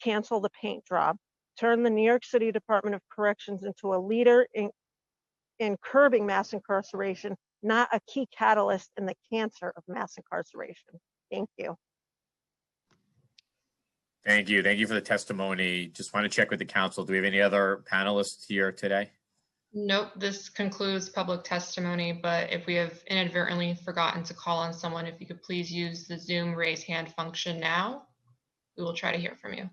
cancel the paint job. Turn the New York City Department of Corrections into a leader in curbing mass incarceration, not a key catalyst in the cancer of mass incarceration. Thank you. Thank you. Thank you for the testimony. Just want to check with the council. Do we have any other panelists here today? Nope, this concludes public testimony, but if we have inadvertently forgotten to call on someone, if you could please use the Zoom raise hand function now, we will try to hear from you.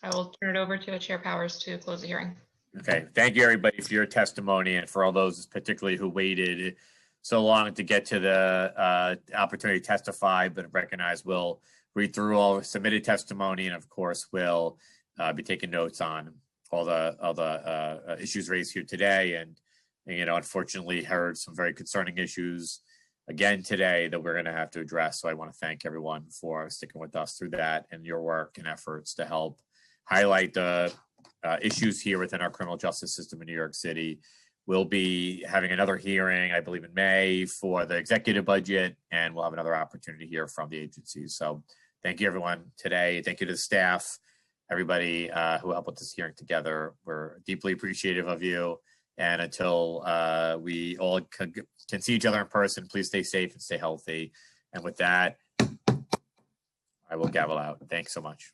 I will turn it over to Chair Powers to close the hearing. Okay, thank you everybody for your testimony and for all those particularly who waited so long to get to the opportunity to testify, but recognize we'll read through all submitted testimony and of course we'll be taking notes on all the issues raised here today. And you know, unfortunately heard some very concerning issues again today that we're going to have to address. So I want to thank everyone for sticking with us through that and your work and efforts to help highlight the issues here within our criminal justice system in New York City. We'll be having another hearing, I believe in May, for the executive budget, and we'll have another opportunity to hear from the agencies. So thank you everyone today. Thank you to the staff, everybody who helped with this hearing together. We're deeply appreciative of you. And until we all can see each other in person, please stay safe and stay healthy. And with that, I will gavel out. Thanks so much.